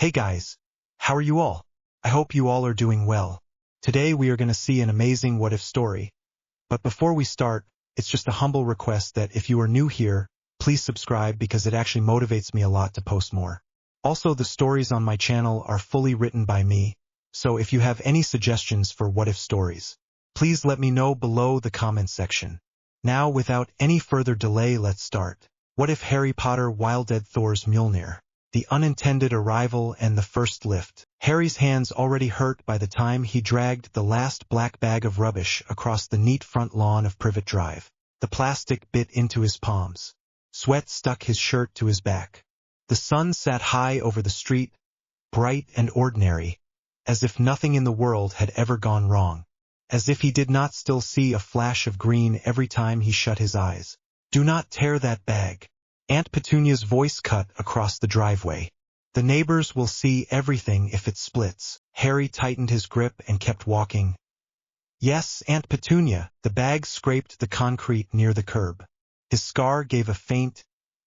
Hey guys, how are you all? I hope you all are doing well. Today we are going to see an amazing what-if story. But before we start, it's just a humble request that if you are new here, please subscribe because it actually motivates me a lot to post more. Also, the stories on my channel are fully written by me, so if you have any suggestions for what-if stories, please let me know below the comment section. Now, without any further delay, let's start. What if Harry Potter wielded Thor's Mjolnir? The unintended arrival and the first lift. Harry's hands already hurt by the time he dragged the last black bag of rubbish across the neat front lawn of Privet Drive. The plastic bit into his palms. Sweat stuck his shirt to his back. The sun sat high over the street, bright and ordinary, as if nothing in the world had ever gone wrong, as if he did not still see a flash of green every time he shut his eyes. "Do not tear that bag." Aunt Petunia's voice cut across the driveway. "The neighbors will see everything if it splits." Harry tightened his grip and kept walking. "Yes, Aunt Petunia." The bag scraped the concrete near the curb. His scar gave a faint,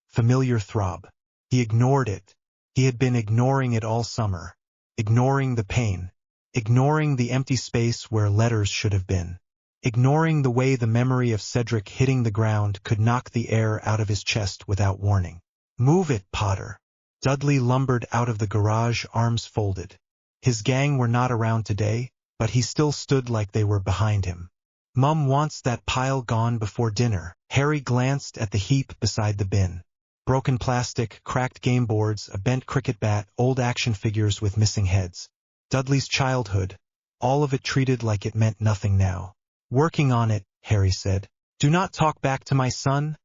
familiar throb. He ignored it. He had been ignoring it all summer. Ignoring the pain. Ignoring the empty space where letters should have been. Ignoring the way the memory of Cedric hitting the ground could knock the air out of his chest without warning. "Move it, Potter." Dudley lumbered out of the garage, arms folded. His gang were not around today, but he still stood like they were behind him. "Mum wants that pile gone before dinner." Harry glanced at the heap beside the bin. Broken plastic, cracked game boards, a bent cricket bat, old action figures with missing heads. Dudley's childhood, all of it treated like it meant nothing now. "Working on it," Harry said. "Do not talk back to my son."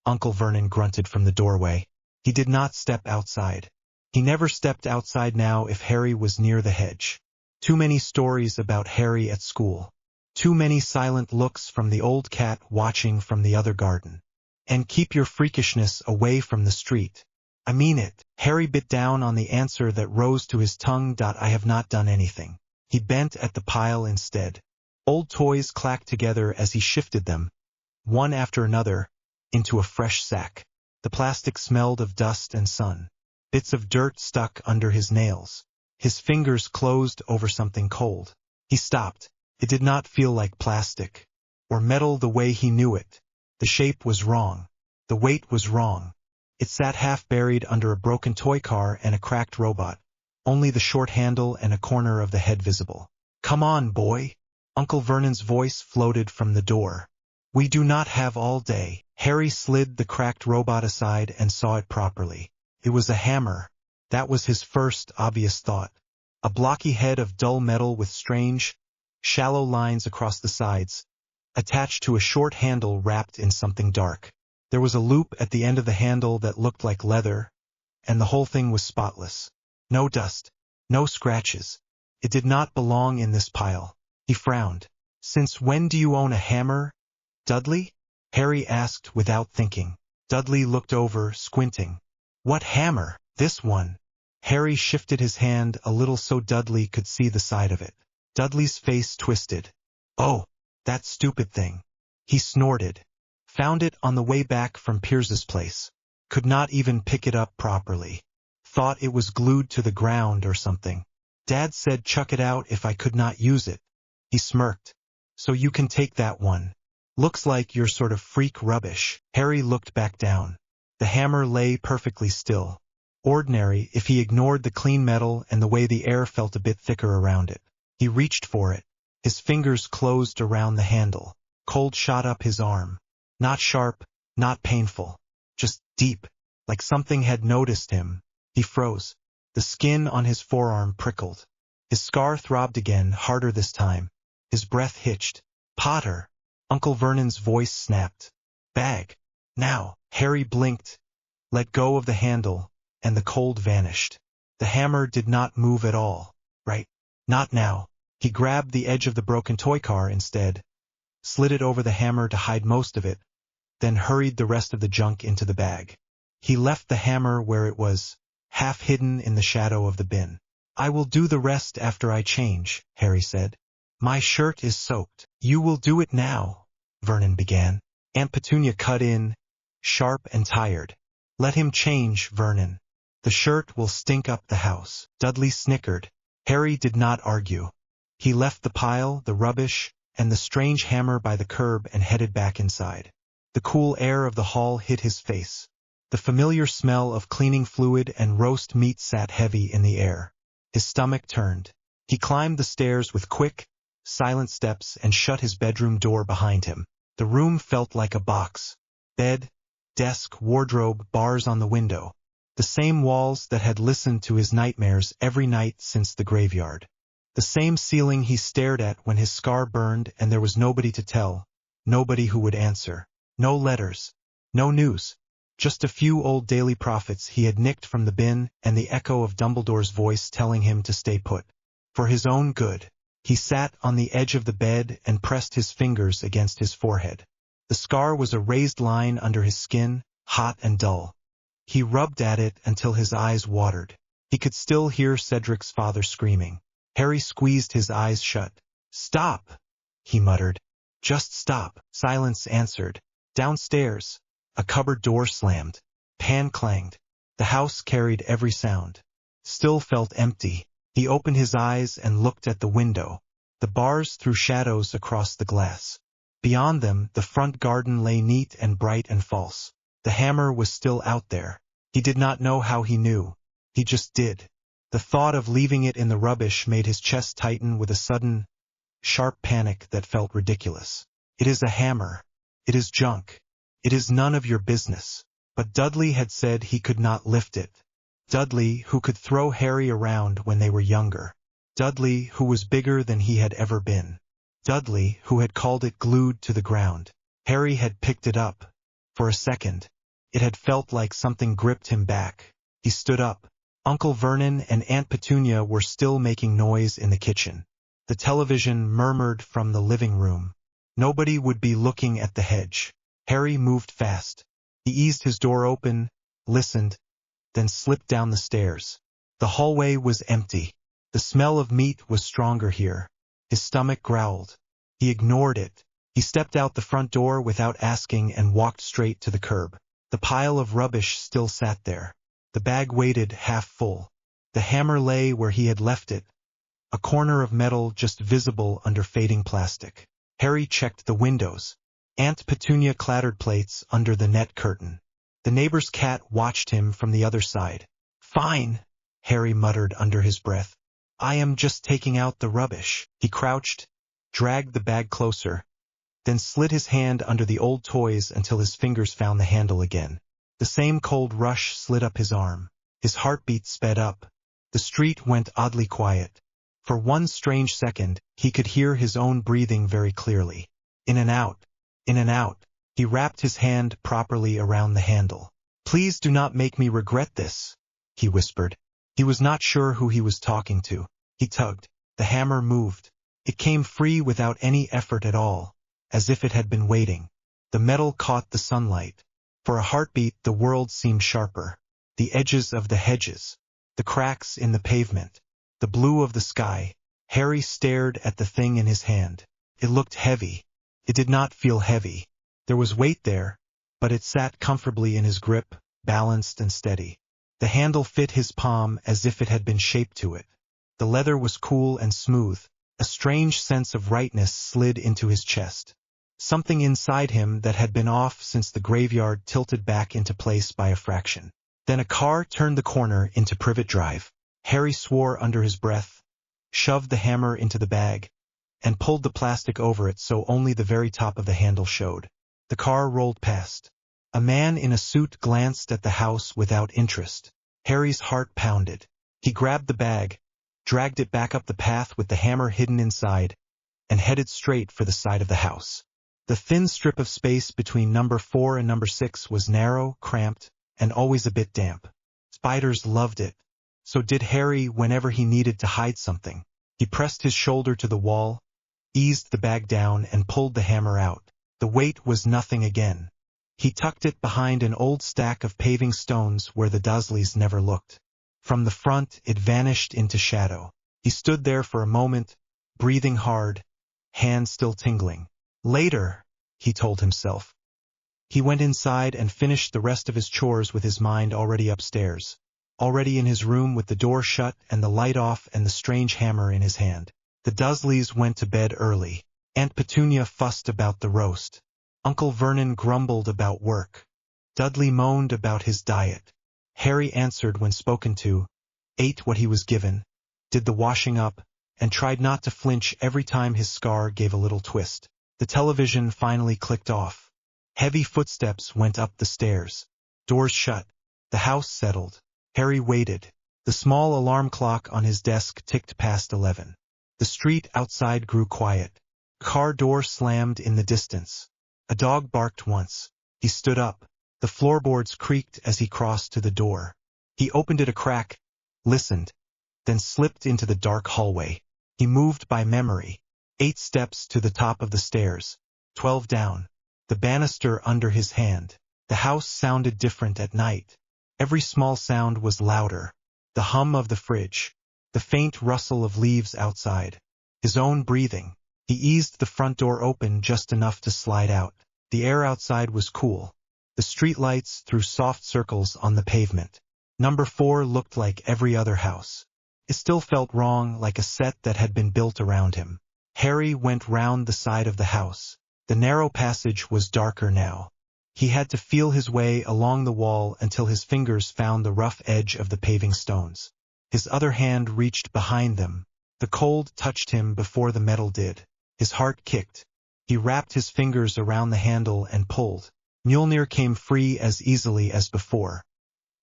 Uncle Vernon grunted from the doorway. He did not step outside. He never stepped outside now if Harry was near the hedge. Too many stories about Harry at school. Too many silent looks from the old cat watching from the other garden. "And keep your freakishness away from the street." "I mean it." Harry bit down on the answer that rose to his tongue. "I have not done anything." He bent at the pile instead. Old toys clacked together as he shifted them, one after another, into a fresh sack. The plastic smelled of dust and sun. Bits of dirt stuck under his nails. His fingers closed over something cold. He stopped. It did not feel like plastic, or metal the way he knew it. The shape was wrong. The weight was wrong. It sat half-buried under a broken toy car and a cracked robot, only the short handle and a corner of the head visible. "Come on, boy." Uncle Vernon's voice floated from the door. "We do not have all day." Harry slid the cracked robot aside and saw it properly. It was a hammer. That was his first obvious thought. A blocky head of dull metal with strange, shallow lines across the sides, attached to a short handle wrapped in something dark. There was a loop at the end of the handle that looked like leather, and the whole thing was spotless. No dust, no scratches. It did not belong in this pile. He frowned. "Since when do you own a hammer, Dudley?" Harry asked without thinking. Dudley looked over, squinting. "What hammer?" "This one." Harry shifted his hand a little so Dudley could see the side of it. Dudley's face twisted. "Oh, that stupid thing." He snorted. "Found it on the way back from Piers's place. Could not even pick it up properly. Thought it was glued to the ground or something. Dad said chuck it out if I could not use it." He smirked. "So you can take that one. Looks like you're sort of freak rubbish." Harry looked back down. The hammer lay perfectly still. Ordinary if he ignored the clean metal and the way the air felt a bit thicker around it. He reached for it. His fingers closed around the handle. Cold shot up his arm. Not sharp, not painful. Just deep, like something had noticed him. He froze. The skin on his forearm prickled. His scar throbbed again, harder this time. His breath hitched. "Potter!" Uncle Vernon's voice snapped. "Bag. Now." Harry blinked, let go of the handle, and the cold vanished. The hammer did not move at all. Right. Not now. He grabbed the edge of the broken toy car instead, slid it over the hammer to hide most of it, then hurried the rest of the junk into the bag. He left the hammer where it was, half hidden in the shadow of the bin. "I will do the rest after I change," Harry said. "My shirt is soaked." "You will do it now," Vernon began. Aunt Petunia cut in, sharp and tired. "Let him change, Vernon. The shirt will stink up the house. Dudley snickered. Harry did not argue. He left the pile, the rubbish, and the strange hammer by the curb and headed back inside. The cool air of the hall hit his face. The familiar smell of cleaning fluid and roast meat sat heavy in the air. His stomach turned. He climbed the stairs with quick, silent steps and shut his bedroom door behind him. The room felt like a box. Bed, desk, wardrobe, bars on the window. The same walls that had listened to his nightmares every night since the graveyard. The same ceiling he stared at when his scar burned and there was nobody to tell, nobody who would answer. No letters, no news. Just a few old daily prophets he had nicked from the bin and the echo of Dumbledore's voice telling him to stay put. For his own good. He sat on the edge of the bed and pressed his fingers against his forehead. The scar was a raised line under his skin, hot and dull. He rubbed at it until his eyes watered. He could still hear Cedric's father screaming. Harry squeezed his eyes shut. "Stop!" he muttered. "Just stop." Silence answered. Downstairs, a cupboard door slammed. Pan clanged. The house carried every sound. Still felt empty. He opened his eyes and looked at the window. The bars threw shadows across the glass. Beyond them, the front garden lay neat and bright and false. The hammer was still out there. He did not know how he knew. He just did. The thought of leaving it in the rubbish made his chest tighten with a sudden, sharp panic that felt ridiculous. It is a hammer. It is junk. It is none of your business. But Dudley had said he could not lift it. Dudley, who could throw Harry around when they were younger. Dudley, who was bigger than he had ever been. Dudley, who had called it glued to the ground. Harry had picked it up. For a second, it had felt like something gripped him back. He stood up. Uncle Vernon and Aunt Petunia were still making noise in the kitchen. The television murmured from the living room. Nobody would be looking at the hedge. Harry moved fast. He eased his door open, listened, then slipped down the stairs. The hallway was empty. The smell of meat was stronger here. His stomach growled. He ignored it. He stepped out the front door without asking and walked straight to the curb. The pile of rubbish still sat there. The bag waited half full. The hammer lay where he had left it, a corner of metal just visible under fading plastic. Harry checked the windows. Aunt Petunia clattered plates under the net curtain. The neighbor's cat watched him from the other side. "Fine," Harry muttered under his breath. "I am just taking out the rubbish." He crouched, dragged the bag closer, then slid his hand under the old toys until his fingers found the handle again. The same cold rush slid up his arm. His heartbeat sped up. The street went oddly quiet. For one strange second, he could hear his own breathing very clearly. In and out, in and out. He wrapped his hand properly around the handle. "Please do not make me regret this," he whispered. He was not sure who he was talking to. He tugged. The hammer moved. It came free without any effort at all, as if it had been waiting. The metal caught the sunlight. For a heartbeat, the world seemed sharper. The edges of the hedges, the cracks in the pavement, the blue of the sky. Harry stared at the thing in his hand. It looked heavy. It did not feel heavy. There was weight there, but it sat comfortably in his grip, balanced and steady. The handle fit his palm as if it had been shaped to it. The leather was cool and smooth. A strange sense of rightness slid into his chest. Something inside him that had been off since the graveyard tilted back into place by a fraction. Then a car turned the corner into Privet Drive. Harry swore under his breath, shoved the hammer into the bag, and pulled the plastic over it so only the very top of the handle showed. The car rolled past. A man in a suit glanced at the house without interest. Harry's heart pounded. He grabbed the bag, dragged it back up the path with the hammer hidden inside, and headed straight for the side of the house. The thin strip of space between number 4 and number 6 was narrow, cramped, and always a bit damp. Spiders loved it. So did Harry whenever he needed to hide something. He pressed his shoulder to the wall, eased the bag down, and pulled the hammer out. The weight was nothing again. He tucked it behind an old stack of paving stones where the Dursleys never looked. From the front, it vanished into shadow. He stood there for a moment, breathing hard, hands still tingling. Later, he told himself. He went inside and finished the rest of his chores with his mind already upstairs. already in his room with the door shut and the light off and the strange hammer in his hand. The Dursleys went to bed early. Aunt Petunia fussed about the roast. Uncle Vernon grumbled about work. Dudley moaned about his diet. Harry answered when spoken to, ate what he was given, did the washing up, and tried not to flinch every time his scar gave a little twist. The television finally clicked off. Heavy footsteps went up the stairs. Doors shut. The house settled. Harry waited. The small alarm clock on his desk ticked past 11. The street outside grew quiet. Car door slammed in the distance. A dog barked once. He stood up. The floorboards creaked as he crossed to the door. He opened it a crack, listened, then slipped into the dark hallway. He moved by memory. 8 steps to the top of the stairs. 12 down. The banister under his hand. The house sounded different at night. Every small sound was louder. The hum of the fridge. The faint rustle of leaves outside. His own breathing. He eased the front door open just enough to slide out. The air outside was cool. The streetlights threw soft circles on the pavement. Number 4 looked like every other house. It still felt wrong, like a set that had been built around him. Harry went round the side of the house. The narrow passage was darker now. He had to feel his way along the wall until his fingers found the rough edge of the paving stones. His other hand reached behind them. The cold touched him before the metal did. His heart kicked. He wrapped his fingers around the handle and pulled. Mjolnir came free as easily as before.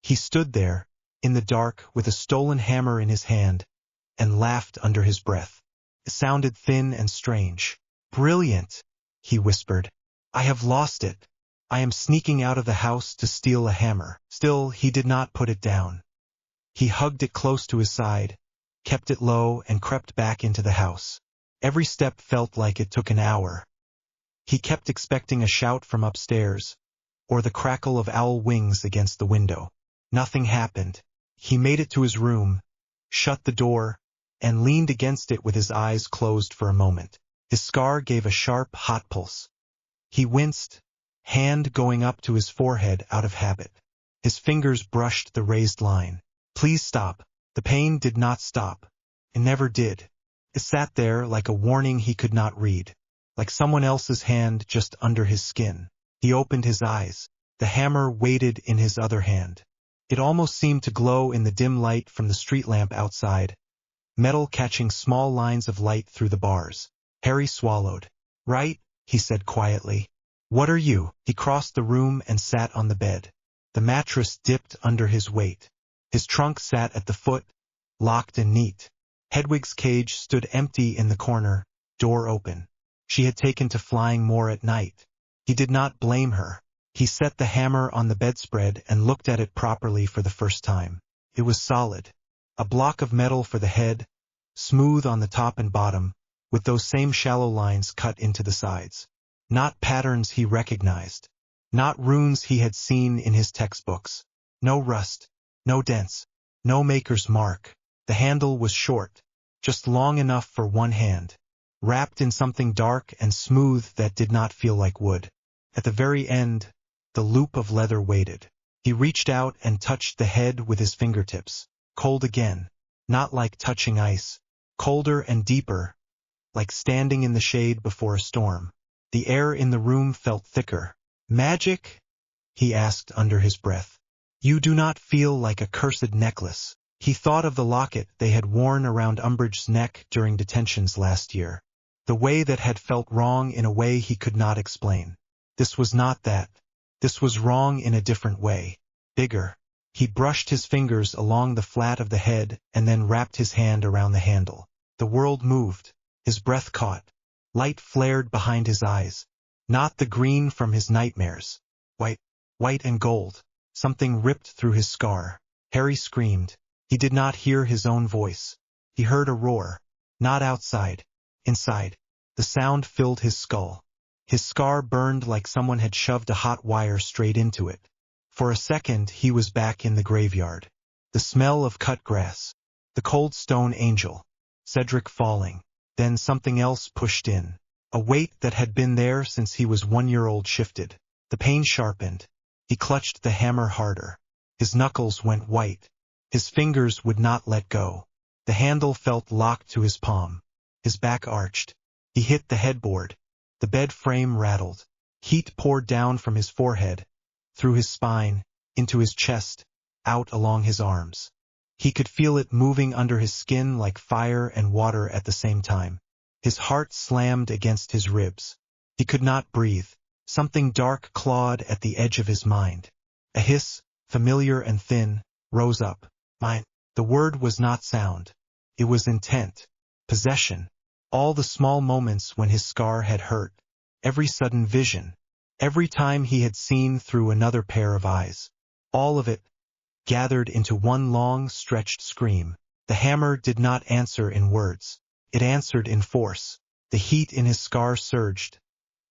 He stood there, in the dark, with a stolen hammer in his hand, and laughed under his breath. It sounded thin and strange. "Brilliant," he whispered. "I have lost it. I am sneaking out of the house to steal a hammer." Still, he did not put it down. He hugged it close to his side, kept it low, and crept back into the house. Every step felt like it took an hour. He kept expecting a shout from upstairs, or the crackle of owl wings against the window. Nothing happened. He made it to his room, shut the door, and leaned against it with his eyes closed for a moment. His scar gave a sharp, hot pulse. He winced, hand going up to his forehead out of habit. His fingers brushed the raised line. "Please stop." The pain did not stop. It never did. It sat there like a warning he could not read, like someone else's hand just under his skin. He opened his eyes. The hammer waited in his other hand. It almost seemed to glow in the dim light from the street lamp outside, metal catching small lines of light through the bars. Harry swallowed. "Right," he said quietly. "What are you?" He crossed the room and sat on the bed. The mattress dipped under his weight. His trunk sat at the foot, locked and neat. Hedwig's cage stood empty in the corner, door open. She had taken to flying more at night. He did not blame her. He set the hammer on the bedspread and looked at it properly for the first time. It was solid. A block of metal for the head, smooth on the top and bottom, with those same shallow lines cut into the sides. Not patterns he recognized. Not runes he had seen in his textbooks. No rust. No dents. No maker's mark. The handle was short, just long enough for one hand, wrapped in something dark and smooth that did not feel like wood. At the very end, the loop of leather waited. He reached out and touched the head with his fingertips. Cold again. Not like touching ice. Colder and deeper, like standing in the shade before a storm. The air in the room felt thicker. "Magic?" he asked under his breath. "You do not feel like a cursed necklace." He thought of the locket they had worn around Umbridge's neck during detentions last year. The way that had felt wrong in a way he could not explain. This was not that. This was wrong in a different way. Bigger. He brushed his fingers along the flat of the head and then wrapped his hand around the handle. The world moved. His breath caught. Light flared behind his eyes. Not the green from his nightmares. White and gold. Something ripped through his scar. Harry screamed. He did not hear his own voice. He heard a roar. Not outside. Inside. The sound filled his skull. His scar burned like someone had shoved a hot wire straight into it. For a second he was back in the graveyard. The smell of cut grass. The cold stone angel. Cedric falling. Then something else pushed in. A weight that had been there since he was 1 year old shifted. The pain sharpened. He clutched the hammer harder. His knuckles went white. His fingers would not let go. The handle felt locked to his palm. His back arched. He hit the headboard. The bed frame rattled. Heat poured down from his forehead, through his spine, into his chest, out along his arms. He could feel it moving under his skin like fire and water at the same time. His heart slammed against his ribs. He could not breathe. Something dark clawed at the edge of his mind. A hiss, familiar and thin, rose up. Mine. The word was not sound. It was intent. Possession. All the small moments when his scar had hurt. Every sudden vision. Every time he had seen through another pair of eyes. All of it gathered into one long, stretched scream. The hammer did not answer in words. It answered in force. The heat in his scar surged,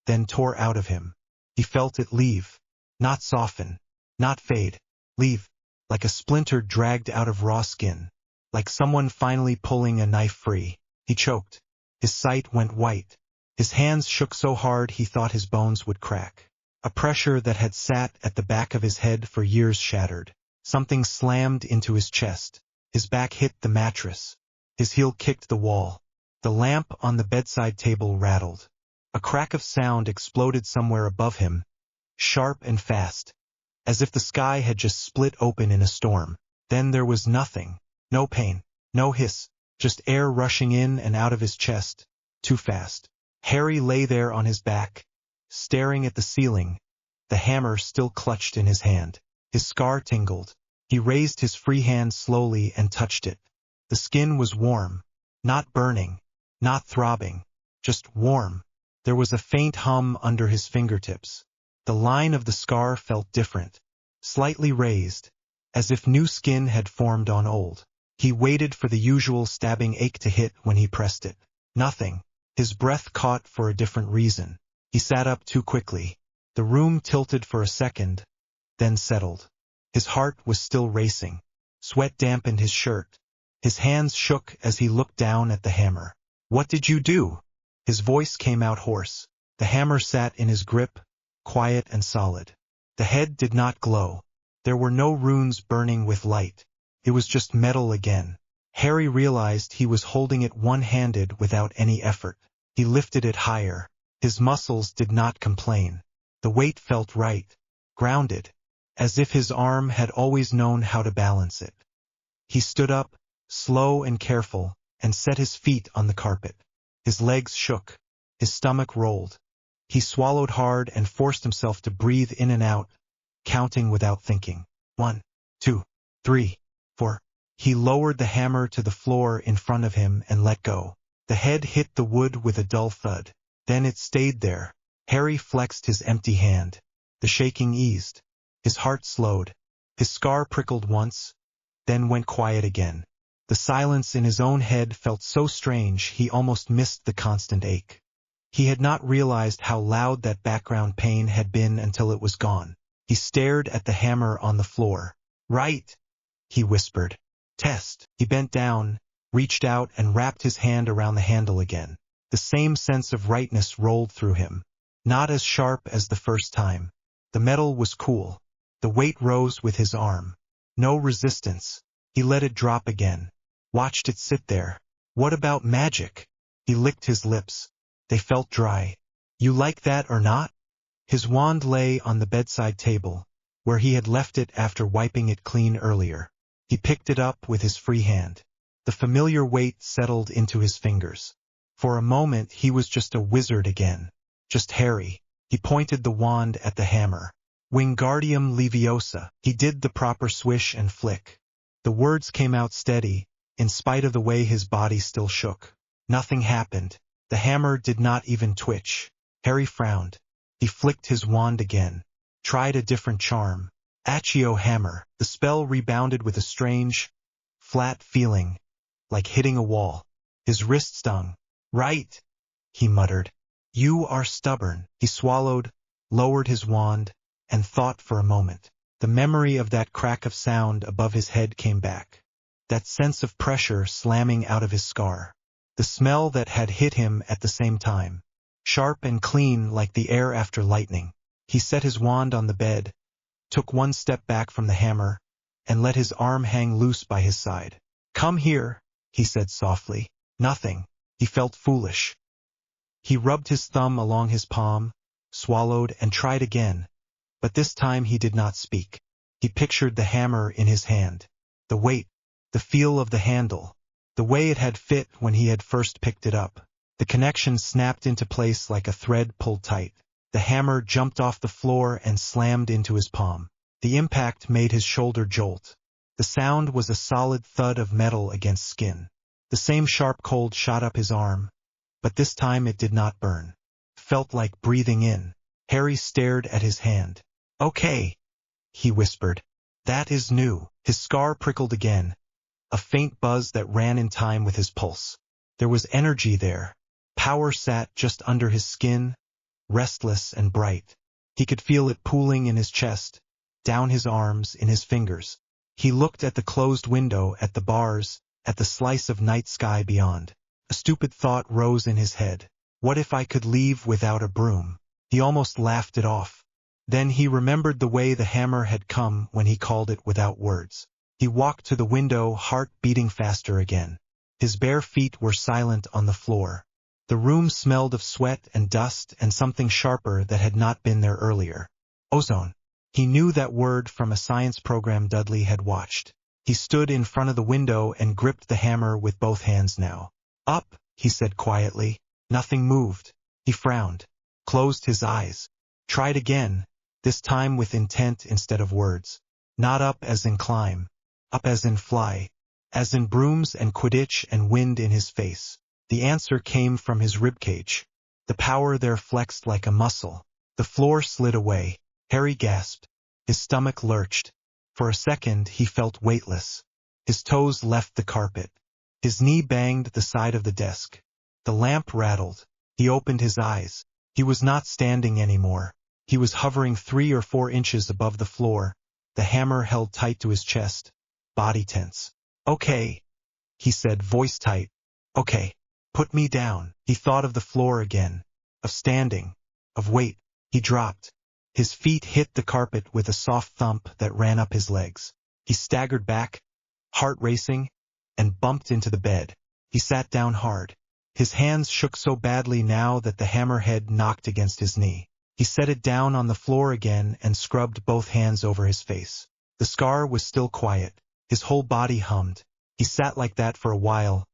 then tore out of him. He felt it leave. Not soften. Not fade. Leave. Like a splinter dragged out of raw skin. Like someone finally pulling a knife free. He choked. His sight went white. His hands shook so hard he thought his bones would crack. A pressure that had sat at the back of his head for years shattered. Something slammed into his chest. His back hit the mattress. His heel kicked the wall. The lamp on the bedside table rattled. A crack of sound exploded somewhere above him, sharp and fast, as if the sky had just split open in a storm. Then there was nothing. No pain. No hiss. Just air rushing in and out of his chest. Too fast. Harry lay there on his back, staring at the ceiling, the hammer still clutched in his hand. His scar tingled. He raised his free hand slowly and touched it. The skin was warm. Not burning. Not throbbing. Just warm. There was a faint hum under his fingertips. The line of the scar felt different. Slightly raised, as if new skin had formed on old. He waited for the usual stabbing ache to hit when he pressed it. Nothing. His breath caught for a different reason. He sat up too quickly. The room tilted for a second, then settled. His heart was still racing. Sweat dampened his shirt. His hands shook as he looked down at the hammer. "What did you do?" His voice came out hoarse. The hammer sat in his grip, quiet and solid. The head did not glow. There were no runes burning with light. It was just metal again. Harry realized he was holding it one-handed without any effort. He lifted it higher. His muscles did not complain. The weight felt right, grounded, as if his arm had always known how to balance it. He stood up, slow and careful, and set his feet on the carpet. His legs shook. His stomach rolled. He swallowed hard and forced himself to breathe in and out, counting without thinking. 1, 2, 3, 4. He lowered the hammer to the floor in front of him and let go. The head hit the wood with a dull thud. Then it stayed there. Harry flexed his empty hand. The shaking eased. His heart slowed. His scar prickled once, then went quiet again. The silence in his own head felt so strange he almost missed the constant ache. He had not realized how loud that background pain had been until it was gone. He stared at the hammer on the floor. "Right," he whispered. "Test." He bent down, reached out and wrapped his hand around the handle again. The same sense of rightness rolled through him. Not as sharp as the first time. The metal was cool. The weight rose with his arm. No resistance. He let it drop again. Watched it sit there. What about magic? He licked his lips. They felt dry. "You like that or not?" His wand lay on the bedside table, where he had left it after wiping it clean earlier. He picked it up with his free hand. The familiar weight settled into his fingers. For a moment he was just a wizard again. Just Harry. He pointed the wand at the hammer. "Wingardium Leviosa." He did the proper swish and flick. The words came out steady, in spite of the way his body still shook. Nothing happened. The hammer did not even twitch. Harry frowned. He flicked his wand again. Tried a different charm. Accio hammer. The spell rebounded with a strange, flat feeling, like hitting a wall. His wrist stung. "Right," he muttered. "You are stubborn." He swallowed, lowered his wand, and thought for a moment. The memory of that crack of sound above his head came back. That sense of pressure slamming out of his scar. The smell that had hit him at the same time. Sharp and clean like the air after lightning. He set his wand on the bed, took one step back from the hammer, and let his arm hang loose by his side. "Come here," he said softly. Nothing. He felt foolish. He rubbed his thumb along his palm, swallowed, and tried again. But this time he did not speak. He pictured the hammer in his hand. The weight, the feel of the handle, the way it had fit when he had first picked it up. The connection snapped into place like a thread pulled tight. The hammer jumped off the floor and slammed into his palm. The impact made his shoulder jolt. The sound was a solid thud of metal against skin. The same sharp cold shot up his arm, but this time it did not burn. Felt like breathing in. Harry stared at his hand. "Okay," he whispered. "That is new." His scar prickled again, a faint buzz that ran in time with his pulse. There was energy there. Power sat just under his skin, restless and bright. He could feel it pooling in his chest, down his arms, in his fingers. He looked at the closed window, at the bars, at the slice of night sky beyond. A stupid thought rose in his head. What if I could leave without a broom? He almost laughed it off. Then he remembered the way the hammer had come when he called it without words. He walked to the window, heart beating faster again. His bare feet were silent on the floor. The room smelled of sweat and dust and something sharper that had not been there earlier. Ozone. He knew that word from a science program Dudley had watched. He stood in front of the window and gripped the hammer with both hands now. "Up," he said quietly. Nothing moved. He frowned, closed his eyes, tried again, this time with intent instead of words. Not up as in climb, up as in fly, as in brooms and Quidditch and wind in his face. The answer came from his ribcage. The power there flexed like a muscle. The floor slid away. Harry gasped. His stomach lurched. For a second he felt weightless. His toes left the carpet. His knee banged the side of the desk. The lamp rattled. He opened his eyes. He was not standing anymore. He was hovering 3 or 4 inches above the floor, the hammer held tight to his chest, body tense. "Okay," he said, voice tight. "Okay. Put me down." He thought of the floor again, of standing, of weight. He dropped. His feet hit the carpet with a soft thump that ran up his legs. He staggered back, heart racing, and bumped into the bed. He sat down hard. His hands shook so badly now that the hammerhead knocked against his knee. He set it down on the floor again and scrubbed both hands over his face. The scar was still quiet. His whole body hummed. He sat like that for a while,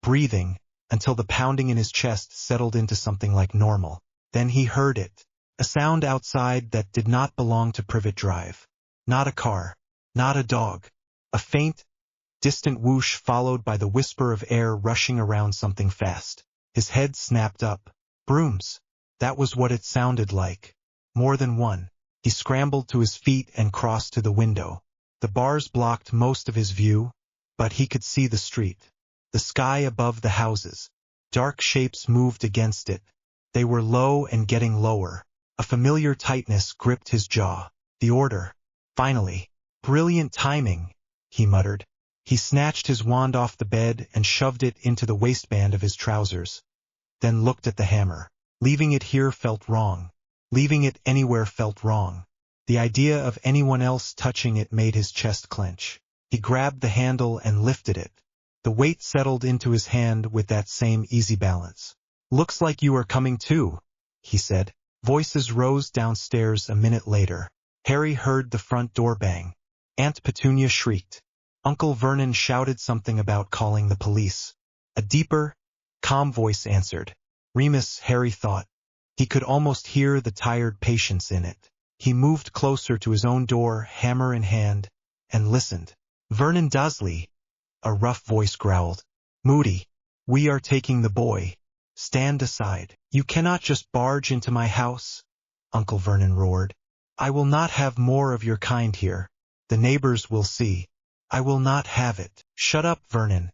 breathing, until the pounding in his chest settled into something like normal. Then he heard it. A sound outside that did not belong to Privet Drive. Not a car. Not a dog. A faint, distant whoosh followed by the whisper of air rushing around something fast. His head snapped up. Brooms. That was what it sounded like. More than one. He scrambled to his feet and crossed to the window. The bars blocked most of his view, but he could see the street. The sky above the houses. Dark shapes moved against it. They were low and getting lower. A familiar tightness gripped his jaw. The order. Finally. Brilliant timing, he muttered. He snatched his wand off the bed and shoved it into the waistband of his trousers. Then looked at the hammer. Leaving it here felt wrong. Leaving it anywhere felt wrong. The idea of anyone else touching it made his chest clench. He grabbed the handle and lifted it. The weight settled into his hand with that same easy balance. "Looks like you are coming too," he said. Voices rose downstairs a minute later. Harry heard the front door bang. Aunt Petunia shrieked. Uncle Vernon shouted something about calling the police. A deeper, calm voice answered. Remus, Harry thought. He could almost hear the tired patience in it. He moved closer to his own door, hammer in hand, and listened. "Vernon Dursley," a rough voice growled. "Moody, we are taking the boy. Stand aside. You cannot just barge into my house," Uncle Vernon roared. "I will not have more of your kind here. The neighbors will see. I will not have it." "Shut up, Vernon."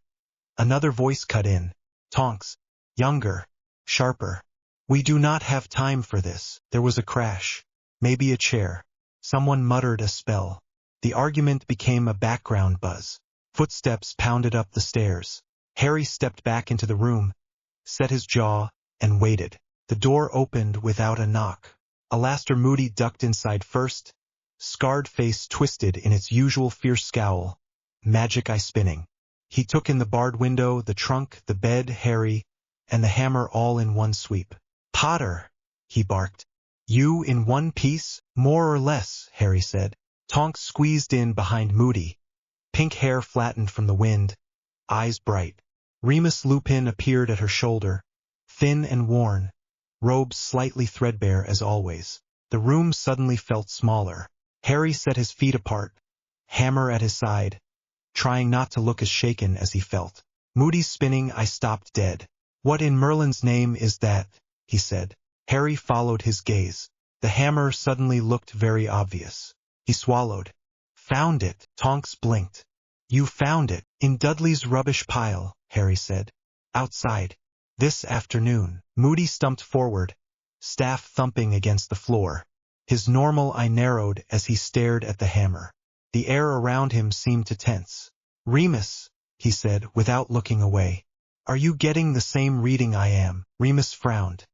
Another voice cut in. Tonks. Younger. Sharper. "We do not have time for this." There was a crash. Maybe a chair. Someone muttered a spell. The argument became a background buzz. Footsteps pounded up the stairs. Harry stepped back into the room, set his jaw, and waited. The door opened without a knock. Alastair Moody ducked inside first, scarred face twisted in its usual fierce scowl, magic eye spinning. He took in the barred window, the trunk, the bed, Harry, and the hammer all in one sweep. "Potter!" he barked. "You in one piece, more or less," Harry said. Tonks squeezed in behind Moody, pink hair flattened from the wind, eyes bright. Remus Lupin appeared at her shoulder, thin and worn, robes slightly threadbare as always. The room suddenly felt smaller. Harry set his feet apart, hammer at his side, trying not to look as shaken as he felt. Moody's spinning. I stopped dead. "What in Merlin's name is that?" he said. Harry followed his gaze. The hammer suddenly looked very obvious. He swallowed. "Found it." Tonks blinked. "You found it?" "In Dudley's rubbish pile," Harry said. "Outside. This afternoon." Moody stumped forward, staff thumping against the floor. His normal eye narrowed as he stared at the hammer. The air around him seemed to tense. "Remus," he said without looking away. "Are you getting the same reading I am?" Remus frowned.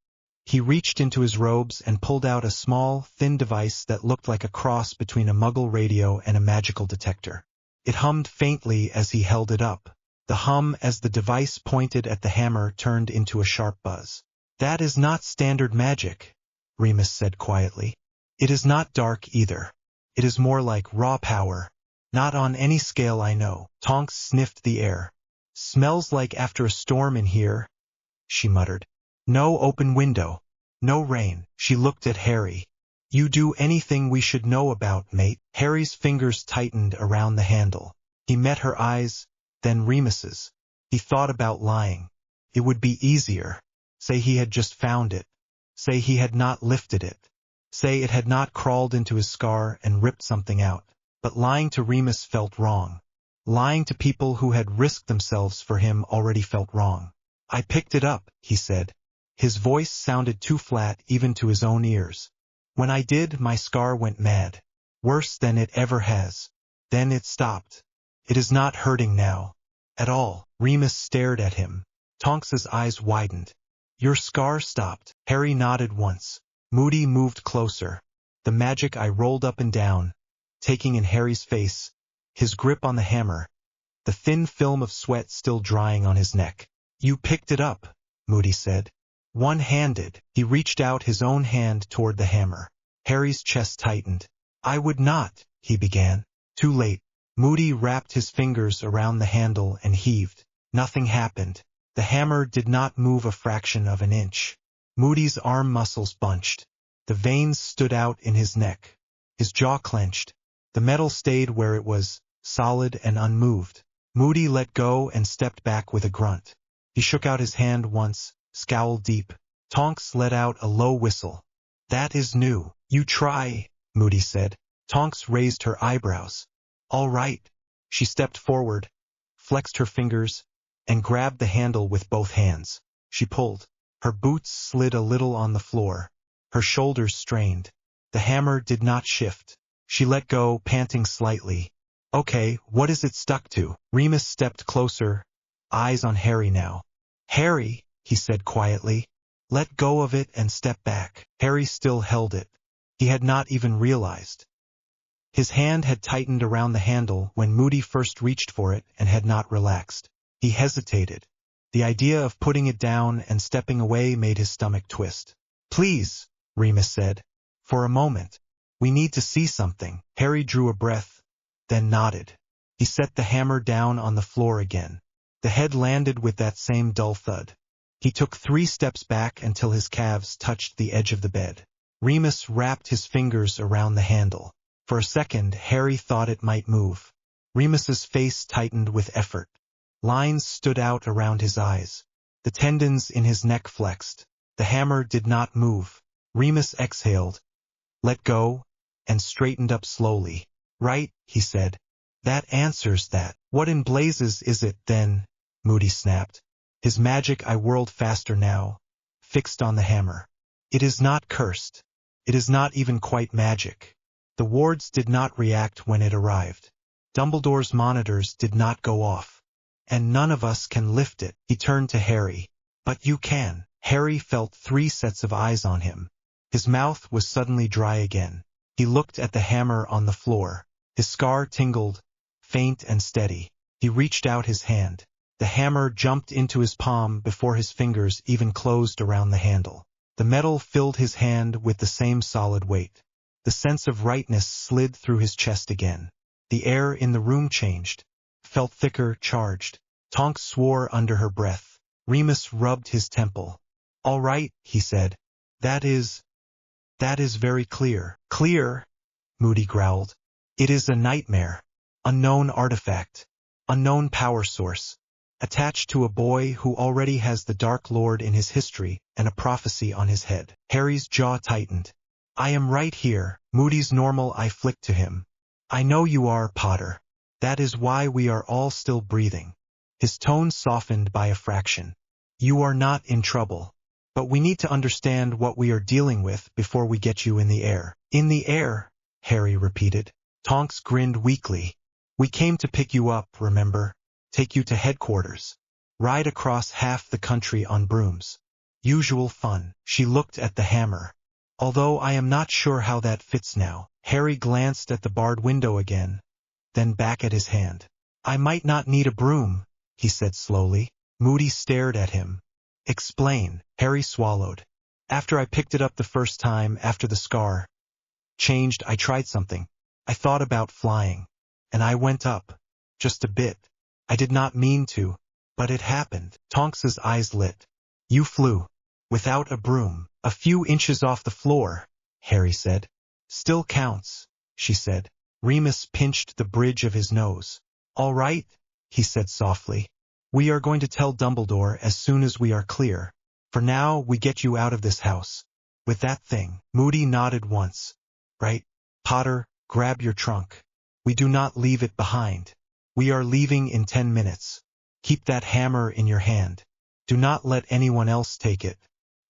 He reached into his robes and pulled out a small, thin device that looked like a cross between a Muggle radio and a magical detector. It hummed faintly as he held it up. The hum as the device pointed at the hammer turned into a sharp buzz. "That is not standard magic," Remus said quietly. "It is not dark either. It is more like raw power. Not on any scale I know." Tonks sniffed the air. "Smells like after a storm in here," she muttered. "No open window. No rain." She looked at Harry. "You do anything we should know about, mate?" Harry's fingers tightened around the handle. He met her eyes, then Remus's. He thought about lying. It would be easier. Say he had just found it. Say he had not lifted it. Say it had not crawled into his scar and ripped something out. But lying to Remus felt wrong. Lying to people who had risked themselves for him already felt wrong. "I picked it up," he said. His voice sounded too flat even to his own ears. "When I did, my scar went mad. Worse than it ever has. Then it stopped. It is not hurting now. At all." Remus stared at him. Tonks's eyes widened. "Your scar stopped?" Harry nodded once. Moody moved closer. The magic eye rolled up and down, taking in Harry's face, his grip on the hammer, the thin film of sweat still drying on his neck. "You picked it up," Moody said. "One-handed." He reached out his own hand toward the hammer. Harry's chest tightened. "I would not," he began. Too late. Moody wrapped his fingers around the handle and heaved. Nothing happened. The hammer did not move a fraction of an inch. Moody's arm muscles bunched. The veins stood out in his neck. His jaw clenched. The metal stayed where it was, solid and unmoved. Moody let go and stepped back with a grunt. He shook out his hand once, scowled deep. Tonks let out a low whistle. "That is new." "You try," Moody said. Tonks raised her eyebrows. "All right." She stepped forward, flexed her fingers, and grabbed the handle with both hands. She pulled. Her boots slid a little on the floor. Her shoulders strained. The hammer did not shift. She let go, panting slightly. "Okay, what is it stuck to?" Remus stepped closer, eyes on Harry now. "Harry," he said quietly, "let go of it and step back." Harry still held it. He had not even realized. His hand had tightened around the handle when Moody first reached for it and had not relaxed. He hesitated. The idea of putting it down and stepping away made his stomach twist. "Please," Remus said. "For a moment. We need to see something." Harry drew a breath, then nodded. He set the hammer down on the floor again. The head landed with that same dull thud. He took 3 steps back until his calves touched the edge of the bed. Remus wrapped his fingers around the handle. For a second, Harry thought it might move. Remus's face tightened with effort. Lines stood out around his eyes. The tendons in his neck flexed. The hammer did not move. Remus exhaled, let go, and straightened up slowly. "Right," he said. "That answers that." "What in blazes is it, then?" Moody snapped. His magic eye whirled faster now, fixed on the hammer. "It is not cursed. It is not even quite magic. The wards did not react when it arrived. Dumbledore's monitors did not go off. And none of us can lift it." He turned to Harry. "But you can." Harry felt 3 sets of eyes on him. His mouth was suddenly dry again. He looked at the hammer on the floor. His scar tingled, faint and steady. He reached out his hand. The hammer jumped into his palm before his fingers even closed around the handle. The metal filled his hand with the same solid weight. The sense of rightness slid through his chest again. The air in the room changed, felt thicker, charged. Tonks swore under her breath. Remus rubbed his temple. "All right," he said. That is very clear." "Clear?" Moody growled. "It is a nightmare. Unknown artifact. Unknown power source. Attached to a boy who already has the Dark Lord in his history and a prophecy on his head." Harry's jaw tightened. "I am right here." Moody's normal eye flicked to him. "I know you are, Potter. That is why we are all still breathing." His tone softened by a fraction. "You are not in trouble. But we need to understand what we are dealing with before we get you in the air." "In the air?" Harry repeated. Tonks grinned weakly. "We came to pick you up, remember? Take you to headquarters. Ride across half the country on brooms. Usual fun." She looked at the hammer. "Although I am not sure how that fits now." Harry glanced at the barred window again, then back at his hand. "I might not need a broom," he said slowly. Moody stared at him. "Explain." Harry swallowed. "After I picked it up the first time, after the scar changed, I tried something. I thought about flying. And I went up. Just a bit. I did not mean to. But it happened." Tonks's eyes lit. "You flew. Without a broom. A few inches off the floor," Harry said. "Still counts," she said. Remus pinched the bridge of his nose. "All right," he said softly. "We are going to tell Dumbledore as soon as we are clear. For now, we get you out of this house. With that thing." Moody nodded once. "Right. Potter, grab your trunk. We do not leave it behind. We are leaving in 10 minutes. Keep that hammer in your hand. Do not let anyone else take it.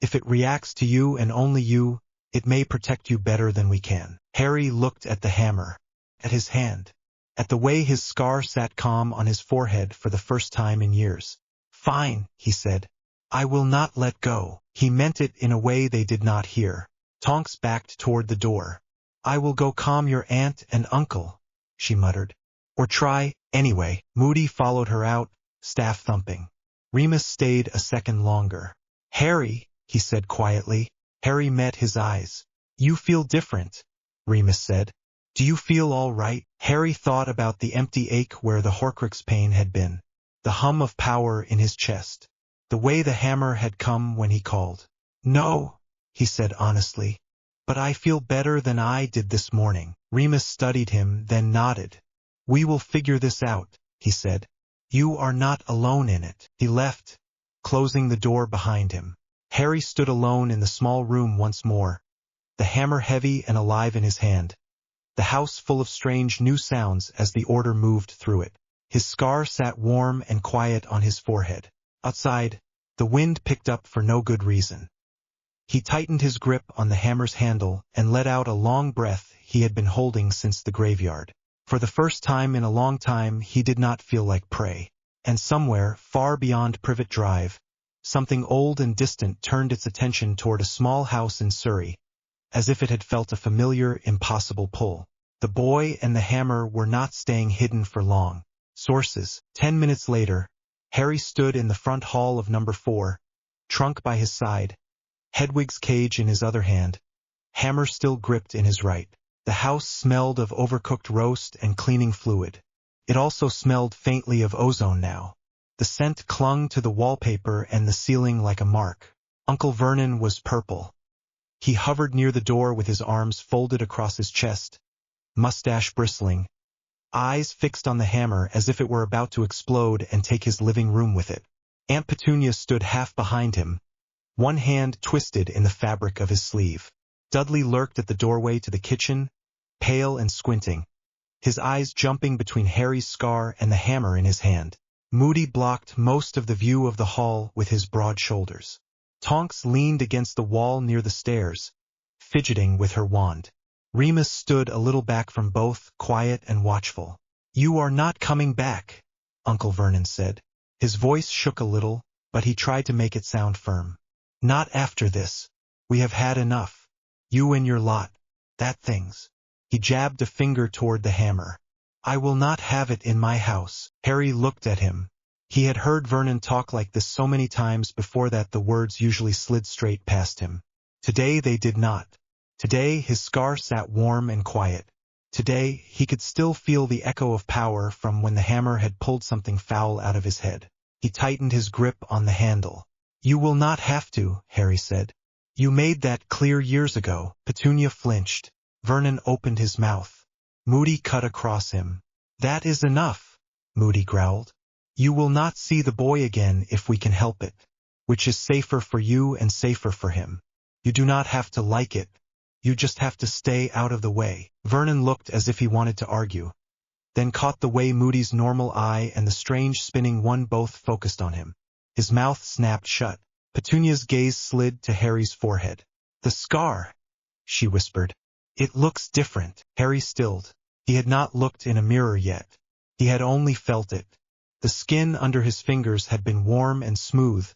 If it reacts to you and only you, it may protect you better than we can." Harry looked at the hammer, at his hand, at the way his scar sat calm on his forehead for the first time in years. "Fine," he said. "I will not let go." He meant it in a way they did not hear. Tonks backed toward the door. "I will go calm your aunt and uncle," she muttered. "Or try, anyway." Moody followed her out, staff thumping. Remus stayed a second longer. "Harry," he said quietly. Harry met his eyes. "You feel different," Remus said. "Do you feel all right?" Harry thought about the empty ache where the Horcrux pain had been, the hum of power in his chest, the way the hammer had come when he called. "No," he said honestly. "But I feel better than I did this morning." Remus studied him, then nodded. "We will figure this out," he said. "You are not alone in it." He left, closing the door behind him. Harry stood alone in the small room once more, the hammer heavy and alive in his hand, the house full of strange new sounds as the order moved through it. His scar sat warm and quiet on his forehead. Outside, the wind picked up for no good reason. He tightened his grip on the hammer's handle and let out a long breath he had been holding since the graveyard. For the first time in a long time, he did not feel like prey. And somewhere, far beyond Privet Drive, something old and distant turned its attention toward a small house in Surrey, as if it had felt a familiar, impossible pull. The boy and the hammer were not staying hidden for long. Sources. 10 minutes later, Harry stood in the front hall of number 4, trunk by his side, Hedwig's cage in his other hand, hammer still gripped in his right. The house smelled of overcooked roast and cleaning fluid. It also smelled faintly of ozone now. The scent clung to the wallpaper and the ceiling like a mark. Uncle Vernon was purple. He hovered near the door with his arms folded across his chest, mustache bristling, eyes fixed on the hammer as if it were about to explode and take his living room with it. Aunt Petunia stood half behind him, one hand twisted in the fabric of his sleeve. Dudley lurked at the doorway to the kitchen, pale and squinting, his eyes jumping between Harry's scar and the hammer in his hand. Moody blocked most of the view of the hall with his broad shoulders. Tonks leaned against the wall near the stairs, fidgeting with her wand. Remus stood a little back from both, quiet and watchful. "You are not coming back," Uncle Vernon said. His voice shook a little, but he tried to make it sound firm. "Not after this. We have had enough. You and your lot. That things." He jabbed a finger toward the hammer. I will not have it in my house. Harry looked at him. He had heard Vernon talk like this so many times before that the words usually slid straight past him. Today they did not. Today his scar sat warm and quiet. Today he could still feel the echo of power from when the hammer had pulled something foul out of his head. He tightened his grip on the handle. You will not have to, Harry said. You made that clear years ago. Petunia flinched. Vernon opened his mouth. Moody cut across him. That is enough, Moody growled. You will not see the boy again if we can help it. Which is safer for you and safer for him. You do not have to like it. You just have to stay out of the way. Vernon looked as if he wanted to argue, then caught the way Moody's normal eye and the strange spinning one both focused on him. His mouth snapped shut. Petunia's gaze slid to Harry's forehead. The scar, she whispered. It looks different. Harry stilled. He had not looked in a mirror yet. He had only felt it. The skin under his fingers had been warm and smooth,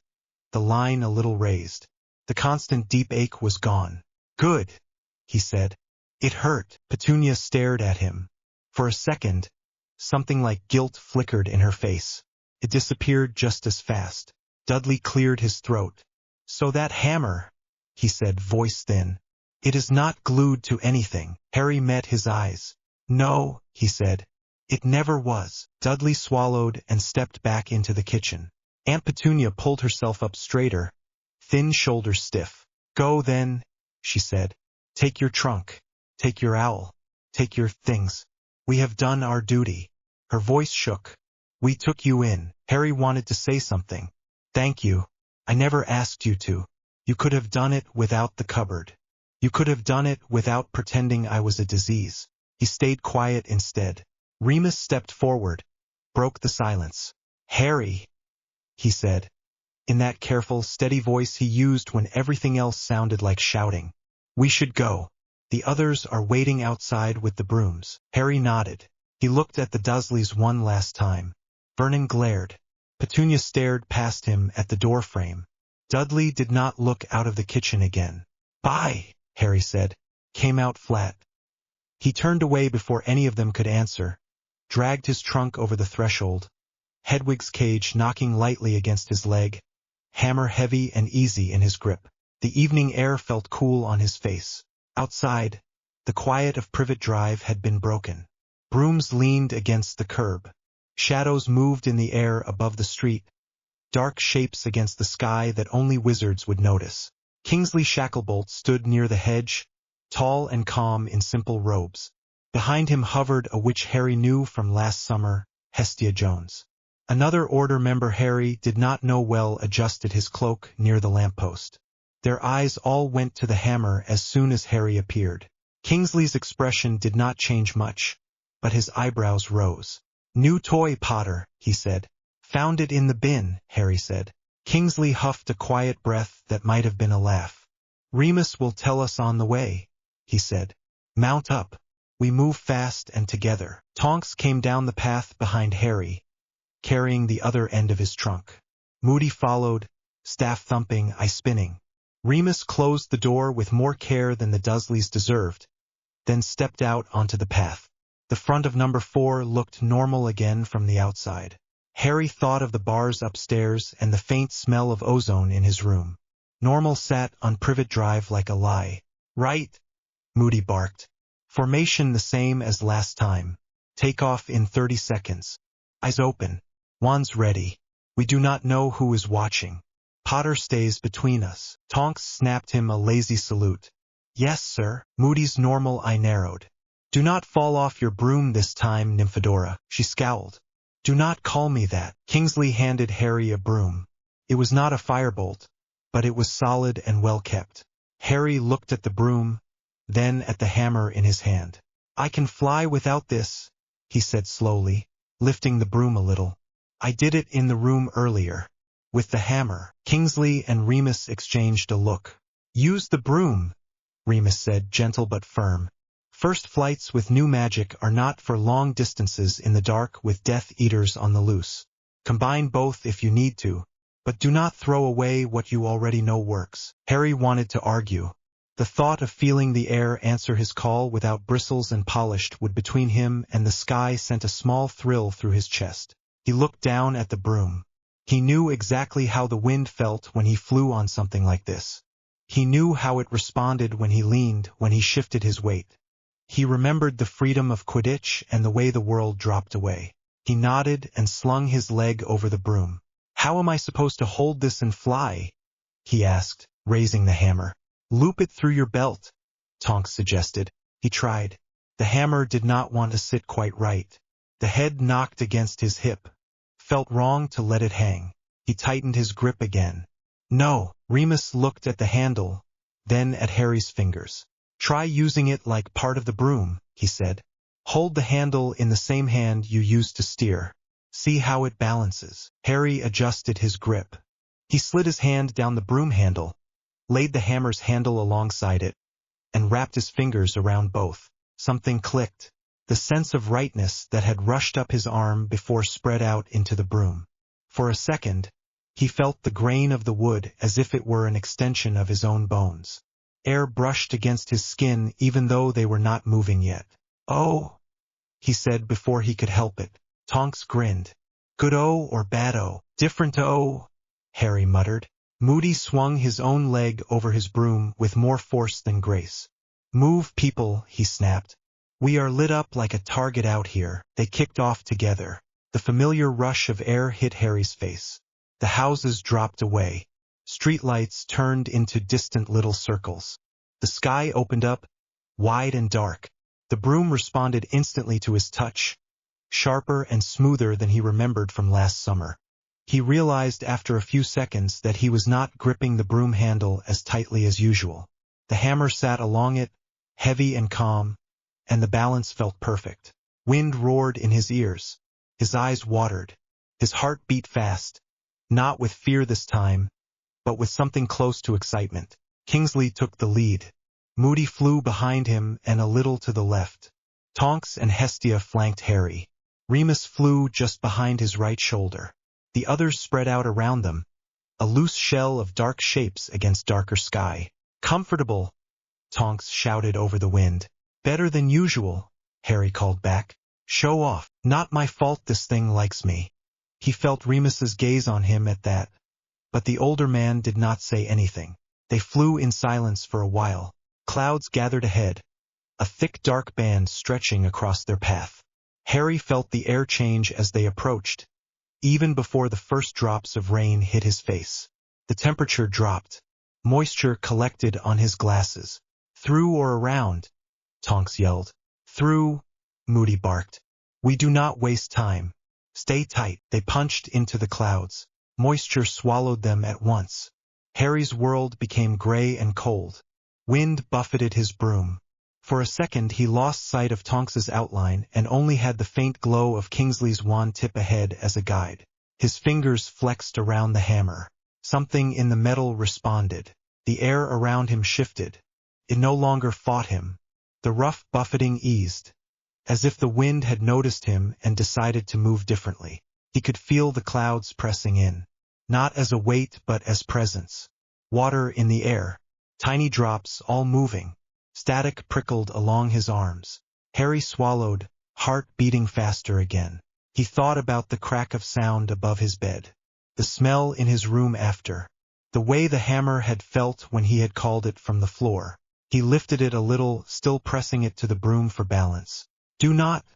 the line a little raised. The constant deep ache was gone. Good, he said. It hurt. Petunia stared at him. For a second, something like guilt flickered in her face. It disappeared just as fast. Dudley cleared his throat. So that hammer, he said, voice thin. It is not glued to anything. Harry met his eyes. No, he said. It never was. Dudley swallowed and stepped back into the kitchen. Aunt Petunia pulled herself up straighter, thin shoulders stiff. Go then, she said. Take your trunk. Take your owl. Take your things. We have done our duty. Her voice shook. We took you in. Harry wanted to say something. Thank you. I never asked you to. You could have done it without the cupboard. You could have done it without pretending I was a disease. He stayed quiet instead. Remus stepped forward, broke the silence. Harry, he said, in that careful, steady voice he used when everything else sounded like shouting. We should go. The others are waiting outside with the brooms. Harry nodded. He looked at the Dursleys one last time. Vernon glared. Petunia stared past him at the doorframe. Dudley did not look out of the kitchen again. Bye, Harry said. Came out flat. He turned away before any of them could answer, dragged his trunk over the threshold, Hedwig's cage knocking lightly against his leg, hammer heavy and easy in his grip. The evening air felt cool on his face. Outside, the quiet of Privet Drive had been broken. Brooms leaned against the curb. Shadows moved in the air above the street, dark shapes against the sky that only wizards would notice. Kingsley Shacklebolt stood near the hedge, tall and calm in simple robes. Behind him hovered a witch Harry knew from last summer, Hestia Jones. Another Order member Harry did not know well adjusted his cloak near the lamppost. Their eyes all went to the hammer as soon as Harry appeared. Kingsley's expression did not change much, but his eyebrows rose. New toy, Potter, he said. Found it in the bin, Harry said. Kingsley huffed a quiet breath that might have been a laugh. Remus will tell us on the way, he said. Mount up. We move fast and together. Tonks came down the path behind Harry, carrying the other end of his trunk. Moody followed, staff thumping, eye spinning. Remus closed the door with more care than the Dursleys deserved, then stepped out onto the path. The front of number 4 looked normal again from the outside. Harry thought of the bars upstairs and the faint smell of ozone in his room. Normal sat on Privet Drive like a lie. Right, Moody barked. Formation the same as last time. Take off in 30 seconds. Eyes open. Wands ready. We do not know who is watching. Potter stays between us. Tonks snapped him a lazy salute. Yes, sir. Moody's normal eye narrowed. Do not fall off your broom this time, Nymphadora. She scowled. Do not call me that. Kingsley handed Harry a broom. It was not a firebolt, but it was solid and well kept. Harry looked at the broom, then at the hammer in his hand. I can fly without this, he said slowly, lifting the broom a little. I did it in the room earlier. With the hammer. Kingsley and Remus exchanged a look. Use the broom, Remus said, gentle but firm. First flights with new magic are not for long distances in the dark with Death Eaters on the loose. Combine both if you need to, but do not throw away what you already know works. Harry wanted to argue, The thought of feeling the air answer his call without bristles and polished wood between him and the sky sent a small thrill through his chest. He looked down at the broom. He knew exactly how the wind felt when he flew on something like this. He knew how it responded when he leaned, when he shifted his weight. He remembered the freedom of Quidditch and the way the world dropped away. He nodded and slung his leg over the broom. "How am I supposed to hold this and fly?" he asked, raising the hammer. "Loop it through your belt," Tonks suggested. He tried. The hammer did not want to sit quite right. The head knocked against his hip. Felt wrong to let it hang. He tightened his grip again. "No." Remus looked at the handle, then at Harry's fingers. "Try using it like part of the broom," he said. "Hold the handle in the same hand you used to steer. See how it balances." Harry adjusted his grip. He slid his hand down the broom handle, laid the hammer's handle alongside it, and wrapped his fingers around both. Something clicked. The sense of rightness that had rushed up his arm before spread out into the broom. For a second, he felt the grain of the wood as if it were an extension of his own bones. Air brushed against his skin even though they were not moving yet. "Oh," he said before he could help it. Tonks grinned. "Good-o or bad-o?" "Different-o," Harry muttered. Moody swung his own leg over his broom with more force than grace. "Move, people," he snapped. "We are lit up like a target out here." They kicked off together. The familiar rush of air hit Harry's face. The houses dropped away. Streetlights turned into distant little circles. The sky opened up, wide and dark. The broom responded instantly to his touch, sharper and smoother than he remembered from last summer. He realized after a few seconds that he was not gripping the broom handle as tightly as usual. The hammer sat along it, heavy and calm, and the balance felt perfect. Wind roared in his ears. His eyes watered. His heart beat fast, not with fear this time, but with something close to excitement. Kingsley took the lead. Moody flew behind him and a little to the left. Tonks and Hestia flanked Harry. Remus flew just behind his right shoulder. The others spread out around them, a loose shell of dark shapes against darker sky. "Comfortable," Tonks shouted over the wind. "Better than usual," Harry called back. "Show off." "Not my fault this thing likes me." He felt Remus's gaze on him at that, but the older man did not say anything. They flew in silence for a while. Clouds gathered ahead, a thick dark band stretching across their path. Harry felt the air change as they approached, even before the first drops of rain hit his face. The temperature dropped. Moisture collected on his glasses. "Through or around?" Tonks yelled. "Through," Moody barked. "We do not waste time. Stay tight." They punched into the clouds. Moisture swallowed them at once. Harry's world became gray and cold. Wind buffeted his broom. For a second he lost sight of Tonks's outline and only had the faint glow of Kingsley's wand tip ahead as a guide. His fingers flexed around the hammer. Something in the metal responded. The air around him shifted. It no longer fought him. The rough buffeting eased, as if the wind had noticed him and decided to move differently. He could feel the clouds pressing in, not as a weight but as presence. Water in the air, tiny drops all moving. Static prickled along his arms. Harry swallowed, heart beating faster again. He thought about the crack of sound above his bed, the smell in his room after, the way the hammer had felt when he had called it from the floor. He lifted it a little, still pressing it to the broom for balance. "Do not!"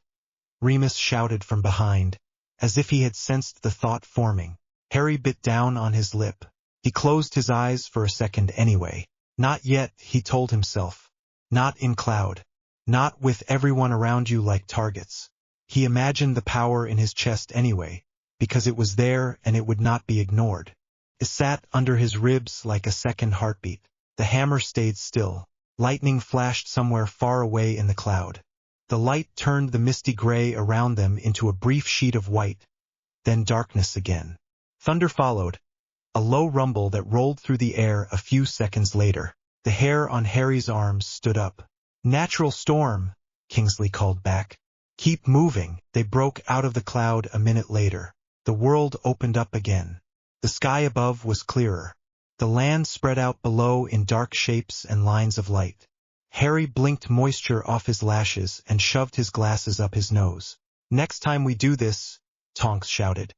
Remus shouted from behind, as if he had sensed the thought forming. Harry bit down on his lip. He closed his eyes for a second anyway. Not yet, he told himself. Not in cloud. Not with everyone around you like targets. He imagined the power in his chest anyway, because it was there and it would not be ignored. It sat under his ribs like a second heartbeat. The hammer stayed still. Lightning flashed somewhere far away in the cloud. The light turned the misty gray around them into a brief sheet of white, then darkness again. Thunder followed, a low rumble that rolled through the air a few seconds later. The hair on Harry's arms stood up. "Natural storm," Kingsley called back. "Keep moving." They broke out of the cloud a minute later. The world opened up again. The sky above was clearer. The land spread out below in dark shapes and lines of light. Harry blinked moisture off his lashes and shoved his glasses up his nose. "Next time we do this," Tonks shouted,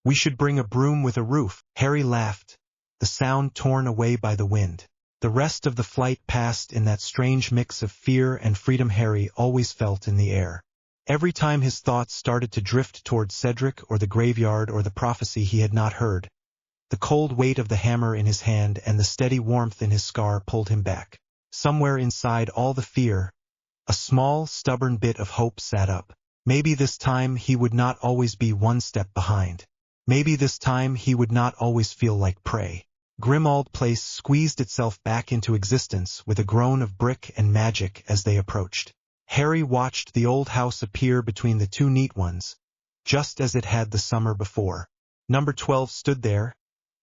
"we should bring a broom with a roof." Harry laughed, the sound torn away by the wind. The rest of the flight passed in that strange mix of fear and freedom Harry always felt in the air. Every time his thoughts started to drift toward Cedric or the graveyard or the prophecy he had not heard, the cold weight of the hammer in his hand and the steady warmth in his scar pulled him back. Somewhere inside all the fear, a small, stubborn bit of hope sat up. Maybe this time he would not always be one step behind. Maybe this time he would not always feel like prey. Grimmauld Place squeezed itself back into existence with a groan of brick and magic as they approached. Harry watched the old house appear between the two neat ones, just as it had the summer before. Number 12 stood there,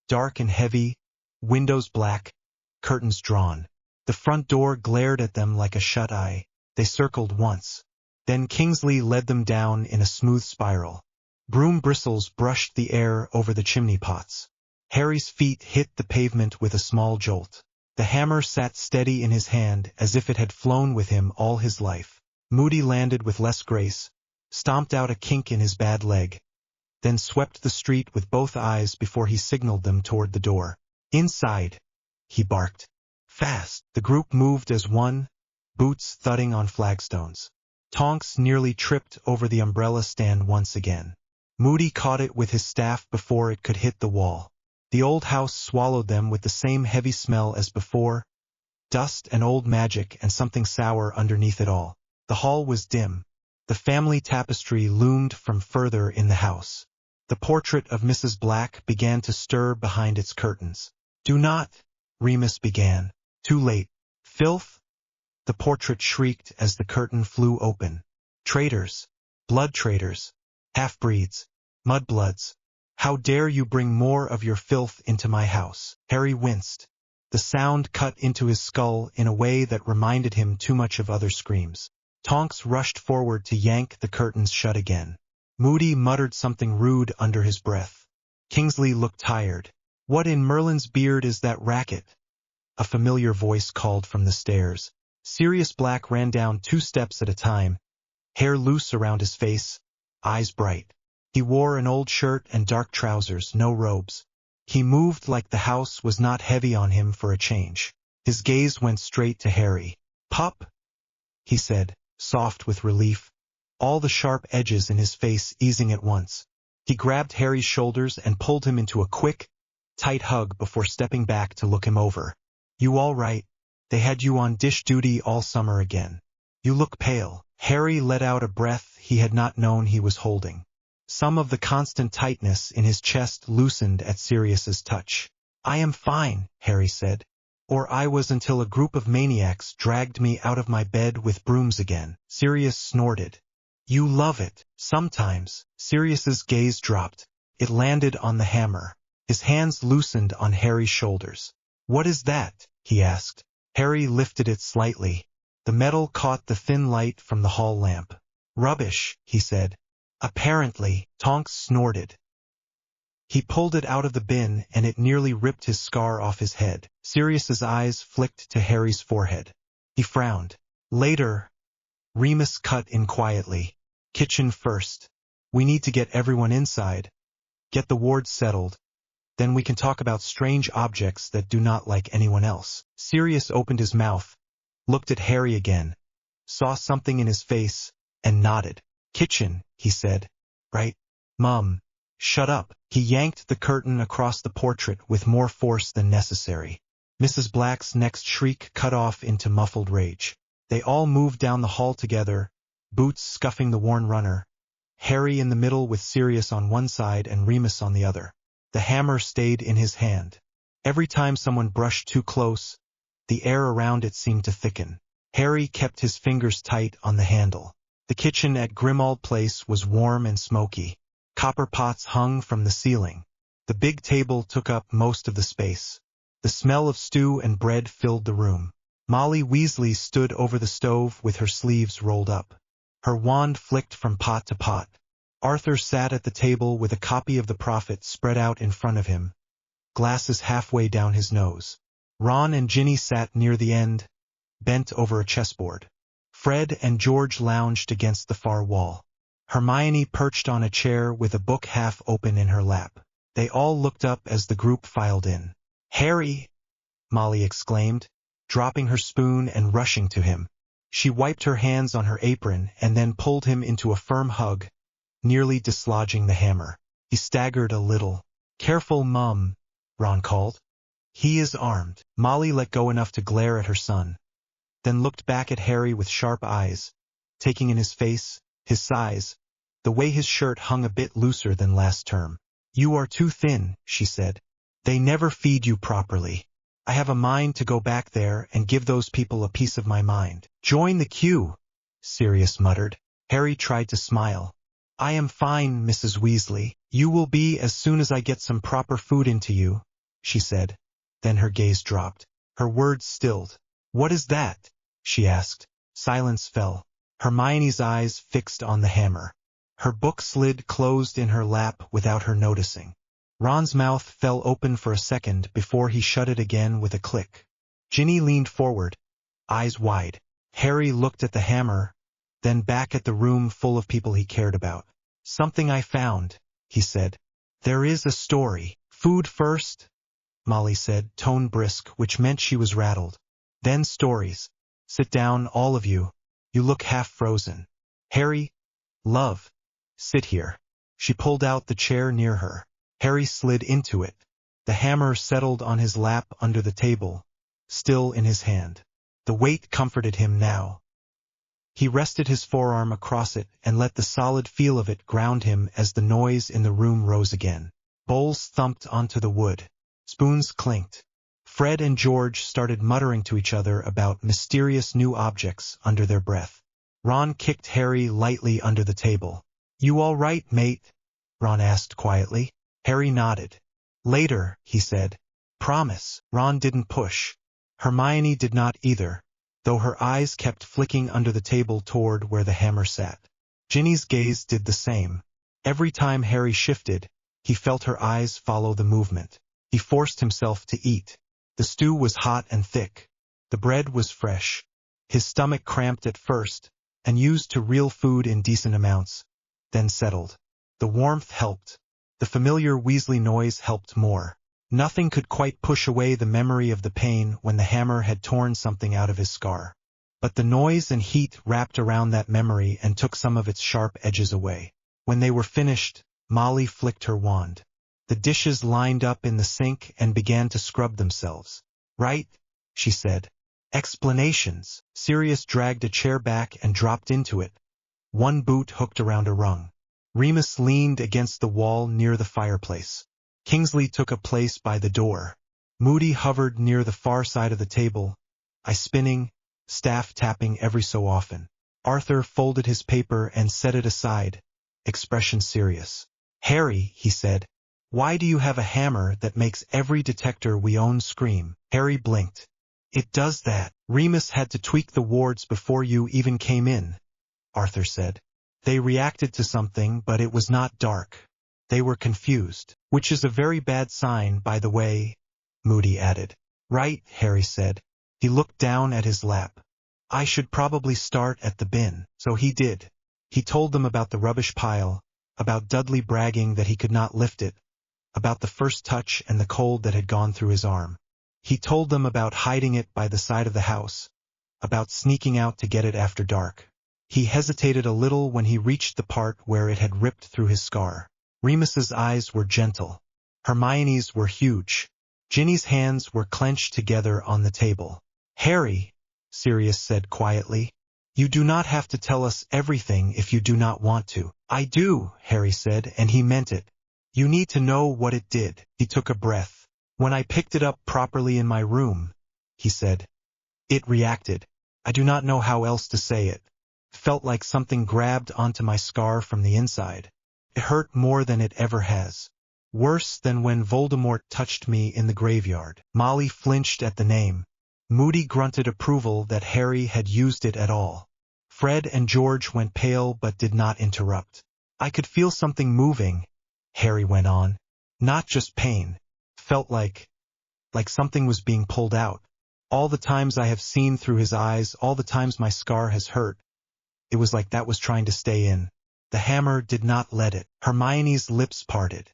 dark and heavy, windows black, curtains drawn. The front door glared at them like a shut eye. They circled once. Then Kingsley led them down in a smooth spiral. Broom bristles brushed the air over the chimney pots. Harry's feet hit the pavement with a small jolt. The hammer sat steady in his hand as if it had flown with him all his life. Moody landed with less grace, stomped out a kink in his bad leg, then swept the street with both eyes before he signaled them toward the door. "Inside," he barked. Fast, the group moved as one, boots thudding on flagstones. Tonks nearly tripped over the umbrella stand once again. Moody caught it with his staff before it could hit the wall. The old house swallowed them with the same heavy smell as before, dust and old magic and something sour underneath it all. The hall was dim. The family tapestry loomed from further in the house. The portrait of Mrs. Black began to stir behind its curtains. "Do not," Remus began. Too late. "Filth!" the portrait shrieked as the curtain flew open. "Traitors! Blood traitors! Half-breeds! Mudbloods! How dare you bring more of your filth into my house?" Harry winced. The sound cut into his skull in a way that reminded him too much of other screams. Tonks rushed forward to yank the curtains shut again. Moody muttered something rude under his breath. Kingsley looked tired. "What in Merlin's beard is that racket?" A familiar voice called from the stairs. Sirius Black ran down 2 steps at a time, hair loose around his face, eyes bright. He wore an old shirt and dark trousers, no robes. He moved like the house was not heavy on him for a change. His gaze went straight to Harry. "Pup," he said, soft with relief, all the sharp edges in his face easing at once. He grabbed Harry's shoulders and pulled him into a quick, tight hug before stepping back to look him over. "You all right? They had you on dish duty all summer again. You look pale." Harry let out a breath he had not known he was holding. Some of the constant tightness in his chest loosened at Sirius's touch. "I am fine," Harry said. "Or I was until a group of maniacs dragged me out of my bed with brooms again." Sirius snorted. "You love it." "Sometimes." Sirius's gaze dropped. It landed on the hammer. His hands loosened on Harry's shoulders. "What is that?" he asked. Harry lifted it slightly. The metal caught the thin light from the hall lamp. "Rubbish," he said. "Apparently." Tonks snorted. He pulled it out of the bin and it nearly ripped his scar off his head. Sirius's eyes flicked to Harry's forehead. He frowned. "Later," Remus cut in quietly. "Kitchen first. We need to get everyone inside, get the wards settled. Then we can talk about strange objects that do not like anyone else." Sirius opened his mouth, looked at Harry again, saw something in his face, and nodded. "Kitchen," he said. "Right? Mum, shut up." He yanked the curtain across the portrait with more force than necessary. Mrs. Black's next shriek cut off into muffled rage. They all moved down the hall together, Boots scuffing the worn runner, Harry in the middle with Sirius on one side and Remus on the other. The hammer stayed in his hand. Every time someone brushed too close, the air around it seemed to thicken. Harry kept his fingers tight on the handle. The kitchen at Grimmauld Place was warm and smoky. Copper pots hung from the ceiling. The big table took up most of the space. The smell of stew and bread filled the room. Molly Weasley stood over the stove with her sleeves rolled up. Her wand flicked from pot to pot. Arthur sat at the table with a copy of the Prophet spread out in front of him, glasses halfway down his nose. Ron and Ginny sat near the end, bent over a chessboard. Fred and George lounged against the far wall. Hermione perched on a chair with a book half open in her lap. They all looked up as the group filed in. "Harry!" Molly exclaimed, dropping her spoon and rushing to him. She wiped her hands on her apron and then pulled him into a firm hug, nearly dislodging the hammer. He staggered a little. "Careful, Mum," Ron called. "He is armed." Molly let go enough to glare at her son, then looked back at Harry with sharp eyes, taking in his face, his size, the way his shirt hung a bit looser than last term. "You are too thin," she said. "They never feed you properly. I have a mind to go back there and give those people a piece of my mind." "Join the queue," Sirius muttered. Harry tried to smile. "I am fine, Mrs. Weasley. You will be as soon as I get some proper food into you," she said. Then her gaze dropped. Her words stilled. "What is that?" she asked. Silence fell. Hermione's eyes fixed on the hammer. Her book slid closed in her lap without her noticing. Ron's mouth fell open for a second before he shut it again with a click. Ginny leaned forward, eyes wide. Harry looked at the hammer, then back at the room full of people he cared about. "Something I found," he said. "There is a story." "Food first," Molly said, tone brisk, which meant she was rattled. "Then stories. Sit down, all of you. You look half frozen. Harry, love, sit here." She pulled out the chair near her. Harry slid into it. The hammer settled on his lap under the table, still in his hand. The weight comforted him now. He rested his forearm across it and let the solid feel of it ground him as the noise in the room rose again. Bowls thumped onto the wood. Spoons clinked. Fred and George started muttering to each other about mysterious new objects under their breath. Ron kicked Harry lightly under the table. "You all right, mate?" Ron asked quietly. Harry nodded. "Later," he said. "Promise." Ron didn't push. Hermione did not either, though her eyes kept flicking under the table toward where the hammer sat. Ginny's gaze did the same. Every time Harry shifted, he felt her eyes follow the movement. He forced himself to eat. The stew was hot and thick. The bread was fresh. His stomach cramped at first, and used to real food in decent amounts, then settled. The warmth helped. The familiar Weasley noise helped more. Nothing could quite push away the memory of the pain when the hammer had torn something out of his scar. But the noise and heat wrapped around that memory and took some of its sharp edges away. When they were finished, Molly flicked her wand. The dishes lined up in the sink and began to scrub themselves. "Right," she said. "Explanations." Sirius dragged a chair back and dropped into it, one boot hooked around a rung. Remus leaned against the wall near the fireplace. Kingsley took a place by the door. Moody hovered near the far side of the table, eye spinning, staff tapping every so often. Arthur folded his paper and set it aside, expression serious. "Harry," he said, "why do you have a hammer that makes every detector we own scream?" Harry blinked. "It does that. Remus had to tweak the wards before you even came in," Arthur said. "They reacted to something, but it was not dark. They were confused. Which is a very bad sign, by the way," Moody added. "Right," Harry said. He looked down at his lap. "I should probably start at the bin." So he did. He told them about the rubbish pile, about Dudley bragging that he could not lift it, about the first touch and the cold that had gone through his arm. He told them about hiding it by the side of the house, about sneaking out to get it after dark. He hesitated a little when he reached the part where it had ripped through his scar. Remus's eyes were gentle. Hermione's were huge. Ginny's hands were clenched together on the table. "Harry," Sirius said quietly, "you do not have to tell us everything if you do not want to." "I do," Harry said, and he meant it. "You need to know what it did." He took a breath. "When I picked it up properly in my room," he said, "it reacted. I do not know how else to say it. Felt like something grabbed onto my scar from the inside. It hurt more than it ever has. Worse than when Voldemort touched me in the graveyard." Molly flinched at the name. Moody grunted approval that Harry had used it at all. Fred and George went pale but did not interrupt. "I could feel something moving," Harry went on. "Not just pain. felt like something was being pulled out. All the times I have seen through his eyes, all the times my scar has hurt, it was like that was trying to stay in. The hammer did not let it. Hermione's lips parted.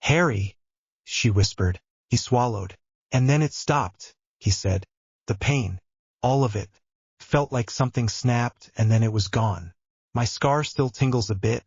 "Harry," she whispered. He swallowed. "And then it stopped," he said. "The pain. All of it. Felt like something snapped and then it was gone. My scar still tingles a bit,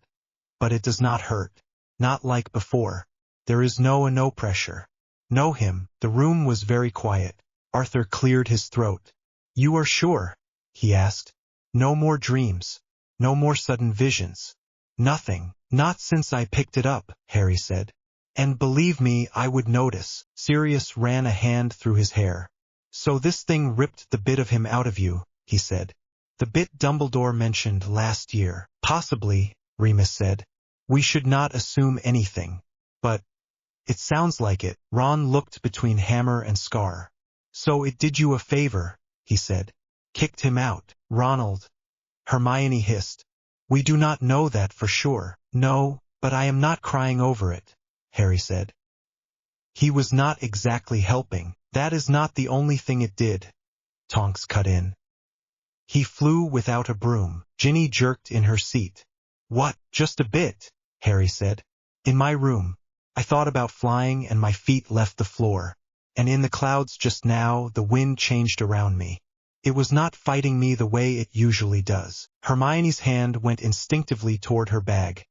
but it does not hurt. Not like before. There is no pressure." "Know him." The room was very quiet. Arthur cleared his throat. "You are sure?" he asked. "No more dreams. No more sudden visions." "Nothing. Not since I picked it up," Harry said. "And believe me, I would notice." Sirius ran a hand through his hair. "So this thing ripped the bit of him out of you," he said. "The bit Dumbledore mentioned last year." "Possibly," Remus said. "We should not assume anything. But it sounds like it." Ron looked between hammer and scar. "So it did you a favor," he said. "Kicked him out." "Ronald," Hermione hissed. "We do not know that for sure." "No, but I am not crying over it," Harry said. "He was not exactly helping." "That is not the only thing it did," Tonks cut in. "He flew without a broom." Ginny jerked in her seat. "What? Just a bit," Harry said. "In my room, I thought about flying and my feet left the floor. And in the clouds just now, the wind changed around me. It was not fighting me the way it usually does." Hermione's hand went instinctively toward her bag,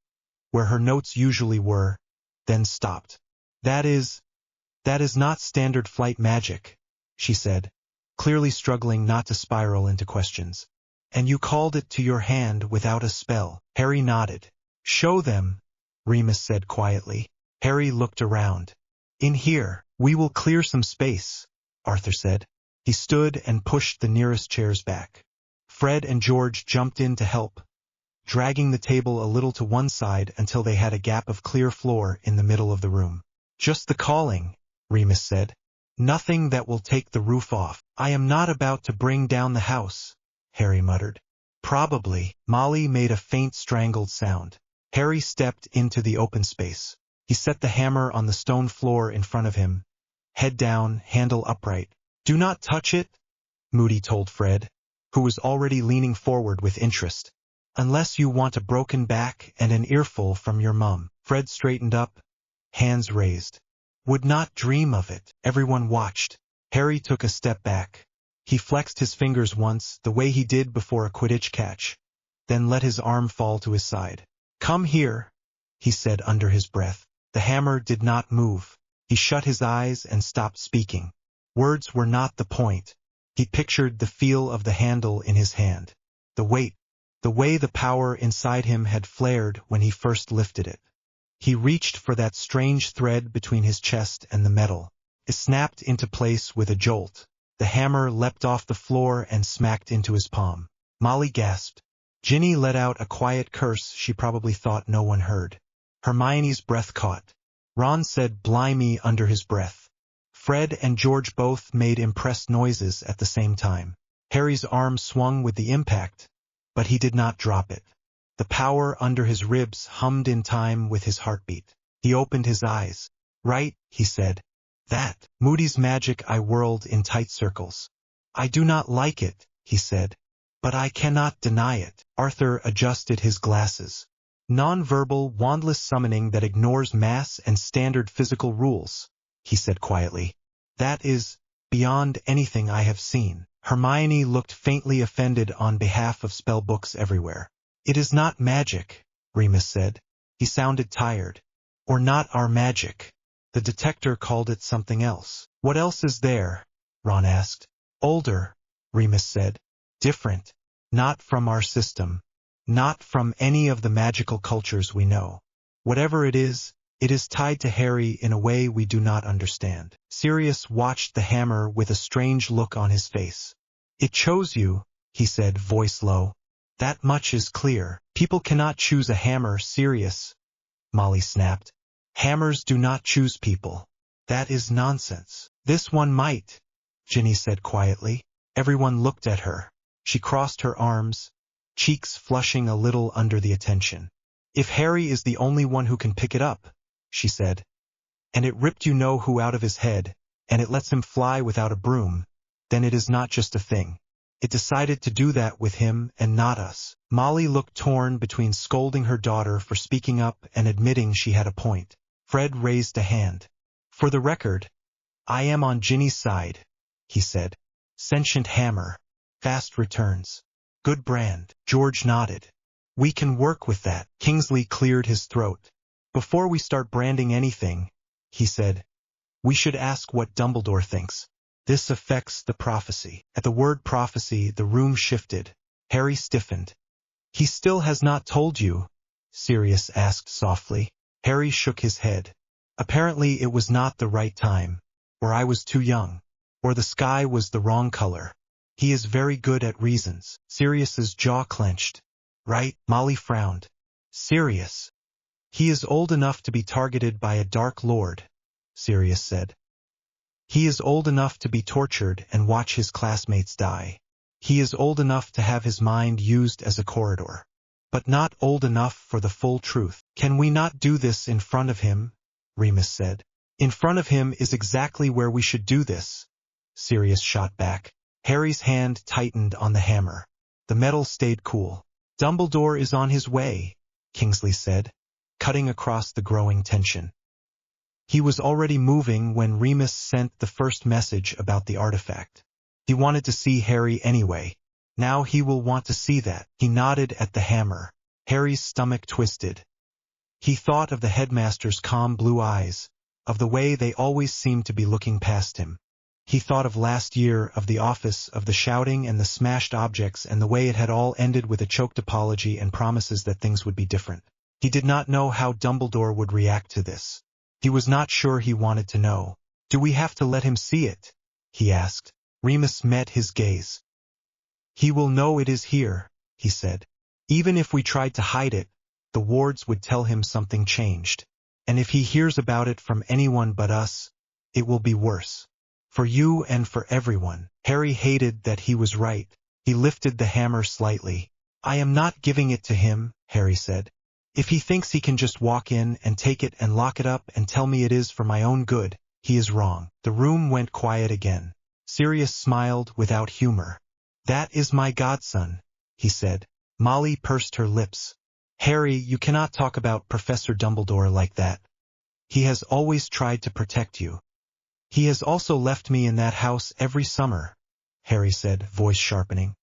where her notes usually were, then stopped. That is not standard flight magic," she said, clearly struggling not to spiral into questions. "And you called it to your hand without a spell." Harry nodded. "Show them," Remus said quietly. Harry looked around. "In here. We will clear some space," Arthur said. He stood and pushed the nearest chairs back. Fred and George jumped in to help, dragging the table a little to one side until they had a gap of clear floor in the middle of the room. "Just the calling," Remus said. "Nothing that will take the roof off." "I am not about to bring down the house," Harry muttered. "Probably." Molly made a faint strangled sound. Harry stepped into the open space. He set the hammer on the stone floor in front of him, head down, handle upright. "Do not touch it," Moody told Fred, who was already leaning forward with interest. "Unless you want a broken back and an earful from your mum." Fred straightened up, hands raised. "Would not dream of it." Everyone watched. Harry took a step back. He flexed his fingers once, the way he did before a Quidditch catch, then let his arm fall to his side. "Come here," he said under his breath. The hammer did not move. He shut his eyes and stopped speaking. Words were not the point. He pictured the feel of the handle in his hand, the weight, the way the power inside him had flared when he first lifted it. He reached for that strange thread between his chest and the metal. It snapped into place with a jolt. The hammer leapt off the floor and smacked into his palm. Molly gasped. Ginny let out a quiet curse she probably thought no one heard. Hermione's breath caught. Ron said "blimey" under his breath. Fred and George both made impressed noises at the same time. Harry's arm swung with the impact, but he did not drop it. The power under his ribs hummed in time with his heartbeat. He opened his eyes. "Right," he said. "That. Moody's magic." I whirled in tight circles. "I do not like it," he said. "But I cannot deny it." Arthur adjusted his glasses. "Non-verbal, wandless summoning that ignores mass and standard physical rules," he said quietly. "That is beyond anything I have seen." Hermione looked faintly offended on behalf of spellbooks everywhere. "It is not magic," Remus said. He sounded tired. "Or not our magic. The detector called it something else." "What else is there?" Ron asked. "Older," Remus said. "Different. Not from our system. Not from any of the magical cultures we know. Whatever it is tied to Harry in a way we do not understand." Sirius watched the hammer with a strange look on his face. "It chose you," he said, voice low. "That much is clear." "People cannot choose a hammer, Sirius," Molly snapped. "Hammers do not choose people. That is nonsense." "This one might," Ginny said quietly. Everyone looked at her. She crossed her arms, cheeks flushing a little under the attention. "If Harry is the only one who can pick it up," she said, and it ripped you-know-who out of his head, and it lets him fly without a broom, then it is not just a thing. It decided to do that with him and not us. Molly looked torn between scolding her daughter for speaking up and admitting she had a point. Fred raised a hand. For the record, I am on Ginny's side, he said. Sentient hammer. Fast returns. Good brand. George nodded. We can work with that. Kingsley cleared his throat. Before we start branding anything, he said, we should ask what Dumbledore thinks. This affects the prophecy. At the word prophecy, the room shifted. Harry stiffened. He still has not told you? Sirius asked softly. Harry shook his head. Apparently it was not the right time, or I was too young, or the sky was the wrong color. He is very good at reasons. Sirius's jaw clenched. Right? Molly frowned. Sirius. He is old enough to be targeted by a Dark Lord, Sirius said. He is old enough to be tortured and watch his classmates die. He is old enough to have his mind used as a corridor, but not old enough for the full truth. Can we not do this in front of him? Remus said. In front of him is exactly where we should do this, Sirius shot back. Harry's hand tightened on the hammer. The metal stayed cool. Dumbledore is on his way, Kingsley said, cutting across the growing tension. He was already moving when Remus sent the first message about the artifact. He wanted to see Harry anyway. Now he will want to see that. He nodded at the hammer. Harry's stomach twisted. He thought of the headmaster's calm blue eyes, of the way they always seemed to be looking past him. He thought of last year, of the office, of the shouting and the smashed objects, and the way it had all ended with a choked apology and promises that things would be different. He did not know how Dumbledore would react to this. He was not sure he wanted to know. Do we have to let him see it? He asked. Remus met his gaze. He will know it is here, he said. Even if we tried to hide it, the wards would tell him something changed. And if he hears about it from anyone but us, it will be worse. For you and for everyone. Harry hated that he was right. He lifted the hammer slightly. I am not giving it to him, Harry said. If he thinks he can just walk in and take it and lock it up and tell me it is for my own good, he is wrong. The room went quiet again. Sirius smiled without humor. That is my godson, he said. Molly pursed her lips. Harry, you cannot talk about Professor Dumbledore like that. He has always tried to protect you. He has also left me in that house every summer, Harry said, voice sharpening.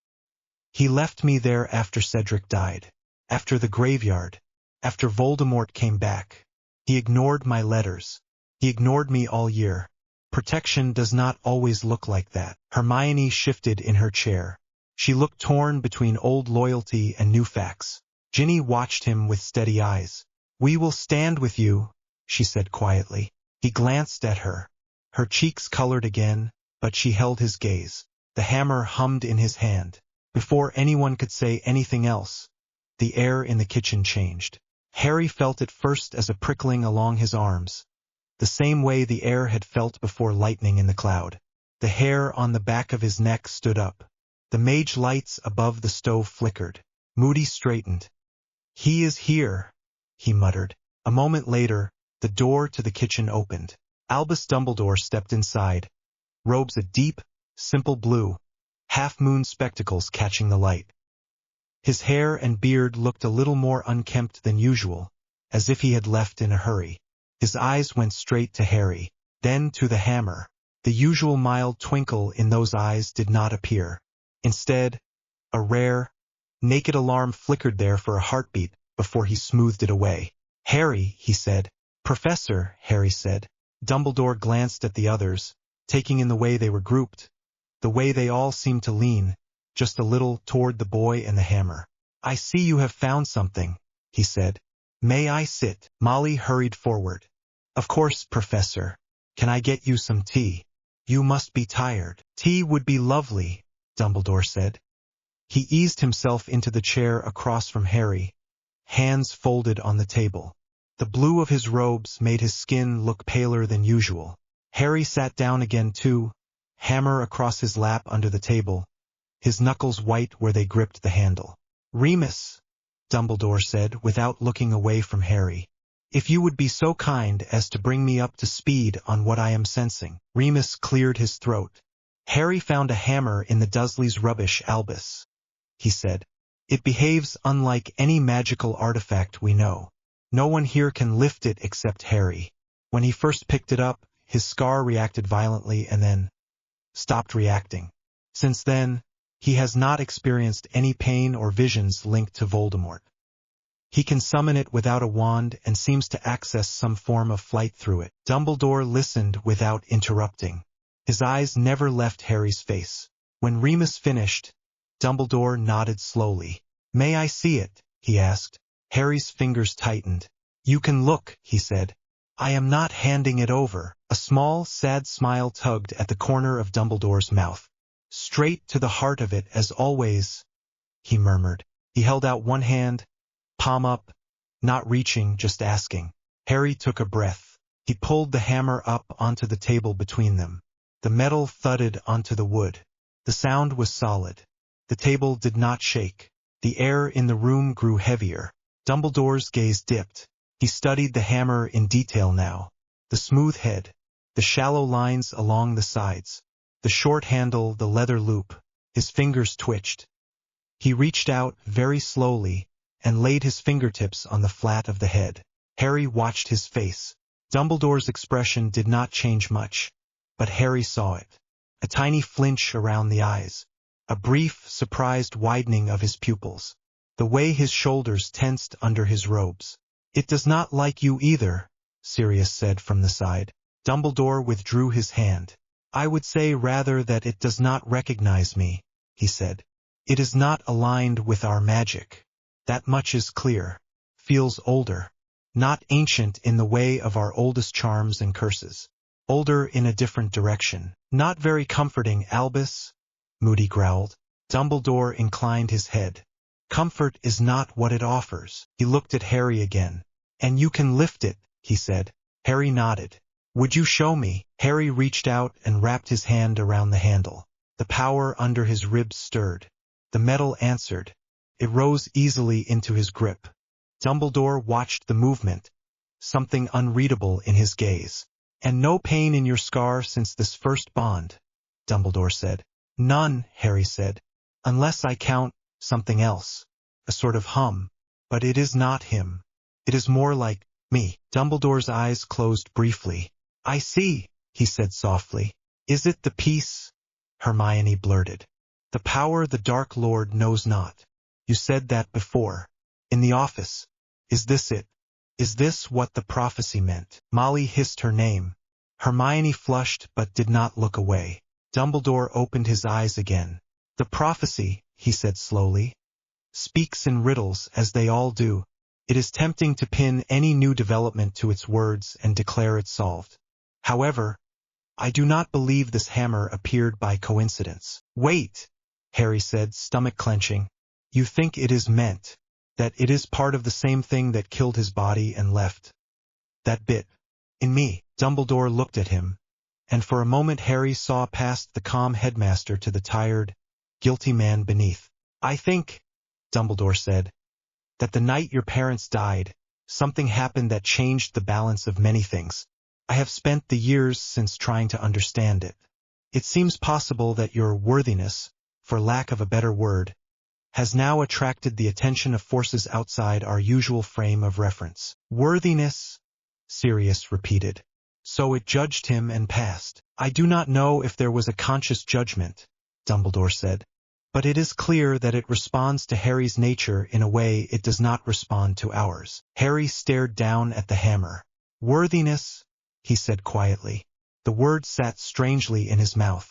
He left me there after Cedric died, after the graveyard, after Voldemort came back. He ignored my letters. He ignored me all year. Protection does not always look like that. Hermione shifted in her chair. She looked torn between old loyalty and new facts. Ginny watched him with steady eyes. We will stand with you, she said quietly. He glanced at her. Her cheeks colored again, but she held his gaze. The hammer hummed in his hand. Before anyone could say anything else, the air in the kitchen changed. Harry felt it first as a prickling along his arms, the same way the air had felt before lightning in the cloud. The hair on the back of his neck stood up. The mage lights above the stove flickered. Moody straightened. He is here, he muttered. A moment later, the door to the kitchen opened. Albus Dumbledore stepped inside, robes a deep, simple blue, half-moon spectacles catching the light. His hair and beard looked a little more unkempt than usual, as if he had left in a hurry. His eyes went straight to Harry, then to the hammer. The usual mild twinkle in those eyes did not appear. Instead, a rare, naked alarm flickered there for a heartbeat before he smoothed it away. Harry, he said. Professor, Harry said. Dumbledore glanced at the others, taking in the way they were grouped, the way they all seemed to lean, just a little, toward the boy and the hammer. I see you have found something, he said. May I sit? Molly hurried forward. Of course, Professor. Can I get you some tea? You must be tired. Tea would be lovely, Dumbledore said. He eased himself into the chair across from Harry, hands folded on the table. The blue of his robes made his skin look paler than usual. Harry sat down again too, hammer across his lap under the table, his knuckles white where they gripped the handle. Remus, Dumbledore said without looking away from Harry. If you would be so kind as to bring me up to speed on what I am sensing. Remus cleared his throat. Harry found a hammer in the Dursley's rubbish albus, he said. It behaves unlike any magical artifact we know. No one here can lift it except Harry. When he first picked it up, his scar reacted violently and then stopped reacting. Since then, he has not experienced any pain or visions linked to Voldemort. He can summon it without a wand and seems to access some form of flight through it. Dumbledore listened without interrupting. His eyes never left Harry's face. When Remus finished, Dumbledore nodded slowly. "May I see it?" he asked. Harry's fingers tightened. "You can look," he said. "I am not handing it over." A small, sad smile tugged at the corner of Dumbledore's mouth. "Straight to the heart of it as always," he murmured. He held out one hand, palm up, not reaching, just asking. Harry took a breath. He pulled the hammer up onto the table between them. The metal thudded onto the wood. The sound was solid. The table did not shake. The air in the room grew heavier. Dumbledore's gaze dipped. He studied the hammer in detail now. The smooth head, the shallow lines along the sides, the short handle, the leather loop. His fingers twitched. He reached out very slowly and laid his fingertips on the flat of the head. Harry watched his face. Dumbledore's expression did not change much, but Harry saw it. A tiny flinch around the eyes. A brief, surprised widening of his pupils. The way his shoulders tensed under his robes. "It does not like you either," Sirius said from the side. Dumbledore withdrew his hand. "I would say rather that it does not recognize me," he said. "It is not aligned with our magic. That much is clear. Feels older. Not ancient in the way of our oldest charms and curses. Older in a different direction. Not very comforting, Albus," Moody growled. Dumbledore inclined his head. "Comfort is not what it offers." He looked at Harry again. "And you can lift it," he said. Harry nodded. "Would you show me?" Harry reached out and wrapped his hand around the handle. The power under his ribs stirred. The metal answered. It rose easily into his grip. Dumbledore watched the movement, something unreadable in his gaze. "And no pain in your scar since this first bond," Dumbledore said. "None," Harry said, "unless I count something else. A sort of hum. But it is not him. It is more like me." Dumbledore's eyes closed briefly. "I see," he said softly. "Is it the peace?" Hermione blurted. "The power the Dark Lord knows not. You said that before. In the office. Is this it? Is this what the prophecy meant?" Molly hissed her name. Hermione flushed but did not look away. Dumbledore opened his eyes again. "The prophecy," he said slowly, "speaks in riddles as they all do. It is tempting to pin any new development to its words and declare it solved. However, I do not believe this hammer appeared by coincidence." "Wait," Harry said, stomach clenching. "You think it is meant, that it is part of the same thing that killed his body and left that bit in me?" Dumbledore looked at him, and for a moment Harry saw past the calm headmaster to the tired, guilty man beneath. "I think," Dumbledore said, "that the night your parents died, something happened that changed the balance of many things. I have spent the years since trying to understand it. It seems possible that your worthiness, for lack of a better word, has now attracted the attention of forces outside our usual frame of reference." "Worthiness," Sirius repeated. "So it judged him and passed." "I do not know if there was a conscious judgment," Dumbledore said, "but it is clear that it responds to Harry's nature in a way it does not respond to ours." Harry stared down at the hammer. "Worthiness," he said quietly. The word sat strangely in his mouth.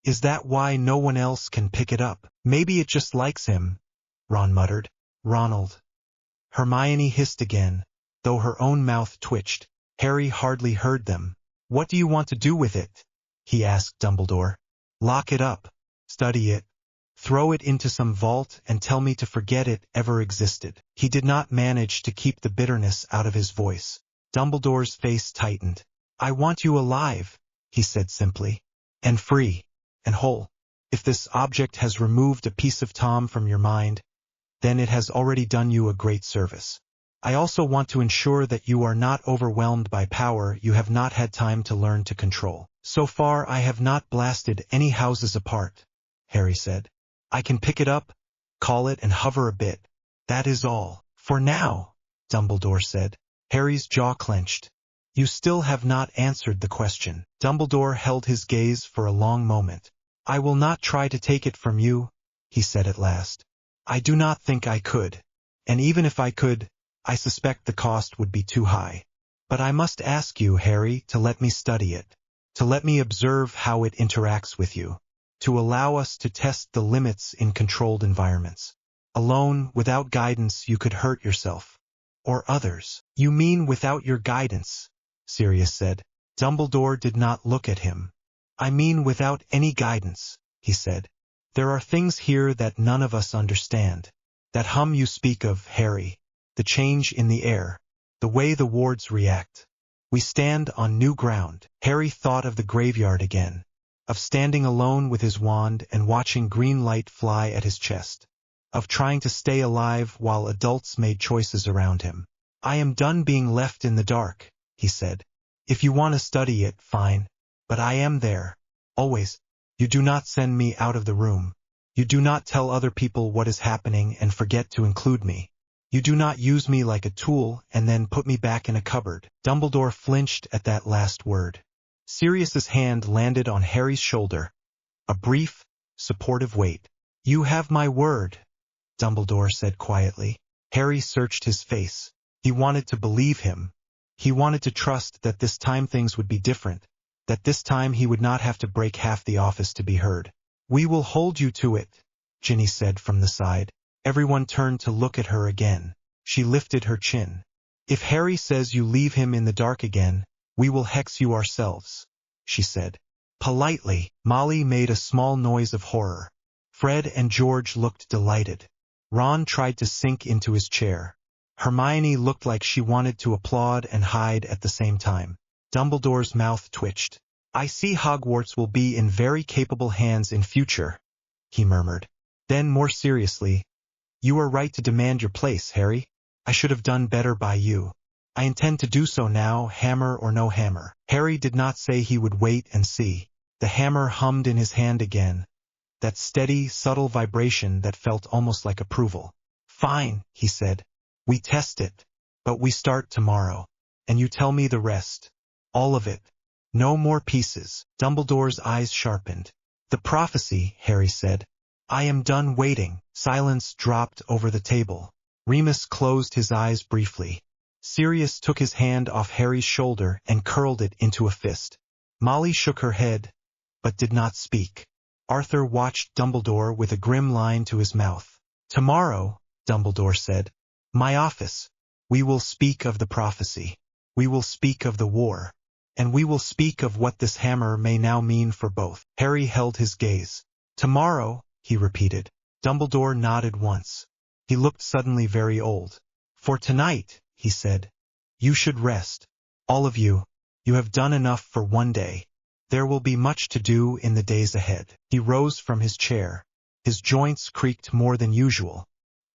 "Is that why no one else can pick it up?" "Maybe it just likes him," Ron muttered. "Ronald." Hermione hissed again, though her own mouth twitched. Harry hardly heard them. "What do you want to do with it?" he asked Dumbledore. "Lock it up. Study it. Throw it into some vault and tell me to forget it ever existed." He did not manage to keep the bitterness out of his voice. Dumbledore's face tightened. "I want you alive," he said simply, "and free, and whole. If this object has removed a piece of Tom from your mind, then it has already done you a great service." I also want to ensure that you are not overwhelmed by power you have not had time to learn to control. So far I have not blasted any houses apart, Harry said. I can pick it up, call it and hover a bit. That is all. For now, Dumbledore said. Harry's jaw clenched. You still have not answered the question. Dumbledore held his gaze for a long moment. I will not try to take it from you, he said at last. I do not think I could. And even if I could, I suspect the cost would be too high. But I must ask you, Harry, to let me study it, to let me observe how it interacts with you, to allow us to test the limits in controlled environments. Alone, without guidance, you could hurt yourself. Or others. You mean without your guidance, Sirius said. Dumbledore did not look at him. I mean without any guidance, he said. There are things here that none of us understand. That hum you speak of, Harry. The change in the air. The way the wards react. We stand on new ground. Harry thought of the graveyard again. Of standing alone with his wand and watching green light fly at his chest. Of trying to stay alive while adults made choices around him. I am done being left in the dark, he said. If you want to study it, fine. But I am there. Always. You do not send me out of the room. You do not tell other people what is happening and forget to include me. You do not use me like a tool and then put me back in a cupboard. Dumbledore flinched at that last word. Sirius's hand landed on Harry's shoulder. A brief, supportive weight. You have my word, Dumbledore said quietly. Harry searched his face. He wanted to believe him. He wanted to trust that this time things would be different, that this time he would not have to break half the office to be heard. We will hold you to it, Ginny said from the side. Everyone turned to look at her again. She lifted her chin. If Harry says you leave him in the dark again, we will hex you ourselves, she said. Politely, Molly made a small noise of horror. Fred and George looked delighted. Ron tried to sink into his chair. Hermione looked like she wanted to applaud and hide at the same time. Dumbledore's mouth twitched. I see Hogwarts will be in very capable hands in future, he murmured. Then more seriously, you are right to demand your place, Harry. I should have done better by you. I intend to do so now, hammer or no hammer. Harry did not say he would wait and see. The hammer hummed in his hand again. That steady, subtle vibration that felt almost like approval. Fine, he said. We test it. But we start tomorrow. And you tell me the rest. All of it. No more pieces. Dumbledore's eyes sharpened. The prophecy, Harry said. I am done waiting. Silence dropped over the table. Remus closed his eyes briefly. Sirius took his hand off Harry's shoulder and curled it into a fist. Molly shook her head, but did not speak. Arthur watched Dumbledore with a grim line to his mouth. Tomorrow, Dumbledore said. My office. We will speak of the prophecy. We will speak of the war. And we will speak of what this hammer may now mean for both. Harry held his gaze. Tomorrow, he repeated. Dumbledore nodded once. He looked suddenly very old. For tonight, he said. You should rest. All of you. You have done enough for one day. There will be much to do in the days ahead. He rose from his chair. His joints creaked more than usual.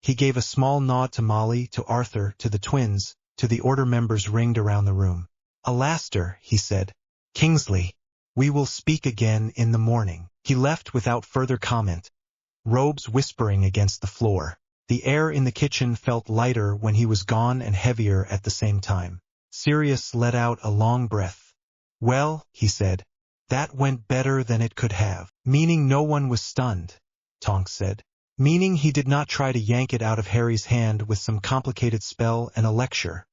He gave a small nod to Molly, to Arthur, to the twins, to the order members ringed around the room. Alastair, he said. Kingsley. We will speak again in the morning. He left without further comment. Robes whispering against the floor. The air in the kitchen felt lighter when he was gone and heavier at the same time. Sirius let out a long breath. Well, he said. That went better than it could have. Meaning no one was stunned, Tonks said. Meaning he did not try to yank it out of Harry's hand with some complicated spell and a lecture,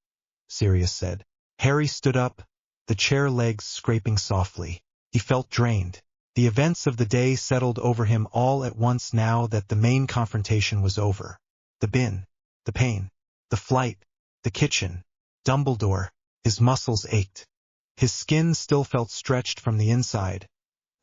Sirius said. Harry stood up, the chair legs scraping softly. He felt drained. The events of the day settled over him all at once now that the main confrontation was over. The bin, the pain, the flight, the kitchen, Dumbledore. His muscles ached. His skin still felt stretched from the inside,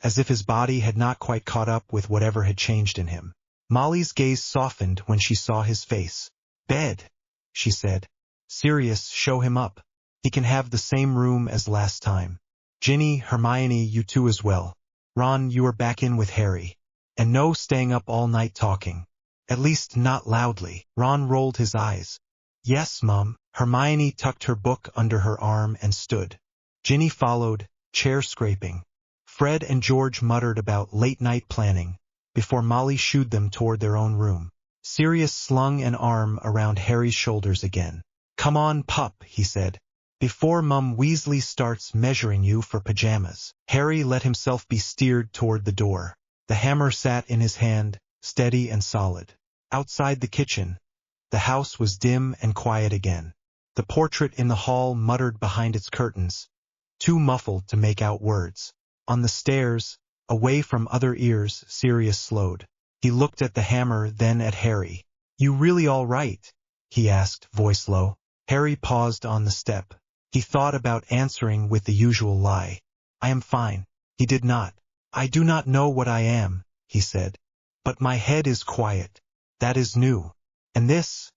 as if his body had not quite caught up with whatever had changed in him. Molly's gaze softened when she saw his face. Bed, she said. Sirius, show him up. He can have the same room as last time. Ginny, Hermione, you two as well. Ron, you are back in with Harry. And no staying up all night talking. At least not loudly. Ron rolled his eyes. Yes, Mum. Hermione tucked her book under her arm and stood. Ginny followed, chair scraping. Fred and George muttered about late-night planning, before Molly shooed them toward their own room. Sirius slung an arm around Harry's shoulders again. "Come on, pup," he said, "before Mum Weasley starts measuring you for pajamas." Harry let himself be steered toward the door. The hammer sat in his hand, steady and solid. Outside the kitchen, the house was dim and quiet again. The portrait in the hall muttered behind its curtains, too muffled to make out words. On the stairs, away from other ears, Sirius slowed. He looked at the hammer, then at Harry. "You really all right?" he asked, voice low. Harry paused on the step. He thought about answering with the usual lie. "I am fine." He did not. "I do not know what I am," he said. "But my head is quiet. That is new. And this?"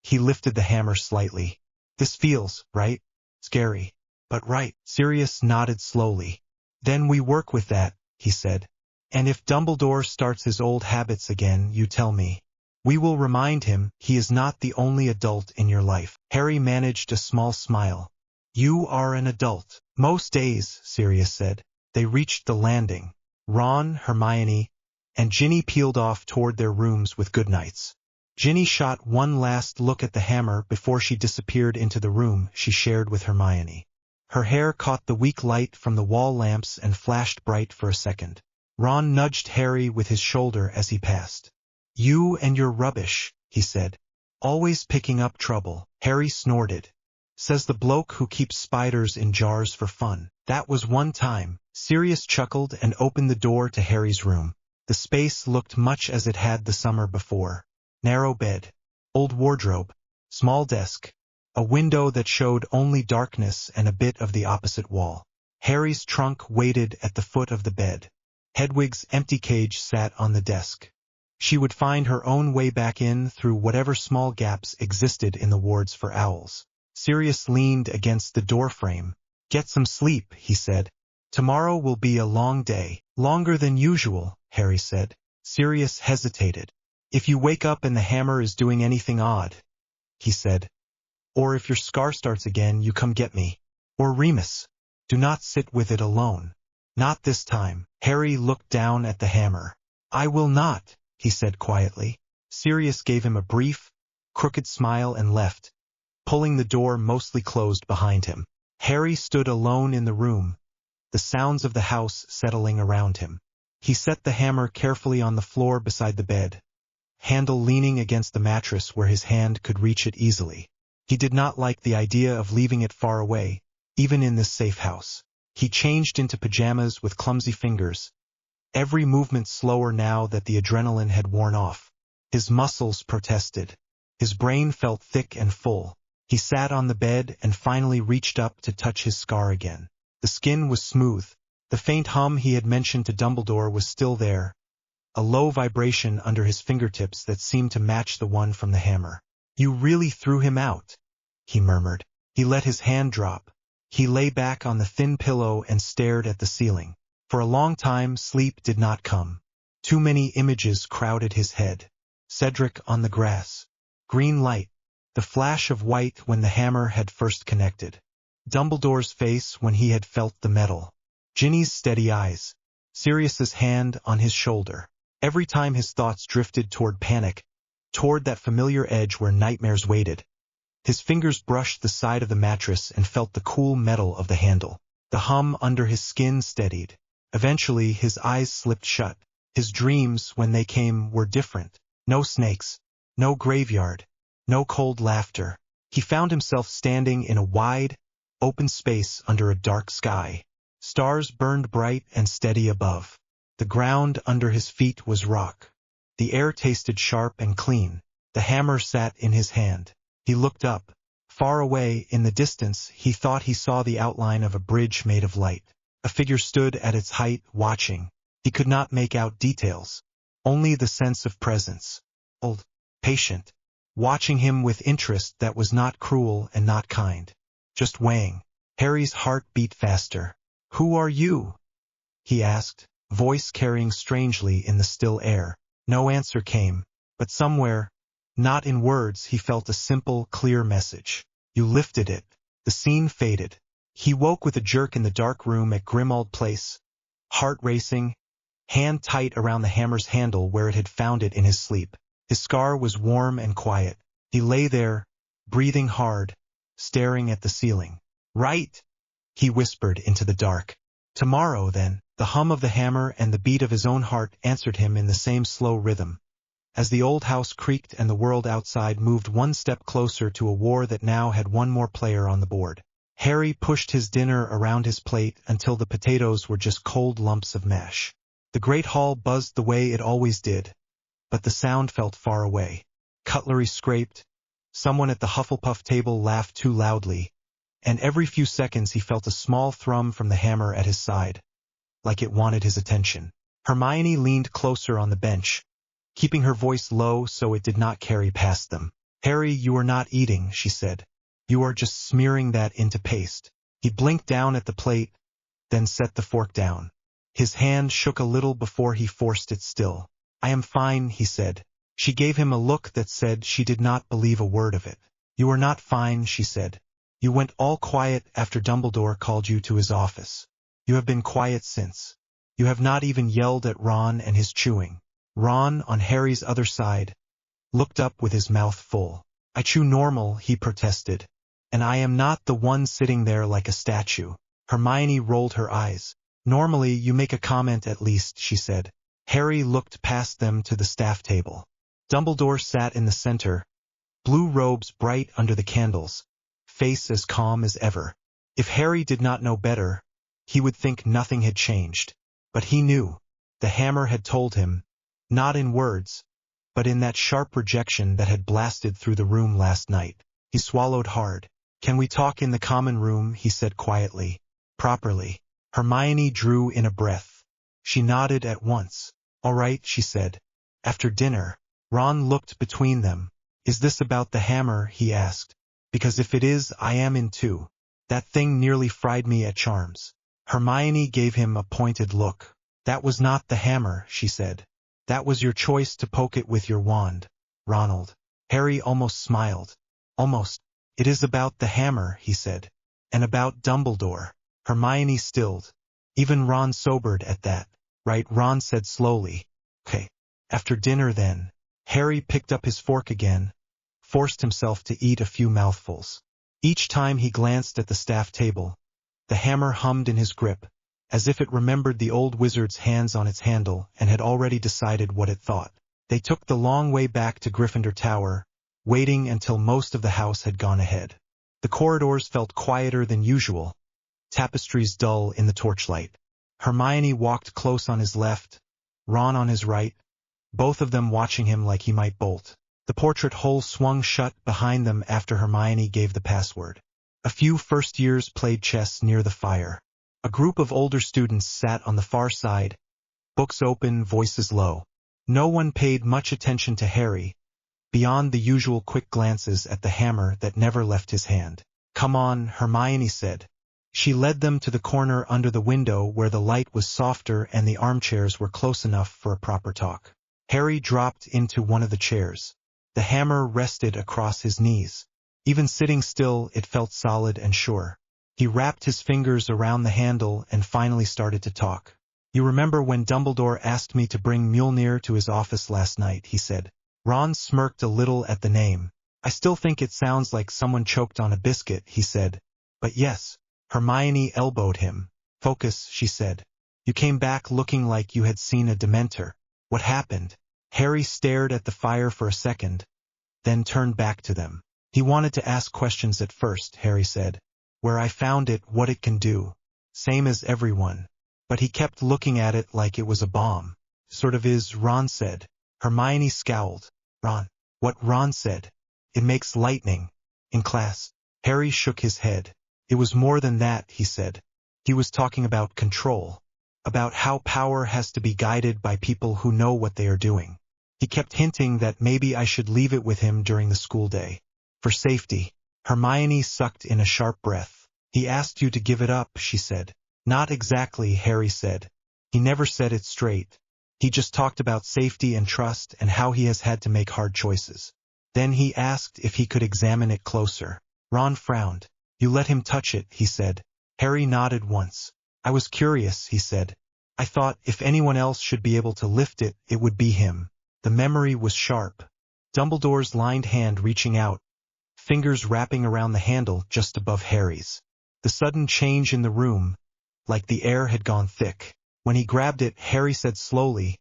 He lifted the hammer slightly. "This feels, right? Scary. But right." Sirius nodded slowly. "Then we work with that," he said. "And if Dumbledore starts his old habits again, you tell me. We will remind him he is not the only adult in your life." Harry managed a small smile. "You are an adult." "Most days," Sirius said. They reached the landing. Ron, Hermione, and Ginny peeled off toward their rooms with goodnights. Ginny shot one last look at the hammer before she disappeared into the room she shared with Hermione. Her hair caught the weak light from the wall lamps and flashed bright for a second. Ron nudged Harry with his shoulder as he passed. "You and your rubbish," he said. "Always picking up trouble." Harry snorted. "Says the bloke who keeps spiders in jars for fun." "That was one time." Sirius chuckled and opened the door to Harry's room. The space looked much as it had the summer before. Narrow bed, old wardrobe, small desk, a window that showed only darkness and a bit of the opposite wall. Harry's trunk waited at the foot of the bed. Hedwig's empty cage sat on the desk. She would find her own way back in through whatever small gaps existed in the wards for owls. Sirius leaned against the doorframe. "Get some sleep," he said. "Tomorrow will be a long day." "Longer than usual," Harry said. Sirius hesitated. "If you wake up and the hammer is doing anything odd," he said. "Or if your scar starts again, you come get me. Or Remus. Do not sit with it alone. Not this time." Harry looked down at the hammer. "I will not," he said quietly. Sirius gave him a brief, crooked smile and left, pulling the door mostly closed behind him. Harry stood alone in the room, the sounds of the house settling around him. He set the hammer carefully on the floor beside the bed, handle leaning against the mattress where his hand could reach it easily. He did not like the idea of leaving it far away, even in this safe house. He changed into pajamas with clumsy fingers, every movement slower now that the adrenaline had worn off. His muscles protested. His brain felt thick and full. He sat on the bed and finally reached up to touch his scar again. The skin was smooth. The faint hum he had mentioned to Dumbledore was still there, a low vibration under his fingertips that seemed to match the one from the hammer. "You really threw him out," he murmured. He let his hand drop. He lay back on the thin pillow and stared at the ceiling. For a long time, sleep did not come. Too many images crowded his head. Cedric on the grass. Green light. The flash of white when the hammer had first connected. Dumbledore's face when he had felt the metal. Ginny's steady eyes. Sirius's hand on his shoulder. Every time his thoughts drifted toward panic, toward that familiar edge where nightmares waited, his fingers brushed the side of the mattress and felt the cool metal of the handle. The hum under his skin steadied. Eventually, his eyes slipped shut. His dreams, when they came, were different. No snakes. No graveyard. No cold laughter. He found himself standing in a wide, open space under a dark sky. Stars burned bright and steady above. The ground under his feet was rock. The air tasted sharp and clean. The hammer sat in his hand. He looked up. Far away, in the distance, he thought he saw the outline of a bridge made of light. A figure stood at its height, watching. He could not make out details. Only the sense of presence. Old, patient. Watching him with interest that was not cruel and not kind. Just weighing. Harry's heart beat faster. "Who are you?" he asked, voice carrying strangely in the still air. No answer came, but somewhere, not in words, he felt a simple, clear message. You lifted it. The scene faded. He woke with a jerk in the dark room at Grimald Place, heart racing, hand tight around the hammer's handle where it had found it in his sleep. His scar was warm and quiet. He lay there, breathing hard, staring at the ceiling. Right, he whispered into the dark. Tomorrow, then. The hum of the hammer and the beat of his own heart answered him in the same slow rhythm. As the old house creaked and the world outside moved one step closer to a war that now had one more player on the board. Harry pushed his dinner around his plate until the potatoes were just cold lumps of mash. The great hall buzzed the way it always did, but the sound felt far away. Cutlery scraped, someone at the Hufflepuff table laughed too loudly, and every few seconds he felt a small thrum from the hammer at his side, like it wanted his attention. Hermione leaned closer on the bench, keeping her voice low so it did not carry past them. Harry, you are not eating, she said. You are just smearing that into paste. He blinked down at the plate, then set the fork down. His hand shook a little before he forced it still. I am fine, he said. She gave him a look that said she did not believe a word of it. You are not fine, she said. You went all quiet after Dumbledore called you to his office. You have been quiet since. You have not even yelled at Ron and his chewing. Ron, on Harry's other side, looked up with his mouth full. I chew normal, he protested, and I am not the one sitting there like a statue. Hermione rolled her eyes. Normally you make a comment at least, she said. Harry looked past them to the staff table. Dumbledore sat in the center, blue robes bright under the candles, face as calm as ever. If Harry did not know better, he would think nothing had changed. But he knew. The hammer had told him, not in words, but in that sharp rejection that had blasted through the room last night. He swallowed hard. Can we talk in the common room, he said quietly. Properly. Hermione drew in a breath. She nodded at once. All right, she said. After dinner. Ron looked between them. Is this about the hammer, he asked. Because if it is, I am in too. That thing nearly fried me at Charms. Hermione gave him a pointed look. That was not the hammer, she said. That was your choice to poke it with your wand, Ronald. Harry almost smiled. Almost. It is about the hammer, he said. And about Dumbledore. Hermione stilled. Even Ron sobered at that. Right, Ron said slowly. Okay. After dinner then. Harry picked up his fork again, forced himself to eat a few mouthfuls. Each time he glanced at the staff table, the hammer hummed in his grip, as if it remembered the old wizard's hands on its handle and had already decided what it thought. They took the long way back to Gryffindor Tower, waiting until most of the house had gone ahead. The corridors felt quieter than usual, tapestries dull in the torchlight. Hermione walked close on his left, Ron on his right, both of them watching him like he might bolt. The portrait hole swung shut behind them after Hermione gave the password. A few first years played chess near the fire. A group of older students sat on the far side, books open, voices low. No one paid much attention to Harry, beyond the usual quick glances at the hammer that never left his hand. Come on, Hermione said. She led them to the corner under the window where the light was softer and the armchairs were close enough for a proper talk. Harry dropped into one of the chairs. The hammer rested across his knees. Even sitting still, it felt solid and sure. He wrapped his fingers around the handle and finally started to talk. You remember when Dumbledore asked me to bring Mjolnir to his office last night, he said. Ron smirked a little at the name. I still think it sounds like someone choked on a biscuit, he said. But yes. Hermione elbowed him. Focus, she said. You came back looking like you had seen a Dementor. What happened? Harry stared at the fire for a second, then turned back to them. He wanted to ask questions at first, Harry said. Where I found it, what it can do. Same as everyone. But he kept looking at it like it was a bomb. Sort of is, Ron said. Hermione scowled. Ron. What Ron said. It makes lightning. In class. Harry shook his head. It was more than that, he said. He was talking about control. About how power has to be guided by people who know what they are doing. He kept hinting that maybe I should leave it with him during the school day. For safety. Hermione sucked in a sharp breath. He asked you to give it up, she said. Not exactly, Harry said. He never said it straight. He just talked about safety and trust and how he has had to make hard choices. Then he asked if he could examine it closer. Ron frowned. You let him touch it, he said. Harry nodded once. I was curious, he said. I thought if anyone else should be able to lift it, it would be him. The memory was sharp. Dumbledore's lined hand reaching out, fingers wrapping around the handle just above Harry's. The sudden change in the room, like the air had gone thick. When he grabbed it, Harry said slowly,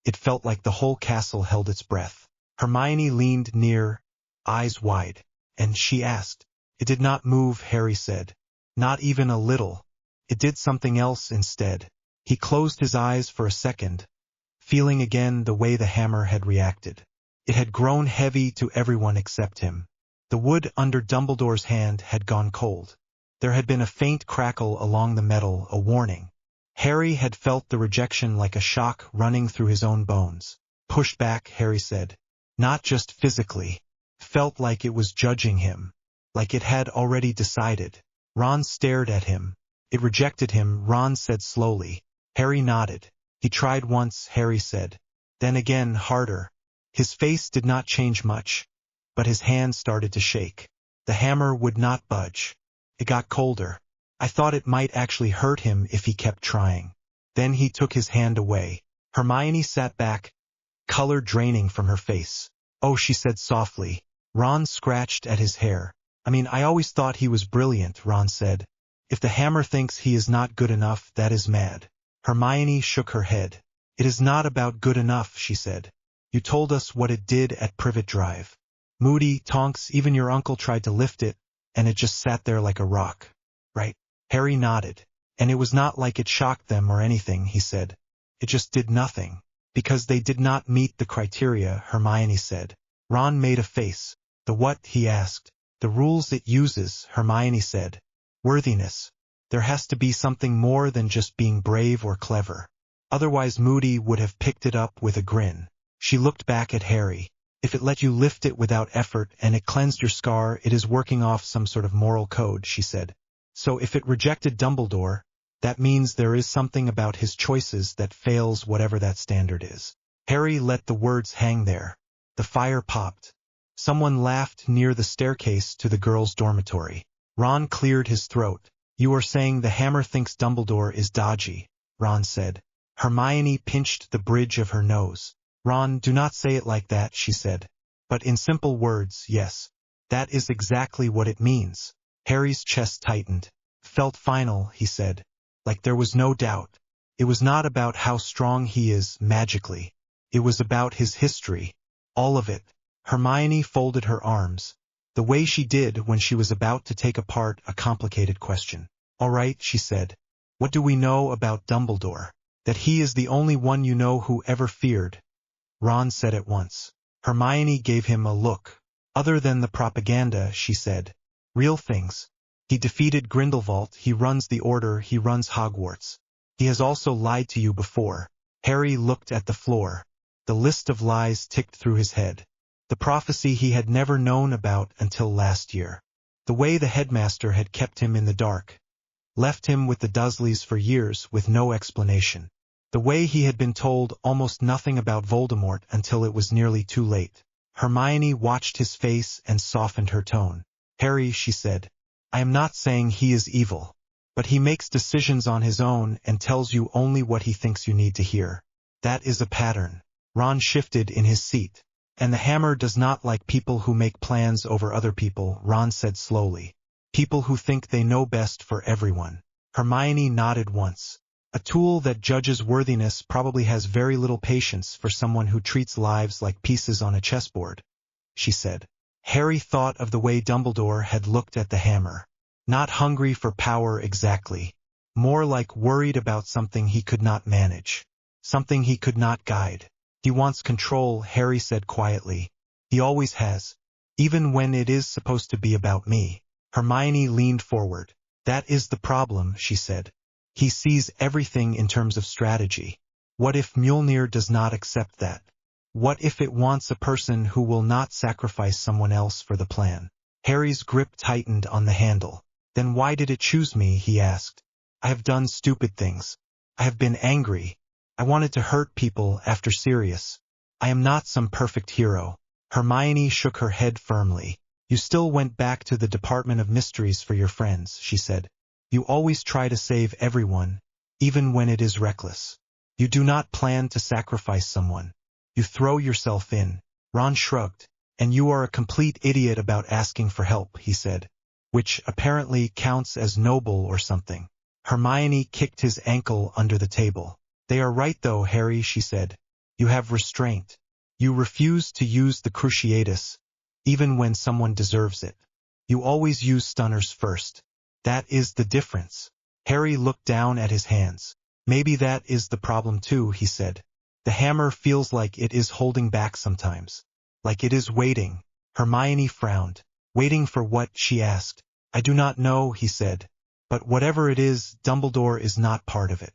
it felt like the whole castle held its breath. Hermione leaned near, eyes wide, and she asked. It did not move, Harry said. Not even a little. It did something else instead. He closed his eyes for a second, feeling again the way the hammer had reacted. It had grown heavy to everyone except him. The wood under Dumbledore's hand had gone cold. There had been a faint crackle along the metal, a warning. Harry had felt the rejection like a shock running through his own bones. Pushed back, Harry said. Not just physically. Felt like it was judging him. Like it had already decided. Ron stared at him. It rejected him, Ron said slowly. Harry nodded. He tried once, Harry said. Then again, harder. His face did not change much, but his hand started to shake. The hammer would not budge. It got colder. I thought it might actually hurt him if he kept trying. Then he took his hand away. Hermione sat back, color draining from her face. Oh, she said softly. Ron scratched at his hair. I always thought he was brilliant, Ron said. If the hammer thinks he is not good enough, that is mad. Hermione shook her head. It is not about good enough, she said. You told us what it did at Privet Drive. Moody, Tonks, even your uncle tried to lift it, and it just sat there like a rock. Right? Harry nodded. And it was not like it shocked them or anything, he said. It just did nothing. Because they did not meet the criteria, Hermione said. Ron made a face. The what? He asked. The rules it uses, Hermione said. Worthiness. There has to be something more than just being brave or clever. Otherwise Moody would have picked it up with a grin. She looked back at Harry. If it let you lift it without effort and it cleansed your scar, it is working off some sort of moral code, she said. So if it rejected Dumbledore, that means there is something about his choices that fails whatever that standard is. Harry let the words hang there. The fire popped. Someone laughed near the staircase to the girls' dormitory. Ron cleared his throat. You are saying the hammer thinks Dumbledore is dodgy, Ron said. Hermione pinched the bridge of her nose. Ron, do not say it like that, she said. But in simple words, yes. That is exactly what it means. Harry's chest tightened. Felt final, he said. Like there was no doubt. It was not about how strong he is, magically. It was about his history. All of it. Hermione folded her arms, the way she did when she was about to take apart a complicated question. All right, she said. What do we know about Dumbledore? That he is the only one you know who ever feared. Ron said at once. Hermione gave him a look. Other than the propaganda, she said. Real things. He defeated Grindelwald, he runs the Order, he runs Hogwarts. He has also lied to you before. Harry looked at the floor. The list of lies ticked through his head. The prophecy he had never known about until last year. The way the headmaster had kept him in the dark. Left him with the Dursleys for years with no explanation. The way he had been told almost nothing about Voldemort until it was nearly too late. Hermione watched his face and softened her tone. Harry, she said, I am not saying he is evil. But he makes decisions on his own and tells you only what he thinks you need to hear. That is a pattern. Ron shifted in his seat. And the hammer does not like people who make plans over other people, Ron said slowly. People who think they know best for everyone. Hermione nodded once. A tool that judges worthiness probably has very little patience for someone who treats lives like pieces on a chessboard, she said. Harry thought of the way Dumbledore had looked at the hammer. Not hungry for power exactly. More like worried about something he could not manage. Something he could not guide. He wants control, Harry said quietly. He always has. Even when it is supposed to be about me. Hermione leaned forward. That is the problem, she said. He sees everything in terms of strategy. What if Mjolnir does not accept that? What if it wants a person who will not sacrifice someone else for the plan? Harry's grip tightened on the handle. Then why did it choose me, he asked. I have done stupid things. I have been angry. I wanted to hurt people after Sirius. I am not some perfect hero. Hermione shook her head firmly. You still went back to the Department of Mysteries for your friends, she said. You always try to save everyone, even when it is reckless. You do not plan to sacrifice someone. You throw yourself in. Ron shrugged. And you are a complete idiot about asking for help, he said. Which apparently counts as noble or something. Hermione kicked his ankle under the table. They are right though, Harry, she said. You have restraint. You refuse to use the Cruciatus, even when someone deserves it. You always use stunners first. That is the difference. Harry looked down at his hands. Maybe that is the problem too, he said. The hammer feels like it is holding back sometimes. Like it is waiting. Hermione frowned. Waiting for what, she asked. I do not know, he said. But whatever it is, Dumbledore is not part of it.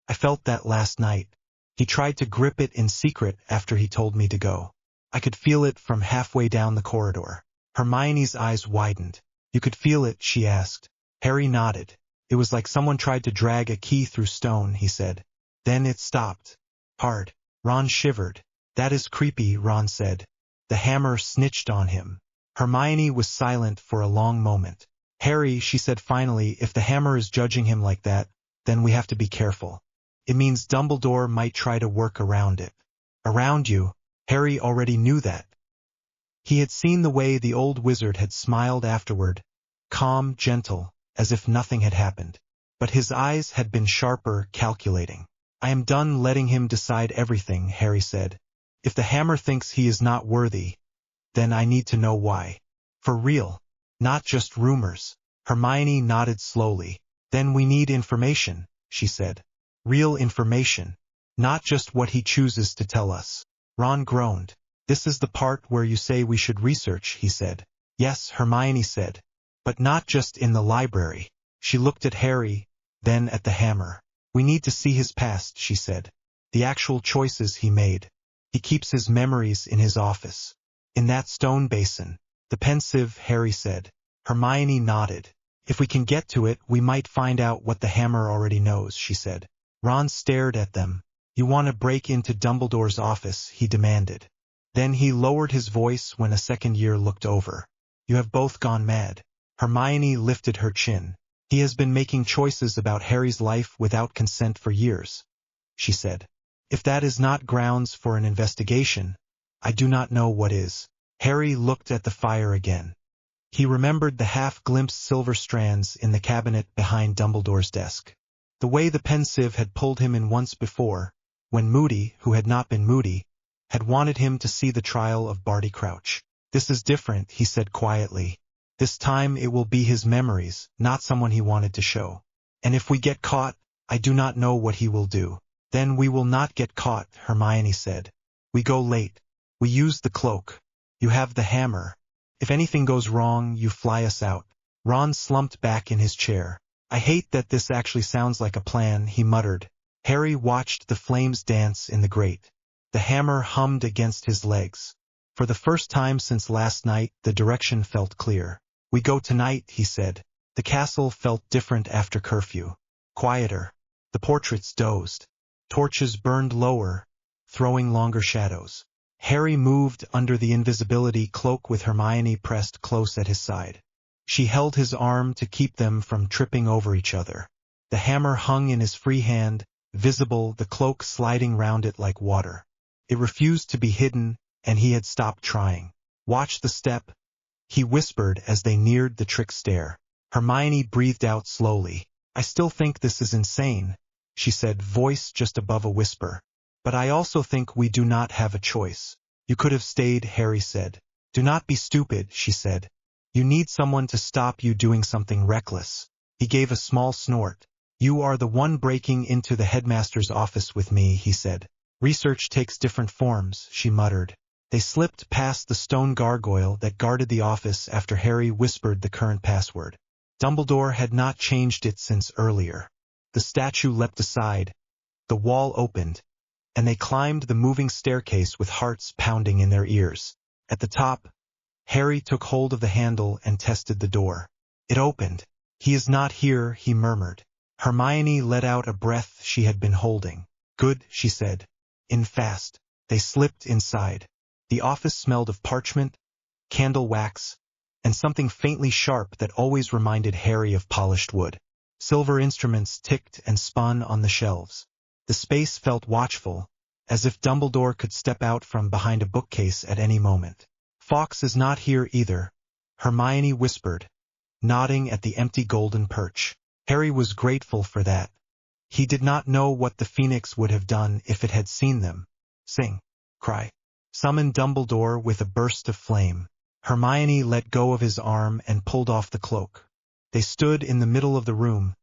I felt that last night. He tried to grip it in secret after he told me to go. I could feel it from halfway down the corridor. Hermione's eyes widened. You could feel it, she asked. Harry nodded. It was like someone tried to drag a key through stone, he said. Then it stopped. Hard. Ron shivered. That is creepy, Ron said. The hammer snitched on him. Hermione was silent for a long moment. Harry, she said finally, if the hammer is judging him like that, then we have to be careful. It means Dumbledore might try to work around it. Around you? Harry already knew that. He had seen the way the old wizard had smiled afterward, calm, gentle, as if nothing had happened. But his eyes had been sharper, calculating. I am done letting him decide everything, Harry said. If the hammer thinks he is not worthy, then I need to know why. For real. Not just rumors. Hermione nodded slowly. Then we need information, she said. Real information. Not just what he chooses to tell us. Ron groaned. This is the part where you say we should research, he said. Yes, Hermione said. But not just in the library. She looked at Harry, then at the hammer. We need to see his past, she said. The actual choices he made. He keeps his memories in his office. In that stone basin. The pensive, Harry said. Hermione nodded. If we can get to it, we might find out what the hammer already knows, she said. Ron stared at them. You want to break into Dumbledore's office, he demanded. Then he lowered his voice when a second year looked over. You have both gone mad. Hermione lifted her chin. He has been making choices about Harry's life without consent for years, she said. If that is not grounds for an investigation, I do not know what is. Harry looked at the fire again. He remembered the half-glimpsed silver strands in the cabinet behind Dumbledore's desk. The way the pensieve had pulled him in once before, when Moody, who had not been Moody, had wanted him to see the trial of Barty Crouch. This is different, he said quietly. This time it will be his memories, not someone he wanted to show. And if we get caught, I do not know what he will do. Then we will not get caught, Hermione said. We go late. We use the cloak. You have the hammer. If anything goes wrong, you fly us out. Ron slumped back in his chair. I hate that this actually sounds like a plan, he muttered. Harry watched the flames dance in the grate. The hammer hummed against his legs. For the first time since last night, the direction felt clear. We go tonight, he said. The castle felt different after curfew. Quieter. The portraits dozed. Torches burned lower, throwing longer shadows. Harry moved under the invisibility cloak with Hermione pressed close at his side. She held his arm to keep them from tripping over each other. The hammer hung in his free hand, visible, the cloak sliding round it like water. It refused to be hidden, and he had stopped trying. Watch the step, he whispered as they neared the trick stair. Hermione breathed out slowly. I still think this is insane, she said, voice just above a whisper. But I also think we do not have a choice. You could have stayed, Harry said. Do not be stupid, she said. You need someone to stop you doing something reckless. He gave a small snort. You are the one breaking into the headmaster's office with me, he said. Research takes different forms, she muttered. They slipped past the stone gargoyle that guarded the office after Harry whispered the current password. Dumbledore had not changed it since earlier. The statue leapt aside. The wall opened, and they climbed the moving staircase with hearts pounding in their ears. At the top, Harry took hold of the handle and tested the door. It opened. He is not here, he murmured. Hermione let out a breath she had been holding. Good, she said. In fast. They slipped inside. The office smelled of parchment, candle wax, and something faintly sharp that always reminded Harry of polished wood. Silver instruments ticked and spun on the shelves. The space felt watchful, as if Dumbledore could step out from behind a bookcase at any moment. "Fawkes is not here either," Hermione whispered, nodding at the empty golden perch. Harry was grateful for that. He did not know what the Phoenix would have done if it had seen them. "Sing, cry, summon Dumbledore" with a burst of flame. Hermione let go of his arm and pulled off the cloak. They stood in the middle of the room,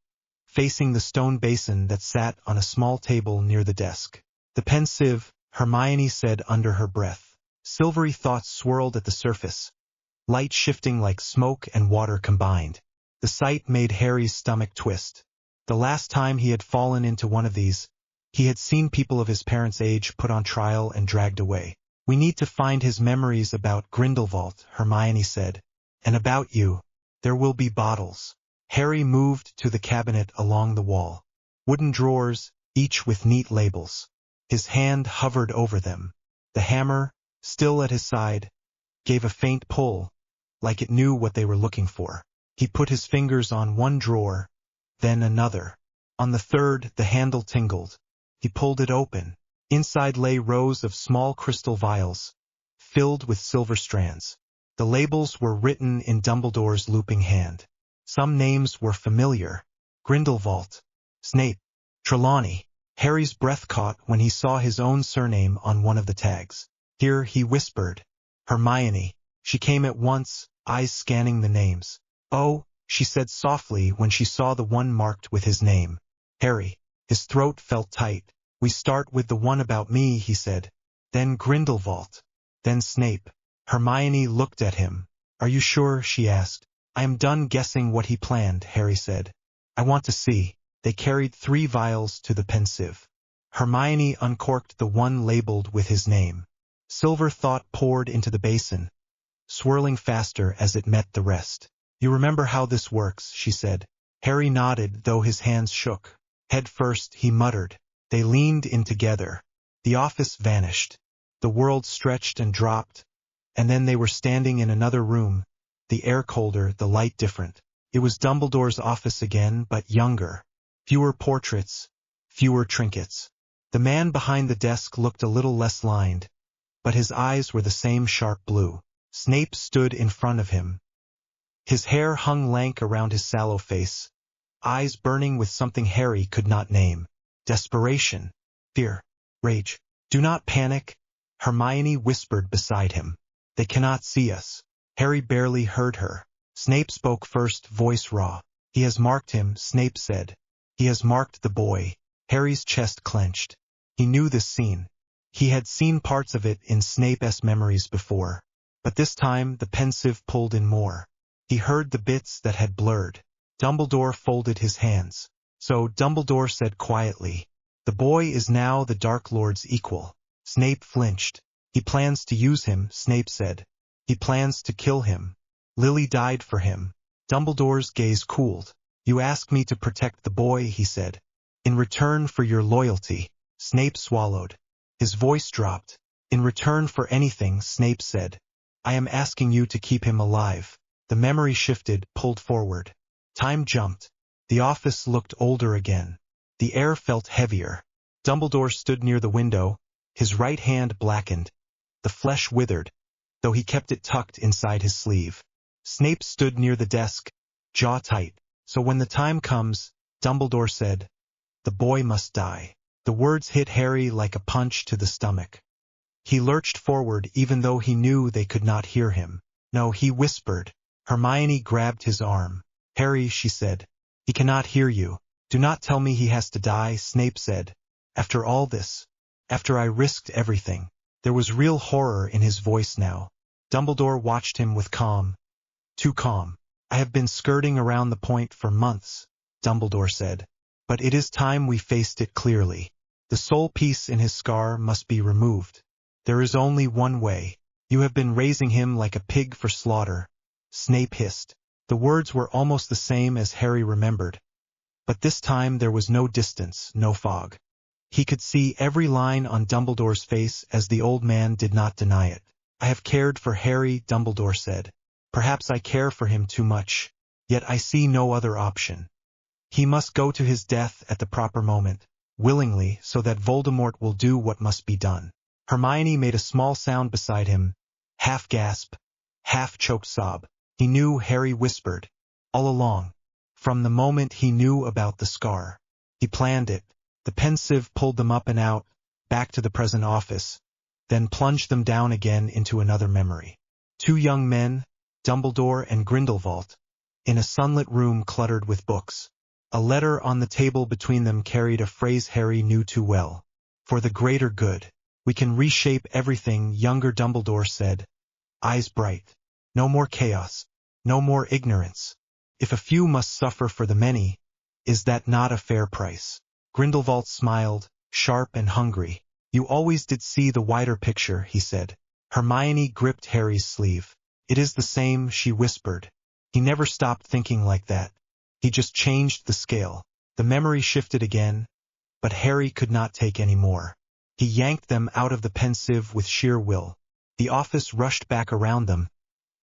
facing the stone basin that sat on a small table near the desk. "The pensive," Hermione said under her breath. Silvery thoughts swirled at the surface, light shifting like smoke and water combined. The sight made Harry's stomach twist. The last time he had fallen into one of these, he had seen people of his parents' age put on trial and dragged away. "We need to find his memories about Grindelwald," Hermione said. "And about you. There will be bottles." Harry moved to the cabinet along the wall. Wooden drawers, each with neat labels. His hand hovered over them. The hammer, still at his side, gave a faint pull, like it knew what they were looking for. He put his fingers on one drawer, then another. On the third, the handle tingled. He pulled it open. Inside lay rows of small crystal vials, filled with silver strands. The labels were written in Dumbledore's looping hand. Some names were familiar. Grindelwald, Snape, Trelawney. Harry's breath caught when he saw his own surname on one of the tags. "Here," he whispered. "Hermione." She came at once, eyes scanning the names. "Oh," she said softly when she saw the one marked with his name. "Harry." His throat felt tight. "We start with the one about me," he said. "Then Grindelwald. Then Snape." Hermione looked at him. "Are you sure?" she asked. "I am done guessing what he planned," Harry said. "I want to see." They carried 3 vials to the pensieve. Hermione uncorked the one labeled with his name. Silver thought poured into the basin, swirling faster as it met the rest. "You remember how this works," she said. Harry nodded, though his hands shook. Head first, he muttered. They leaned in together. The office vanished. The world stretched and dropped, and then they were standing in another room, the air colder, the light different. It was Dumbledore's office again, but younger. Fewer portraits, fewer trinkets. The man behind the desk looked a little less lined, but his eyes were the same sharp blue. Snape stood in front of him. His hair hung lank around his sallow face, eyes burning with something Harry could not name. Desperation, fear, rage. "Do not panic," Hermione whispered beside him. "They cannot see us." Harry barely heard her. Snape spoke first, voice raw. "He has marked him," Snape said. "He has marked the boy." Harry's chest clenched. He knew this scene. He had seen parts of it in Snape's memories before. But this time the pensieve pulled in more. He heard the bits that had blurred. Dumbledore folded his hands. "So," Dumbledore said quietly, "the boy is now the Dark Lord's equal." Snape flinched. "He plans to use him," Snape said. "He plans to kill him. Lily died for him." Dumbledore's gaze cooled. "You ask me to protect the boy," he said. "In return for your loyalty." Snape swallowed. His voice dropped. "In return for anything," Snape said. "I am asking you to keep him alive." The memory shifted, pulled forward. Time jumped. The office looked older again. The air felt heavier. Dumbledore stood near the window, his right hand blackened. The flesh withered, though he kept it tucked inside his sleeve. Snape stood near the desk, jaw tight. "So when the time comes," Dumbledore said, "the boy must die." The words hit Harry like a punch to the stomach. He lurched forward even though he knew they could not hear him. "No," he whispered. Hermione grabbed his arm. "Harry," she said, "he cannot hear you." "Do not tell me he has to die," Snape said. "After all this, after I risked everything." There was real horror in his voice now. Dumbledore watched him with calm. Too calm. "I have been skirting around the point for months," Dumbledore said. "But it is time we faced it clearly. The soul piece in his scar must be removed. There is only one way. You have been raising him like a pig for slaughter." Snape hissed. The words were almost the same as Harry remembered. But this time there was no distance, no fog. He could see every line on Dumbledore's face as the old man did not deny it. "I have cared for Harry," Dumbledore said. Perhaps I care for him too much, yet I see no other option. He must go to his death at the proper moment, willingly, so that Voldemort will do what must be done. Hermione made a small sound beside him, half gasp, half choked sob. He knew, Harry whispered, all along. From the moment he knew about the scar. He planned it. The pensieve pulled them up and out, back to the present office, then plunged them down again into another memory. Two young men, Dumbledore and Grindelwald, in a sunlit room cluttered with books. A letter on the table between them carried a phrase Harry knew too well. For the greater good. We can reshape everything, younger Dumbledore said, eyes bright. No more chaos. No more ignorance. If a few must suffer for the many, is that not a fair price? Grindelwald smiled, sharp and hungry. You always did see the wider picture, he said. Hermione gripped Harry's sleeve. It is the same, she whispered. He never stopped thinking like that. He just changed the scale. The memory shifted again, but Harry could not take any more. He yanked them out of the pensieve with sheer will. The office rushed back around them,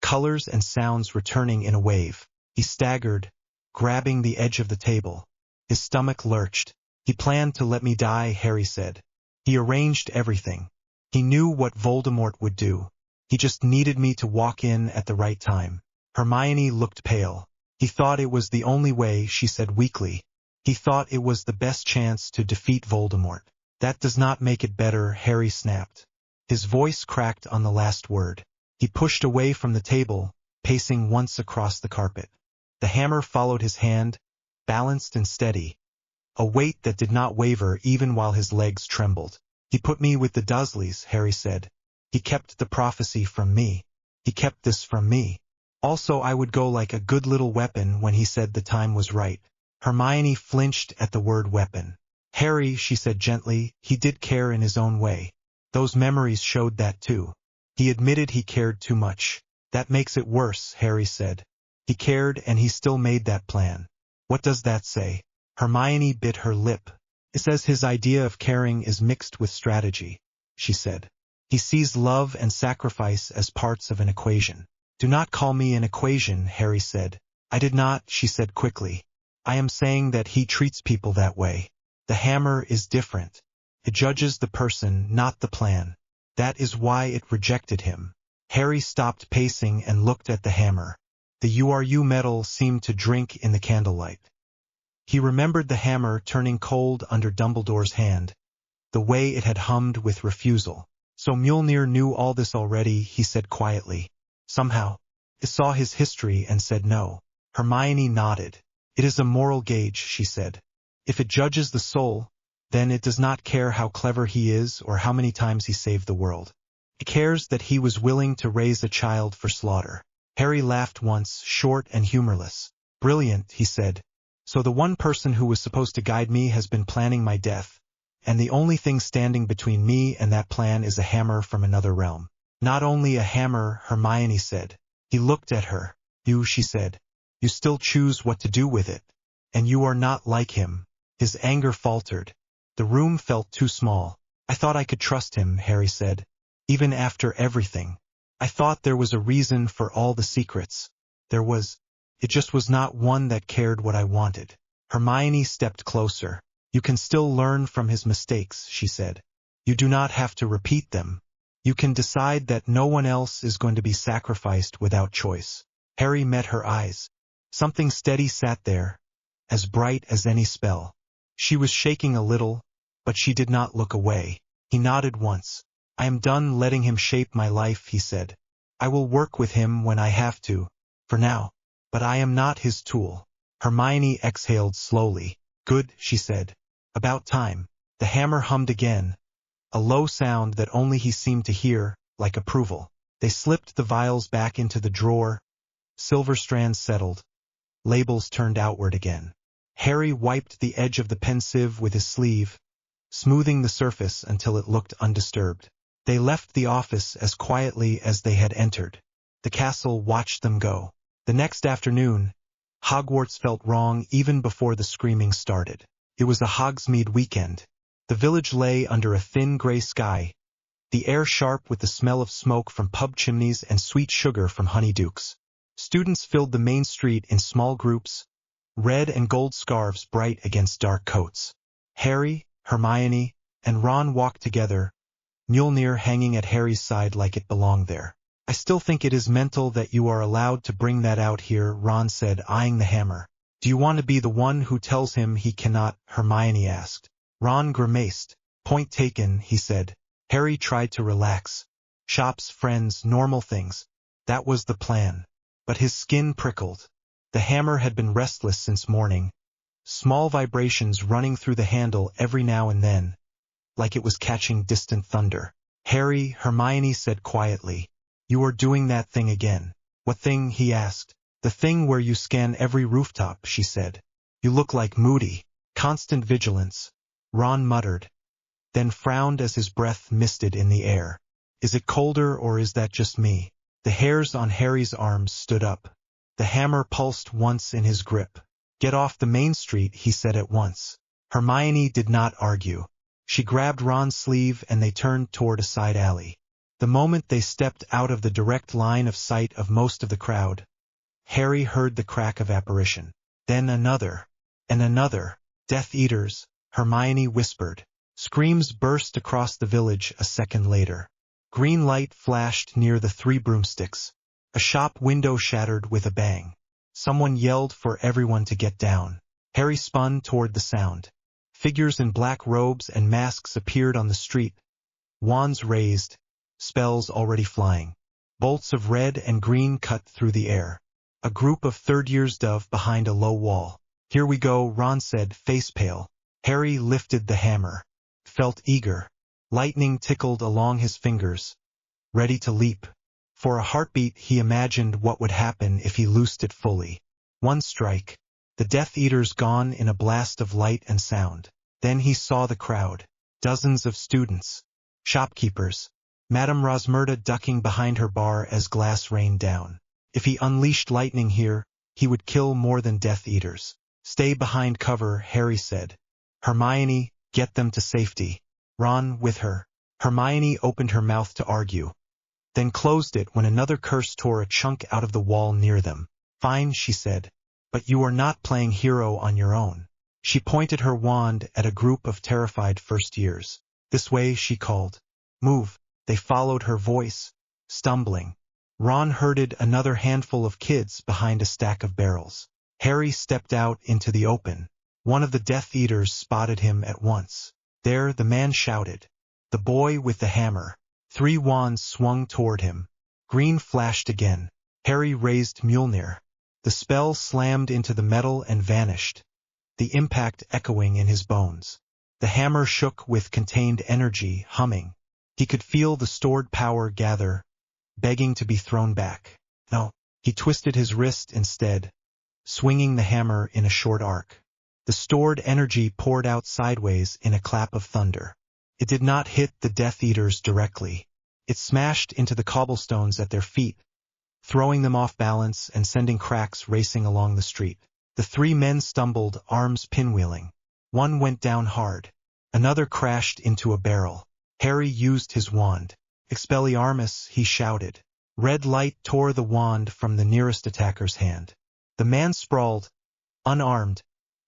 colors and sounds returning in a wave. He staggered, grabbing the edge of the table. His stomach lurched. He planned to let me die, Harry said. He arranged everything. He knew what Voldemort would do. He just needed me to walk in at the right time. Hermione looked pale. He thought it was the only way, she said weakly. He thought it was the best chance to defeat Voldemort. That does not make it better, Harry snapped. His voice cracked on the last word. He pushed away from the table, pacing once across the carpet. The hammer followed his hand, balanced and steady. A weight that did not waver even while his legs trembled. He put me with the Dursleys, Harry said. He kept the prophecy from me. He kept this from me. Also, I would go like a good little weapon when he said the time was right. Hermione flinched at the word weapon. Harry, she said gently, he did care in his own way. Those memories showed that too. He admitted he cared too much. That makes it worse, Harry said. He cared and he still made that plan. What does that say? Hermione bit her lip. It says his idea of caring is mixed with strategy, she said. He sees love and sacrifice as parts of an equation. Do not call me an equation, Harry said. I did not, she said quickly. I am saying that he treats people that way. The hammer is different. It judges the person, not the plan. That is why it rejected him. Harry stopped pacing and looked at the hammer. The URU metal seemed to drink in the candlelight. He remembered the hammer turning cold under Dumbledore's hand, the way it had hummed with refusal. So Mjolnir knew all this already, he said quietly. Somehow, it saw his history and said no. Hermione nodded. It is a moral gauge, she said. If it judges the soul, then it does not care how clever he is or how many times he saved the world. It cares that he was willing to raise a child for slaughter. Harry laughed once, short and humorless. Brilliant, he said. So the one person who was supposed to guide me has been planning my death, and the only thing standing between me and that plan is a hammer from another realm. Not only a hammer, Hermione said. He looked at her. You, she said. You still choose what to do with it. And you are not like him. His anger faltered. The room felt too small. I thought I could trust him, Harry said. Even after everything. I thought there was a reason for all the secrets. There was. It just was not one that cared what I wanted. Hermione stepped closer. You can still learn from his mistakes, she said. You do not have to repeat them. You can decide that no one else is going to be sacrificed without choice. Harry met her eyes. Something steady sat there, as bright as any spell. She was shaking a little, but she did not look away. He nodded once. I am done letting him shape my life, he said. I will work with him when I have to, for now. But I am not his tool. Hermione exhaled slowly. Good, she said. About time. The hammer hummed again, a low sound that only he seemed to hear, like approval. They slipped the vials back into the drawer. Silver strands settled. Labels turned outward again. Harry wiped the edge of the pensieve with his sleeve, smoothing the surface until it looked undisturbed. They left the office as quietly as they had entered. The castle watched them go. The next afternoon, Hogwarts felt wrong even before the screaming started. It was a Hogsmeade weekend. The village lay under a thin gray sky, the air sharp with the smell of smoke from pub chimneys and sweet sugar from honeydukes. Students filled the main street in small groups, red and gold scarves bright against dark coats. Harry, Hermione, and Ron walked together, Mjolnir hanging at Harry's side like it belonged there. I still think it is mental that you are allowed to bring that out here, Ron said, eyeing the hammer. Do you want to be the one who tells him he cannot? Hermione asked. Ron grimaced. Point taken, he said. Harry tried to relax. Shops, friends, normal things. That was the plan. But his skin prickled. The hammer had been restless since morning. Small vibrations running through the handle every now and then, like it was catching distant thunder. Harry, Hermione said quietly. You are doing that thing again. What thing? He asked. The thing where you scan every rooftop, she said. You look like Moody. Constant vigilance. Ron muttered, then frowned as his breath misted in the air. Is it colder or is that just me? The hairs on Harry's arms stood up. The hammer pulsed once in his grip. Get off the main street, he said at once. Hermione did not argue. She grabbed Ron's sleeve and they turned toward a side alley. The moment they stepped out of the direct line of sight of most of the crowd, Harry heard the crack of apparition. Then another, and another. Death Eaters, Hermione whispered. Screams burst across the village a second later. Green light flashed near the 3 broomsticks. A shop window shattered with a bang. Someone yelled for everyone to get down. Harry spun toward the sound. Figures in black robes and masks appeared on the street. Wands raised, spells already flying. Bolts of red and green cut through the air. A group of third-years dove behind a low wall. Here we go, Ron said, face pale. Harry lifted the hammer. Felt eager. Lightning tickled along his fingers. Ready to leap. For a heartbeat he imagined what would happen if he loosed it fully. One strike. The Death Eaters gone in a blast of light and sound. Then he saw the crowd. Dozens of students. Shopkeepers. Madame Rosmerta ducking behind her bar as glass rained down. If he unleashed lightning here, he would kill more than Death Eaters. Stay behind cover, Harry said. Hermione, get them to safety. Ron, with her. Hermione opened her mouth to argue, then closed it when another curse tore a chunk out of the wall near them. Fine, she said. But you are not playing hero on your own. She pointed her wand at a group of terrified first-years. This way, she called. Move. They followed her voice, stumbling. Ron herded another handful of kids behind a stack of barrels. Harry stepped out into the open. One of the Death Eaters spotted him at once. There, the man shouted. The boy with the hammer. 3 wands swung toward him. Green flashed again. Harry raised Mjolnir. The spell slammed into the metal and vanished, the impact echoing in his bones. The hammer shook with contained energy, humming. He could feel the stored power gather, begging to be thrown back. No, he twisted his wrist instead, swinging the hammer in a short arc. The stored energy poured out sideways in a clap of thunder. It did not hit the Death Eaters directly. It smashed into the cobblestones at their feet, throwing them off balance and sending cracks racing along the street. The 3 men stumbled, arms pinwheeling. One went down hard. Another crashed into a barrel. Harry used his wand. Expelliarmus, he shouted. Red light tore the wand from the nearest attacker's hand. The man sprawled, unarmed,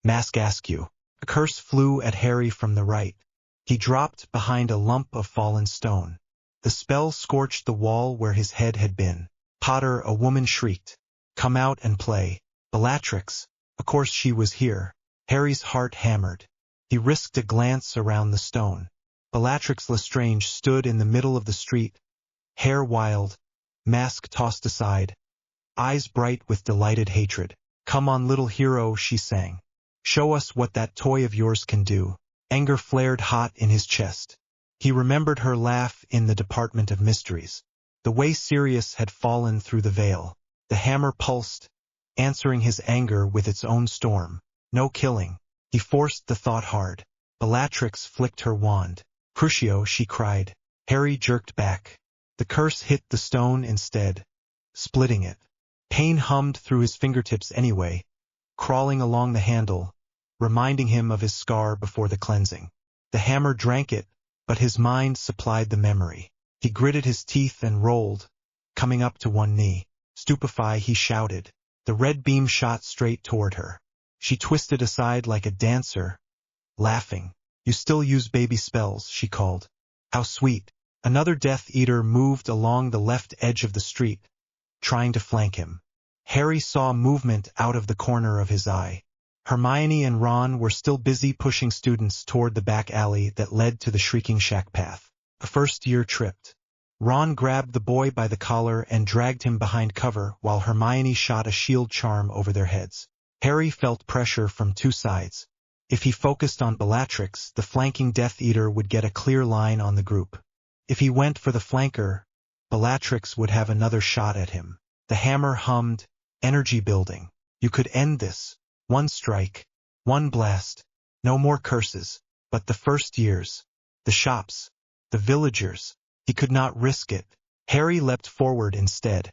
mask askew. A curse flew at Harry from the right. He dropped behind a lump of fallen stone. The spell scorched the wall where his head had been. Potter, a woman shrieked. Come out and play. Bellatrix. Of course she was here. Harry's heart hammered. He risked a glance around the stone. Bellatrix Lestrange stood in the middle of the street, hair wild, mask tossed aside, eyes bright with delighted hatred. Come on, little hero, she sang. Show us what that toy of yours can do. Anger flared hot in his chest. He remembered her laugh in the Department of Mysteries. The way Sirius had fallen through the veil. The hammer pulsed, answering his anger with its own storm. No killing. He forced the thought hard. Bellatrix flicked her wand. Crucio, she cried. Harry jerked back. The curse hit the stone instead, splitting it. Pain hummed through his fingertips anyway, crawling along the handle, reminding him of his scar before the cleansing. The hammer drank it, but his mind supplied the memory. He gritted his teeth and rolled, coming up to one knee. Stupefied, he shouted. The red beam shot straight toward her. She twisted aside like a dancer, laughing. You still use baby spells, she called. How sweet. Another Death Eater moved along the left edge of the street, trying to flank him. Harry saw movement out of the corner of his eye. Hermione and Ron were still busy pushing students toward the back alley that led to the Shrieking Shack path. A first-year tripped. Ron grabbed the boy by the collar and dragged him behind cover while Hermione shot a shield charm over their heads. Harry felt pressure from two sides. If he focused on Bellatrix, the flanking Death Eater would get a clear line on the group. If he went for the flanker, Bellatrix would have another shot at him. The hammer hummed, energy building. You could end this. One strike. One blast. No more curses. But the first years. The shops. The villagers. He could not risk it. Harry leapt forward instead,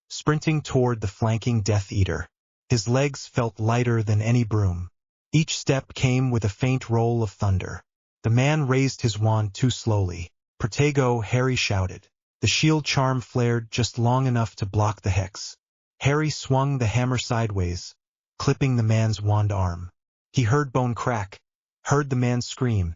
sprinting toward the flanking Death Eater. His legs felt lighter than any broom. Each step came with a faint roll of thunder. The man raised his wand too slowly. Protego, Harry shouted. The shield charm flared just long enough to block the hex. Harry swung the hammer sideways, clipping the man's wand arm. He heard bone crack, heard the man scream,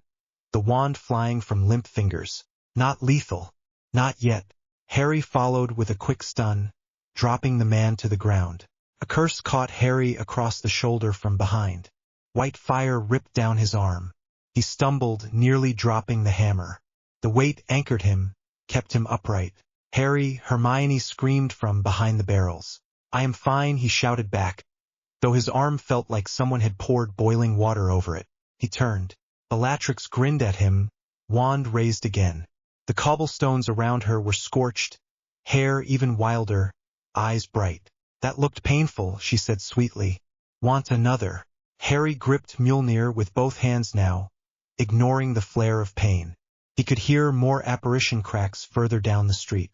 the wand flying from limp fingers. Not lethal. Not yet. Harry followed with a quick stun, dropping the man to the ground. A curse caught Harry across the shoulder from behind. White fire ripped down his arm. He stumbled, nearly dropping the hammer. The weight anchored him, kept him upright. Harry, Hermione screamed from behind the barrels. I am fine, he shouted back, though his arm felt like someone had poured boiling water over it. He turned. Bellatrix grinned at him, wand raised again. The cobblestones around her were scorched, hair even wilder, eyes bright. That looked painful, she said sweetly. Want another? Harry gripped Mjolnir with both hands now, ignoring the flare of pain. He could hear more apparition cracks further down the street.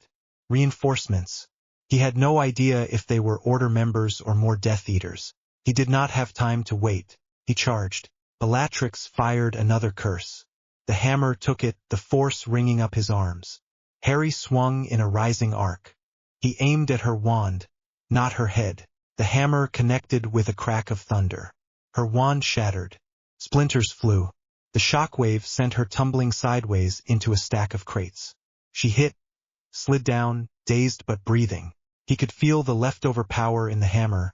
Reinforcements. He had no idea if they were Order members or more Death Eaters. He did not have time to wait. He charged. Bellatrix fired another curse. The hammer took it, the force ringing up his arms. Harry swung in a rising arc. He aimed at her wand, not her head. The hammer connected with a crack of thunder. Her wand shattered. Splinters flew. The shockwave sent her tumbling sideways into a stack of crates. She hit, slid down, dazed but breathing. He could feel the leftover power in the hammer,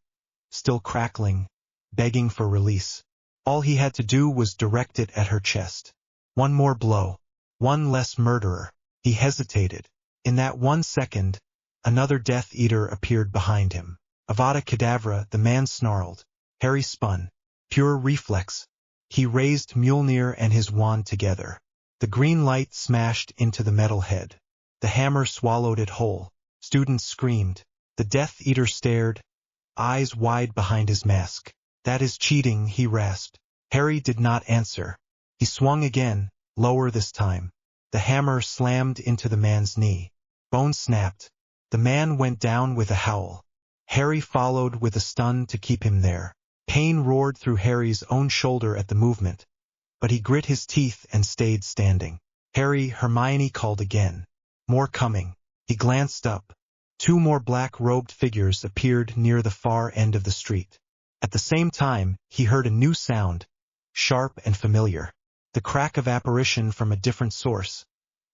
still crackling, begging for release. All he had to do was direct it at her chest. One more blow. One less murderer. He hesitated. In that 1 second, another Death Eater appeared behind him. Avada Kedavra, the man snarled. Harry spun. Pure reflex. He raised Mjolnir and his wand together. The green light smashed into the metal head. The hammer swallowed it whole. Students screamed. The Death Eater stared, eyes wide behind his mask. That is cheating, he rasped. Harry did not answer. He swung again, lower this time. The hammer slammed into the man's knee. Bone snapped. The man went down with a howl. Harry followed with a stun to keep him there. Pain roared through Harry's own shoulder at the movement, but he grit his teeth and stayed standing. Harry, Hermione called again. More coming. He glanced up. 2 more black-robed figures appeared near the far end of the street. At the same time, he heard a new sound, sharp and familiar. The crack of apparition from a different source,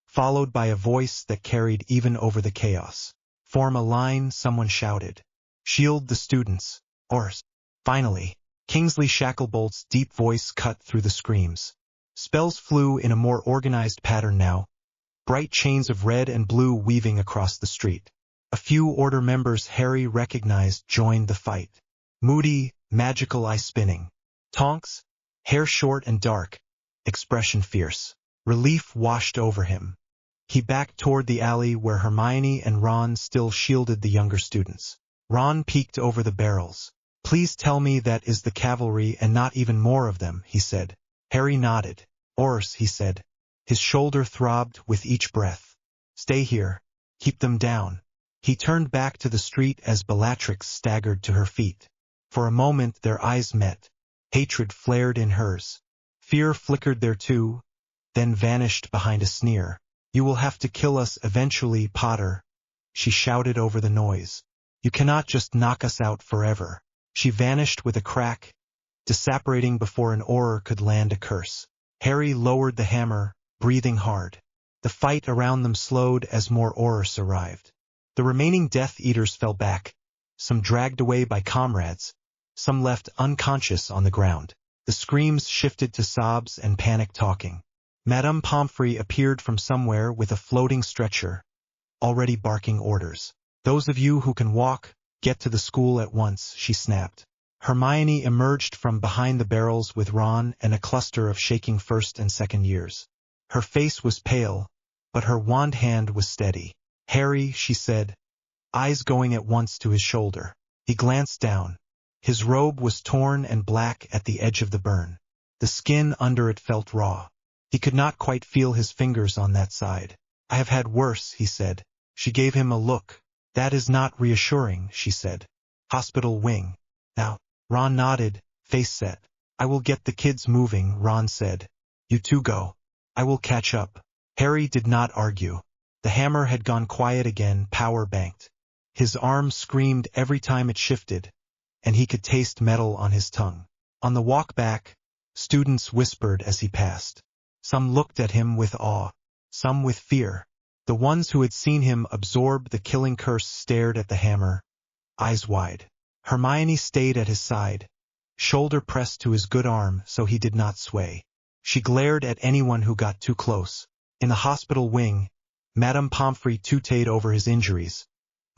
followed by a voice that carried even over the chaos. Form a line, someone shouted. Shield the students. Ors. Finally, Kingsley Shacklebolt's deep voice cut through the screams. Spells flew in a more organized pattern now, bright chains of red and blue weaving across the street. A few Order members Harry recognized joined the fight. Moody, magical eye spinning. Tonks, hair short and dark, expression fierce. Relief washed over him. He backed toward the alley where Hermione and Ron still shielded the younger students. Ron peeked over the barrels. Please tell me that is the cavalry and not even more of them, he said. Harry nodded. Ors, he said. His shoulder throbbed with each breath. Stay here. Keep them down. He turned back to the street as Bellatrix staggered to her feet. For a moment their eyes met. Hatred flared in hers. Fear flickered there too, then vanished behind a sneer. You will have to kill us eventually, Potter, she shouted over the noise. You cannot just knock us out forever. She vanished with a crack, disapparating before an oar could land a curse. Harry lowered the hammer, breathing hard. The fight around them slowed as more oars arrived. The remaining Death Eaters fell back, some dragged away by comrades, some left unconscious on the ground. The screams shifted to sobs and panic talking. Madame Pomfrey appeared from somewhere with a floating stretcher, already barking orders. Those of you who can walk, get to the school at once, she snapped. Hermione emerged from behind the barrels with Ron and a cluster of shaking first and second years. Her face was pale, but her wand hand was steady. Harry, she said, eyes going at once to his shoulder. He glanced down. His robe was torn and black at the edge of the burn. The skin under it felt raw. He could not quite feel his fingers on that side. I have had worse, he said. She gave him a look. That is not reassuring, she said. Hospital wing. Now. Ron nodded, face set. I will get the kids moving, Ron said. You two go. I will catch up. Harry did not argue. The hammer had gone quiet again, power banked. His arm screamed every time it shifted, and he could taste metal on his tongue. On the walk back, students whispered as he passed. Some looked at him with awe, some with fear. The ones who had seen him absorb the killing curse stared at the hammer, eyes wide. Hermione stayed at his side, shoulder pressed to his good arm so he did not sway. She glared at anyone who got too close. In the hospital wing, Madame Pomfrey tooted over his injuries,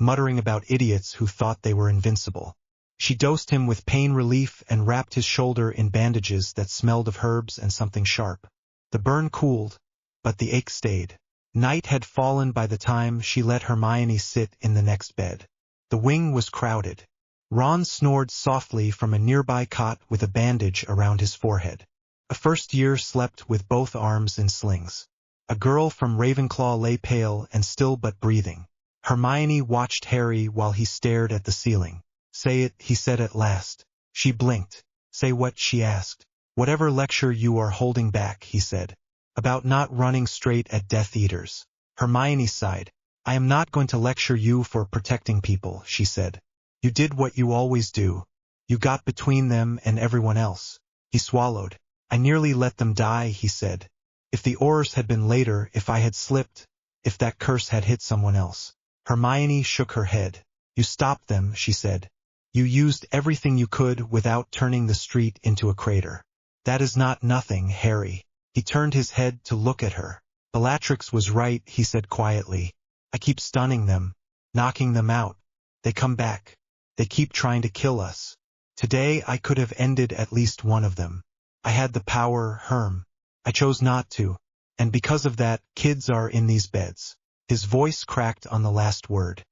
muttering about idiots who thought they were invincible. She dosed him with pain relief and wrapped his shoulder in bandages that smelled of herbs and something sharp. The burn cooled, but the ache stayed. Night had fallen by the time she let Hermione sit in the next bed. The wing was crowded. Ron snored softly from a nearby cot with a bandage around his forehead. A first year slept with both arms in slings. A girl from Ravenclaw lay pale and still but breathing. Hermione watched Harry while he stared at the ceiling. Say it, he said at last. She blinked. Say what, she asked. Whatever lecture you are holding back, he said. About not running straight at Death Eaters. Hermione sighed. I am not going to lecture you for protecting people, she said. You did what you always do. You got between them and everyone else. He swallowed. I nearly let them die, he said. If the oars had been later, if I had slipped, if that curse had hit someone else. Hermione shook her head. You stopped them, she said. You used everything you could without turning the street into a crater. That is not nothing, Harry. He turned his head to look at her. Bellatrix was right, he said quietly. I keep stunning them, knocking them out. They come back. They keep trying to kill us. Today I could have ended at least one of them. I had the power, Herm. I chose not to. And because of that, kids are in these beds. His voice cracked on the last word.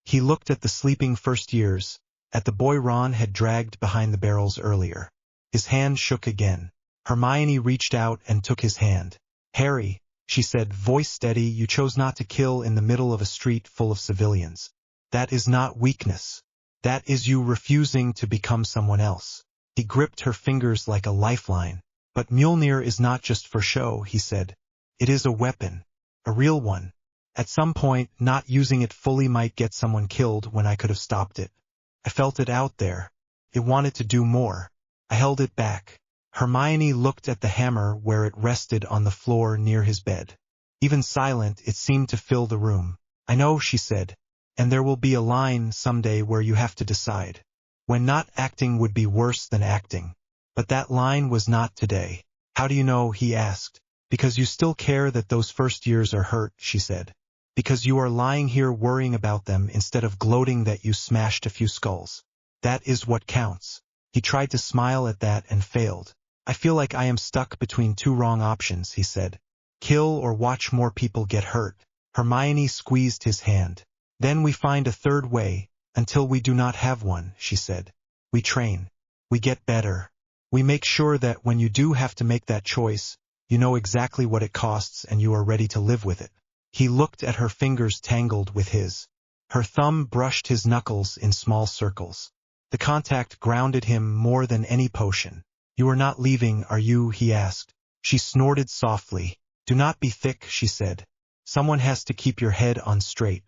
He looked at the sleeping first years, at the boy Ron had dragged behind the barrels earlier. His hand shook again. Hermione reached out and took his hand. Harry, she said, voice steady, you chose not to kill in the middle of a street full of civilians. That is not weakness. That is you refusing to become someone else. He gripped her fingers like a lifeline. But Mjolnir is not just for show, he said. It is a weapon. A real one. At some point, not using it fully might get someone killed when I could have stopped it. I felt it out there. It wanted to do more. I held it back. Hermione looked at the hammer where it rested on the floor near his bed. Even silent, it seemed to fill the room. I know, she said. And there will be a line someday where you have to decide. When not acting would be worse than acting. But that line was not today. How do you know, he asked. Because you still care that those first years are hurt, she said. Because you are lying here worrying about them instead of gloating that you smashed a few skulls. That is what counts. He tried to smile at that and failed. I feel like I am stuck between two wrong options, he said. Kill or watch more people get hurt. Hermione squeezed his hand. Then we find a third way, until we do not have one, she said. We train. We get better. We make sure that when you do have to make that choice, you know exactly what it costs and you are ready to live with it. He looked at her fingers tangled with his. Her thumb brushed his knuckles in small circles. The contact grounded him more than any potion. You are not leaving, are you? He asked. She snorted softly. Do not be thick, she said. Someone has to keep your head on straight.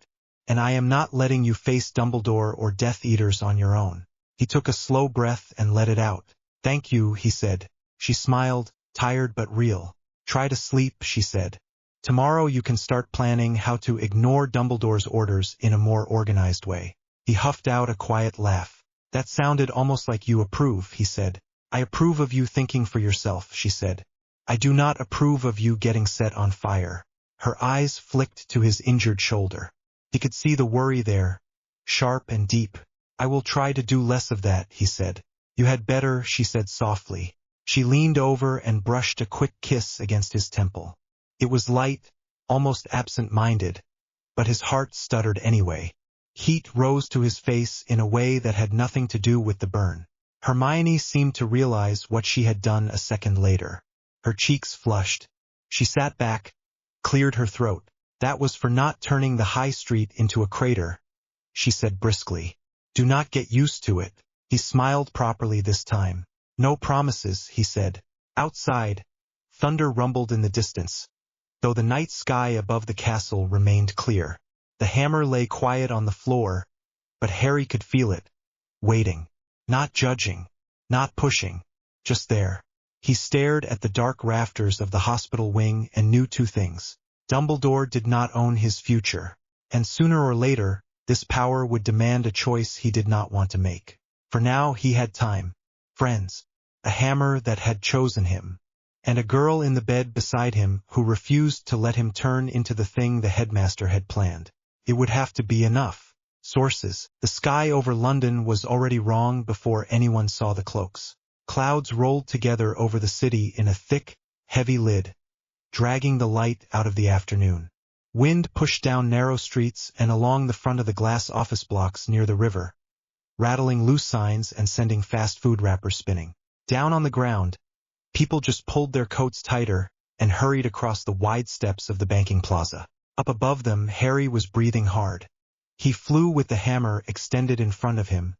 and I am not letting you face Dumbledore or Death Eaters on your own. He took a slow breath and let it out. Thank you, he said. She smiled, tired but real. Try to sleep, she said. Tomorrow you can start planning how to ignore Dumbledore's orders in a more organized way. He huffed out a quiet laugh. That sounded almost like you approve, he said. I approve of you thinking for yourself, she said. I do not approve of you getting set on fire. Her eyes flicked to his injured shoulder. He could see the worry there, sharp and deep. I will try to do less of that, he said. You had better, she said softly. She leaned over and brushed a quick kiss against his temple. It was light, almost absent-minded, but his heart stuttered anyway. Heat rose to his face in a way that had nothing to do with the burn. Hermione seemed to realize what she had done a second later. Her cheeks flushed. She sat back, cleared her throat. That was for not turning the high street into a crater, she said briskly. Do not get used to it. He smiled properly this time. No promises, he said. Outside, thunder rumbled in the distance, though the night sky above the castle remained clear. The hammer lay quiet on the floor, but Harry could feel it, waiting, not judging, not pushing, just there. He stared at the dark rafters of the hospital wing and knew two things. Dumbledore did not own his future, and sooner or later, this power would demand a choice he did not want to make. For now he had time, friends, a hammer that had chosen him, and a girl in the bed beside him who refused to let him turn into the thing the headmaster had planned. It would have to be enough. Sources. The sky over London was already wrong before anyone saw the cloaks. Clouds rolled together over the city in a thick, heavy lid, dragging the light out of the afternoon. Wind pushed down narrow streets and along the front of the glass office blocks near the river, rattling loose signs and sending fast food wrappers spinning. Down on the ground, people just pulled their coats tighter and hurried across the wide steps of the banking plaza. Up above them, Harry was breathing hard. He flew with the hammer extended in front of him,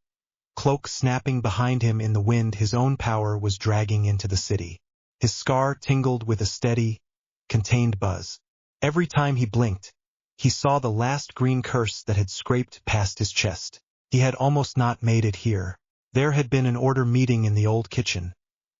cloak snapping behind him in the wind. His own power was dragging into the city. His scar tingled with a steady, contained buzz. Every time he blinked, he saw the last green curse that had scraped past his chest. He had almost not made it here. There had been an order meeting in the old kitchen,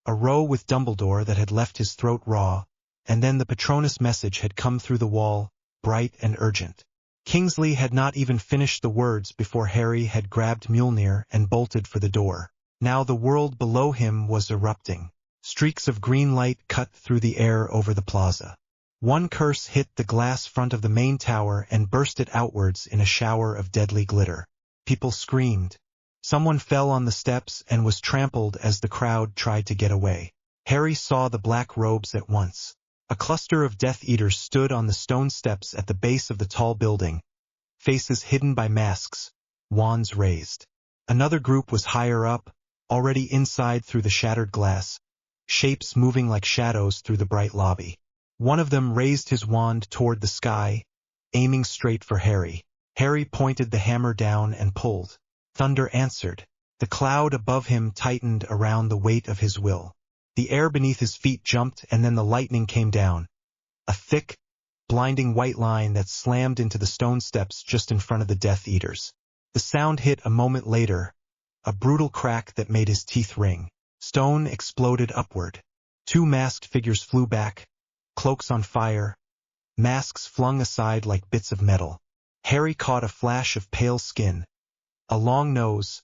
a row with Dumbledore that had left his throat raw, and then the Patronus message had come through the wall, bright and urgent. Kingsley had not even finished the words before Harry had grabbed Mjolnir and bolted for the door. Now the world below him was erupting. Streaks of green light cut through the air over the plaza. One curse hit the glass front of the main tower and burst it outwards in a shower of deadly glitter. People screamed. Someone fell on the steps and was trampled as the crowd tried to get away. Harry saw the black robes at once. A cluster of Death Eaters stood on the stone steps at the base of the tall building, faces hidden by masks, wands raised. Another group was higher up, already inside through the shattered glass, shapes moving like shadows through the bright lobby. One of them raised his wand toward the sky, aiming straight for Harry. Harry pointed the hammer down and pulled. Thunder answered. The cloud above him tightened around the weight of his will. The air beneath his feet jumped and then the lightning came down. A thick, blinding white line that slammed into the stone steps just in front of the Death Eaters. The sound hit a moment later, a brutal crack that made his teeth ring. Stone exploded upward. Two masked figures flew back, cloaks on fire, masks flung aside like bits of metal. Harry caught a flash of pale skin, a long nose,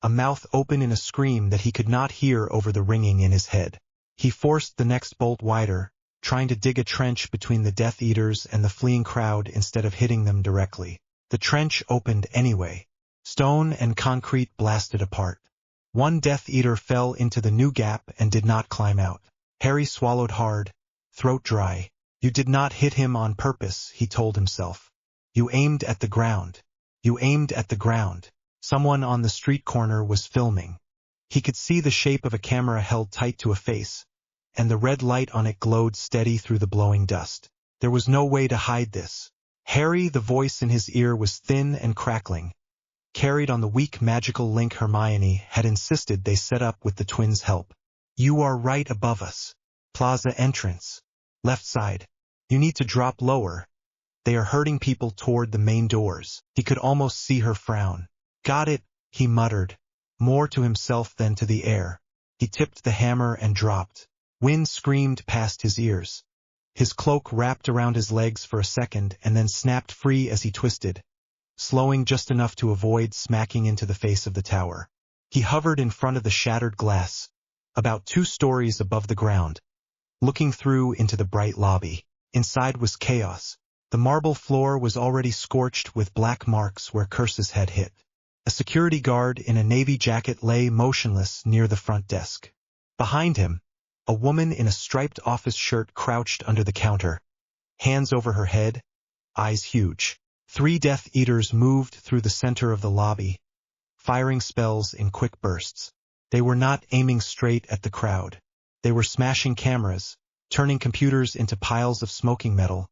a mouth open in a scream that he could not hear over the ringing in his head. He forced the next bolt wider, trying to dig a trench between the Death Eaters and the fleeing crowd instead of hitting them directly. The trench opened anyway. Stone and concrete blasted apart. One Death Eater fell into the new gap and did not climb out. Harry swallowed hard, throat dry. You did not hit him on purpose, he told himself. You aimed at the ground. You aimed at the ground. Someone on the street corner was filming. He could see the shape of a camera held tight to a face, and the red light on it glowed steady through the blowing dust. There was no way to hide this. Harry, the voice in his ear was thin and crackling, carried on the weak magical link Hermione had insisted they set up with the twins' help. You are right above us. Plaza entrance. Left side. You need to drop lower. They are herding people toward the main doors. He could almost see her frown. Got it, he muttered, more to himself than to the air. He tipped the hammer and dropped. Wind screamed past his ears. His cloak wrapped around his legs for a second and then snapped free as he twisted, slowing just enough to avoid smacking into the face of the tower. He hovered in front of the shattered glass, about 2 stories above the ground, looking through into the bright lobby. Inside was chaos. The marble floor was already scorched with black marks where curses had hit. A security guard in a navy jacket lay motionless near the front desk. Behind him, a woman in a striped office shirt crouched under the counter, hands over her head, eyes huge. 3 Death Eaters moved through the center of the lobby, firing spells in quick bursts. They were not aiming straight at the crowd. They were smashing cameras, turning computers into piles of smoking metal,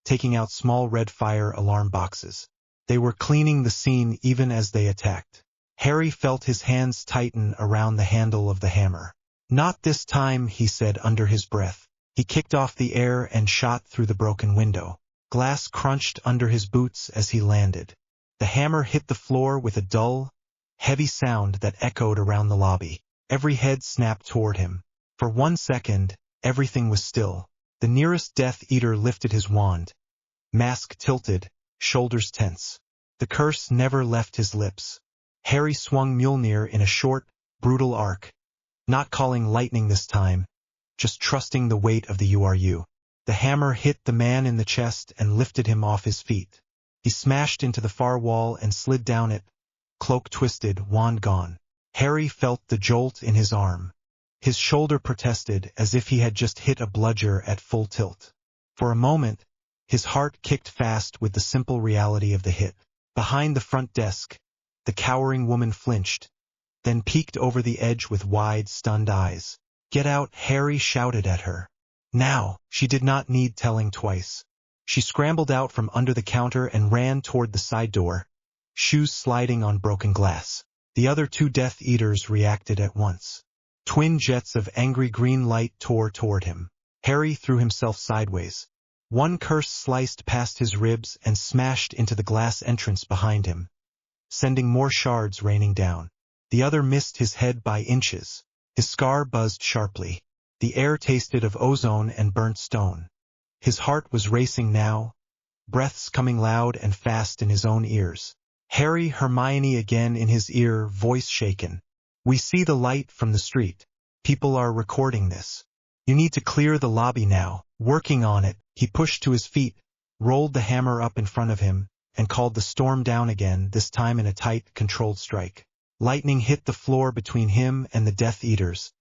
taking out small red fire alarm boxes. They were cleaning the scene even as they attacked. Harry felt his hands tighten around the handle of the hammer. Not this time, he said under his breath. He kicked off the air and shot through the broken window. Glass crunched under his boots as he landed. The hammer hit the floor with a dull, heavy sound that echoed around the lobby. Every head snapped toward him. For 1 second, everything was still. The nearest Death Eater lifted his wand, mask tilted, shoulders tense. The curse never left his lips. Harry swung Mjolnir in a short, brutal arc, not calling lightning this time, just trusting the weight of the URU. The hammer hit the man in the chest and lifted him off his feet. He smashed into the far wall and slid down it, cloak twisted, wand gone. Harry felt the jolt in his arm. His shoulder protested as if he had just hit a bludger at full tilt. For a moment, his heart kicked fast with the simple reality of the hit. Behind the front desk, the cowering woman flinched, then peeked over the edge with wide, stunned eyes. "Get out," Harry shouted at her. Now, she did not need telling twice. She scrambled out from under the counter and ran toward the side door, shoes sliding on broken glass. The other 2 Death Eaters reacted at once. Twin jets of angry green light tore toward him. Harry threw himself sideways. One curse sliced past his ribs and smashed into the glass entrance behind him, sending more shards raining down. The other missed his head by inches. His scar buzzed sharply. The air tasted of ozone and burnt stone. His heart was racing now, breaths coming loud and fast in his own ears. Harry, Hermione again in his ear, voice shaken. "We see the light from the street. People are recording this. You need to clear the lobby now." Working on it, he pushed to his feet, rolled the hammer up in front of him, and called the storm down again, this time in a tight, controlled strike. Lightning hit the floor between him and the Death Eaters,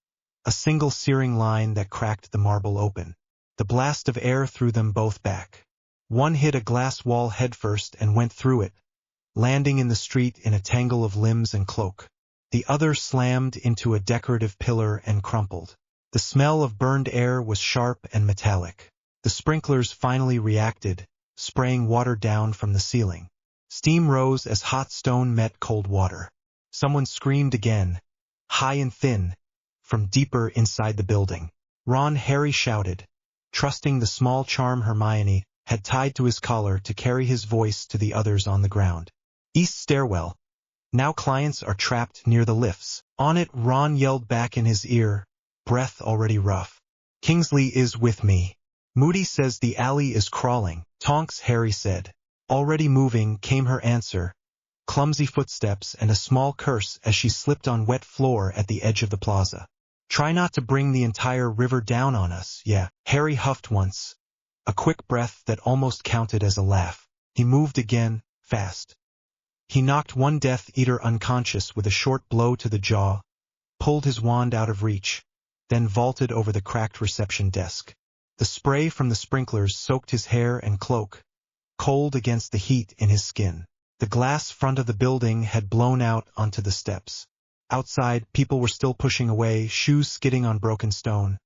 a single searing line that cracked the marble open. The blast of air threw them both back. One hit a glass wall headfirst and went through it, landing in the street in a tangle of limbs and cloak. The other slammed into a decorative pillar and crumpled. The smell of burned air was sharp and metallic. The sprinklers finally reacted, spraying water down from the ceiling. Steam rose as hot stone met cold water. Someone screamed again, high and thin, from deeper inside the building. "Ron!" Harry shouted, trusting the small charm Hermione had tied to his collar to carry his voice to the others on the ground. "East stairwell. Now clients are trapped near the lifts." "On it!" Ron yelled back in his ear, breath already rough. "Kingsley is with me. Moody says the alley is crawling." "Tonks," Harry said. Already moving came her answer, clumsy footsteps and a small curse as she slipped on wet floor at the edge of the plaza. "Try not to bring the entire river down on us." "Yeah." Harry huffed once, a quick breath that almost counted as a laugh. He moved again, fast. He knocked one Death Eater unconscious with a short blow to the jaw, pulled his wand out of reach, then vaulted over the cracked reception desk. The spray from the sprinklers soaked his hair and cloak, cold against the heat in his skin. The glass front of the building had blown out onto the steps. Outside, people were still pushing away, shoes skidding on broken stone,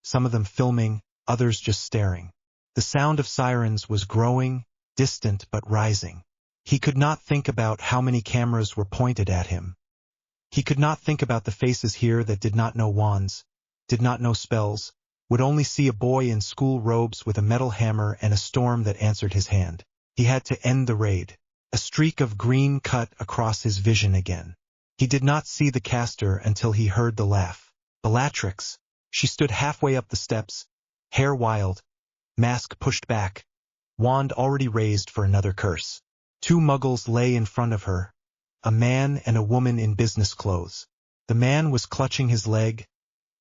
some of them filming, others just staring. The sound of sirens was growing, distant but rising. He could not think about how many cameras were pointed at him. He could not think about the faces here that did not know wands, did not know spells, would only see a boy in school robes with a metal hammer and a storm that answered his hand. He had to end the raid. A streak of green cut across his vision again. He did not see the caster until he heard the laugh. Bellatrix. She stood halfway up the steps, hair wild, mask pushed back, wand already raised for another curse. Two muggles lay in front of her, a man and a woman in business clothes. The man was clutching his leg,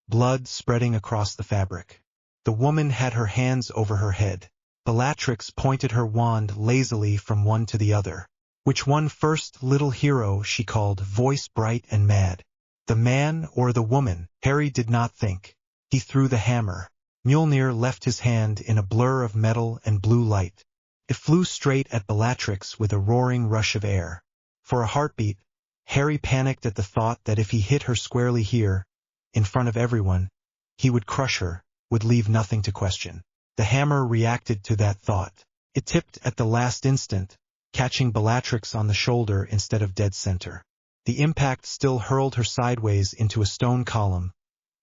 blood spreading across the fabric. The woman had her hands over her head. Bellatrix pointed her wand lazily from one to the other. Which one first, little hero, she called, voice bright and mad. The man or the woman? Harry did not think. He threw the hammer. Mjolnir left his hand in a blur of metal and blue light. It flew straight at Bellatrix with a roaring rush of air. For a heartbeat, Harry panicked at the thought that if he hit her squarely here, in front of everyone, he would crush her, would leave nothing to question. The hammer reacted to that thought. It tipped at the last instant, catching Bellatrix on the shoulder instead of dead center. The impact still hurled her sideways into a stone column,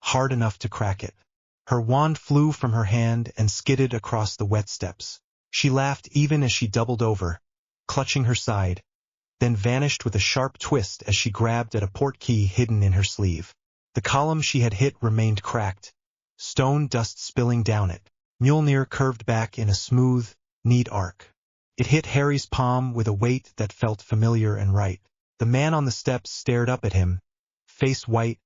hard enough to crack it. Her wand flew from her hand and skidded across the wet steps. She laughed even as she doubled over, clutching her side, then vanished with a sharp twist as she grabbed at a portkey hidden in her sleeve. The column she had hit remained cracked, stone dust spilling down it. Mjolnir curved back in a smooth, neat arc. It hit Harry's palm with a weight that felt familiar and right. The man on the steps stared up at him, face white,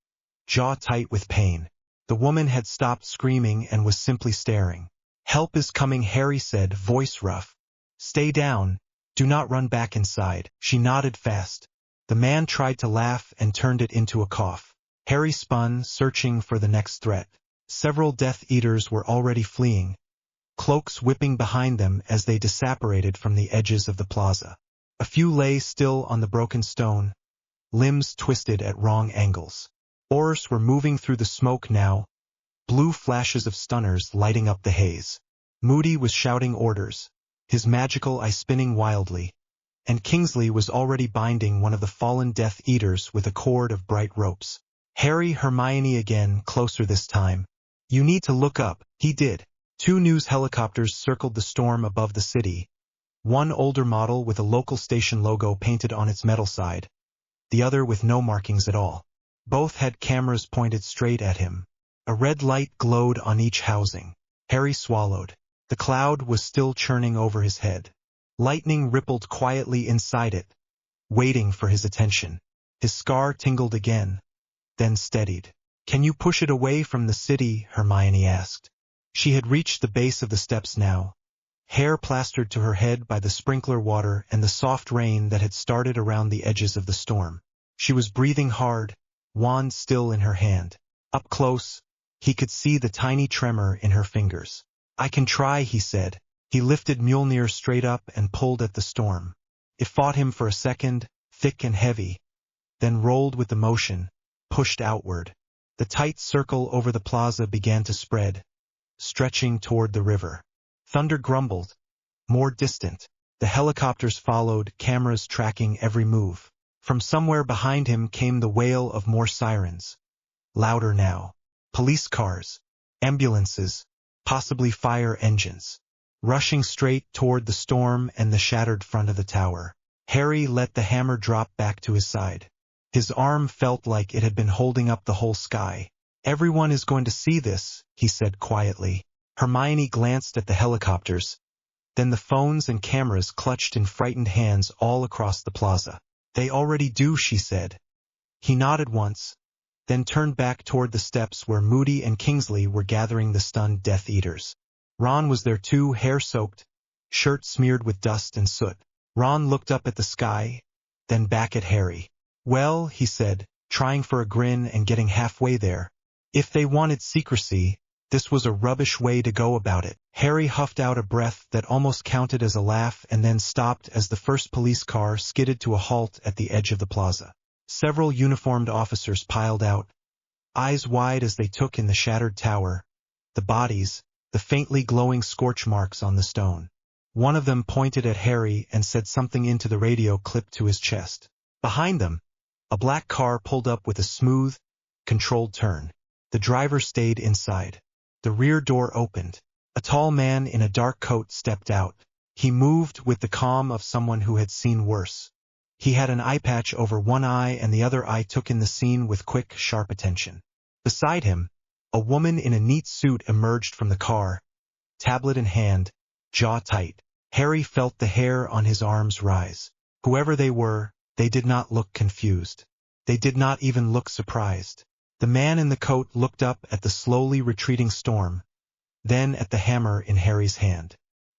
jaw tight with pain. The woman had stopped screaming and was simply staring. "Help is coming," Harry said, voice rough. "Stay down. Do not run back inside." She nodded fast. The man tried to laugh and turned it into a cough. Harry spun, searching for the next threat. Several Death Eaters were already fleeing, cloaks whipping behind them as they disapparated from the edges of the plaza. A few lay still on the broken stone, limbs twisted at wrong angles. Oars were moving through the smoke now, blue flashes of stunners lighting up the haze. Moody was shouting orders, his magical eye spinning wildly, and Kingsley was already binding one of the fallen Death Eaters with a cord of bright ropes. Harry, Hermione again, closer this time. "You need to look up." He did. Two news helicopters circled the storm above the city, one older model with a local station logo painted on its metal side, the other with no markings at all. Both had cameras pointed straight at him. A red light glowed on each housing. Harry swallowed. The cloud was still churning over his head. Lightning rippled quietly inside it, waiting for his attention. His scar tingled again, then steadied. "Can you push it away from the city?" Hermione asked. She had reached the base of the steps now, hair plastered to her head by the sprinkler water and the soft rain that had started around the edges of the storm. She was breathing hard, wand still in her hand. Up close, he could see the tiny tremor in her fingers. "I can try," he said. He lifted Mjolnir straight up and pulled at the storm. It fought him for a second, thick and heavy, then rolled with the motion, pushed outward. The tight circle over the plaza began to spread, stretching toward the river. Thunder grumbled, more distant. The helicopters followed, cameras tracking every move. From somewhere behind him came the wail of more sirens. Louder now. Police cars, ambulances, possibly fire engines, rushing straight toward the storm and the shattered front of the tower. Harry let the hammer drop back to his side. His arm felt like it had been holding up the whole sky. "Everyone is going to see this," he said quietly. Hermione glanced at the helicopters, then the phones and cameras clutched in frightened hands all across the plaza. "They already do," she said. He nodded once, then turned back toward the steps where Moody and Kingsley were gathering the stunned Death Eaters. Ron was there too, hair-soaked, shirt smeared with dust and soot. Ron looked up at the sky, then back at Harry. "Well," he said, trying for a grin and getting halfway there, "if they wanted secrecy, this was a rubbish way to go about it." Harry huffed out a breath that almost counted as a laugh and then stopped as the first police car skidded to a halt at the edge of the plaza. Several uniformed officers piled out, eyes wide as they took in the shattered tower, the bodies, the faintly glowing scorch marks on the stone. One of them pointed at Harry and said something into the radio clipped to his chest. Behind them, a black car pulled up with a smooth, controlled turn. The driver stayed inside. The rear door opened. A tall man in a dark coat stepped out. He moved with the calm of someone who had seen worse. He had an eye patch over one eye and the other eye took in the scene with quick, sharp attention. Beside him, a woman in a neat suit emerged from the car, tablet in hand, jaw tight. Harry felt the hair on his arms rise. Whoever they were, they did not look confused. They did not even look surprised. The man in the coat looked up at the slowly retreating storm, then at the hammer in Harry's hand.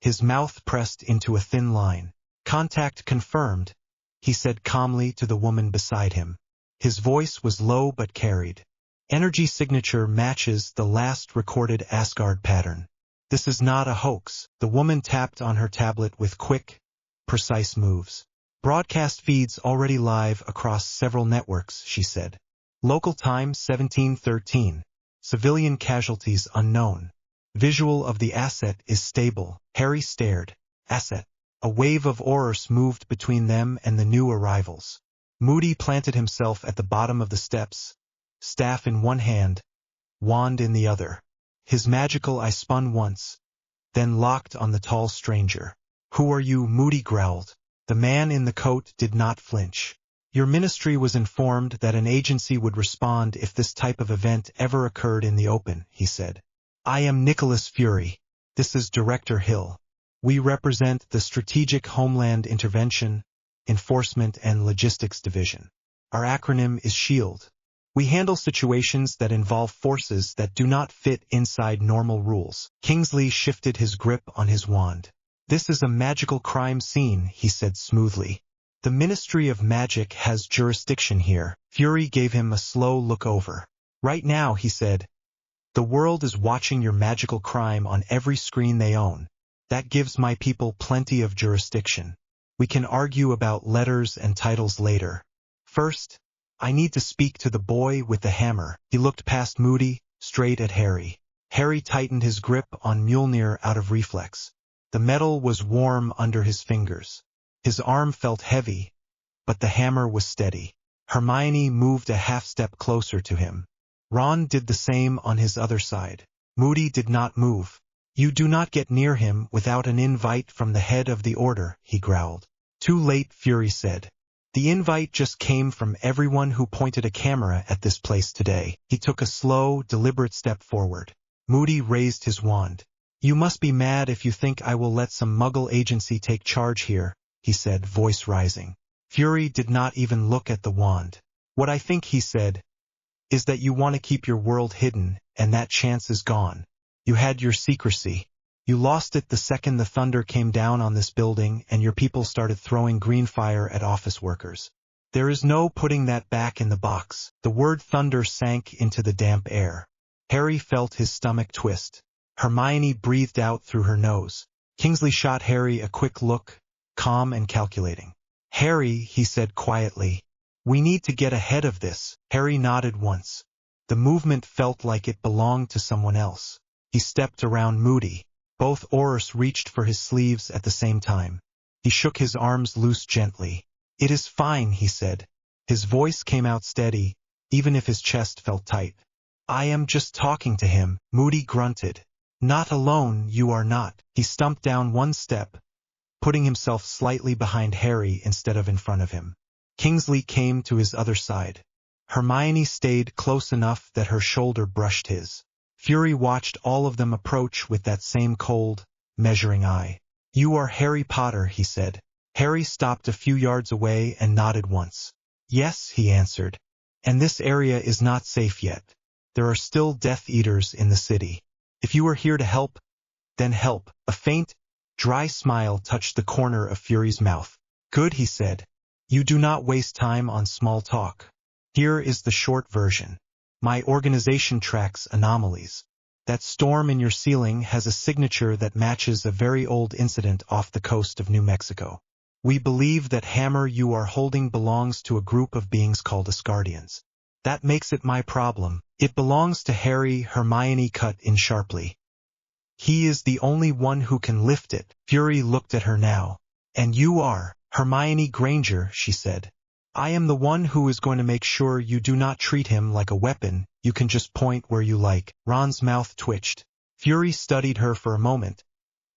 His mouth pressed into a thin line. "Contact confirmed," he said calmly to the woman beside him. His voice was low but carried. "Energy signature matches the last recorded Asgard pattern. This is not a hoax." The woman tapped on her tablet with quick, precise moves. "Broadcast feeds already live across several networks," she said. "Local time 1713. Civilian casualties unknown. Visual of the asset is stable." Harry stared. Asset. A wave of horrors moved between them and the new arrivals. Moody planted himself at the bottom of the steps, staff in one hand, wand in the other. His magical eye spun once, then locked on the tall stranger. "Who are you?" Moody growled. The man in the coat did not flinch. "Your ministry was informed that an agency would respond if this type of event ever occurred in the open," he said. "I am Nicholas Fury. This is Director Hill. We represent the Strategic Homeland Intervention, Enforcement and Logistics Division. Our acronym is SHIELD. We handle situations that involve forces that do not fit inside normal rules." Kingsley shifted his grip on his wand. "This is a magical crime scene," he said smoothly. "The Ministry of Magic has jurisdiction here." Fury gave him a slow look over. "Right now," he said, "the world is watching your magical crime on every screen they own. That gives my people plenty of jurisdiction. We can argue about letters and titles later. First, I need to speak to the boy with the hammer." He looked past Moody, straight at Harry. Harry tightened his grip on Mjolnir out of reflex. The metal was warm under his fingers. His arm felt heavy, but the hammer was steady. Hermione moved a half-step closer to him. Ron did the same on his other side. Moody did not move. "You do not get near him without an invite from the head of the order," he growled. "Too late," Fury said. "The invite just came from everyone who pointed a camera at this place today." He took a slow, deliberate step forward. Moody raised his wand. "You must be mad if you think I will let some Muggle agency take charge here," he said, voice rising. Fury did not even look at the wand. "What I think," he said, "is that you want to keep your world hidden, and that chance is gone. You had your secrecy. You lost it the second the thunder came down on this building and your people started throwing green fire at office workers. There is no putting that back in the box." The word thunder sank into the damp air. Harry felt his stomach twist. Hermione breathed out through her nose. Kingsley shot Harry a quick look, calm and calculating. "Harry," he said quietly, "we need to get ahead of this." Harry nodded once. The movement felt like it belonged to someone else. He stepped around Moody. Both Oris reached for his sleeves at the same time. He shook his arms loose gently. "It is fine," he said. His voice came out steady, even if his chest felt tight. "I am just talking to him." Moody grunted. "Not alone, you are not." He stumped down one step, putting himself slightly behind Harry instead of in front of him. Kingsley came to his other side. Hermione stayed close enough that her shoulder brushed his. Fury watched all of them approach with that same cold, measuring eye. "You are Harry Potter," he said. Harry stopped a few yards away and nodded once. "Yes," he answered. "And this area is not safe yet. There are still Death Eaters in the city. If you are here to help, then help." A faint, dry smile touched the corner of Fury's mouth. "Good," he said. "You do not waste time on small talk. Here is the short version. My organization tracks anomalies. That storm in your ceiling has a signature that matches a very old incident off the coast of New Mexico. We believe that hammer you are holding belongs to a group of beings called Asgardians. That makes it my problem. It belongs to Harry." Hermione cut in sharply. "He is the only one who can lift it." Fury looked at her now. "And you are Hermione Granger," she said. "I am the one who is going to make sure you do not treat him like a weapon. You can just point where you like." Ron's mouth twitched. Fury studied her for a moment,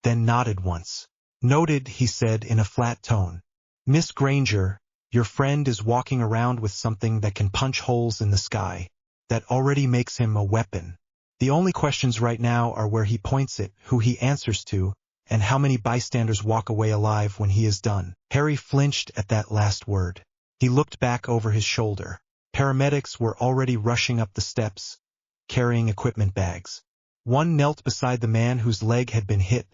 then nodded once. Noted, he said in a flat tone. Miss Granger, your friend is walking around with something that can punch holes in the sky. That already makes him a weapon. The only questions right now are where he points it, who he answers to, and how many bystanders walk away alive when he is done. Harry flinched at that last word. He looked back over his shoulder. Paramedics were already rushing up the steps, carrying equipment bags. One knelt beside the man whose leg had been hit,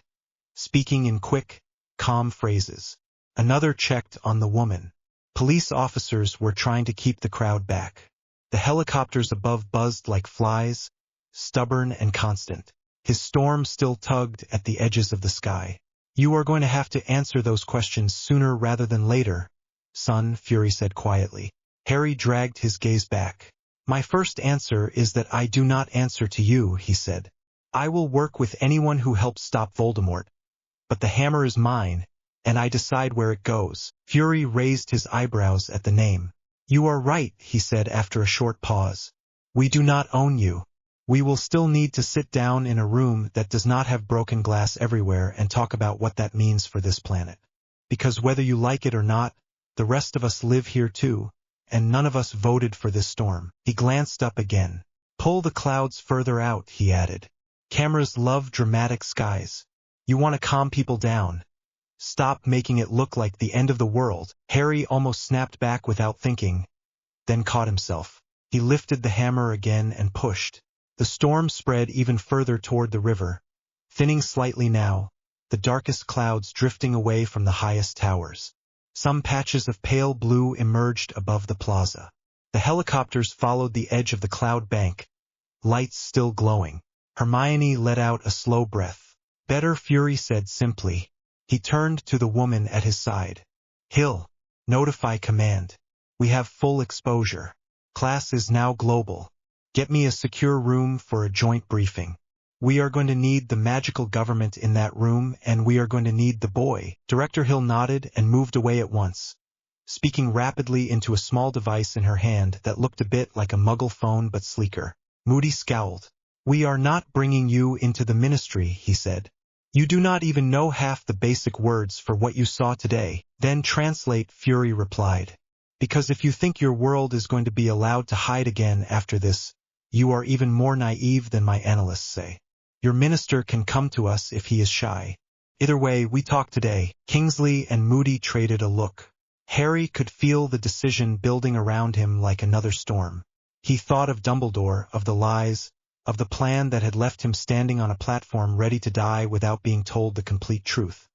speaking in quick, calm phrases. Another checked on the woman. Police officers were trying to keep the crowd back. The helicopters above buzzed like flies, stubborn and constant. His storm still tugged at the edges of the sky. You are going to have to answer those questions sooner rather than later, son, Fury said quietly. Harry dragged his gaze back. My first answer is that I do not answer to you, he said. I will work with anyone who helps stop Voldemort. But the hammer is mine, and I decide where it goes. Fury raised his eyebrows at the name. You are right, he said after a short pause. We do not own you. We will still need to sit down in a room that does not have broken glass everywhere and talk about what that means for this planet. Because whether you like it or not, the rest of us live here too, and none of us voted for this storm. He glanced up again. Pull the clouds further out, he added. Cameras love dramatic skies. You want to calm people down. Stop making it look like the end of the world. Harry almost snapped back without thinking, then caught himself. He lifted the hammer again and pushed. The storm spread even further toward the river, thinning slightly now, the darkest clouds drifting away from the highest towers. Some patches of pale blue emerged above the plaza. The helicopters followed the edge of the cloud bank, lights still glowing. Hermione let out a slow breath. Better, Fury said simply. He turned to the woman at his side. Hill, notify command. We have full exposure. Class is now global. Get me a secure room for a joint briefing. We are going to need the magical government in that room, and we are going to need the boy. Director Hill nodded and moved away at once, speaking rapidly into a small device in her hand that looked a bit like a muggle phone but sleeker. Moody scowled. We are not bringing you into the ministry, he said. You do not even know half the basic words for what you saw today. Then translate, Fury replied. Because if you think your world is going to be allowed to hide again after this, you are even more naive than my analysts say. Your minister can come to us if he is shy. Either way, we talk today. Kingsley and Moody traded a look. Harry could feel the decision building around him like another storm. He thought of Dumbledore, of the lies, of the plan that had left him standing on a platform ready to die without being told the complete truth.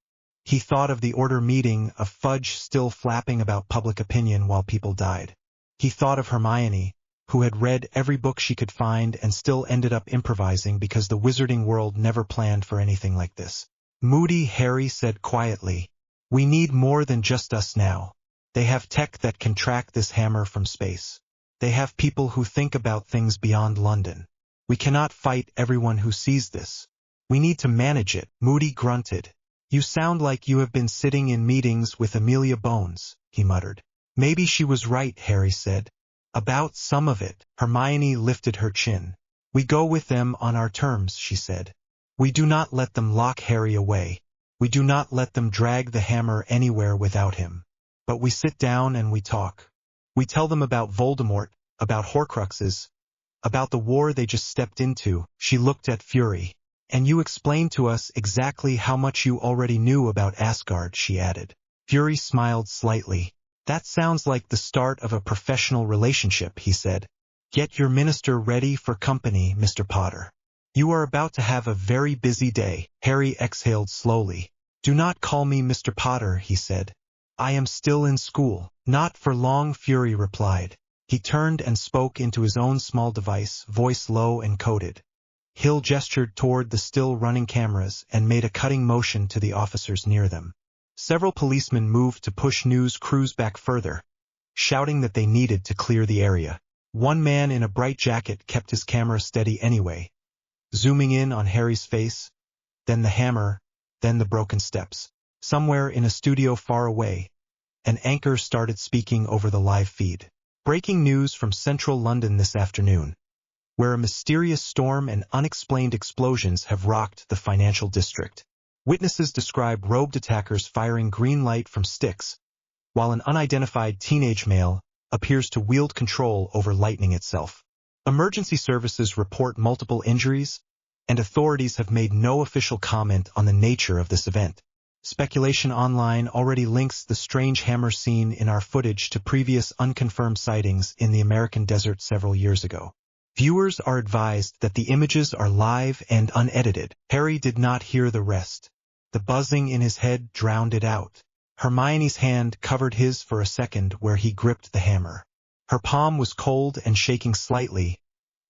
He thought of the order meeting, of Fudge still flapping about public opinion while people died. He thought of Hermione, who had read every book she could find and still ended up improvising because the wizarding world never planned for anything like this. Moody, Harry said quietly. We need more than just us now. They have tech that can track this hammer from space. They have people who think about things beyond London. We cannot fight everyone who sees this. We need to manage it. Moody grunted. You sound like you have been sitting in meetings with Amelia Bones, he muttered. Maybe she was right, Harry said. About some of it. Hermione lifted her chin. We go with them on our terms, she said. We do not let them lock Harry away. We do not let them drag the hammer anywhere without him. But we sit down and we talk. We tell them about Voldemort, about Horcruxes, about the war they just stepped into. She looked at Fury. And you explained to us exactly how much you already knew about Asgard, she added. Fury smiled slightly. That sounds like the start of a professional relationship, he said. Get your minister ready for company, Mr. Potter. You are about to have a very busy day. Harry exhaled slowly. Do not call me Mr. Potter, he said. I am still in school. Not for long, Fury replied. He turned and spoke into his own small device, voice low and coded. Hill gestured toward the still-running cameras and made a cutting motion to the officers near them. Several policemen moved to push news crews back further, shouting that they needed to clear the area. One man in a bright jacket kept his camera steady anyway, zooming in on Harry's face, then the hammer, then the broken steps. Somewhere in a studio far away, an anchor started speaking over the live feed. Breaking news from central London this afternoon, where a mysterious storm and unexplained explosions have rocked the financial district. Witnesses describe robed attackers firing green light from sticks, while an unidentified teenage male appears to wield control over lightning itself. Emergency services report multiple injuries, and authorities have made no official comment on the nature of this event. Speculation online already links the strange hammer seen in our footage to previous unconfirmed sightings in the American desert several years ago. Viewers are advised that the images are live and unedited. Harry did not hear the rest. The buzzing in his head drowned it out. Hermione's hand covered his for a second where he gripped the hammer. Her palm was cold and shaking slightly,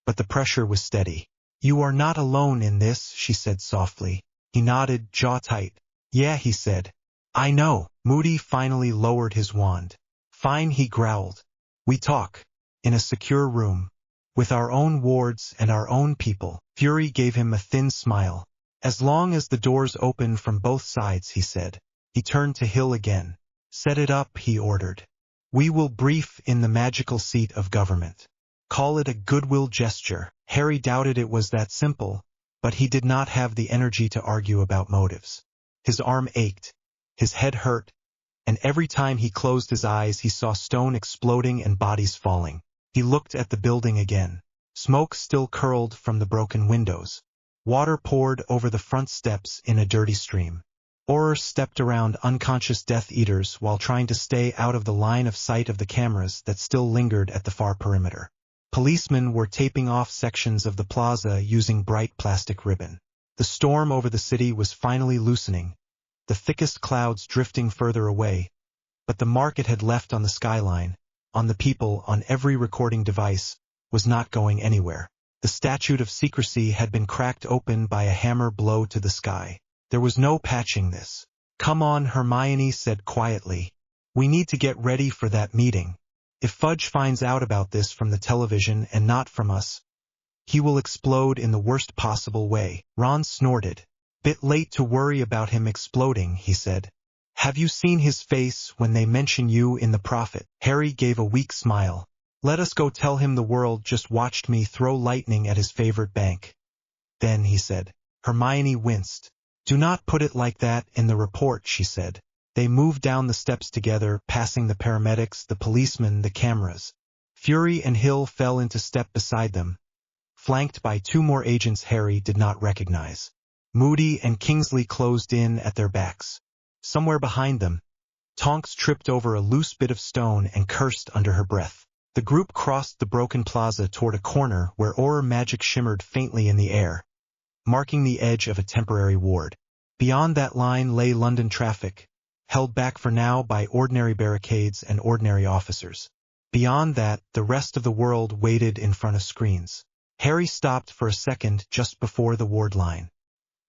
but the pressure was steady. "You are not alone in this," she said softly. He nodded, jaw tight. "Yeah," he said. "I know." Moody finally lowered his wand. "Fine," he growled. "We talk. In a secure room. With our own wards and our own people." Fury gave him a thin smile. "As long as the doors open from both sides," he said. He turned to Hill again. "Set it up," he ordered. "We will brief in the magical seat of government. Call it a goodwill gesture." Harry doubted it was that simple, but he did not have the energy to argue about motives. His arm ached, his head hurt, and every time he closed his eyes he saw stone exploding and bodies falling. He looked at the building again. Smoke still curled from the broken windows. Water poured over the front steps in a dirty stream. Auror stepped around unconscious Death Eaters while trying to stay out of the line of sight of the cameras that still lingered at the far perimeter. Policemen were taping off sections of the plaza using bright plastic ribbon. The storm over the city was finally loosening, the thickest clouds drifting further away, but the mark it had left on the skyline, on the people, on every recording device, was not going anywhere. The statute of secrecy had been cracked open by a hammer blow to the sky. There was no patching this. "Come on," Hermione said quietly. "We need to get ready for that meeting. If Fudge finds out about this from the television and not from us, he will explode in the worst possible way." Ron snorted. "Bit late to worry about him exploding," he said. "Have you seen his face when they mention you in the Prophet?" Harry gave a weak smile. "Let us go tell him the world just watched me throw lightning at his favorite bank." "Then," he said. Hermione winced. "Do not put it like that in the report," she said. They moved down the steps together, passing the paramedics, the policemen, the cameras. Fury and Hill fell into step beside them, flanked by two more agents Harry did not recognize. Moody and Kingsley closed in at their backs. Somewhere behind them, Tonks tripped over a loose bit of stone and cursed under her breath. The group crossed the broken plaza toward a corner where Auror magic shimmered faintly in the air, marking the edge of a temporary ward. Beyond that line lay London traffic, held back for now by ordinary barricades and ordinary officers. Beyond that, the rest of the world waited in front of screens. Harry stopped for a second just before the ward line.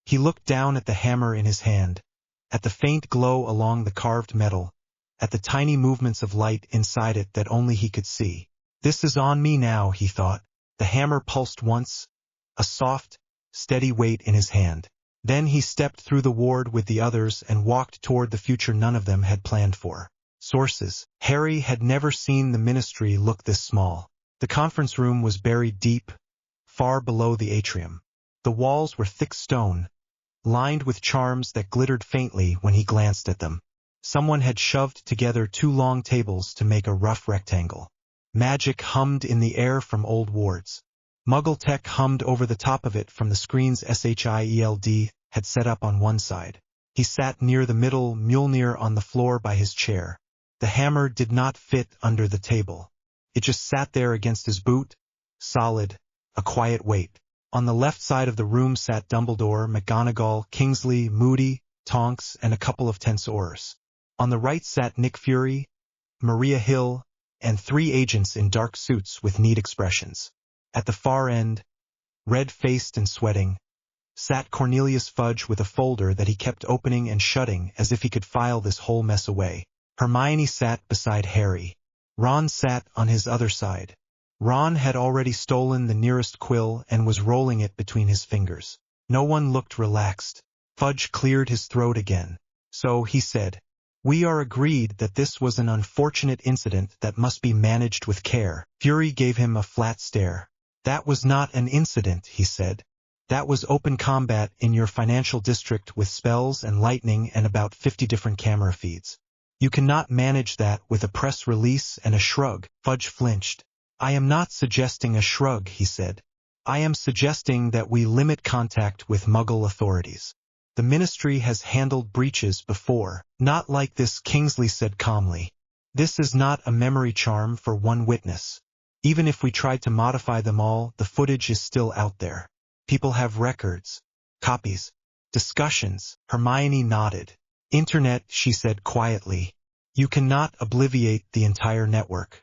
He looked down at the hammer in his hand, at the faint glow along the carved metal, at the tiny movements of light inside it that only he could see. "This is on me now," he thought. The hammer pulsed once, a soft, steady weight in his hand. Then he stepped through the ward with the others and walked toward the future none of them had planned for. Sources. Harry had never seen the ministry look this small. The conference room was buried deep, far below the atrium. The walls were thick stone, lined with charms that glittered faintly when he glanced at them. Someone had shoved together two long tables to make a rough rectangle. Magic hummed in the air from old wards. Muggle tech hummed over the top of it from the screens Shield had set up on one side. He sat near the middle, Mjolnir on the floor by his chair. The hammer did not fit under the table. It just sat there against his boot, solid, a quiet weight. On the left side of the room sat Dumbledore, McGonagall, Kingsley, Moody, Tonks, and a couple of tense Aurors. On the right sat Nick Fury, Maria Hill, and three agents in dark suits with neat expressions. At the far end, red-faced and sweating, sat Cornelius Fudge with a folder that he kept opening and shutting as if he could file this whole mess away. Hermione sat beside Harry. Ron sat on his other side. Ron had already stolen the nearest quill and was rolling it between his fingers. No one looked relaxed. Fudge cleared his throat again. "So," he said, "we are agreed that this was an unfortunate incident that must be managed with care." Fury gave him a flat stare. "That was not an incident," he said. That was open combat in your financial district with spells and lightning and about 50 different camera feeds. You cannot manage that with a press release and a shrug. Fudge flinched. I am not suggesting a shrug, he said. I am suggesting that we limit contact with Muggle authorities. The Ministry has handled breaches before. Not like this, Kingsley said calmly. This is not a memory charm for one witness. Even if we tried to modify them all, the footage is still out there. People have records, copies, discussions. Hermione nodded. Internet, she said quietly. You cannot obliviate the entire network.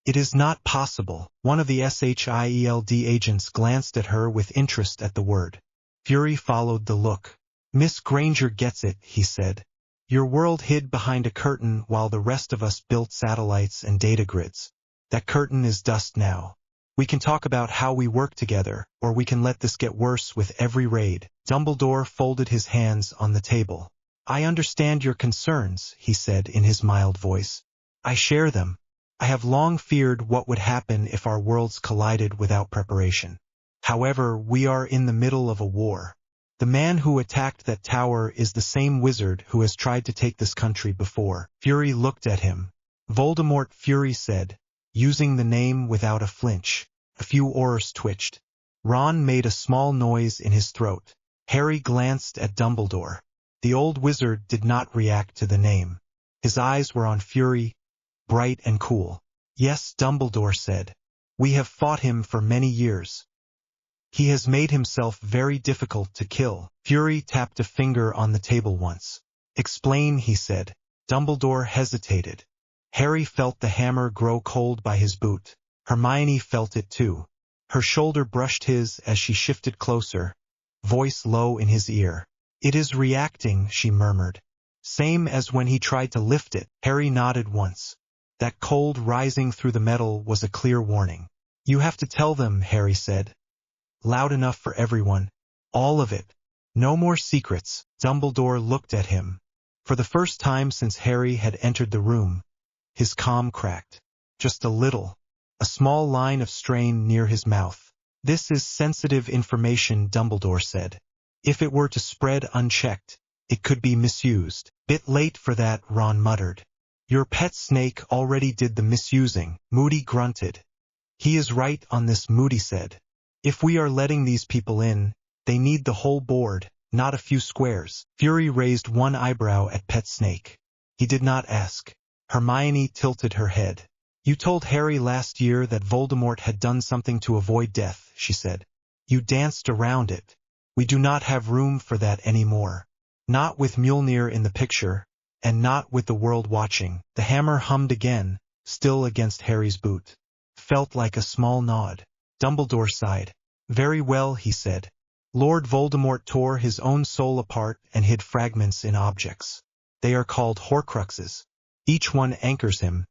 It is not possible. One of the SHIELD agents glanced at her with interest at the word. Fury followed the look. Miss Granger gets it, he said. Your world hid behind a curtain while the rest of us built satellites and data grids. That curtain is dust now. We can talk about how we work together, or we can let this get worse with every raid. Dumbledore folded his hands on the table. I understand your concerns, he said in his mild voice. I share them. I have long feared what would happen if our worlds collided without preparation. However, we are in the middle of a war. The man who attacked that tower is the same wizard who has tried to take this country before. Fury looked at him. Voldemort, Fury said, using the name without a flinch. A few oars twitched. Ron made a small noise in his throat. Harry glanced at Dumbledore. The old wizard did not react to the name. His eyes were on Fury, bright and cool. Yes, Dumbledore said. We have fought him for many years. He has made himself very difficult to kill. Fury tapped a finger on the table once. Explain, he said. Dumbledore hesitated. Harry felt the hammer grow cold by his boot. Hermione felt it too. Her shoulder brushed his as she shifted closer, voice low in his ear. It is reacting, she murmured. Same as when he tried to lift it. Harry nodded once. That cold rising through the metal was a clear warning. You have to tell them, Harry said. Loud enough for everyone. All of it. No more secrets. Dumbledore looked at him. For the first time since Harry had entered the room, his calm cracked. Just a little. A small line of strain near his mouth. This is sensitive information, Dumbledore said. If it were to spread unchecked, it could be misused. Bit late for that, Ron muttered. Your pet snake already did the misusing, Moody grunted. He is right on this, Moody said. If we are letting these people in, they need the whole board, not a few squares. Fury raised one eyebrow at Pet Snake. He did not ask. Hermione tilted her head. You told Harry last year that Voldemort had done something to avoid death, she said. You danced around it. We do not have room for that anymore. Not with Mjolnir in the picture, and not with the world watching. The hammer hummed again, still against Harry's boot. Felt like a small nod. Dumbledore sighed. Very well, he said. Lord Voldemort tore his own soul apart and hid fragments in objects. They are called Horcruxes. Each one anchors him,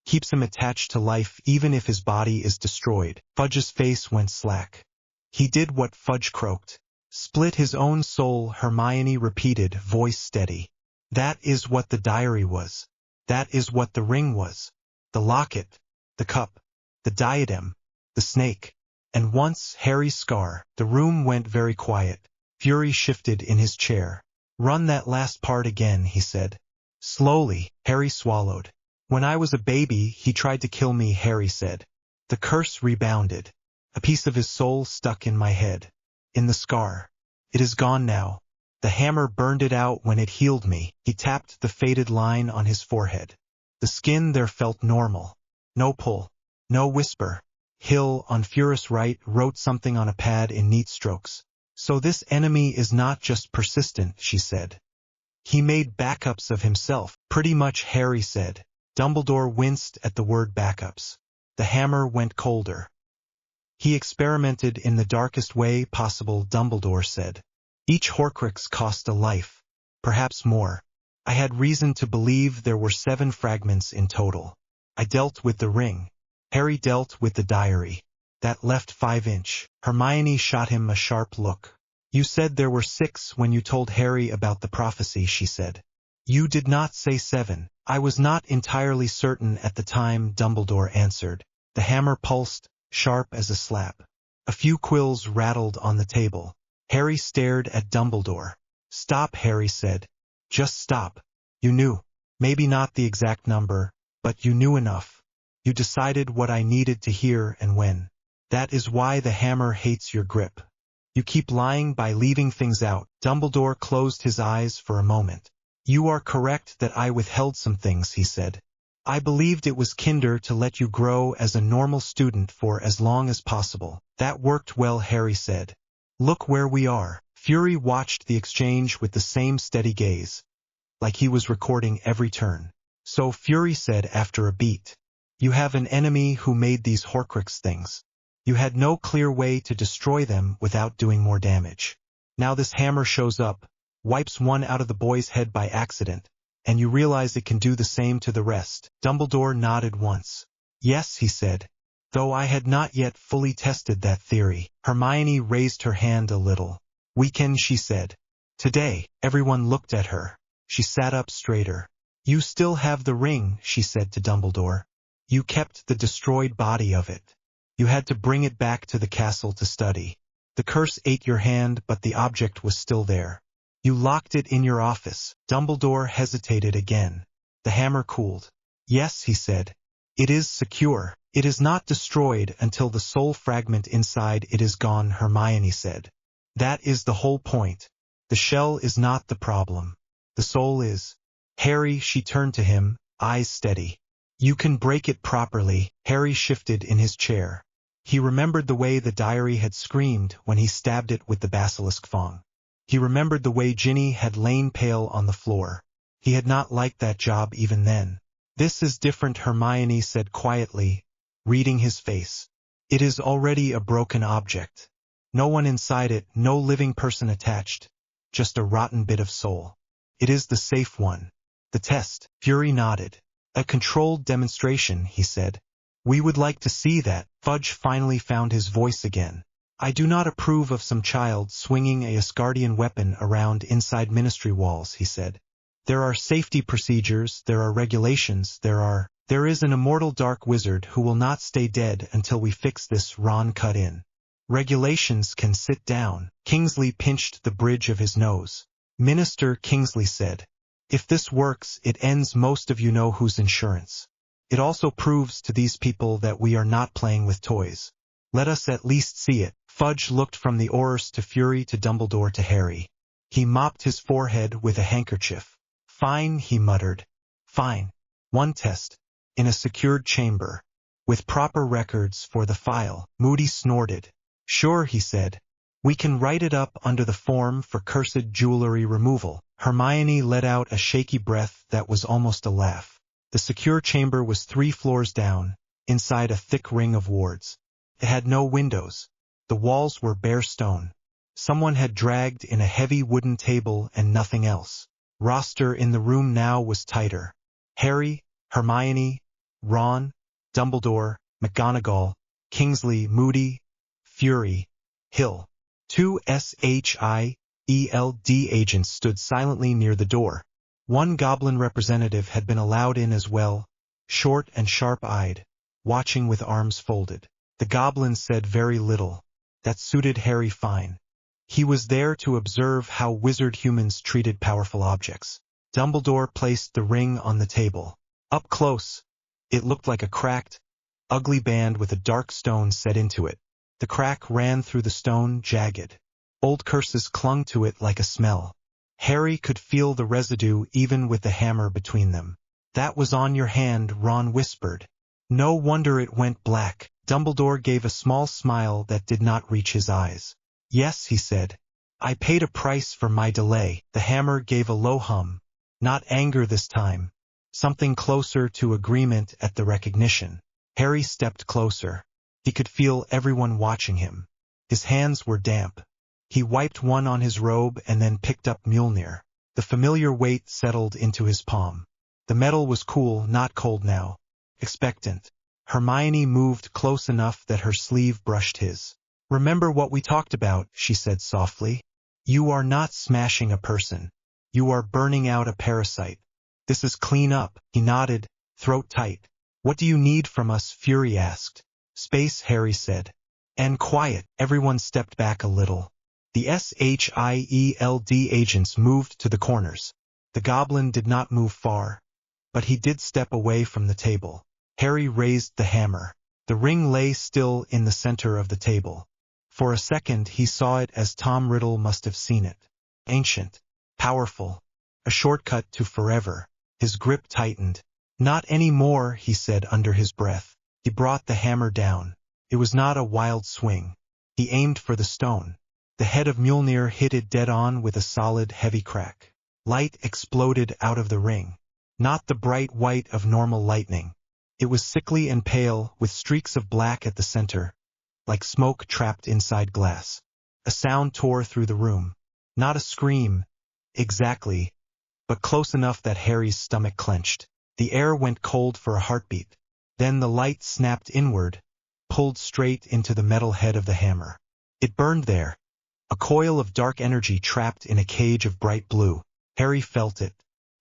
keeps him attached to life even if his body is destroyed. Fudge's face went slack. He did what Fudge croaked. Split his own soul, Hermione repeated, voice steady. That is what the diary was. That is what the ring was. The locket, the cup, the diadem, the snake. And once Harry's scar. The room went very quiet. Fury shifted in his chair. Run that last part again, he said. Slowly, Harry swallowed. When I was a baby, he tried to kill me, Harry said. The curse rebounded. A piece of his soul stuck in my head. In the scar. It is gone now. The hammer burned it out when it healed me. He tapped the faded line on his forehead. The skin there felt normal. No pull. No whisper. Hill, on Furious right, wrote something on a pad in neat strokes. So this enemy is not just persistent, she said. He made backups of himself. Pretty much, Harry said. Dumbledore winced at the word backups. The hammer went colder. He experimented in the darkest way possible, Dumbledore said. Each Horcrux cost a life. Perhaps more. I had reason to believe there were 7 fragments in total. I dealt with the ring. Harry dealt with the diary. That left 5-inch. Hermione shot him a sharp look. You said there were 6 when you told Harry about the prophecy, she said. You did not say 7. I was not entirely certain at the time, Dumbledore answered. The hammer pulsed, sharp as a slap. A few quills rattled on the table. Harry stared at Dumbledore. Stop, Harry said. Just stop. You knew. Maybe not the exact number, but you knew enough. You decided what I needed to hear and when. That is why the hammer hates your grip. You keep lying by leaving things out. Dumbledore closed his eyes for a moment. You are correct that I withheld some things, he said. I believed it was kinder to let you grow as a normal student for as long as possible. That worked well, Harry said. Look where we are. Fury watched the exchange with the same steady gaze, like he was recording every turn. So Fury said after a beat, you have an enemy who made these Horcrux things. You had no clear way to destroy them without doing more damage. Now this hammer shows up, wipes one out of the boy's head by accident, and you realize it can do the same to the rest. Dumbledore nodded once. Yes, he said, though I had not yet fully tested that theory. Hermione raised her hand a little. We can, she said. Today, everyone looked at her. She sat up straighter. You still have the ring, she said to Dumbledore. You kept the destroyed body of it. You had to bring it back to the castle to study. The curse ate your hand, but the object was still there. You locked it in your office. Dumbledore hesitated again. The hammer cooled. Yes, he said. It is secure. It is not destroyed until the soul fragment inside it is gone, Hermione said. That is the whole point. The shell is not the problem. The soul is. Harry, she turned to him, eyes steady. You can break it properly. Harry shifted in his chair. He remembered the way the diary had screamed when he stabbed it with the basilisk fang. He remembered the way Ginny had lain pale on the floor. He had not liked that job even then. This is different, Hermione said quietly, reading his face. It is already a broken object. No one inside it, no living person attached. Just a rotten bit of soul. It is the safe one. The test. Fury nodded. A controlled demonstration, he said. We would like to see that. Fudge finally found his voice again. I do not approve of some child swinging a Asgardian weapon around inside ministry walls, he said. There are safety procedures, there are regulations, there is an immortal dark wizard who will not stay dead until we fix this. Ron cut in. Regulations can sit down. Kingsley pinched the bridge of his nose. Minister, Kingsley said. If this works, it ends most of you know whose insurance. It also proves to these people that we are not playing with toys. Let us at least see it. Fudge looked from the Aurors to Fury to Dumbledore to Harry. He mopped his forehead with a handkerchief. Fine, he muttered. Fine. One test. In a secured chamber. With proper records for the file. Moody snorted. Sure, he said. We can write it up under the form for cursed jewelry removal. Hermione let out a shaky breath that was almost a laugh. The secure chamber was 3 floors down, inside a thick ring of wards. It had no windows. The walls were bare stone. Someone had dragged in a heavy wooden table and nothing else. Roster in the room now was tighter. Harry, Hermione, Ron, Dumbledore, McGonagall, Kingsley, Moody, Fury, Hill. 2 SHIELD agents stood silently near the door. One goblin representative had been allowed in as well, short and sharp-eyed, watching with arms folded. The goblin said very little. That suited Harry fine. He was there to observe how wizard humans treated powerful objects. Dumbledore placed the ring on the table. Up close, it looked like a cracked, ugly band with a dark stone set into it. The crack ran through the stone, jagged. Old curses clung to it like a smell. Harry could feel the residue even with the hammer between them. That was on your hand, Ron whispered. No wonder it went black. Dumbledore gave a small smile that did not reach his eyes. Yes, he said. I paid a price for my delay. The hammer gave a low hum. Not anger this time. Something closer to agreement at the recognition. Harry stepped closer. He could feel everyone watching him. His hands were damp. He wiped one on his robe and then picked up Mjolnir. The familiar weight settled into his palm. The metal was cool, not cold now. Expectant. Hermione moved close enough that her sleeve brushed his. Remember what we talked about, she said softly. You are not smashing a person. You are burning out a parasite. This is clean up. He nodded, throat tight. What do you need from us? Fury asked. Space, Harry said. And quiet. Everyone stepped back a little. The SHIELD agents moved to the corners. The goblin did not move far, but he did step away from the table. Harry raised the hammer. The ring lay still in the center of the table. For a second he saw it as Tom Riddle must have seen it. Ancient. Powerful. A shortcut to forever. His grip tightened. Not any more, he said under his breath. He brought the hammer down. It was not a wild swing. He aimed for the stone. The head of Mjolnir hit it dead on with a solid, heavy crack. Light exploded out of the ring. Not the bright white of normal lightning. It was sickly and pale, with streaks of black at the center, like smoke trapped inside glass. A sound tore through the room. Not a scream, exactly, but close enough that Harry's stomach clenched. The air went cold for a heartbeat. Then the light snapped inward, pulled straight into the metal head of the hammer. It burned there. A coil of dark energy trapped in a cage of bright blue. Harry felt it.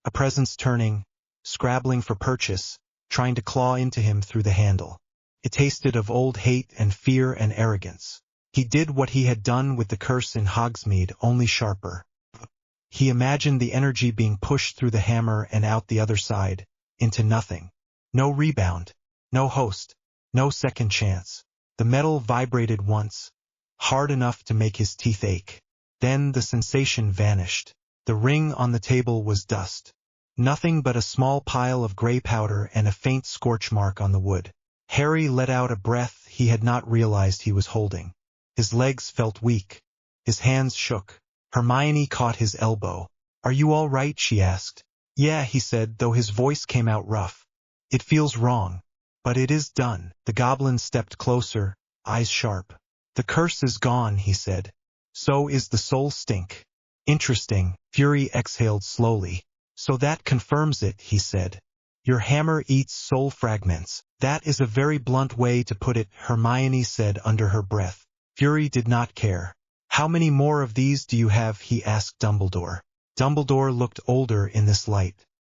A presence turning, scrabbling for purchase, trying to claw into him through the handle. It tasted of old hate and fear and arrogance. He did what he had done with the curse in Hogsmeade, only sharper. He imagined the energy being pushed through the hammer and out the other side, into nothing. No rebound. No host. No second chance. The metal vibrated once, hard enough to make his teeth ache. Then the sensation vanished. The ring on the table was dust. Nothing but a small pile of gray powder and a faint scorch mark on the wood. Harry let out a breath he had not realized he was holding. His legs felt weak. His hands shook. Hermione caught his elbow. "Are you all right?" she asked. "Yeah," he said, though his voice came out rough. "It feels wrong. But it is done." The goblin stepped closer, eyes sharp. "The curse is gone," he said. "So is the soul stink." "Interesting." Fury exhaled slowly. "So that confirms it," he said. "Your hammer eats soul fragments." "That is a very blunt way to put it," Hermione said under her breath. Fury did not care. "How many more of these do you have?" he asked Dumbledore. Dumbledore looked older in this light.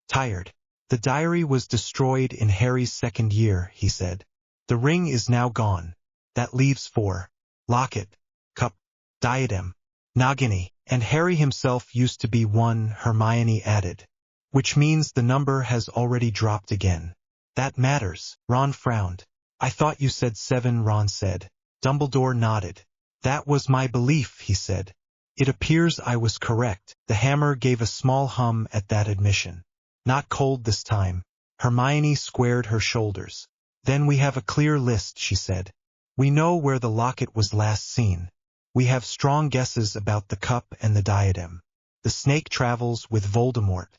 Tired. "The diary was destroyed in Harry's second year," he said. "The ring is now gone. That leaves 4. Locket, cup, diadem, Nagini, and Harry himself used to be 1, Hermione added. "Which means the number has already dropped again." "That matters." Ron frowned. "I thought you said 7, Ron said. Dumbledore nodded. "That was my belief," he said. "It appears I was correct." The hammer gave a small hum at that admission. "Not cold this time." Hermione squared her shoulders. "Then we have a clear list," she said. "We know where the locket was last seen. We have strong guesses about the cup and the diadem. The snake travels with Voldemort.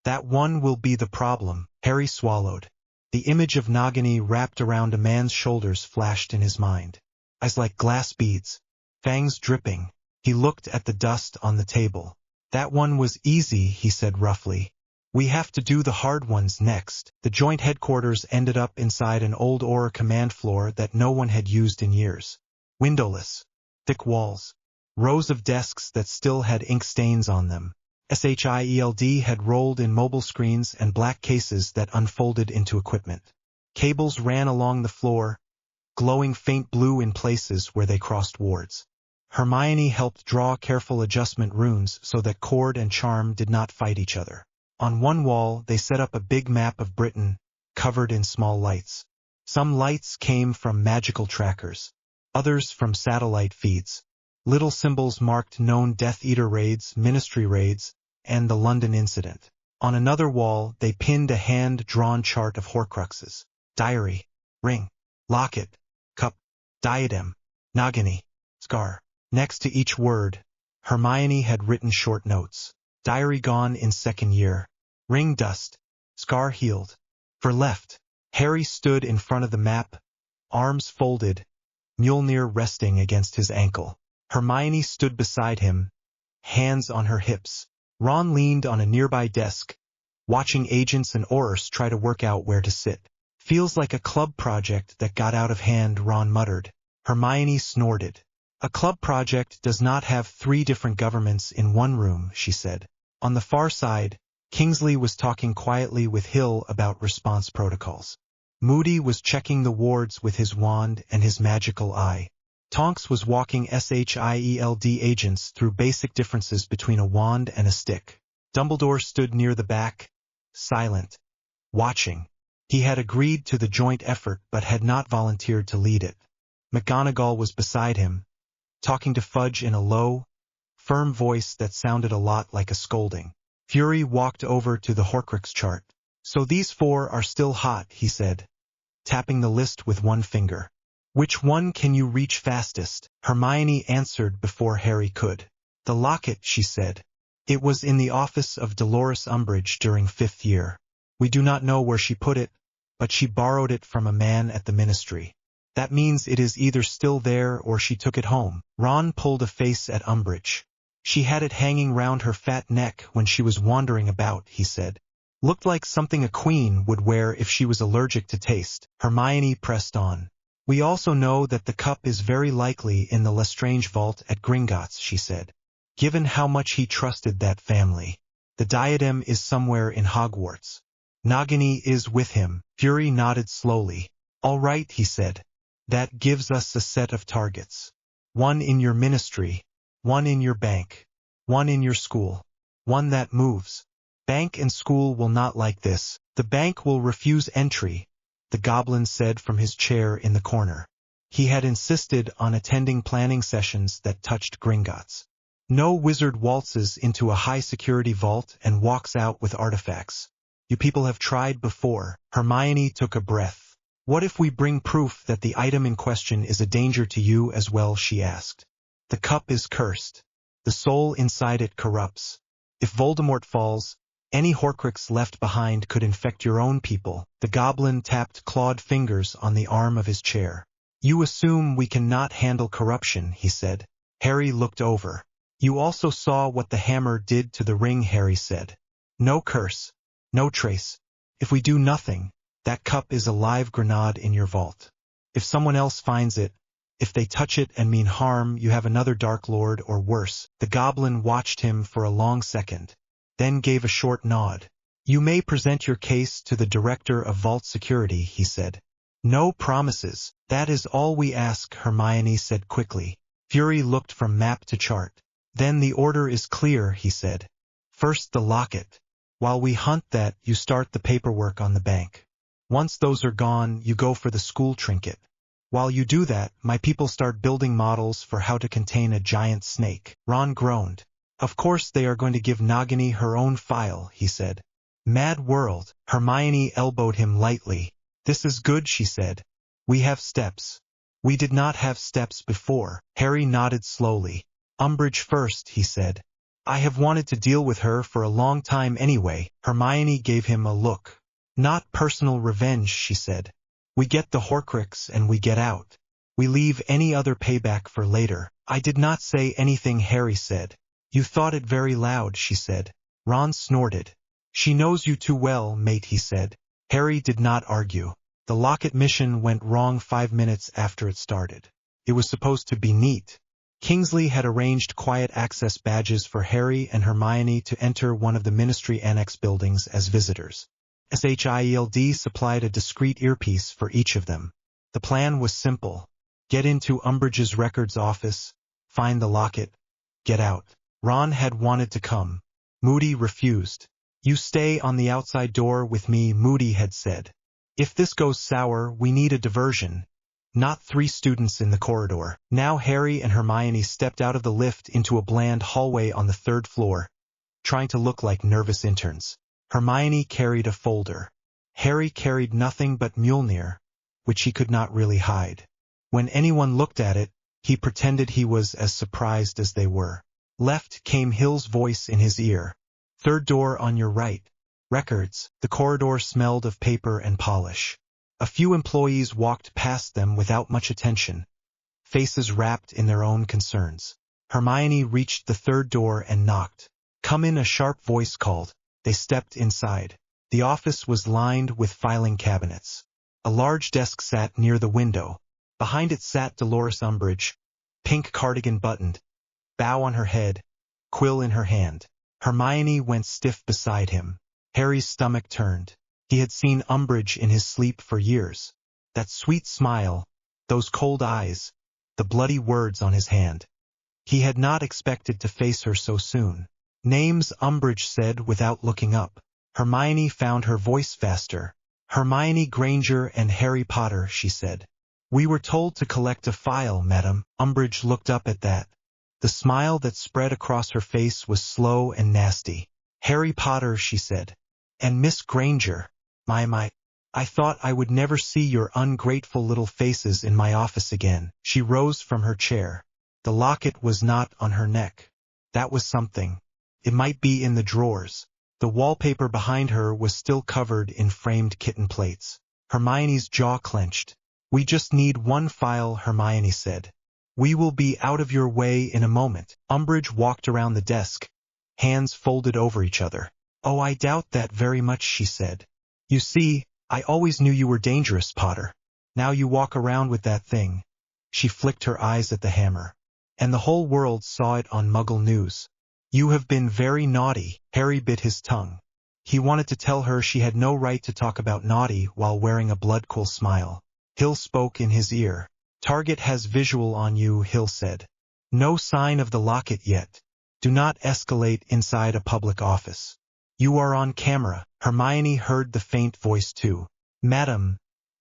That one will be the problem." Harry swallowed. The image of Nagini wrapped around a man's shoulders flashed in his mind. Eyes like glass beads. Fangs dripping. He looked at the dust on the table. "That one was easy," he said roughly. "We have to do the hard ones next." The joint headquarters ended up inside an old Auror command floor that no one had used in years. Windowless. Thick walls. Rows of desks that still had ink stains on them. SHIELD had rolled in mobile screens and black cases that unfolded into equipment. Cables ran along the floor, glowing faint blue in places where they crossed wards. Hermione helped draw careful adjustment runes so that cord and charm did not fight each other. On one wall they set up a big map of Britain, covered in small lights. Some lights came from magical trackers, others from satellite feeds. Little symbols marked known Death Eater raids, Ministry raids, and the London incident. On another wall they pinned a hand-drawn chart of Horcruxes. Diary, ring, locket, cup, diadem, Nagini, scar. Next to each word, Hermione had written short notes. Diary gone in second year. Ring dust. Scar healed. For left. Harry stood in front of the map, arms folded, Mjolnir resting against his ankle. Hermione stood beside him, hands on her hips. Ron leaned on a nearby desk, watching agents and Aurors try to work out where to sit. "Feels like a club project that got out of hand," Ron muttered. Hermione snorted. "A club project does not have 3 different governments in one room," she said. On the far side, Kingsley was talking quietly with Hill about response protocols. Moody was checking the wards with his wand and his magical eye. Tonks was walking SHIELD agents through basic differences between a wand and a stick. Dumbledore stood near the back, silent, watching. He had agreed to the joint effort but had not volunteered to lead it. McGonagall was beside him, talking to Fudge in a low, firm voice that sounded a lot like a scolding. Fury walked over to the Horcrux chart. "So these 4 are still hot," he said, tapping the list with one finger. "Which one can you reach fastest?" Hermione answered before Harry could. "The locket," she said. "It was in the office of Dolores Umbridge during 5th year. We do not know where she put it, but she borrowed it from a man at the ministry. That means it is either still there or she took it home." Ron pulled a face at Umbridge. "She had it hanging round her fat neck when she was wandering about," he said. "Looked like something a queen would wear if she was allergic to taste." Hermione pressed on. "We also know that the cup is very likely in the Lestrange vault at Gringotts," she said. "Given how much he trusted that family. The diadem is somewhere in Hogwarts. Nagini is with him." Fury nodded slowly. "All right," he said. "That gives us a set of targets. 1 in your ministry, 1 in your bank, 1 in your school. 1 that moves. Bank and school will not like this. The bank will refuse entry," the goblin said from his chair in the corner. He had insisted on attending planning sessions that touched Gringotts. "No wizard waltzes into a high-security vault and walks out with artifacts. You people have tried before." Hermione took a breath. "What if we bring proof that the item in question is a danger to you as well?" she asked. "The cup is cursed. The soul inside it corrupts. If Voldemort falls, any Horcrux left behind could infect your own people." The goblin tapped clawed fingers on the arm of his chair. "You assume we cannot handle corruption," he said. Harry looked over. "You also saw what the hammer did to the ring," Harry said. "No curse, no trace. If we do nothing, that cup is a live grenade in your vault. If someone else finds it, if they touch it and mean harm, you have another Dark Lord or worse." The goblin watched him for a long second, then gave a short nod. "You may present your case to the director of vault security," he said. "No promises. That is all we ask," Hermione said quickly. Fury looked from map to chart. "Then the order is clear," he said. "First the locket. While we hunt that, you start the paperwork on the bank. Once those are gone, you go for the school trinket. While you do that, my people start building models for how to contain a giant snake." Ron groaned. "Of course they are going to give Nagini her own file," he said. "Mad world." Hermione elbowed him lightly. "This is good," she said. "We have steps. We did not have steps before." Harry nodded slowly. "Umbridge first," he said. "I have wanted to deal with her for a long time anyway." Hermione gave him a look. "Not personal revenge," she said. "We get the Horcrux and we get out. We leave any other payback for later." "I did not say anything," Harry said. "You thought it very loud," she said. Ron snorted. "She knows you too well, mate," he said. Harry did not argue. The locket mission went wrong 5 minutes after it started. It was supposed to be neat. Kingsley had arranged quiet access badges for Harry and Hermione to enter one of the Ministry Annex buildings as visitors. SHIELD supplied a discreet earpiece for each of them. The plan was simple. Get into Umbridge's records office, find the locket, get out. Ron had wanted to come. Moody refused. "You stay on the outside door with me," Moody had said. "If this goes sour, we need a diversion. Not 3 students in the corridor." Now Harry and Hermione stepped out of the lift into a bland hallway on the 3rd floor, trying to look like nervous interns. Hermione carried a folder. Harry carried nothing but Mjolnir, which he could not really hide. When anyone looked at it, he pretended he was as surprised as they were. Left came Hill's voice in his ear. "3rd door on your right. Records." The corridor smelled of paper and polish. A few employees walked past them without much attention, faces wrapped in their own concerns. Hermione reached the 3rd door and knocked. "Come in," a sharp voice called. They stepped inside. The office was lined with filing cabinets. A large desk sat near the window. Behind it sat Dolores Umbridge, pink cardigan buttoned, bow on her head, quill in her hand. Hermione went stiff beside him. Harry's stomach turned. He had seen Umbridge in his sleep for years. That sweet smile, those cold eyes, the bloody words on his hand. He had not expected to face her so soon. Names, Umbridge said without looking up. Hermione found her voice faster. Hermione Granger and Harry Potter, she said. We were told to collect a file, madam. Umbridge looked up at that. The smile that spread across her face was slow and nasty. Harry Potter, she said. And Miss Granger. My. I thought I would never see your ungrateful little faces in my office again. She rose from her chair. The locket was not on her neck. That was something. It might be in the drawers. The wallpaper behind her was still covered in framed kitten plates. Hermione's jaw clenched. We just need one file, Hermione said. We will be out of your way in a moment. Umbridge walked around the desk, hands folded over each other. Oh, I doubt that very much, she said. You see, I always knew you were dangerous, Potter. Now you walk around with that thing. She flicked her eyes at the hammer. And the whole world saw it on Muggle News. You have been very naughty. Harry bit his tongue. He wanted to tell her she had no right to talk about naughty while wearing a blood-cool smile. Hill spoke in his ear. Target has visual on you, Hill said. No sign of the locket yet. Do not escalate inside a public office. You are on camera. Hermione heard the faint voice too. Madam,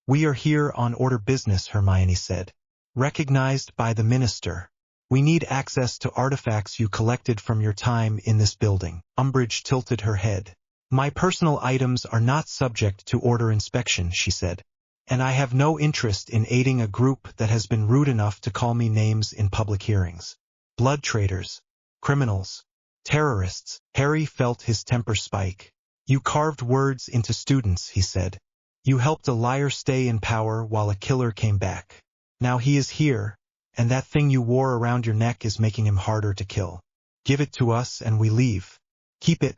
we are here on order business, Hermione said. Recognized by the minister. We need access to artifacts you collected from your time in this building. Umbridge tilted her head. My personal items are not subject to order inspection, she said. And I have no interest in aiding a group that has been rude enough to call me names in public hearings. Blood traitors. Criminals. Terrorists. Harry felt his temper spike. You carved words into students, he said. You helped a liar stay in power while a killer came back. Now he is here, and that thing you wore around your neck is making him harder to kill. Give it to us and we leave. Keep it,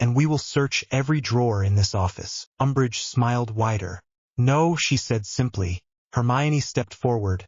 and we will search every drawer in this office. Umbridge smiled wider. No, she said simply. Hermione stepped forward,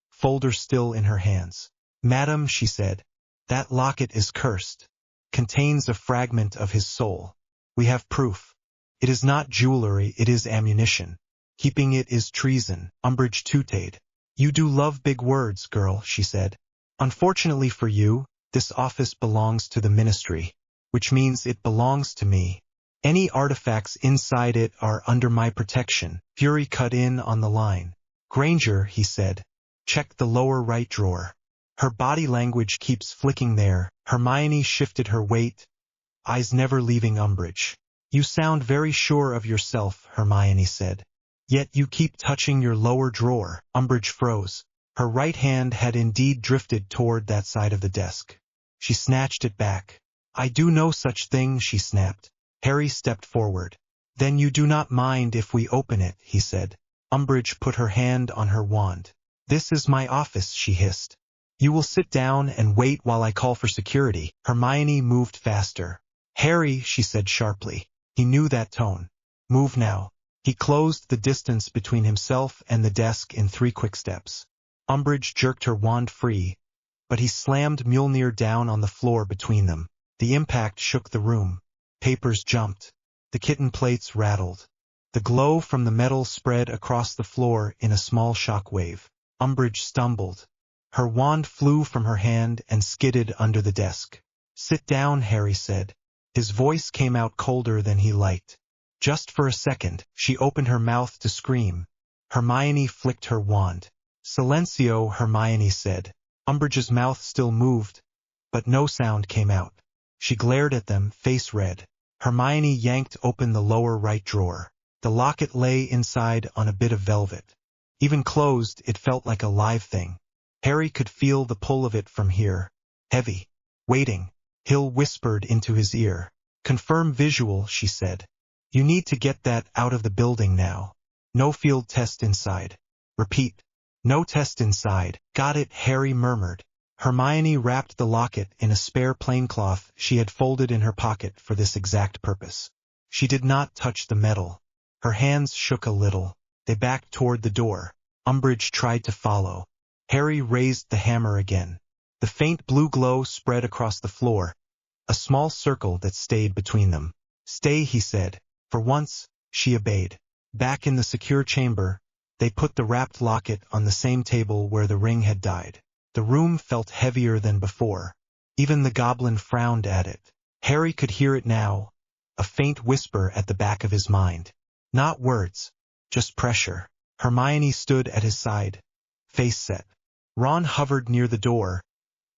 folder still in her hands. Madam, she said, that locket is cursed. Contains a fragment of his soul. We have proof. It is not jewelry, it is ammunition. Keeping it is treason. Umbridge tooted. You do love big words, girl, she said. Unfortunately for you, this office belongs to the ministry, which means it belongs to me. Any artifacts inside it are under my protection. Fury cut in on the line. Granger, he said, check the lower right drawer. Her body language keeps flicking there. Hermione shifted her weight, eyes never leaving Umbridge. You sound very sure of yourself, Hermione said. Yet you keep touching your lower drawer. Umbridge froze. Her right hand had indeed drifted toward that side of the desk. She snatched it back. I do no such thing, she snapped. Harry stepped forward. Then you do not mind if we open it, he said. Umbridge put her hand on her wand. This is my office, she hissed. You will sit down and wait while I call for security. Hermione moved faster. Harry, she said sharply. He knew that tone. Move now. He closed the distance between himself and the desk in 3 quick steps. Umbridge jerked her wand free, but he slammed Mjolnir down on the floor between them. The impact shook the room. Papers jumped. The kitten plates rattled. The glow from the metal spread across the floor in a small shock wave. Umbridge stumbled. Her wand flew from her hand and skidded under the desk. Sit down, Harry said. His voice came out colder than he liked. Just for a second, she opened her mouth to scream. Hermione flicked her wand. Silencio, Hermione said. Umbridge's mouth still moved, but no sound came out. She glared at them, face red. Hermione yanked open the lower right drawer. The locket lay inside on a bit of velvet. Even closed, it felt like a live thing. Harry could feel the pull of it from here. Heavy. Waiting. Hill whispered into his ear. Confirm visual, she said. You need to get that out of the building now. No field test inside. Repeat. No test inside. Got it, Harry murmured. Hermione wrapped the locket in a spare plaincloth she had folded in her pocket for this exact purpose. She did not touch the metal. Her hands shook a little. They backed toward the door. Umbridge tried to follow. Harry raised the hammer again. The faint blue glow spread across the floor, a small circle that stayed between them. Stay, he said. For once, she obeyed. Back in the secure chamber, They put the wrapped locket on the same table where the ring had died. The room felt heavier than before. Even the goblin frowned at it. Harry could hear it now, a faint whisper at the back of his mind. Not words, just pressure. Hermione stood at his side, face set. Ron hovered near the door,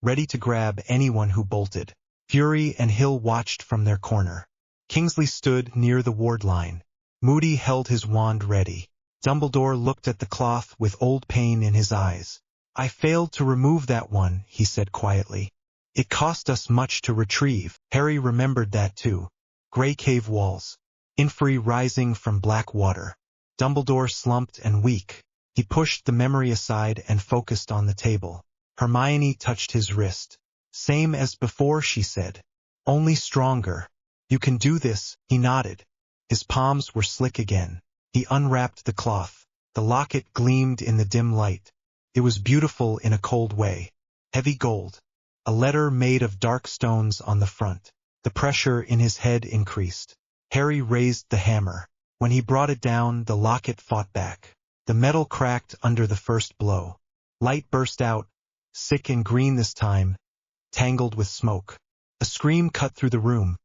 ready to grab anyone who bolted. Fury and Hill watched from their corner. Kingsley stood near the ward line. Moody held his wand ready. Dumbledore looked at the cloth with old pain in his eyes. I failed to remove that one, he said quietly. It cost us much to retrieve. Harry remembered that too. Grey cave walls. Inferi rising from black water. Dumbledore slumped and weak. He pushed the memory aside and focused on the table. Hermione touched his wrist. Same as before, she said. Only stronger. You can do this, he nodded. His palms were slick again. He unwrapped the cloth. The locket gleamed in the dim light. It was beautiful in a cold way. Heavy gold. A letter made of dark stones on the front. The pressure in his head increased. Harry raised the hammer. When he brought it down, the locket fought back. The metal cracked under the first blow. Light burst out, sick and green this time, tangled with smoke. A scream cut through the room.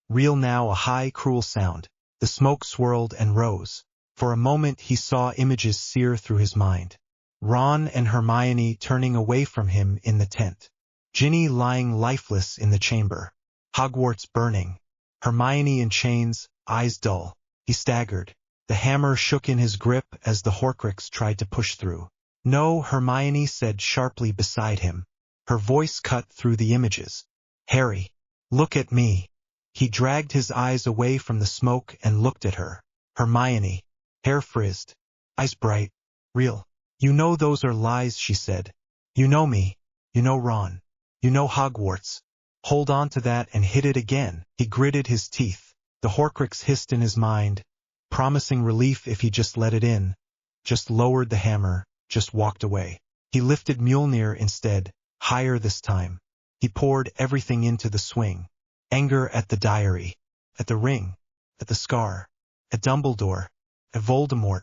Real now, a high, cruel sound. The smoke swirled and rose. For a moment he saw images sear through his mind. Ron and Hermione turning away from him in the tent. Ginny lying lifeless in the chamber. Hogwarts burning. Hermione in chains, eyes dull. He staggered. The hammer shook in his grip as the Horcrux tried to push through. No, Hermione said sharply beside him. Her voice cut through the images. Harry, look at me. He dragged his eyes away from the smoke and looked at her. Hermione, hair frizzed, eyes bright, real. You know those are lies, she said. You know me. You know Ron. You know Hogwarts. Hold on to that and hit it again. He gritted his teeth. The Horcrux hissed in his mind, promising relief if he just let it in, just lowered the hammer, just walked away. He lifted Mjolnir instead, higher this time. He poured everything into the swing. Anger at the diary, at the ring, at the scar, at Dumbledore, at Voldemort,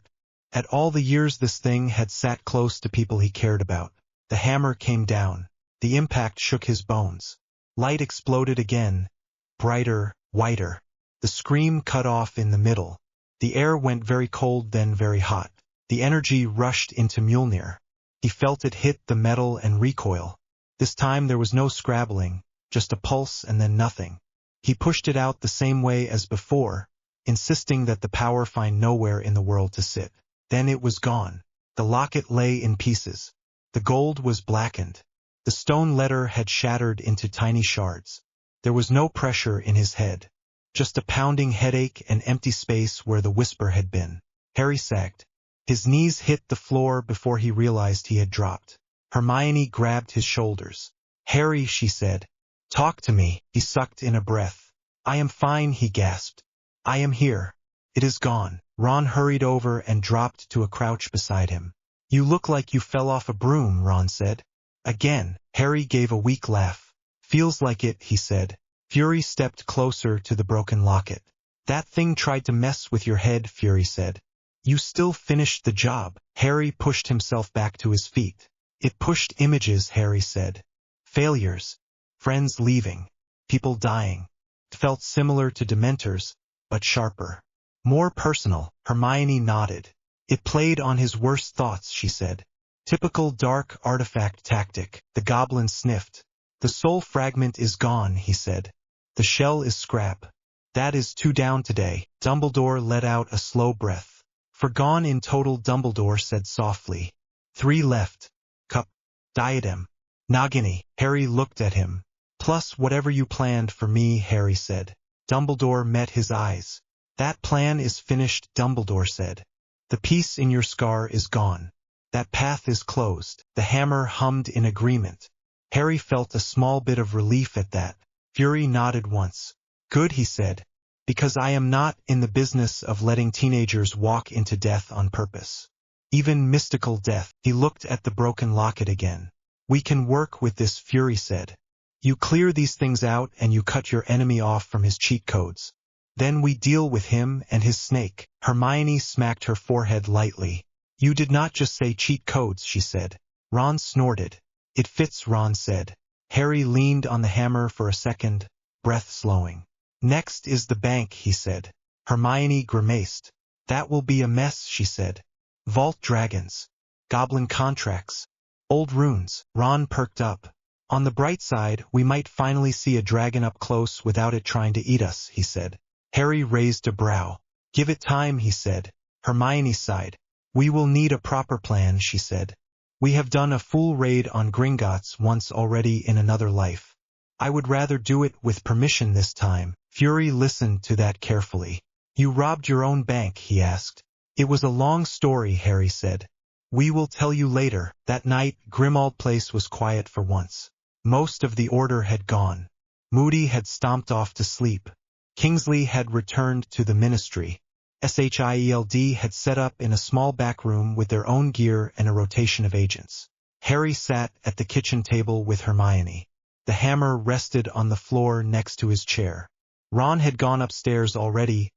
at all the years this thing had sat close to people he cared about. The hammer came down. The impact shook his bones. Light exploded again, brighter, whiter. The scream cut off in the middle. The air went very cold, then very hot. The energy rushed into Mjolnir. He felt it hit the metal and recoil. This time there was no scrabbling, just a pulse and then nothing. He pushed it out the same way as before, insisting that the power find nowhere in the world to sit. Then it was gone. The locket lay in pieces. The gold was blackened. The stone letter had shattered into tiny shards. There was no pressure in his head. Just a pounding headache and empty space where the whisper had been. Harry sagged. His knees hit the floor before he realized he had dropped. Hermione grabbed his shoulders. Harry, she said. Talk to me. He sucked in a breath. I am fine, he gasped. I am here. It is gone. Ron hurried over and dropped to a crouch beside him. You look like you fell off a broom, Ron said. Again, Harry gave a weak laugh. Feels like it, he said. Fury stepped closer to the broken locket. That thing tried to mess with your head, Fury said. You still finished the job. Harry pushed himself back to his feet. It pushed images, Harry said. Failures. Friends leaving. People dying. It felt similar to Dementors, but sharper. More personal. Hermione nodded. It played on his worst thoughts, she said. Typical dark artifact tactic. The goblin sniffed. The soul fragment is gone, he said. The shell is scrap. That is 2 down today. Dumbledore let out a slow breath. For gone in total, Dumbledore said softly. 3 left. Cup. Diadem. Nagini. Harry looked at him. Plus whatever you planned for me, Harry said. Dumbledore met his eyes. That plan is finished, Dumbledore said. The piece in your scar is gone. That path is closed. The hammer hummed in agreement. Harry felt a small bit of relief at that. Fury nodded once. Good, he said. Because I am not in the business of letting teenagers walk into death on purpose. Even mystical death. He looked at the broken locket again. We can work with this, Fury said. You clear these things out and you cut your enemy off from his cheat codes. Then we deal with him and his snake. Hermione smacked her forehead lightly. You did not just say cheat codes, she said. Ron snorted. It fits, Ron said. Harry leaned on the hammer for a second, breath slowing. Next is the bank, he said. Hermione grimaced. That will be a mess, she said. Vault dragons. Goblin contracts. Old runes. Ron perked up. On the bright side, we might finally see a dragon up close without it trying to eat us, he said. Harry raised a brow. Give it time, he said. Hermione sighed. We will need a proper plan, she said. We have done a full raid on Gringotts once already in another life. I would rather do it with permission this time. Fury listened to that carefully. You robbed your own bank, he asked. It was a long story, Harry said. We will tell you later. That night, Grimmauld Place was quiet for once. Most of the order had gone. Moody had stomped off to sleep. Kingsley had returned to the ministry. Shield had set up in a small back room with their own gear and a rotation of agents. Harry sat at the kitchen table with Hermione. The hammer rested on the floor next to his chair. Ron had gone upstairs already,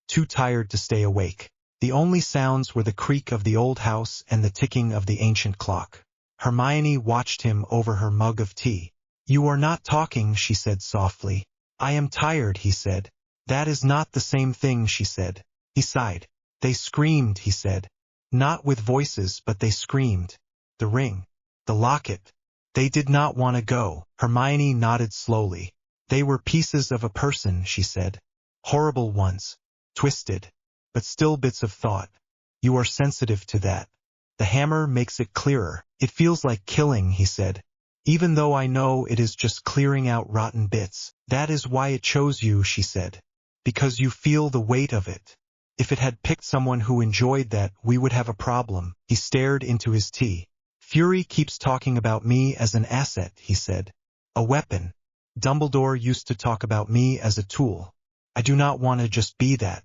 too tired to stay awake. The only sounds were the creak of the old house and the ticking of the ancient clock. Hermione watched him over her mug of tea. You are not talking, she said softly. I am tired, he said. That is not the same thing, she said. He sighed. They screamed, he said. Not with voices, but they screamed. The ring. The locket. They did not want to go. Hermione nodded slowly. They were pieces of a person, she said. Horrible ones. Twisted. But still bits of thought. You are sensitive to that. The hammer makes it clearer. It feels like killing, he said. Even though I know it is just clearing out rotten bits. That is why it chose you, she said. Because you feel the weight of it. If it had picked someone who enjoyed that, we would have a problem. He stared into his tea. Fury keeps talking about me as an asset, he said. A weapon. Dumbledore used to talk about me as a tool. I do not want to just be that.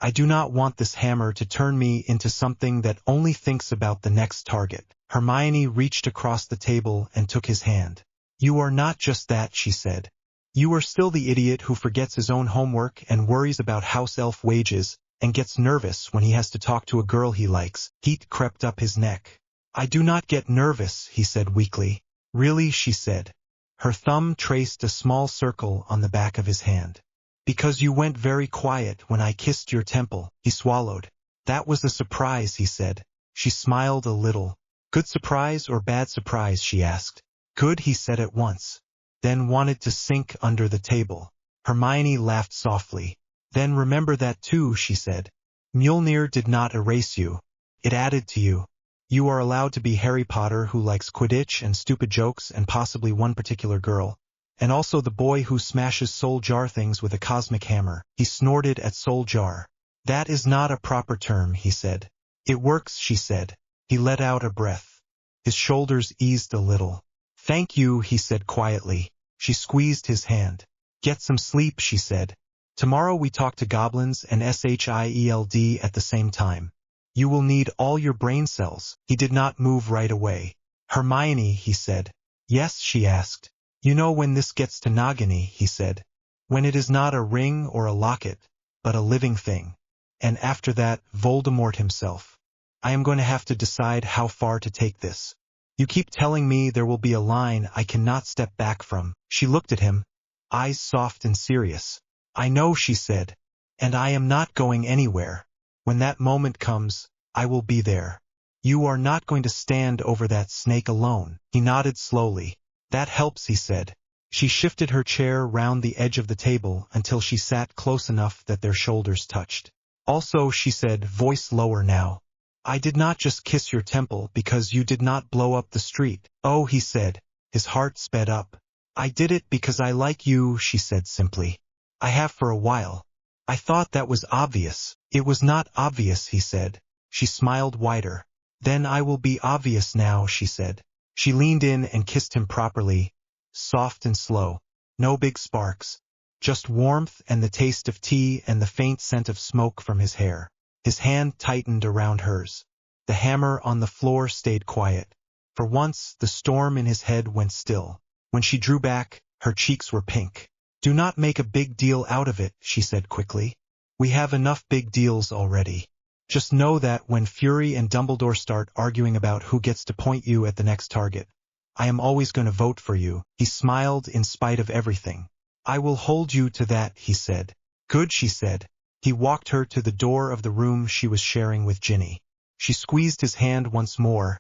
I do not want this hammer to turn me into something that only thinks about the next target. Hermione reached across the table and took his hand. You are not just that, she said. You are still the idiot who forgets his own homework and worries about house elf wages, and gets nervous when he has to talk to a girl he likes. Heat crept up his neck. I do not get nervous, he said weakly. Really, she said. Her thumb traced a small circle on the back of his hand. Because you went very quiet when I kissed your temple, he swallowed. That was a surprise, he said. She smiled a little. Good surprise or bad surprise, she asked. Good, he said at once. Then wanted to sink under the table. Hermione laughed softly. Then remember that too, she said. Mjolnir did not erase you. It added to you. You are allowed to be Harry Potter who likes Quidditch and stupid jokes and possibly one particular girl. And also the boy who smashes soul jar things with a cosmic hammer. He snorted at soul jar. That is not a proper term, he said. It works, she said. He let out a breath. His shoulders eased a little. Thank you, he said quietly. She squeezed his hand. Get some sleep, she said. Tomorrow we talk to goblins and Shield at the same time. You will need all your brain cells. He did not move right away. Hermione, he said. Yes, she asked. You know when this gets to Nagini, he said. When it is not a ring or a locket, but a living thing. And after that, Voldemort himself. I am going to have to decide how far to take this. You keep telling me there will be a line I cannot step back from. She looked at him, eyes soft and serious. I know, she said. And I am not going anywhere. When that moment comes, I will be there. You are not going to stand over that snake alone. He nodded slowly. That helps, he said. She shifted her chair round the edge of the table until she sat close enough that their shoulders touched. Also, she said, voice lower now. I did not just kiss your temple because you did not blow up the street. Oh, he said. His heart sped up. I did it because I like you, she said simply. I have for a while. I thought that was obvious. It was not obvious, he said. She smiled wider. Then I will be obvious now, she said. She leaned in and kissed him properly, soft and slow. No big sparks. Just warmth and the taste of tea and the faint scent of smoke from his hair. His hand tightened around hers. The hammer on the floor stayed quiet. For once, the storm in his head went still. When she drew back, her cheeks were pink. Do not make a big deal out of it, she said quickly. We have enough big deals already. Just know that when Fury and Dumbledore start arguing about who gets to point you at the next target, I am always going to vote for you." He smiled in spite of everything. "I will hold you to that," he said. "Good," she said. He walked her to the door of the room she was sharing with Ginny. She squeezed his hand once more,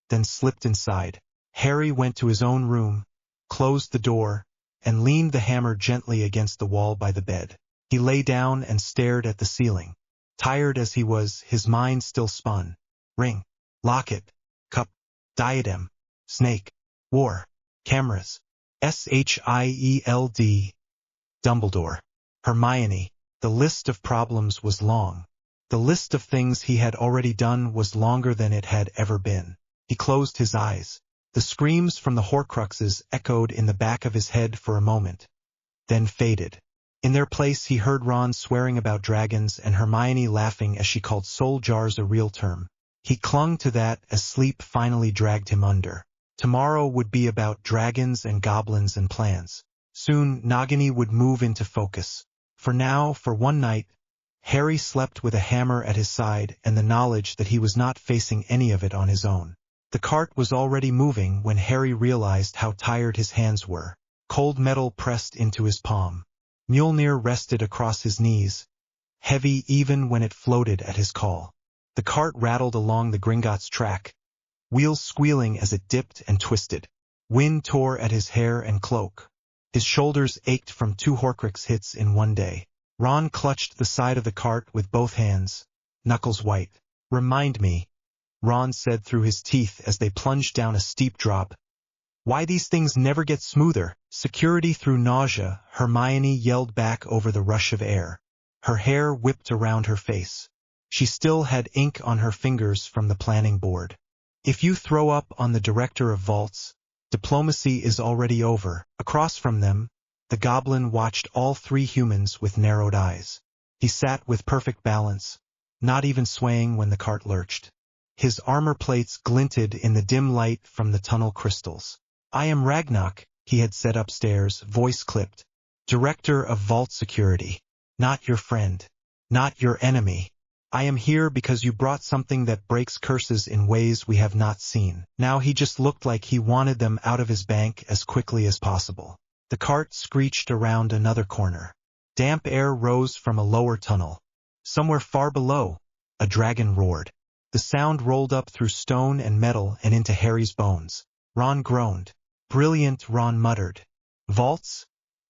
then slipped inside. Harry went to his own room, closed the door, and leaned the hammer gently against the wall by the bed. He lay down and stared at the ceiling. Tired as he was, his mind still spun. Ring, locket, cup, diadem, snake, war, cameras, Shield, Dumbledore, Hermione. The list of problems was long. The list of things he had already done was longer than it had ever been. He closed his eyes. The screams from the Horcruxes echoed in the back of his head for a moment, then faded. In their place he heard Ron swearing about dragons and Hermione laughing as she called soul jars a real term. He clung to that as sleep finally dragged him under. Tomorrow would be about dragons and goblins and plans. Soon Nagini would move into focus. For now, for one night, Harry slept with a hammer at his side and the knowledge that he was not facing any of it on his own. The cart was already moving when Harry realized how tired his hands were. Cold metal pressed into his palm. Mjolnir rested across his knees, heavy even when it floated at his call. The cart rattled along the Gringotts track, wheels squealing as it dipped and twisted. Wind tore at his hair and cloak. His shoulders ached from 2 Horcrux hits in one day. Ron clutched the side of the cart with both hands, knuckles white. "Remind me," Ron said through his teeth as they plunged down a steep drop. "Why these things never get smoother." "Security through nausea," Hermione yelled back over the rush of air. Her hair whipped around her face. She still had ink on her fingers from the planning board. "If you throw up on the director of vaults, diplomacy is already over." Across from them, the goblin watched all 3 humans with narrowed eyes. He sat with perfect balance, not even swaying when the cart lurched. His armor plates glinted in the dim light from the tunnel crystals. "I am Ragnarok," he had said upstairs, voice clipped. "Director of Vault Security. Not your friend. Not your enemy. I am here because you brought something that breaks curses in ways we have not seen." Now he just looked like he wanted them out of his bank as quickly as possible. The cart screeched around another corner. Damp air rose from a lower tunnel. Somewhere far below, a dragon roared. The sound rolled up through stone and metal and into Harry's bones. Ron groaned. "Brilliant," Ron muttered. "Vaults,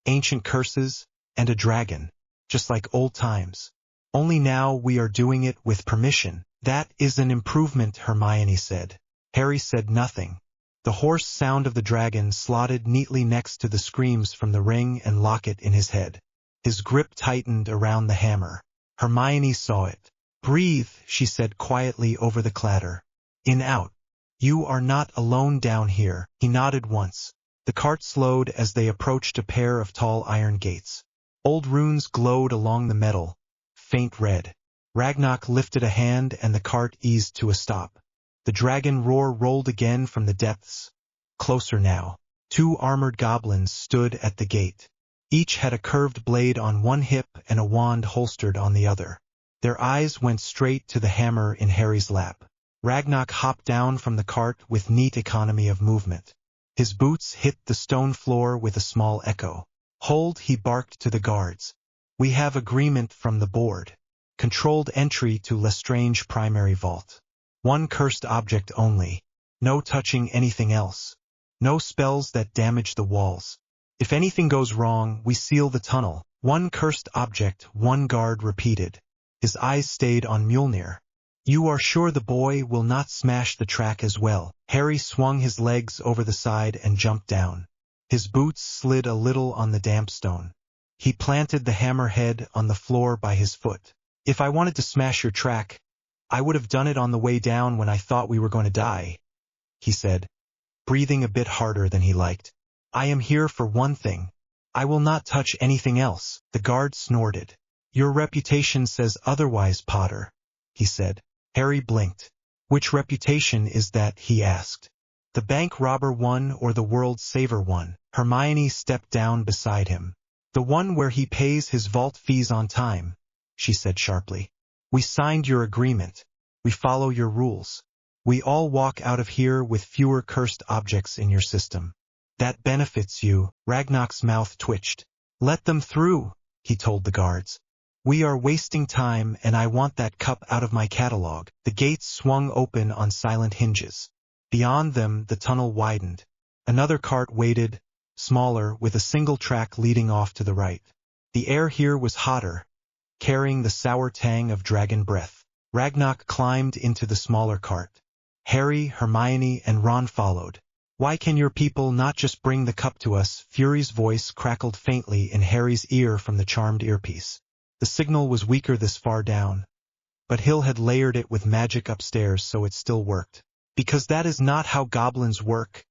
ancient curses, and a dragon. Just like old times. Only now we are doing it with permission." "That is an improvement," Hermione said. Harry said nothing. The hoarse sound of the dragon slotted neatly next to the screams from the ring and locket in his head. His grip tightened around the hammer. Hermione saw it. "Breathe," she said quietly over the clatter. "In, out. You are not alone down here." He nodded once. The cart slowed as they approached a pair of tall iron gates. Old runes glowed along the metal, faint red. Ragnarok lifted a hand and the cart eased to a stop. The dragon roar rolled again from the depths. Closer now. 2 armored goblins stood at the gate. Each had a curved blade on one hip and a wand holstered on the other. Their eyes went straight to the hammer in Harry's lap. Ragnarok hopped down from the cart with neat economy of movement. His boots hit the stone floor with a small echo. "Hold," he barked to the guards. "We have agreement from the board. Controlled entry to Lestrange primary vault. 1 cursed object only. No touching anything else. No spells that damage the walls. If anything goes wrong, we seal the tunnel." 1 cursed object, 1 guard repeated. His eyes stayed on Mjolnir. "You are sure the boy will not smash the track as well?" Harry swung his legs over the side and jumped down. His boots slid a little on the damp stone. He planted the hammerhead on the floor by his foot. "If I wanted to smash your track, I would have done it on the way down when I thought we were going to die," he said, breathing a bit harder than he liked. "I am here for one thing. I will not touch anything else." The guard snorted. "Your reputation says otherwise, Potter," he said. Harry blinked. "Which reputation is that?" he asked. "The bank robber one or the world saver one?" Hermione stepped down beside him. "The one where he pays his vault fees on time," she said sharply. We signed your agreement. We follow your rules. We all walk out of here with fewer cursed objects in your system. That benefits you. Ragnar's mouth twitched. Let them through, he told the guards. We are wasting time and I want that cup out of my catalog. The gates swung open on silent hinges. Beyond them, the tunnel widened. Another cart waited, smaller, with a single track leading off to the right. The air here was hotter, carrying the sour tang of dragon breath. Ragnar climbed into the smaller cart. Harry, Hermione, and Ron followed. Why can your people not just bring the cup to us? Fury's voice crackled faintly in Harry's ear from the charmed earpiece. The signal was weaker this far down, but Hill had layered it with magic upstairs so it still worked. Because that is not how goblins work,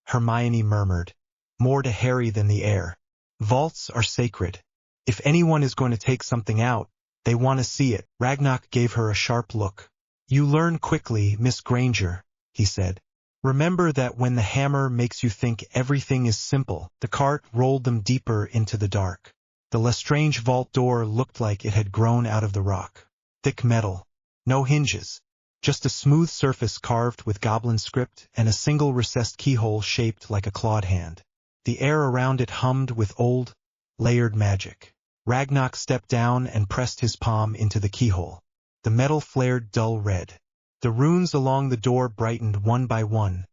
Hermione murmured, more to Harry than the air. Vaults are sacred. If anyone is going to take something out, they want to see it. Ragnar gave her a sharp look. You learn quickly, Miss Granger, he said. Remember that when the hammer makes you think everything is simple. The cart rolled them deeper into the dark. The Lestrange vault door looked like it had grown out of the rock. Thick metal. No hinges. Just a smooth surface carved with goblin script and a single recessed keyhole shaped like a clawed hand. The air around it hummed with old, layered magic. Ragnar stepped down and pressed his palm into the keyhole. The metal flared dull red. The runes along the door brightened one by one,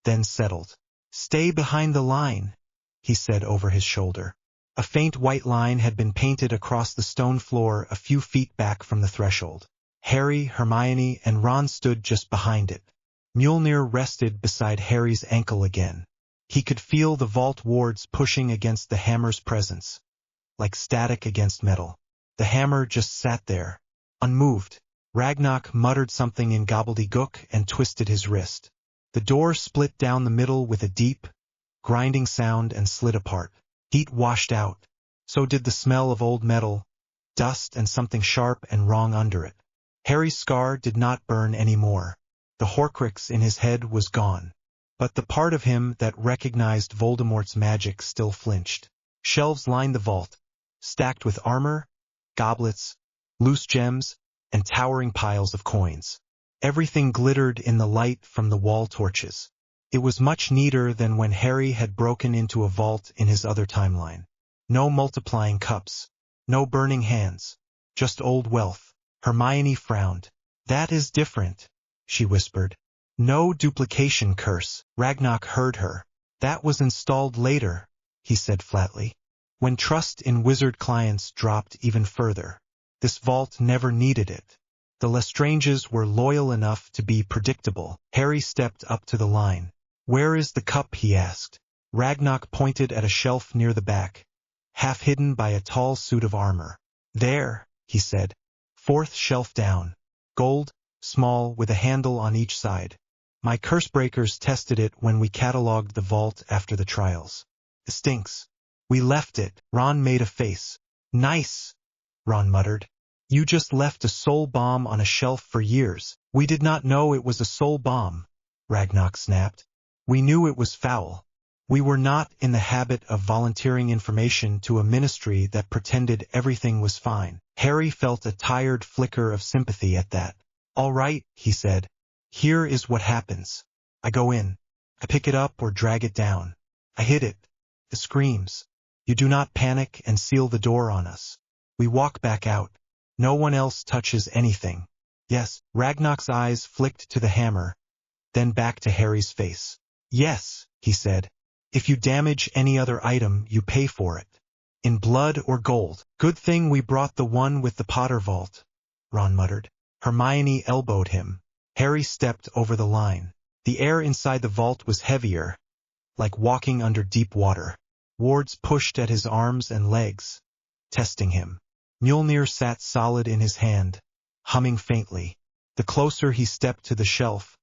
then settled. Stay behind the line, he said over his shoulder. A faint white line had been painted across the stone floor a few feet back from the threshold. Harry, Hermione, and Ron stood just behind it. Mjolnir rested beside Harry's ankle again. He could feel the vault wards pushing against the hammer's presence, like static against metal. The hammer just sat there, unmoved. Ragnar muttered something in gobbledygook and twisted his wrist. The door split down the middle with a deep, grinding sound and slid apart. Heat washed out. So did the smell of old metal, dust and something sharp and wrong under it. Harry's scar did not burn anymore. The Horcrux in his head was gone. But the part of him that recognized Voldemort's magic still flinched. Shelves lined the vault, stacked with armor, goblets, loose gems, and towering piles of coins. Everything glittered in the light from the wall torches. It was much neater than when Harry had broken into a vault in his other timeline. No multiplying cups, no burning hands, just old wealth. Hermione frowned. That is different, she whispered. No duplication curse. Ragnar heard her. That was installed later, he said flatly, when trust in wizard clients dropped even further. This vault never needed it. The Lestranges were loyal enough to be predictable. Harry stepped up to the line. Where is the cup? He asked. Ragnar pointed at a shelf near the back, half hidden by a tall suit of armor. There, he said. Fourth shelf down. Gold, small, with a handle on each side. My cursebreakers tested it when we catalogued the vault after the trials. It stinks. We left it. Ron made a face. Nice, Ron muttered. You just left a soul bomb on a shelf for years. We did not know it was a soul bomb, Ragnar snapped. We knew it was foul. We were not in the habit of volunteering information to a ministry that pretended everything was fine. Harry felt a tired flicker of sympathy at that. All right, he said. Here is what happens. I go in. I pick it up or drag it down. I hit it. It screams. You do not panic and seal the door on us. We walk back out. No one else touches anything. Yes, Ragnar's eyes flicked to the hammer, then back to Harry's face. Yes, he said. If you damage any other item, you pay for it. In blood or gold. Good thing we brought the one with the Potter vault, Ron muttered. Hermione elbowed him. Harry stepped over the line. The air inside the vault was heavier, like walking under deep water. Wards pushed at his arms and legs, testing him. Mjolnir sat solid in his hand, humming faintly. The closer he stepped to the shelf,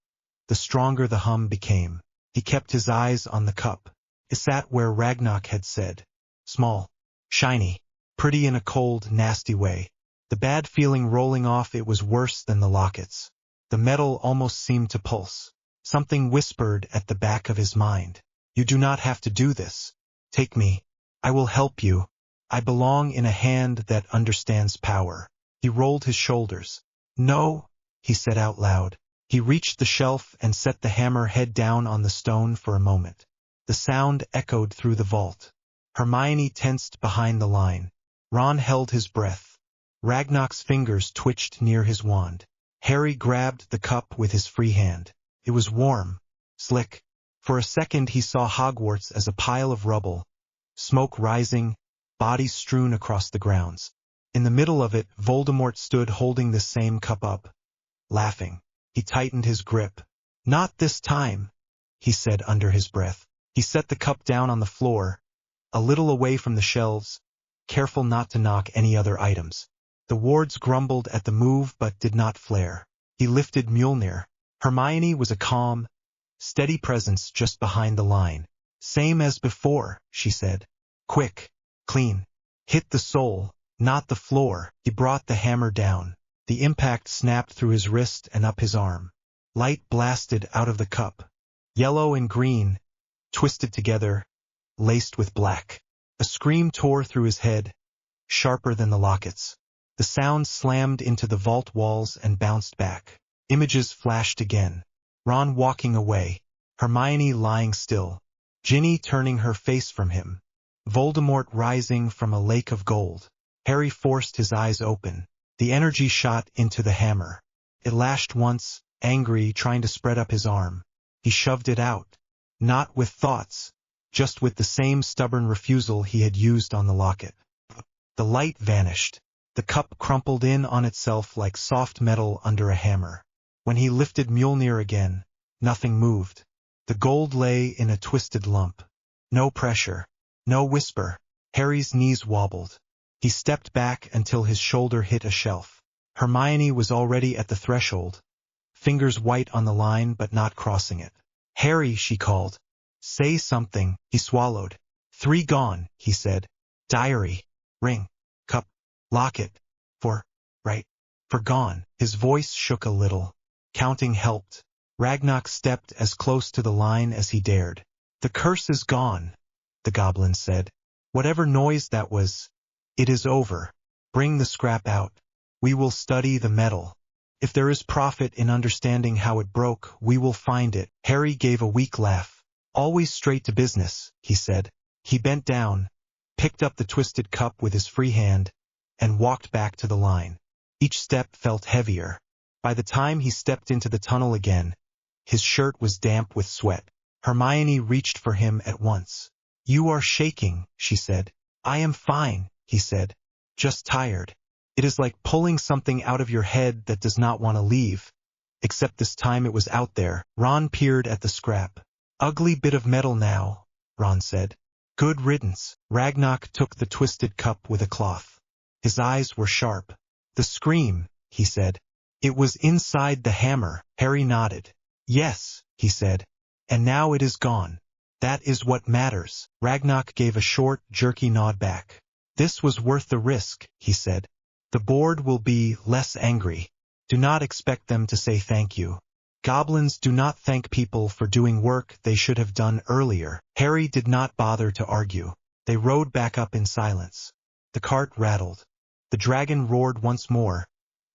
the stronger the hum became. He kept his eyes on the cup. It sat where Ragnar had said. Small, shiny, pretty in a cold, nasty way. The bad feeling rolling off it was worse than the lockets. The metal almost seemed to pulse. Something whispered at the back of his mind. You do not have to do this. Take me. I will help you. I belong in a hand that understands power. He rolled his shoulders. No, he said out loud. He reached the shelf and set the hammer head down on the stone for a moment. The sound echoed through the vault. Hermione tensed behind the line. Ron held his breath. Ragnar's fingers twitched near his wand. Harry grabbed the cup with his free hand. It was warm, slick. For a second he saw Hogwarts as a pile of rubble, smoke rising, bodies strewn across the grounds. In the middle of it, Voldemort stood holding the same cup up, laughing. He tightened his grip. Not this time, he said under his breath. He set the cup down on the floor, a little away from the shelves, careful not to knock any other items. The wards grumbled at the move but did not flare. He lifted Mjolnir. Hermione was a calm, steady presence just behind the line. Same as before, she said. Quick, clean. Hit the soul, not the floor. He brought the hammer down. The impact snapped through his wrist and up his arm. Light blasted out of the cup. Yellow and green, twisted together, laced with black. A scream tore through his head, sharper than the lockets. The sound slammed into the vault walls and bounced back. Images flashed again. Ron walking away. Hermione lying still. Ginny turning her face from him. Voldemort rising from a lake of gold. Harry forced his eyes open. The energy shot into the hammer. It lashed once, angry, trying to spread up his arm. He shoved it out. Not with thoughts, just with the same stubborn refusal he had used on the locket. The light vanished. The cup crumpled in on itself like soft metal under a hammer. When he lifted Mjolnir again, nothing moved. The gold lay in a twisted lump. No pressure. No whisper. Harry's knees wobbled. He stepped back until his shoulder hit a shelf. Hermione was already at the threshold, fingers white on the line but not crossing it. Harry, she called. Say something. He swallowed. 3 gone, he said. Diary, ring, cup, locket, for gone. His voice shook a little. Counting helped. Ragnar stepped as close to the line as he dared. The curse is gone, the goblin said. Whatever noise that was, it is over. Bring the scrap out. We will study the metal. If there is profit in understanding how it broke, we will find it. Harry gave a weak laugh. Always straight to business, he said. He bent down, picked up the twisted cup with his free hand, and walked back to the line. Each step felt heavier. By the time he stepped into the tunnel again, his shirt was damp with sweat. Hermione reached for him at once. You are shaking, she said. I am fine, he said. Just tired. It is like pulling something out of your head that does not want to leave. Except this time it was out there. Ron peered at the scrap. Ugly bit of metal now, Ron said. Good riddance. Ragnar took the twisted cup with a cloth. His eyes were sharp. The scream, he said. It was inside the hammer. Harry nodded. Yes, he said. And now it is gone. That is what matters. Ragnar gave a short, jerky nod back. This was worth the risk, he said. The board will be less angry. Do not expect them to say thank you. Goblins do not thank people for doing work they should have done earlier. Harry did not bother to argue. They rode back up in silence. The cart rattled. The dragon roared once more,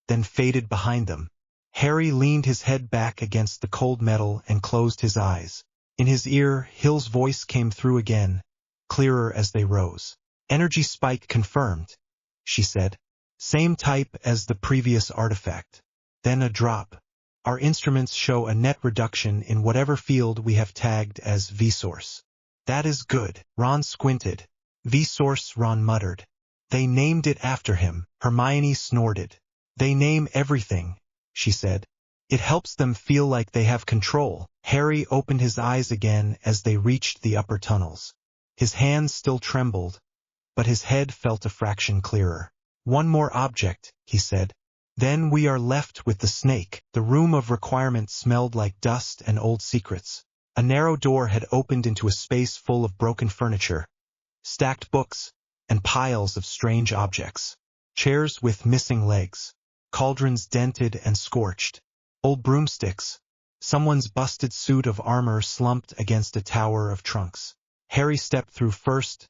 then faded behind them. Harry leaned his head back against the cold metal and closed his eyes. In his ear, Hill's voice came through again, clearer as they rose. Energy spike confirmed, she said. Same type as the previous artifact. Then a drop. Our instruments show a net reduction in whatever field we have tagged as V-source. That is good. Ron squinted. V-source, Ron muttered. They named it after him. Hermione snorted. They name everything, she said. It helps them feel like they have control. Harry opened his eyes again as they reached the upper tunnels. His hands still trembled, but his head felt a fraction clearer. One more object, he said. Then we are left with the snake. The room of requirement smelled like dust and old secrets. A narrow door had opened into a space full of broken furniture, stacked books, and piles of strange objects. Chairs with missing legs, cauldrons dented and scorched, old broomsticks. Someone's busted suit of armor slumped against a tower of trunks. Harry stepped through first,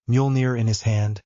Mjolnir in his hand,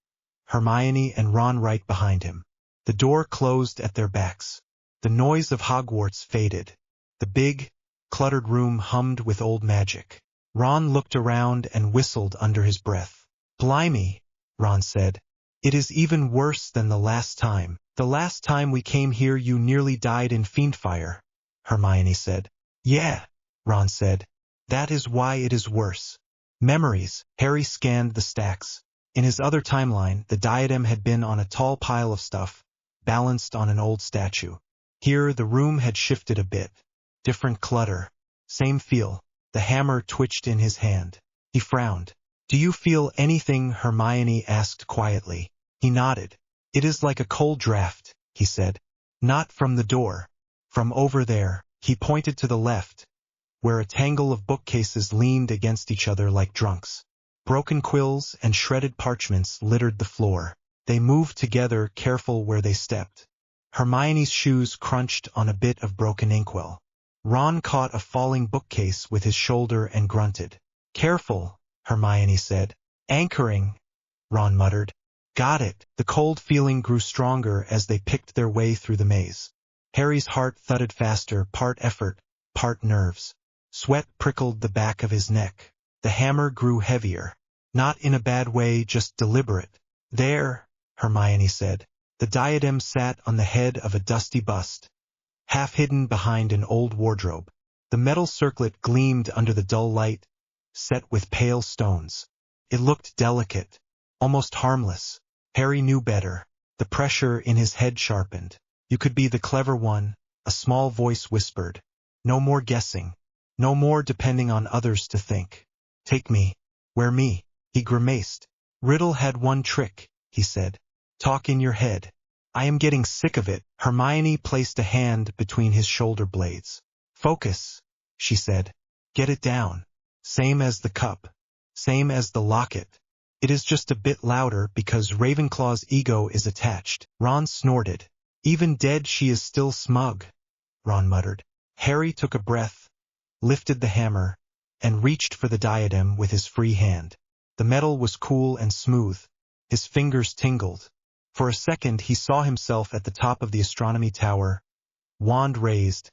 Hermione and Ron right behind him. The door closed at their backs. The noise of Hogwarts faded. The big, cluttered room hummed with old magic. Ron looked around and whistled under his breath. "Blimey," Ron said. "It is even worse than the last time. The last time we came here you nearly died in fiendfire," Hermione said. "Yeah," Ron said. "That is why it is worse." Memories. Harry scanned the stacks. In his other timeline, the diadem had been on a tall pile of stuff, balanced on an old statue. Here, the room had shifted a bit. Different clutter. Same feel. The hammer twitched in his hand. He frowned. "Do you feel anything?" Hermione asked quietly. He nodded. "It is like a cold draft," he said. "Not from the door. From over there." He pointed to the left, where a tangle of bookcases leaned against each other like drunks. Broken quills and shredded parchments littered the floor. They moved together, careful where they stepped. Hermione's shoes crunched on a bit of broken inkwell. Ron caught a falling bookcase with his shoulder and grunted. "Careful," Hermione said. "Anchoring," Ron muttered. "Got it." The cold feeling grew stronger as they picked their way through the maze. Harry's heart thudded faster, part effort, part nerves. Sweat prickled the back of his neck. The hammer grew heavier. Not in a bad way, just deliberate. "There," Hermione said. The diadem sat on the head of a dusty bust, half hidden behind an old wardrobe. The metal circlet gleamed under the dull light, set with pale stones. It looked delicate, almost harmless. Harry knew better. The pressure in his head sharpened. "You could be the clever one," a small voice whispered. "No more guessing. No more depending on others to think. Take me." "Where me?" He grimaced. "Riddle had one trick," he said. "Talk in your head." "I am getting sick of it." Hermione placed a hand between his shoulder blades. "Focus," she said. "Get it down. Same as the cup. Same as the locket. It is just a bit louder because Ravenclaw's ego is attached." Ron snorted. "Even dead she is still smug," Ron muttered. Harry took a breath, lifted the hammer, and reached for the diadem with his free hand. The metal was cool and smooth. His fingers tingled. For a second he saw himself at the top of the astronomy tower, wand raised,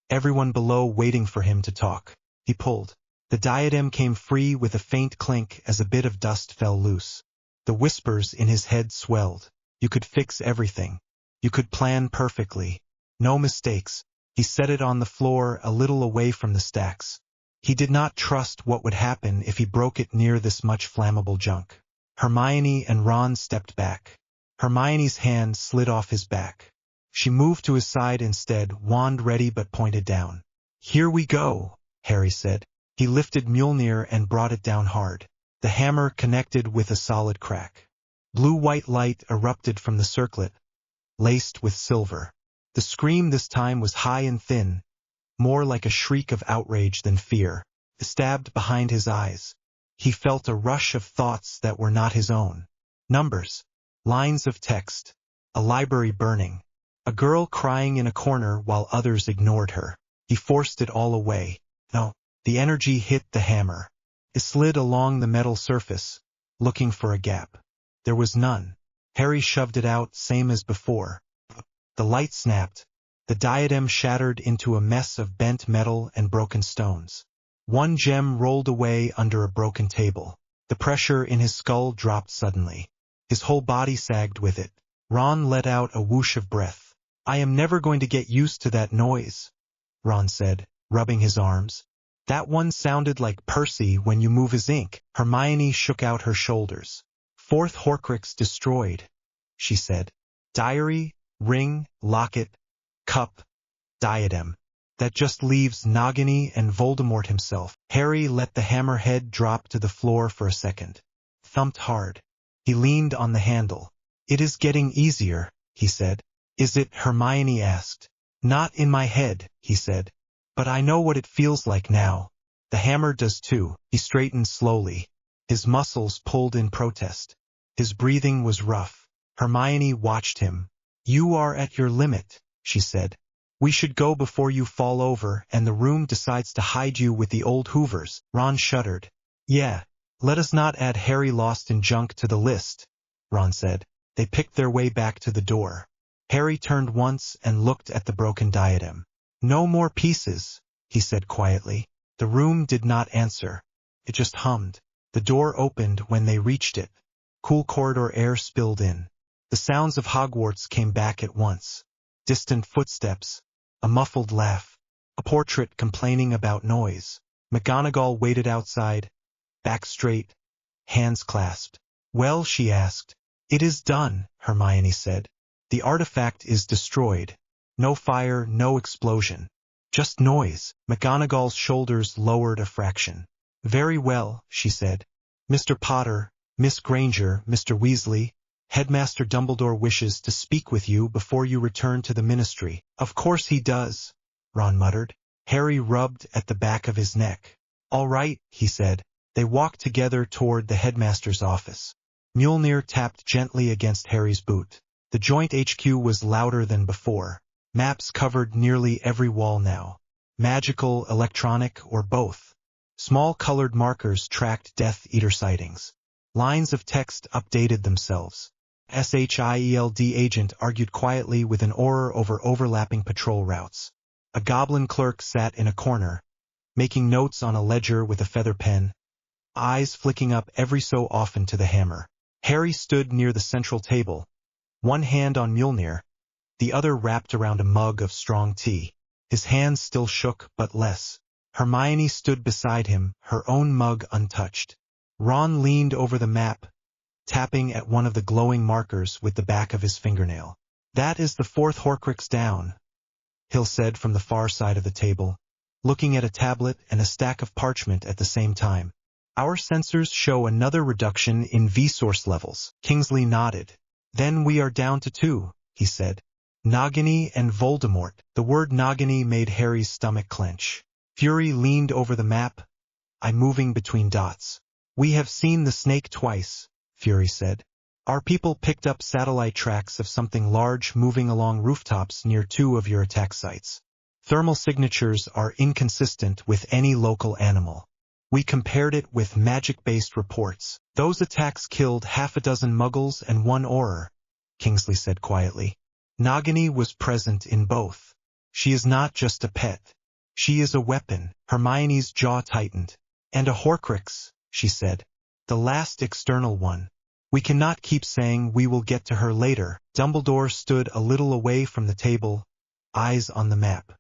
everyone below waiting for him to talk. He pulled. The diadem came free with a faint clink as a bit of dust fell loose. The whispers in his head swelled. You could fix everything. You could plan perfectly. No mistakes. He set it on the floor a little away from the stacks. He did not trust what would happen if he broke it near this much flammable junk. Hermione and Ron stepped back. Hermione's hand slid off his back. She moved to his side instead, wand ready but pointed down. "Here we go," Harry said. He lifted Mjolnir and brought it down hard. The hammer connected with a solid crack. Blue-white light erupted from the circlet, laced with silver. The scream this time was high and thin, more like a shriek of outrage than fear. Stabbed behind his eyes, he felt a rush of thoughts that were not his own. Numbers, lines of text, a library burning, a girl crying in a corner while others ignored her. He forced it all away. No, the energy hit the hammer. It slid along the metal surface, looking for a gap. There was none. Harry shoved it out, same as before. The light snapped. The diadem shattered into a mess of bent metal and broken stones. One gem rolled away under a broken table. The pressure in his skull dropped suddenly. His whole body sagged with it. Ron let out a whoosh of breath. "I am never going to get used to that noise," Ron said, rubbing his arms. "That one sounded like Percy when you move his ink." Hermione shook out her shoulders. "Fourth Horcrux destroyed," she said. "Diary, ring, locket, cup, diadem. That just leaves Nagini and Voldemort himself." Harry let the hammerhead drop to the floor for a second. Thumped hard. He leaned on the handle. "It is getting easier," he said. "Is it?" Hermione asked. "Not in my head," he said. "But I know what it feels like now. The hammer does too." He straightened slowly. His muscles pulled in protest. His breathing was rough. Hermione watched him. "You are at your limit," she said. "We should go before you fall over and the room decides to hide you with the old Hoovers." Ron shuddered. "Yeah, let us not add Harry lost in junk to the list," Ron said. They picked their way back to the door. Harry turned once and looked at the broken diadem. "No more pieces," he said quietly. The room did not answer. It just hummed. The door opened when they reached it. Cool corridor air spilled in. The sounds of Hogwarts came back at once. Distant footsteps, a muffled laugh, a portrait complaining about noise. McGonagall waited outside, back straight, hands clasped. "Well," she asked. "It is done," Hermione said. "The artifact is destroyed. No fire, no explosion. Just noise." McGonagall's shoulders lowered a fraction. "Very well," she said. "Mr. Potter, Miss Granger, Mr. Weasley, Headmaster Dumbledore wishes to speak with you before you return to the Ministry." "Of course he does," Ron muttered. Harry rubbed at the back of his neck. "All right," he said. They walked together toward the headmaster's office. Mjolnir tapped gently against Harry's boot. The joint HQ was louder than before. Maps covered nearly every wall now. Magical, electronic, or both. Small colored markers tracked Death Eater sightings. Lines of text updated themselves. SHIELD agent argued quietly with an aura over overlapping patrol routes. A goblin clerk sat in a corner, making notes on a ledger with a feather pen, eyes flicking up every so often to the hammer. Harry stood near the central table, one hand on Mjolnir, the other wrapped around a mug of strong tea. His hands still shook, but less. Hermione stood beside him, her own mug untouched. Ron leaned over the map, tapping at one of the glowing markers with the back of his fingernail. "That is the fourth Horcrux down," Hill said from the far side of the table, looking at a tablet and a stack of parchment at the same time. "Our sensors show another reduction in V-source levels." Kingsley nodded. "Then we are down to 2, he said. "Nagini and Voldemort." The word Nagini made Harry's stomach clench. Fury leaned over the map, eye moving between dots. "We have seen the snake twice," Fury said. "Our people picked up satellite tracks of something large moving along rooftops near 2 of your attack sites. Thermal signatures are inconsistent with any local animal. We compared it with magic-based reports. Those attacks killed half a dozen muggles and 1 Auror," Kingsley said quietly. "Nagini was present in both. She is not just a pet. She is a weapon." Hermione's jaw tightened. "And a Horcrux," she said. "The last external one. We cannot keep saying we will get to her later." Dumbledore stood a little away from the table, eyes on the map.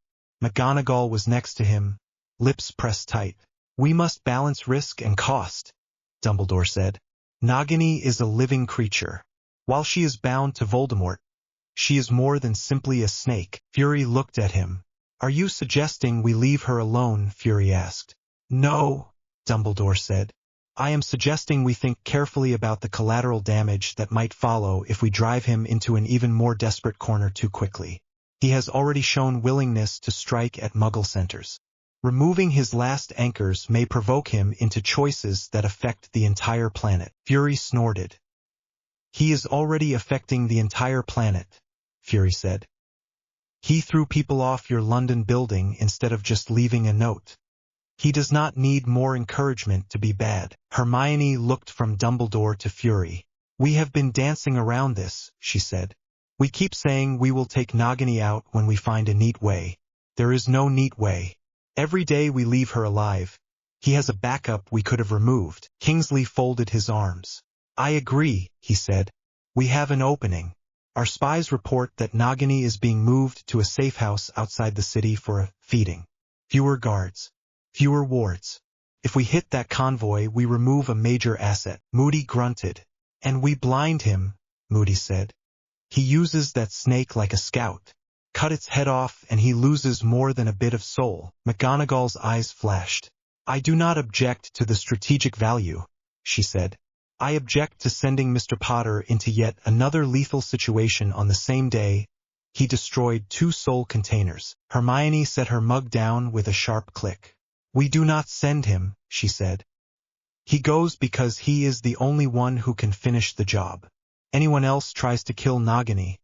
McGonagall was next to him, lips pressed tight. "We must balance risk and cost," Dumbledore said. "Nagini is a living creature. While she is bound to Voldemort, she is more than simply a snake." Fury looked at him. "Are you suggesting we leave her alone?" Fury asked. "No," Dumbledore said. "I am suggesting we think carefully about the collateral damage that might follow if we drive him into an even more desperate corner too quickly. He has already shown willingness to strike at Muggle centers. Removing his last anchors may provoke him into choices that affect the entire planet." Fury snorted. "He is already affecting the entire planet," Fury said. "He threw people off your London building instead of just leaving a note. He does not need more encouragement to be bad." Hermione looked from Dumbledore to Fury. "We have been dancing around this," she said. "We keep saying we will take Nagini out when we find a neat way. There is no neat way. Every day we leave her alive. He has a backup we could have removed." Kingsley folded his arms. "I agree," he said. "We have an opening. Our spies report that Nagini is being moved to a safe house outside the city for a feeding. Fewer guards. Fewer wards. If we hit that convoy, we remove a major asset." Moody grunted. "And we blind him," Moody said. "He uses that snake like a scout. Cut its head off and he loses more than a bit of soul." McGonagall's eyes flashed. "I do not object to the strategic value," she said. "I object to sending Mr. Potter into yet another lethal situation on the same day he destroyed 2 soul containers." Hermione set her mug down with a sharp click. "We do not send him," she said. "He goes because he is the only one who can finish the job. Anyone else tries to kill Nagini,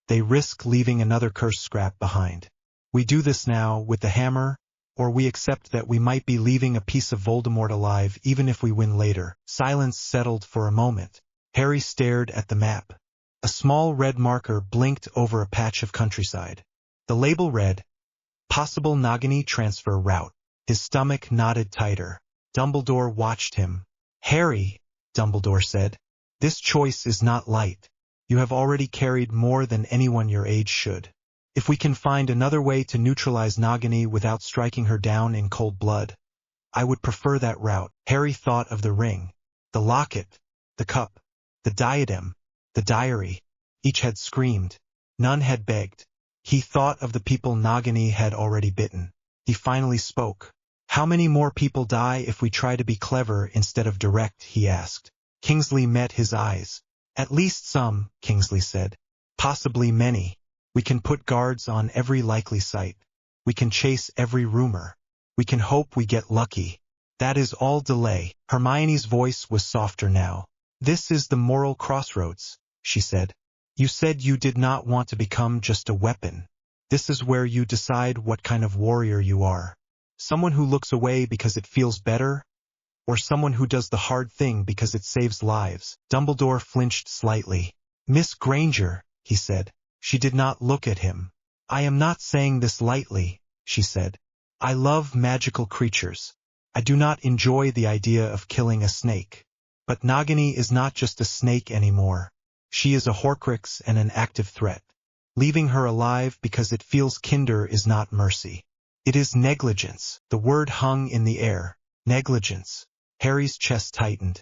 they risk leaving another cursed scrap behind. We do this now with the hammer, or we accept that we might be leaving a piece of Voldemort alive even if we win later." Silence settled for a moment. Harry stared at the map. A small red marker blinked over a patch of countryside. The label read, Possible Nagini Transfer Route. His stomach knotted tighter. Dumbledore watched him. Harry, Dumbledore said, this choice is not light. You have already carried more than anyone your age should. If we can find another way to neutralize Nagini without striking her down in cold blood, I would prefer that route. Harry thought of the ring, the locket, the cup, the diadem, the diary. Each had screamed. None had begged. He thought of the people Nagini had already bitten. He finally spoke. How many more people die if we try to be clever instead of direct, he asked. Kingsley met his eyes. At least some, Kingsley said. Possibly many. We can put guards on every likely site. We can chase every rumor. We can hope we get lucky. That is all delay. Hermione's voice was softer now. This is the moral crossroads, she said. You said you did not want to become just a weapon. This is where you decide what kind of warrior you are. Someone who looks away because it feels better, or someone who does the hard thing because it saves lives. Dumbledore flinched slightly. Miss Granger, he said. She did not look at him. I am not saying this lightly, she said. I love magical creatures. I do not enjoy the idea of killing a snake. But Nagini is not just a snake anymore. She is a Horcrux and an active threat. Leaving her alive because it feels kinder is not mercy. It is negligence. The word hung in the air. Negligence. Harry's chest tightened.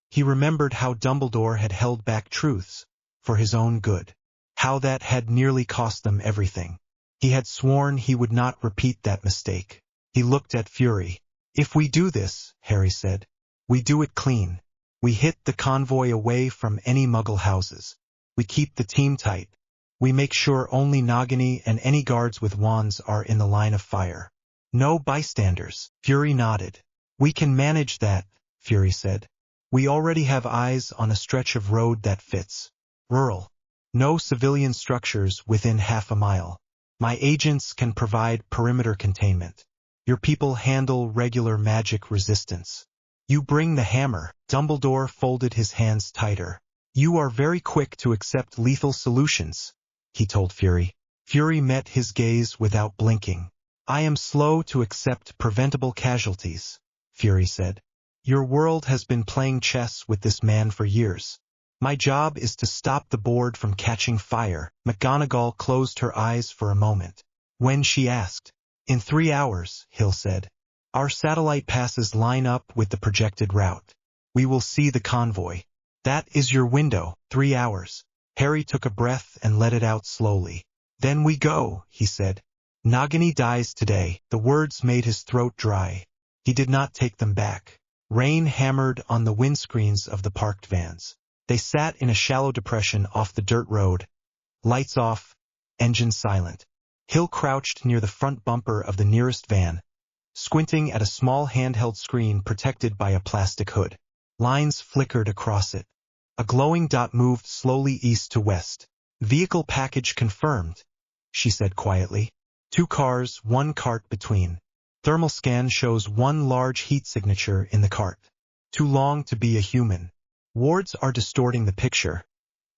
He remembered how Dumbledore had held back truths for his own good. How that had nearly cost them everything. He had sworn he would not repeat that mistake. He looked at Fury. If we do this, Harry said, we do it clean. We hit the convoy away from any Muggle houses. We keep the team tight. We make sure only Nagini and any guards with wands are in the line of fire. No bystanders. Fury nodded. We can manage that, Fury said. We already have eyes on a stretch of road that fits. Rural. No civilian structures within half a mile. My agents can provide perimeter containment. Your people handle regular magic resistance. You bring the hammer. Dumbledore folded his hands tighter. You are very quick to accept lethal solutions, he told Fury. Fury met his gaze without blinking. I am slow to accept preventable casualties, Fury said. Your world has been playing chess with this man for years. My job is to stop the board from catching fire. McGonagall closed her eyes for a moment. When she asked, in 3 hours, Hill said. Our satellite passes line up with the projected route. We will see the convoy. That is your window, 3 hours. Harry took a breath and let it out slowly. Then we go, he said. Nagini dies today. The words made his throat dry. He did not take them back. Rain hammered on the windscreens of the parked vans. They sat in a shallow depression off the dirt road. Lights off, engine silent. Hill crouched near the front bumper of the nearest van, squinting at a small handheld screen protected by a plastic hood. Lines flickered across it. A glowing dot moved slowly east to west. Vehicle package confirmed, she said quietly. 2 cars, 1 cart between. Thermal scan shows 1 large heat signature in the cart. Too long to be a human. Wards are distorting the picture,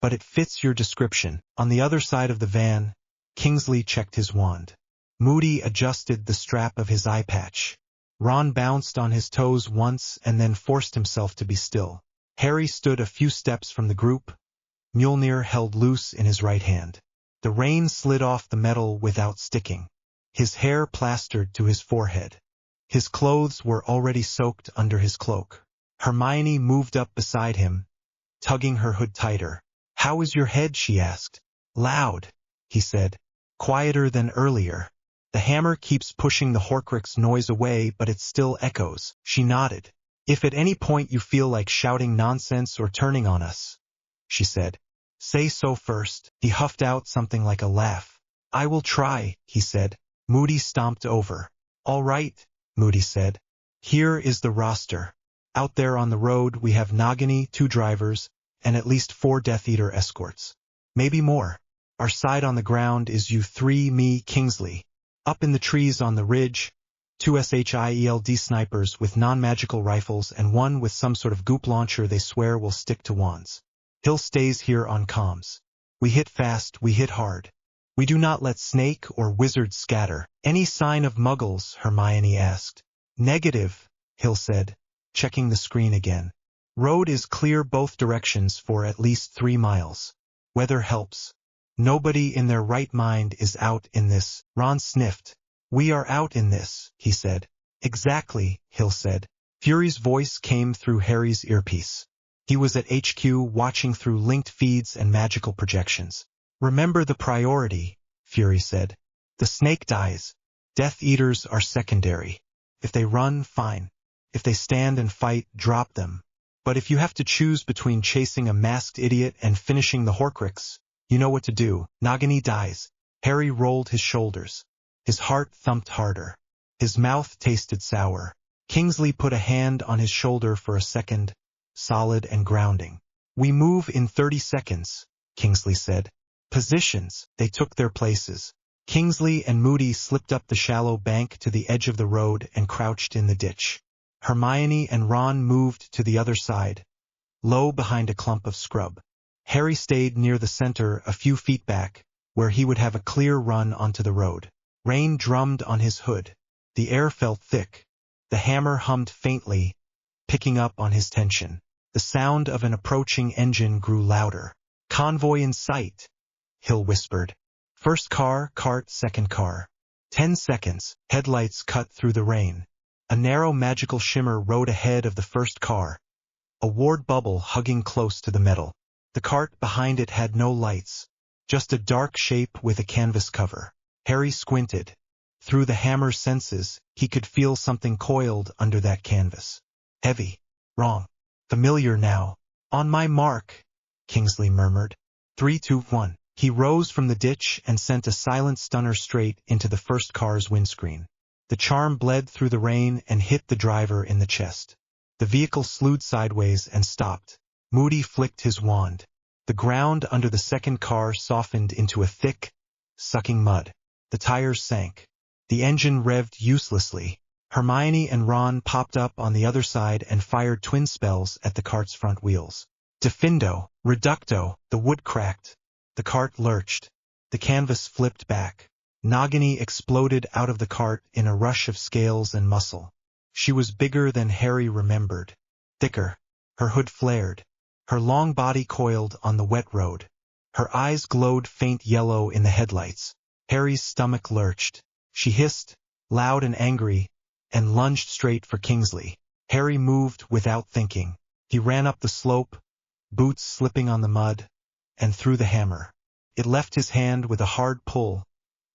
but it fits your description. On the other side of the van, Kingsley checked his wand. Moody adjusted the strap of his eye patch. Ron bounced on his toes once and then forced himself to be still. Harry stood a few steps from the group, Mjolnir held loose in his right hand. The rain slid off the metal without sticking. His hair plastered to his forehead. His clothes were already soaked under his cloak. Hermione moved up beside him, tugging her hood tighter. How is your head? She asked. Loud, he said. Quieter than earlier. The hammer keeps pushing the Horcrux noise away, but it still echoes. She nodded. If at any point you feel like shouting nonsense or turning on us, she said, say so first. He huffed out something like a laugh. I will try, he said. Moody stomped over. All right, Moody said. Here is the roster. Out there on the road we have Nagini, 2 drivers, and at least 4 Death Eater escorts. Maybe more. Our side on the ground is you 3, me, Kingsley. Up in the trees on the ridge, 2 SHIELD snipers with non-magical rifles and 1 with some sort of goop launcher they swear will stick to wands. Hill stays here on comms. We hit fast, we hit hard. We do not let snake or wizard scatter. Any sign of muggles? Hermione asked. Negative, Hill said, checking the screen again. Road is clear both directions for at least 3 miles. Weather helps. Nobody in their right mind is out in this. Ron sniffed. We are out in this, he said. Exactly, Hill said. Fury's voice came through Harry's earpiece. He was at HQ watching through linked feeds and magical projections. Remember the priority, Fury said. The snake dies. Death Eaters are secondary. If they run, fine. If they stand and fight, drop them. But if you have to choose between chasing a masked idiot and finishing the Horcrux, you know what to do. Nagini dies. Harry rolled his shoulders. His heart thumped harder. His mouth tasted sour. Kingsley put a hand on his shoulder for a second, solid and grounding. We move in 30 seconds, Kingsley said. Positions. They took their places. Kingsley and Moody slipped up the shallow bank to the edge of the road and crouched in the ditch. Hermione and Ron moved to the other side, low behind a clump of scrub. Harry stayed near the center a few feet back, where he would have a clear run onto the road. Rain drummed on his hood. The air felt thick. The hammer hummed faintly, picking up on his tension. The sound of an approaching engine grew louder. Convoy in sight, Hill whispered. First car, cart, second car. 10 seconds, headlights cut through the rain. A narrow magical shimmer rode ahead of the first car, a ward bubble hugging close to the metal. The cart behind it had no lights, just a dark shape with a canvas cover. Harry squinted. Through the hammer's senses, he could feel something coiled under that canvas. Heavy. Wrong. Familiar now. On my mark, Kingsley murmured. 3, 2, 1. He rose from the ditch and sent a silent stunner straight into the first car's windscreen. The charm bled through the rain and hit the driver in the chest. The vehicle slewed sideways and stopped. Moody flicked his wand. The ground under the second car softened into a thick, sucking mud. The tires sank. The engine revved uselessly. Hermione and Ron popped up on the other side and fired twin spells at the cart's front wheels. Defindo, Reducto, the wood cracked. The cart lurched. The canvas flipped back. Nagini exploded out of the cart in a rush of scales and muscle. She was bigger than Harry remembered. Thicker. Her hood flared. Her long body coiled on the wet road. Her eyes glowed faint yellow in the headlights. Harry's stomach lurched. She hissed, loud and angry, and lunged straight for Kingsley. Harry moved without thinking. He ran up the slope, boots slipping on the mud, and threw the hammer. It left his hand with a hard pull,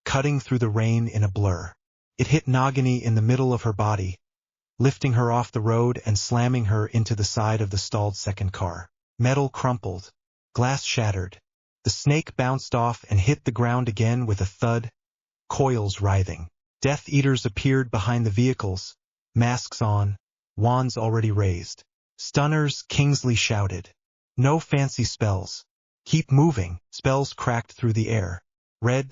cutting through the rain in a blur. It hit Nagini in the middle of her body, lifting her off the road and slamming her into the side of the stalled second car. Metal crumpled. Glass shattered. The snake bounced off and hit the ground again with a thud, coils writhing. Death Eaters appeared behind the vehicles, masks on, wands already raised. Stunners, Kingsley shouted. No fancy spells. Keep moving. Spells cracked through the air. Red,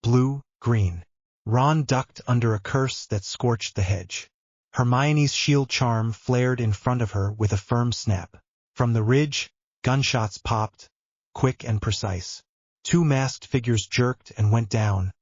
blue, green. Ron ducked under a curse that scorched the hedge. Hermione's shield charm flared in front of her with a firm snap. From the ridge, gunshots popped, quick and precise. 2 masked figures jerked and went down,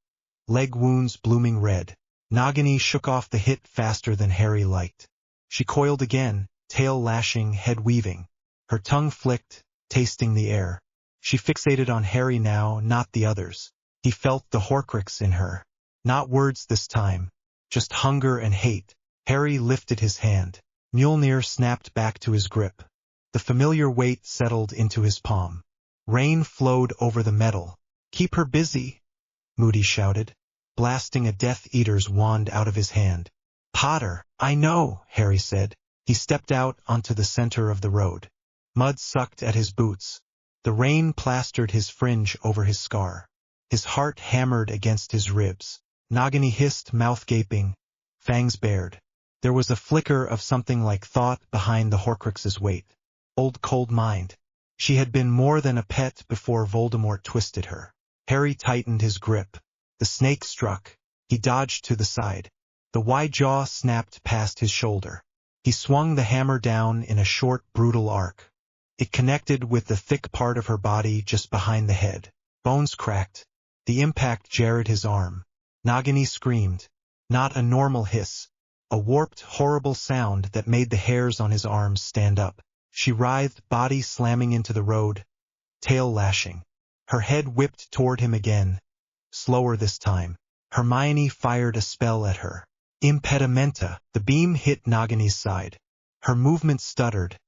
leg wounds blooming red. Nagini shook off the hit faster than Harry liked. She coiled again, tail lashing, head weaving. Her tongue flicked, tasting the air. She fixated on Harry now, not the others. He felt the Horcrux in her. Not words this time, just hunger and hate. Harry lifted his hand. Mjolnir snapped back to his grip. The familiar weight settled into his palm. Rain flowed over the metal. Keep her busy, Moody shouted, blasting a Death Eater's wand out of his hand. Potter, I know, Harry said. He stepped out onto the center of the road. Mud sucked at his boots. The rain plastered his fringe over his scar. His heart hammered against his ribs. Nagini hissed, mouth gaping, fangs bared. There was a flicker of something like thought behind the Horcrux's weight. Old cold mind. She had been more than a pet before Voldemort twisted her. Harry tightened his grip. The snake struck. He dodged to the side. The wide jaw snapped past his shoulder. He swung the hammer down in a short, brutal arc. It connected with the thick part of her body just behind the head. Bones cracked. The impact jarred his arm. Nagini screamed. Not a normal hiss. A warped, horrible sound that made the hairs on his arms stand up. She writhed, body slamming into the road, tail lashing. Her head whipped toward him again, slower this time. Hermione fired a spell at her. Impedimenta. The beam hit Nagini's side. Her movement stuttered,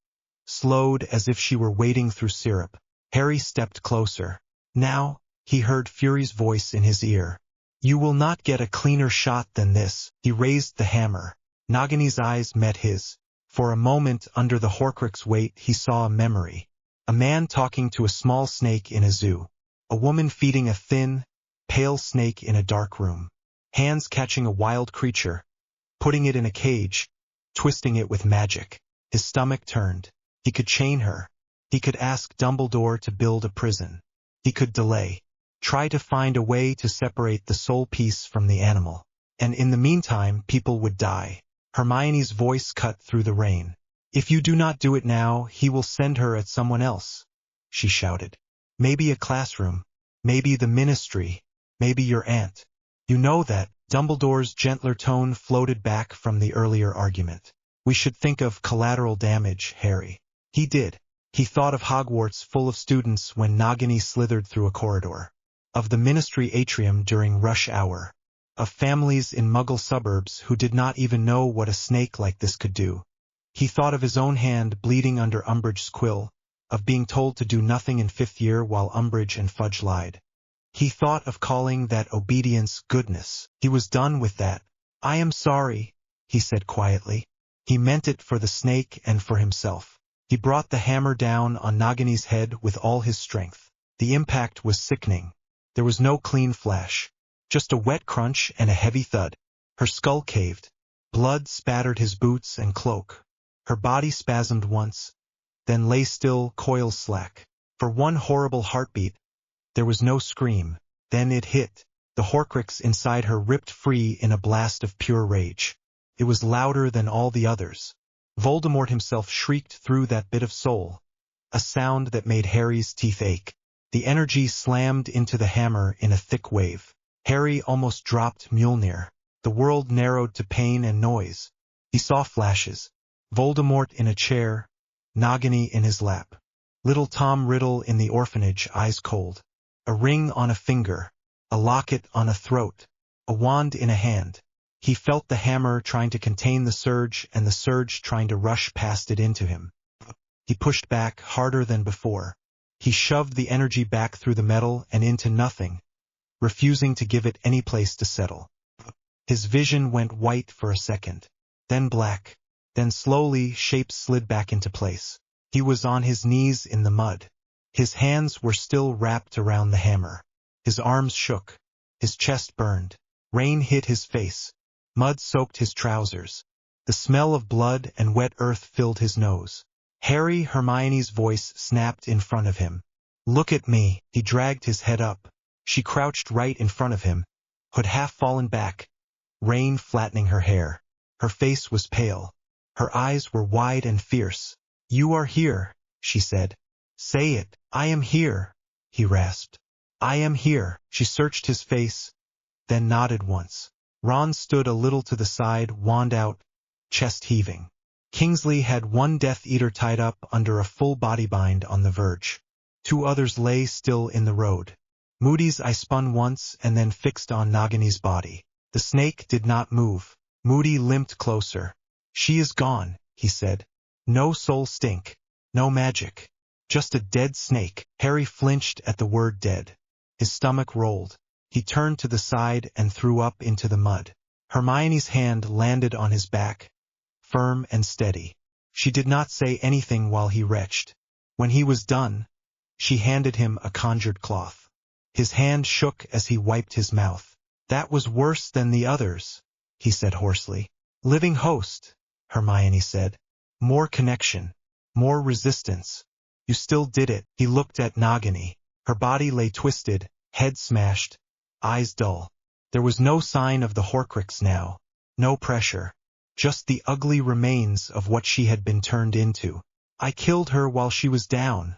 slowed as if she were wading through syrup. Harry stepped closer. Now, he heard Fury's voice in his ear. You will not get a cleaner shot than this. He raised the hammer. Nagini's eyes met his. For a moment, under the Horcrux weight, he saw a memory. A man talking to a small snake in a zoo. A woman feeding a thin, pale snake in a dark room. Hands catching a wild creature, putting it in a cage, twisting it with magic. His stomach turned. He could chain her. He could ask Dumbledore to build a prison. He could delay. Try to find a way to separate the soul piece from the animal. And in the meantime, people would die. Hermione's voice cut through the rain. If you do not do it now, he will send her at someone else, she shouted. Maybe a classroom. Maybe the ministry. Maybe your aunt. You know that. Dumbledore's gentler tone floated back from the earlier argument. We should think of collateral damage, Harry. He did. He thought of Hogwarts full of students when Nagini slithered through a corridor. Of the ministry atrium during rush hour. Of families in Muggle suburbs who did not even know what a snake like this could do. He thought of his own hand bleeding under Umbridge's quill, of being told to do nothing in 5th year while Umbridge and Fudge lied. He thought of calling that obedience goodness. He was done with that. I am sorry, he said quietly. He meant it for the snake and for himself. He brought the hammer down on Nagini's head with all his strength. The impact was sickening. There was no clean flash. Just a wet crunch and a heavy thud. Her skull caved. Blood spattered his boots and cloak. Her body spasmed once, then lay still, coils slack. For one horrible heartbeat, there was no scream. Then it hit. The Horcrux inside her ripped free in a blast of pure rage. It was louder than all the others. Voldemort himself shrieked through that bit of soul. A sound that made Harry's teeth ache. The energy slammed into the hammer in a thick wave. Harry almost dropped Mjolnir. The world narrowed to pain and noise. He saw flashes. Voldemort in a chair, Nagini in his lap. Little Tom Riddle in the orphanage, eyes cold. A ring on a finger. A locket on a throat. A wand in a hand. He felt the hammer trying to contain the surge and the surge trying to rush past it into him. He pushed back harder than before. He shoved the energy back through the metal and into nothing, refusing to give it any place to settle. His vision went white for a second, then black, then slowly shapes slid back into place. He was on his knees in the mud. His hands were still wrapped around the hammer. His arms shook. His chest burned. Rain hit his face. Mud soaked his trousers. The smell of blood and wet earth filled his nose. Hermione's voice snapped in front of him. Look at me. He dragged his head up. She crouched right in front of him, hood half fallen back, rain flattening her hair. Her face was pale. Her eyes were wide and fierce. You are here, she said. Say it. I am here, he rasped. I am here. She searched his face, then nodded once. Ron stood a little to the side, wand out, chest heaving. Kingsley had one Death Eater tied up under a full body bind on the verge. 2 others lay still in the road. Moody's eye spun once and then fixed on Nagini's body. The snake did not move. Moody limped closer. She is gone, he said. No soul stink. No magic. Just a dead snake. Harry flinched at the word dead. His stomach rolled. He turned to the side and threw up into the mud. Hermione's hand landed on his back, firm and steady. She did not say anything while he retched. When he was done, she handed him a conjured cloth. His hand shook as he wiped his mouth. That was worse than the others, he said hoarsely. Living host, Hermione said. More connection. More resistance. You still did it. He looked at Nagini. Her body lay twisted, head smashed, eyes dull. There was no sign of the Horcrux now. No pressure. Just the ugly remains of what she had been turned into. I killed her while she was down,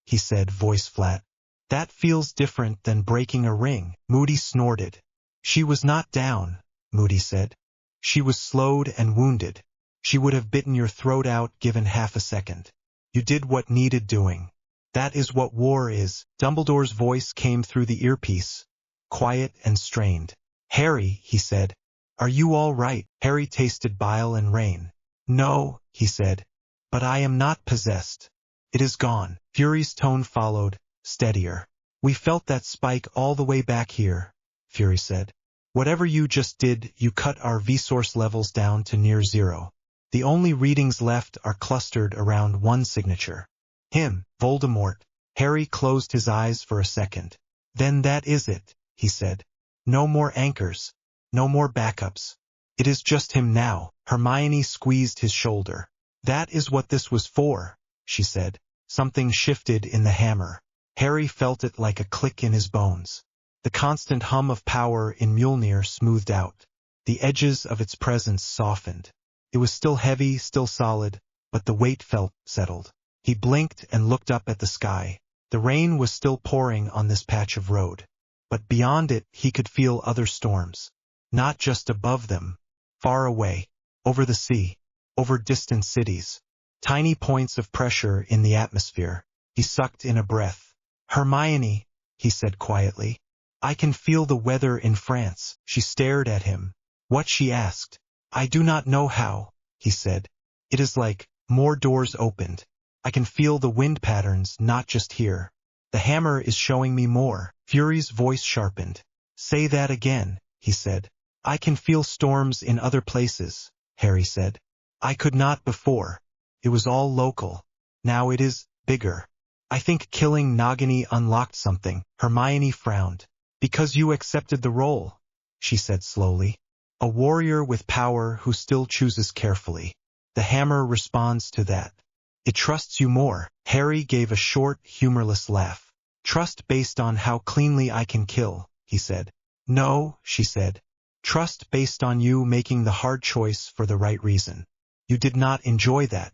he said, voice flat. That feels different than breaking a ring. Moody snorted. She was not down, Moody said. She was slowed and wounded. She would have bitten your throat out given half a second. You did what needed doing. That is what war is. Dumbledore's voice came through the earpiece, quiet and strained. Harry, he said. Are you all right? Harry tasted bile and rain. No, he said. But I am not possessed. It is gone. Fury's tone followed, steadier. We felt that spike all the way back here, Fury said. Whatever you just did, you cut our V-source levels down to near zero. The only readings left are clustered around one signature. Him, Voldemort. Harry closed his eyes for a second. Then that is it, he said. No more anchors. No more backups. It is just him now. Hermione squeezed his shoulder. That is what this was for, she said. Something shifted in the hammer. Harry felt it like a click in his bones. The constant hum of power in Mjolnir smoothed out. The edges of its presence softened. It was still heavy, still solid, but the weight felt settled. He blinked and looked up at the sky. The rain was still pouring on this patch of road. But beyond it, he could feel other storms. Not just above them. Far away. Over the sea. Over distant cities. Tiny points of pressure in the atmosphere. He sucked in a breath. Hermione, he said quietly. I can feel the weather in France. She stared at him. What, she asked. I do not know how, he said. It is like more doors opened. I can feel the wind patterns, not just here. The hammer is showing me more. Fury's voice sharpened. Say that again, he said. I can feel storms in other places, Harry said. I could not before. It was all local. Now it is bigger. I think killing Nagini unlocked something. Hermione frowned. Because you accepted the role, she said slowly. A warrior with power who still chooses carefully. The hammer responds to that. It trusts you more. Harry gave a short, humorless laugh. Trust based on how cleanly I can kill, he said. No, she said. Trust based on you making the hard choice for the right reason. You did not enjoy that.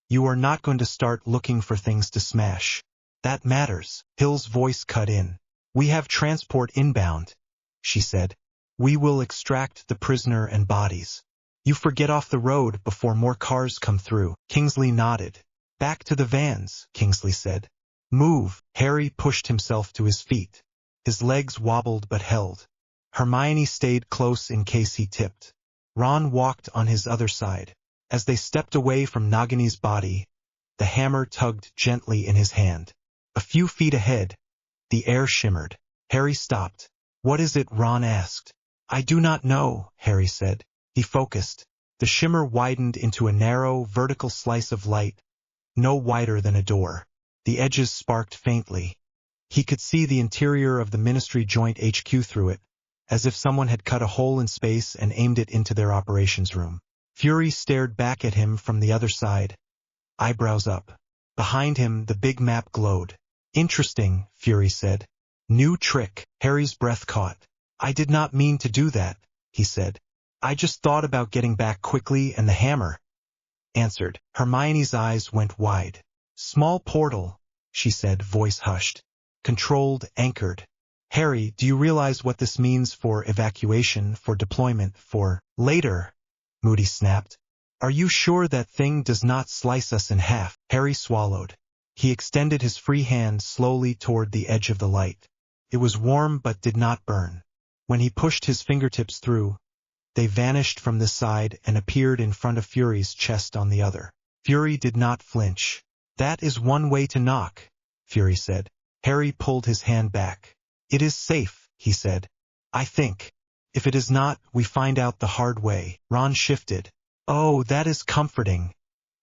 You are not going to start looking for things to smash. That matters. Hill's voice cut in. We have transport inbound, she said. We will extract the prisoner and bodies. You forget off the road before more cars come through. Kingsley nodded. Back to the vans, Kingsley said. Move. Harry pushed himself to his feet. His legs wobbled but held. Hermione stayed close in case he tipped. Ron walked on his other side. As they stepped away from Nagini's body, the hammer tugged gently in his hand. A few feet ahead, the air shimmered. Harry stopped. What is it? Ron asked. I do not know, Harry said. He focused. The shimmer widened into a narrow, vertical slice of light, no wider than a door. The edges sparked faintly. He could see the interior of the Ministry Joint HQ through it, as if someone had cut a hole in space and aimed it into their operations room. Fury stared back at him from the other side, eyebrows up. Behind him, the big map glowed. Interesting, Fury said. New trick. Harry's breath caught. I did not mean to do that, he said. I just thought about getting back quickly and the hammer answered. Hermione's eyes went wide. Small portal, she said, voice hushed. Controlled, anchored. Harry, do you realize what this means for evacuation, for deployment, for later? Moody snapped. Are you sure that thing does not slice us in half? Harry swallowed. He extended his free hand slowly toward the edge of the light. It was warm but did not burn. When he pushed his fingertips through, they vanished from this side and appeared in front of Fury's chest on the other. Fury did not flinch. That is one way to knock, Fury said. Harry pulled his hand back. It is safe, he said. I think. If it is not, we find out the hard way. Ron shifted. Oh, that is comforting,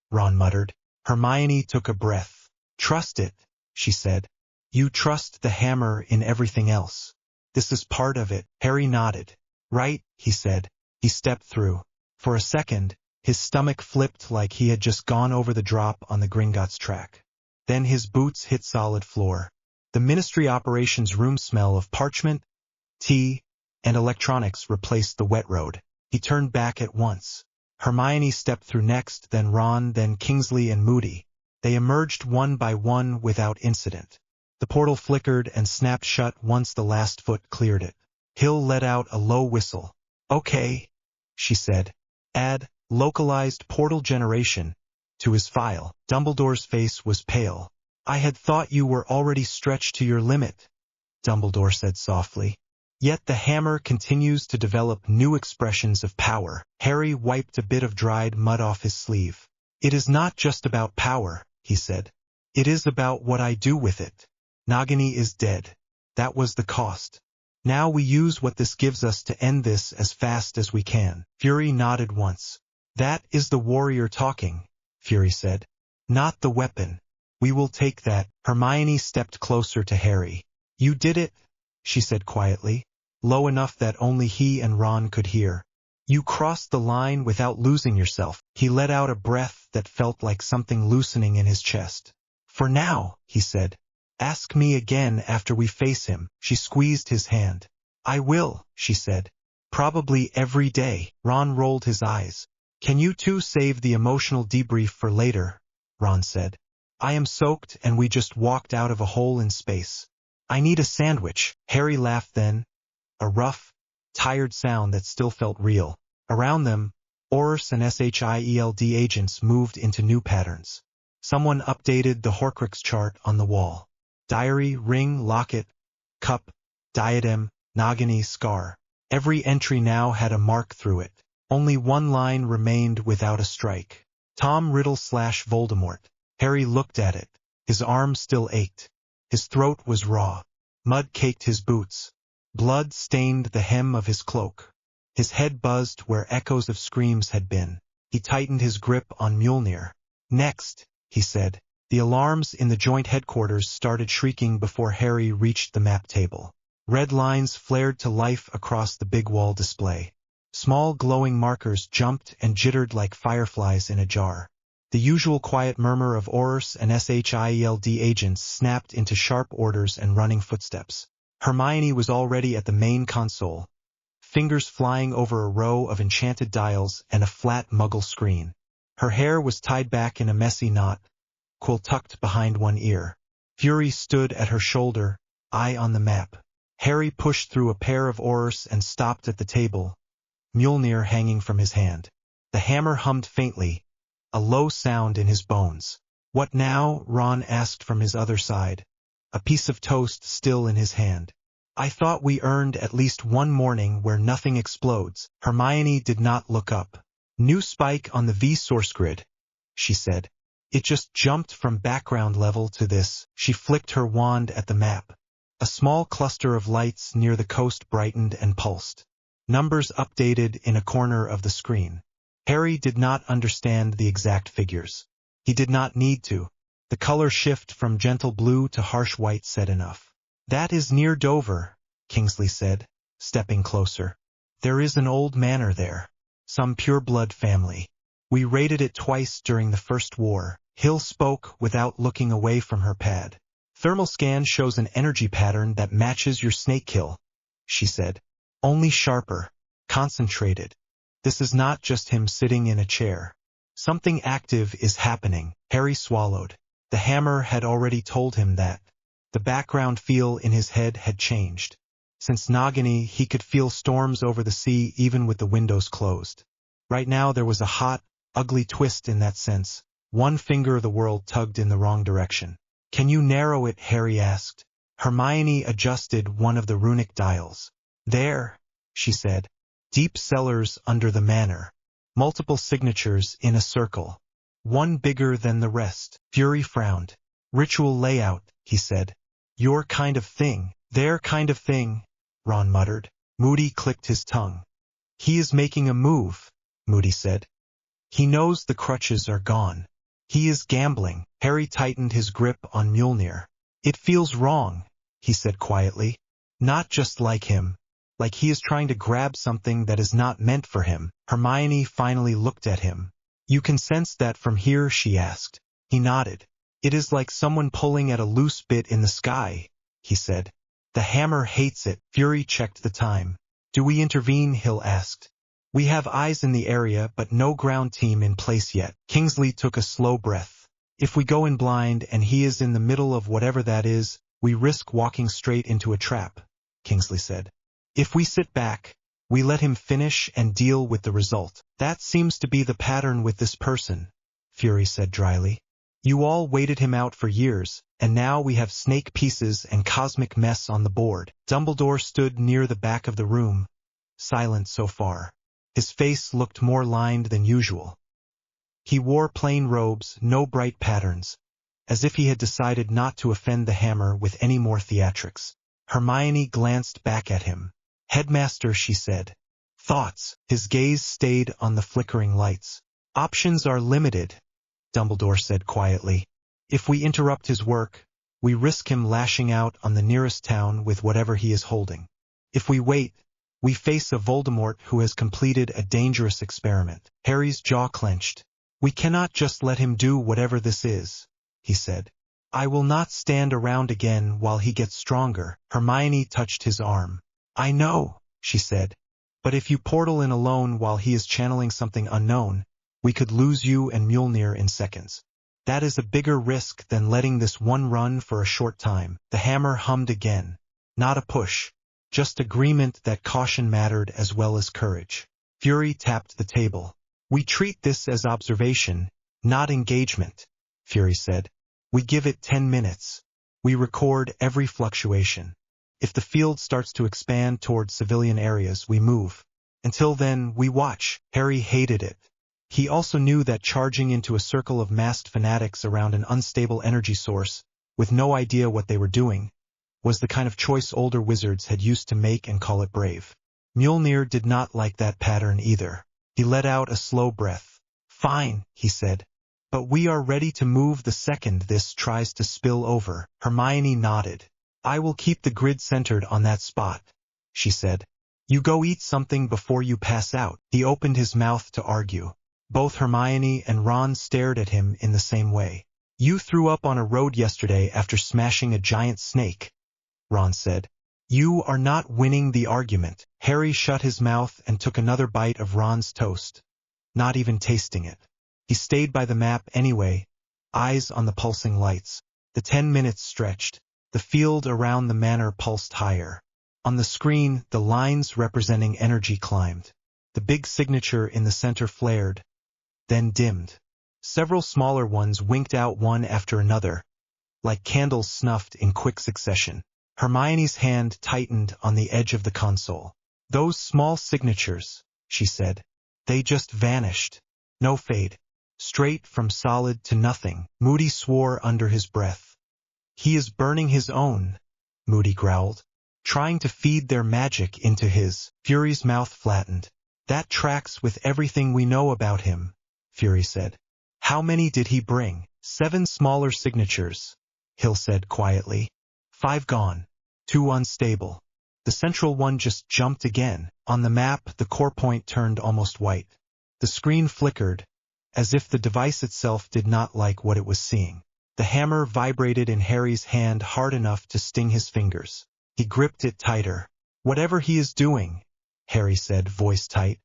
Ron muttered. Hermione took a breath. Trust it, she said. You trust the hammer in everything else. This is part of it. Harry nodded. Right, he said. He stepped through. For a second, his stomach flipped like he had just gone over the drop on the Gringotts track. Then his boots hit solid floor. The Ministry operations room smell of parchment, tea, and electronics replaced the wet road. He turned back at once. Hermione stepped through next, then Ron, then Kingsley and Moody. They emerged one by one without incident. The portal flickered and snapped shut once the last foot cleared it. Hill let out a low whistle. "Okay," she said. "Add localized portal generation to his file." Dumbledore's face was pale. "I had thought you were already stretched to your limit," Dumbledore said softly. "Yet the hammer continues to develop new expressions of power." Harry wiped a bit of dried mud off his sleeve. "It is not just about power," he said. "It is about what I do with it. Nagini is dead. That was the cost. Now we use what this gives us to end this as fast as we can." Fury nodded once. "That is the warrior talking," Fury said. "Not the weapon. We will take that." Hermione stepped closer to Harry. "You did it," she said quietly, low enough that only he and Ron could hear. "You crossed the line without losing yourself." He let out a breath that felt like something loosening in his chest. "For now," he said. "Ask me again after we face him." She squeezed his hand. "I will," she said. "Probably every day." Ron rolled his eyes. "Can you two save the emotional debrief for later?" Ron said. "I am soaked and we just walked out of a hole in space. I need a sandwich." Harry laughed then, a rough, tired sound that still felt real. Around them, Aurors and Shield agents moved into new patterns. Someone updated the Horcrux chart on the wall. Diary, ring, locket, cup, diadem, Nagini, scar. Every entry now had a mark through it. Only one line remained without a strike. Tom Riddle/Voldemort. Harry looked at it. His arm still ached. His throat was raw. Mud caked his boots. Blood stained the hem of his cloak. His head buzzed where echoes of screams had been. He tightened his grip on Mjolnir. "Next," he said. The alarms in the joint headquarters started shrieking before Harry reached the map table. Red lines flared to life across the big wall display. Small glowing markers jumped and jittered like fireflies in a jar. The usual quiet murmur of Aurors and Shield agents snapped into sharp orders and running footsteps. Hermione was already at the main console, fingers flying over a row of enchanted dials and a flat muggle screen. Her hair was tied back in a messy knot, quill tucked behind one ear. Fury stood at her shoulder, eye on the map. Harry pushed through a pair of Aurors and stopped at the table, Mjolnir hanging from his hand. The hammer hummed faintly, a low sound in his bones. "What now?" Ron asked from his other side, a piece of toast still in his hand. "I thought we earned at least one morning where nothing explodes." Hermione did not look up. "New spike on the V-source grid," she said. "It just jumped from background level to this." She flicked her wand at the map. A small cluster of lights near the coast brightened and pulsed. Numbers updated in a corner of the screen. Harry did not understand the exact figures. He did not need to. The color shift from gentle blue to harsh white said enough. "That is near Dover," Kingsley said, stepping closer. "There is an old manor there. Some pure-blood family. We raided it twice during the First War." Hill spoke without looking away from her pad. "Thermal scan shows an energy pattern that matches your snake kill," she said. "Only sharper, concentrated. This is not just him sitting in a chair. Something active is happening." Harry swallowed. The hammer had already told him that. The background feel in his head had changed. Since Nagini, he could feel storms over the sea even with the windows closed. Right now there was a hot, ugly twist in that sense. One finger of the world tugged in the wrong direction. "Can you narrow it?" Harry asked. Hermione adjusted one of the runic dials. "There," she said. "Deep cellars under the manor. Multiple signatures in a circle. One bigger than the rest." Fury frowned. "Ritual layout," he said. "Your kind of thing." "Their kind of thing," Ron muttered. Moody clicked his tongue. "He is making a move," Moody said. "He knows the crutches are gone. He is gambling." Harry tightened his grip on Mjolnir. "It feels wrong," he said quietly. "Not just like him. Like he is trying to grab something that is not meant for him." Hermione finally looked at him. "You can sense that from here?" she asked. He nodded. "It is like someone pulling at a loose bit in the sky," he said. "The hammer hates it." Fury checked the time. "Do we intervene?" Hill asked. "We have eyes in the area but no ground team in place yet." Kingsley took a slow breath. If we go in blind and he is in the middle of whatever that is, we risk walking straight into a trap, Kingsley said. If we sit back, we let him finish and deal with the result. That seems to be the pattern with this person, Fury said dryly. You all waited him out for years, and now we have snake pieces and cosmic mess on the board. Dumbledore stood near the back of the room, silent so far. His face looked more lined than usual. He wore plain robes, no bright patterns, as if he had decided not to offend the Hammer with any more theatrics. Hermione glanced back at him. Headmaster, she said. Thoughts? His gaze stayed on the flickering lights. Options are limited, Dumbledore said quietly. If we interrupt his work, we risk him lashing out on the nearest town with whatever he is holding. If we wait, we face a Voldemort who has completed a dangerous experiment. Harry's jaw clenched. We cannot just let him do whatever this is, he said. I will not stand around again while he gets stronger. Hermione touched his arm. I know, she said. But if you portal in alone while he is channeling something unknown, we could lose you and Mjolnir in seconds. That is a bigger risk than letting this one run for a short time. The Hammer hummed again. Not a push, just agreement that caution mattered as well as courage. Fury tapped the table. We treat this as observation, not engagement, Fury said. We give it 10 minutes. We record every fluctuation. If the field starts to expand toward civilian areas, we move. Until then, we watch. Harry hated it. He also knew that charging into a circle of masked fanatics around an unstable energy source, with no idea what they were doing, was the kind of choice older wizards had used to make and call it brave. Mjolnir did not like that pattern either. He let out a slow breath. Fine, he said. But we are ready to move the second this tries to spill over. Hermione nodded. I will keep the grid centered on that spot, she said. You go eat something before you pass out. He opened his mouth to argue. Both Hermione and Ron stared at him in the same way. You threw up on a road yesterday after smashing a giant snake, Ron said. You are not winning the argument. Harry shut his mouth and took another bite of Ron's toast, not even tasting it. He stayed by the map anyway, eyes on the pulsing lights. The 10 minutes stretched. The field around the manor pulsed higher. On the screen, the lines representing energy climbed. The big signature in the center flared, then dimmed. Several smaller ones winked out one after another, like candles snuffed in quick succession. Hermione's hand tightened on the edge of the console. Those small signatures, she said. They just vanished. No fade. Straight from solid to nothing. Moody swore under his breath. He is burning his own, Moody growled. Trying to feed their magic into his. Fury's mouth flattened. That tracks with everything we know about him, Fury said. How many did he bring? 7 smaller signatures, Hill said quietly. 5 gone. 2 unstable. The central one just jumped again. On the map, the core point turned almost white. The screen flickered, as if the device itself did not like what it was seeing. The hammer vibrated in Harry's hand hard enough to sting his fingers. He gripped it tighter. Whatever he is doing, Harry said, voice tight,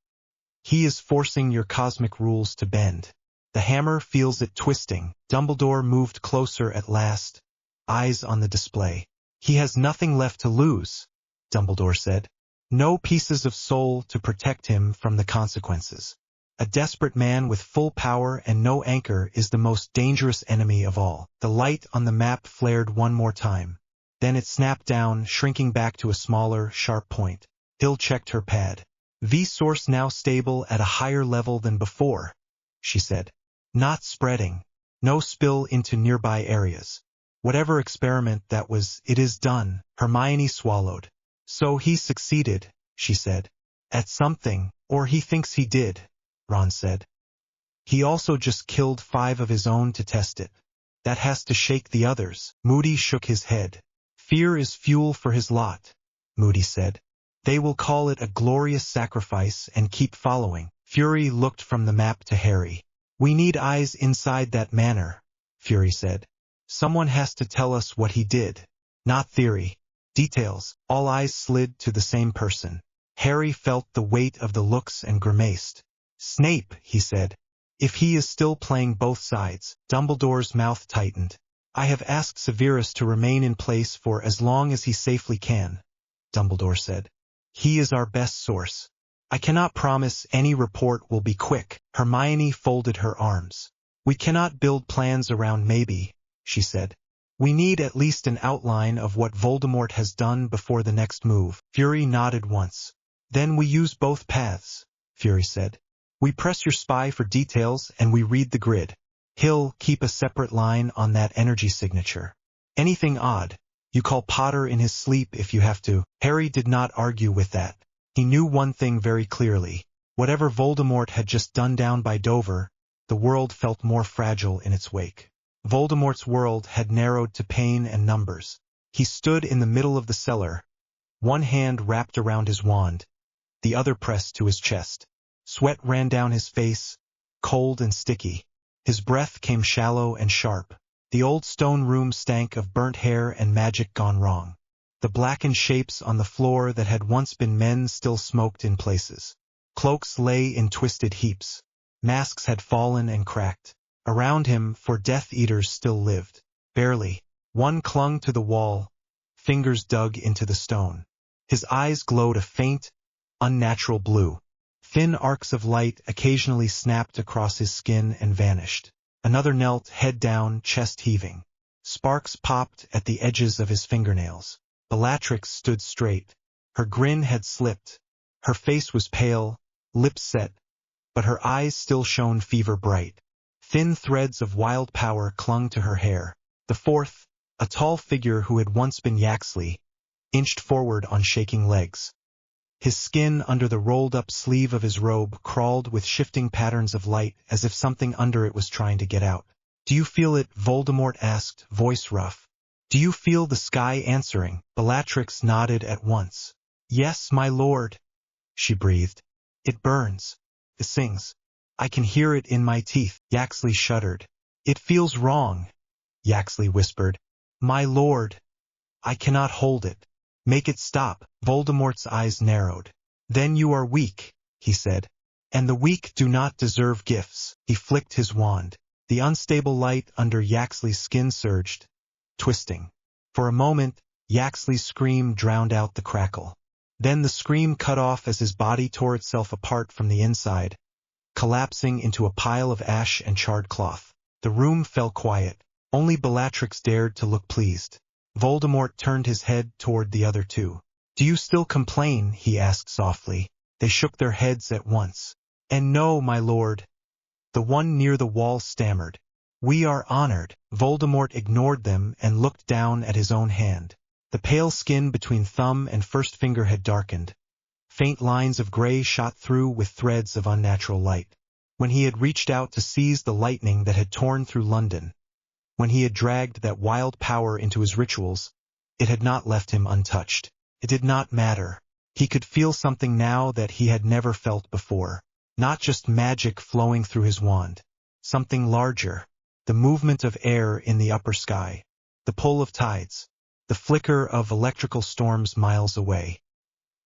he is forcing your cosmic rules to bend. The hammer feels it twisting. Dumbledore moved closer at last, eyes on the display. He has nothing left to lose, Dumbledore said. No pieces of soul to protect him from the consequences. A desperate man with full power and no anchor is the most dangerous enemy of all. The light on the map flared one more time. Then it snapped down, shrinking back to a smaller, sharp point. Hill checked her pad. V-source now stable at a higher level than before, she said. Not spreading. No spill into nearby areas. Whatever experiment that was, it is done. Hermione swallowed. So he succeeded, she said. At something, or he thinks he did, Ron said. He also just killed 5 of his own to test it. That has to shake the others. Moody shook his head. Fear is fuel for his lot, Moody said. They will call it a glorious sacrifice and keep following. Fury looked from the map to Harry. We need eyes inside that manor, Fury said. Someone has to tell us what he did. Not theory. Details. All eyes slid to the same person. Harry felt the weight of the looks and grimaced. Snape, he said. If he is still playing both sides, Dumbledore's mouth tightened. I have asked Severus to remain in place for as long as he safely can, Dumbledore said. He is our best source. I cannot promise any report will be quick. Hermione folded her arms. We cannot build plans around maybe, she said. We need at least an outline of what Voldemort has done before the next move. Fury nodded once. Then we use both paths, Fury said. We press your spy for details and we read the grid. He'll keep a separate line on that energy signature. Anything odd, you call Potter in his sleep if you have to. Harry did not argue with that. He knew one thing very clearly. Whatever Voldemort had just done down by Dover, the world felt more fragile in its wake. Voldemort's world had narrowed to pain and numbers. He stood in the middle of the cellar, one hand wrapped around his wand, the other pressed to his chest. Sweat ran down his face, cold and sticky. His breath came shallow and sharp. The old stone room stank of burnt hair and magic gone wrong. The blackened shapes on the floor that had once been men still smoked in places. Cloaks lay in twisted heaps. Masks had fallen and cracked. Around him, for Death Eaters still lived. Barely. One clung to the wall, fingers dug into the stone. His eyes glowed a faint, unnatural blue. Thin arcs of light occasionally snapped across his skin and vanished. Another knelt, head down, chest heaving. Sparks popped at the edges of his fingernails. Bellatrix stood straight. Her grin had slipped. Her face was pale, lips set, but her eyes still shone fever-bright. Thin threads of wild power clung to her hair. The fourth, a tall figure who had once been Yaxley, inched forward on shaking legs. His skin under the rolled-up sleeve of his robe crawled with shifting patterns of light as if something under it was trying to get out. "Do you feel it?" Voldemort asked, voice rough. "Do you feel the sky answering?" Bellatrix nodded at once. "Yes, my lord," she breathed. "It burns. It sings. I can hear it in my teeth." Yaxley shuddered. "It feels wrong," Yaxley whispered. "My lord, I cannot hold it. Make it stop." Voldemort's eyes narrowed. "Then you are weak," he said. "And the weak do not deserve gifts." He flicked his wand. The unstable light under Yaxley's skin surged, twisting. For a moment, Yaxley's scream drowned out the crackle. Then the scream cut off as his body tore itself apart from the inside, collapsing into a pile of ash and charred cloth. The room fell quiet. Only Bellatrix dared to look pleased. Voldemort turned his head toward the other two. "Do you still complain?" he asked softly. They shook their heads at once. "And no, my lord." The one near the wall stammered. "We are honored." Voldemort ignored them and looked down at his own hand. The pale skin between thumb and first finger had darkened. Faint lines of gray shot through with threads of unnatural light. When he had reached out to seize the lightning that had torn through London, when he had dragged that wild power into his rituals, it had not left him untouched. It did not matter. He could feel something now that he had never felt before. Not just magic flowing through his wand. Something larger. The movement of air in the upper sky. The pull of tides. The flicker of electrical storms miles away.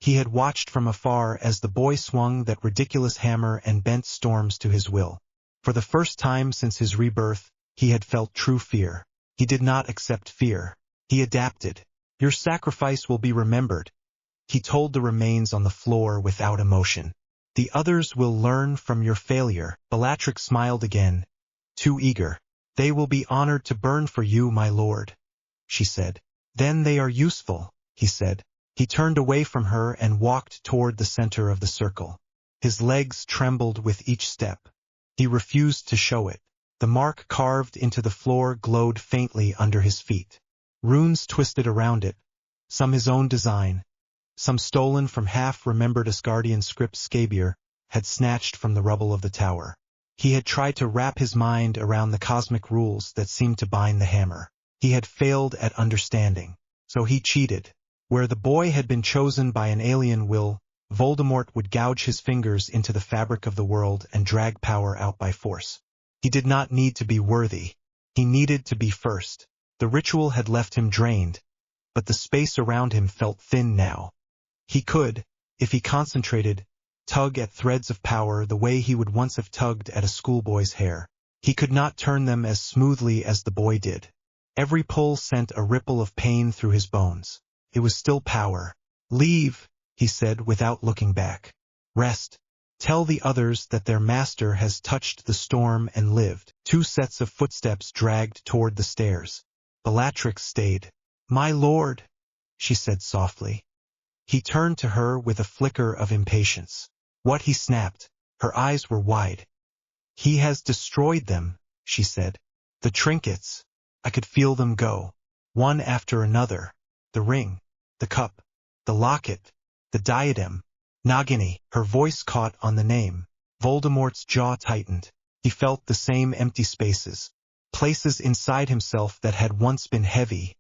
He had watched from afar as the boy swung that ridiculous hammer and bent storms to his will. For the first time since his rebirth, he had felt true fear. He did not accept fear. He adapted. "Your sacrifice will be remembered," he told the remains on the floor without emotion. "The others will learn from your failure." Bellatrix smiled again, too eager. "They will be honored to burn for you, my lord," she said. "Then they are useful," he said. He turned away from her and walked toward the center of the circle. His legs trembled with each step. He refused to show it. The mark carved into the floor glowed faintly under his feet. Runes twisted around it, some his own design, some stolen from half-remembered Asgardian script Scabier had snatched from the rubble of the tower. He had tried to wrap his mind around the cosmic rules that seemed to bind the hammer. He had failed at understanding, so he cheated. Where the boy had been chosen by an alien will, Voldemort would gouge his fingers into the fabric of the world and drag power out by force. He did not need to be worthy. He needed to be first. The ritual had left him drained, but the space around him felt thin now. He could, if he concentrated, tug at threads of power the way he would once have tugged at a schoolboy's hair. He could not turn them as smoothly as the boy did. Every pull sent a ripple of pain through his bones. It was still power. "Leave," he said without looking back. "Rest. Tell the others that their master has touched the storm and lived." 2 sets of footsteps dragged toward the stairs. Bellatrix stayed. "My lord," she said softly. He turned to her with a flicker of impatience. "What?" he snapped. Her eyes were wide. "He has destroyed them," she said. "The trinkets. I could feel them go. One after another. The ring. The cup. The locket. The diadem. Nagini." Her voice caught on the name. Voldemort's jaw tightened. He felt the same empty spaces. Places inside himself that had once been heavy,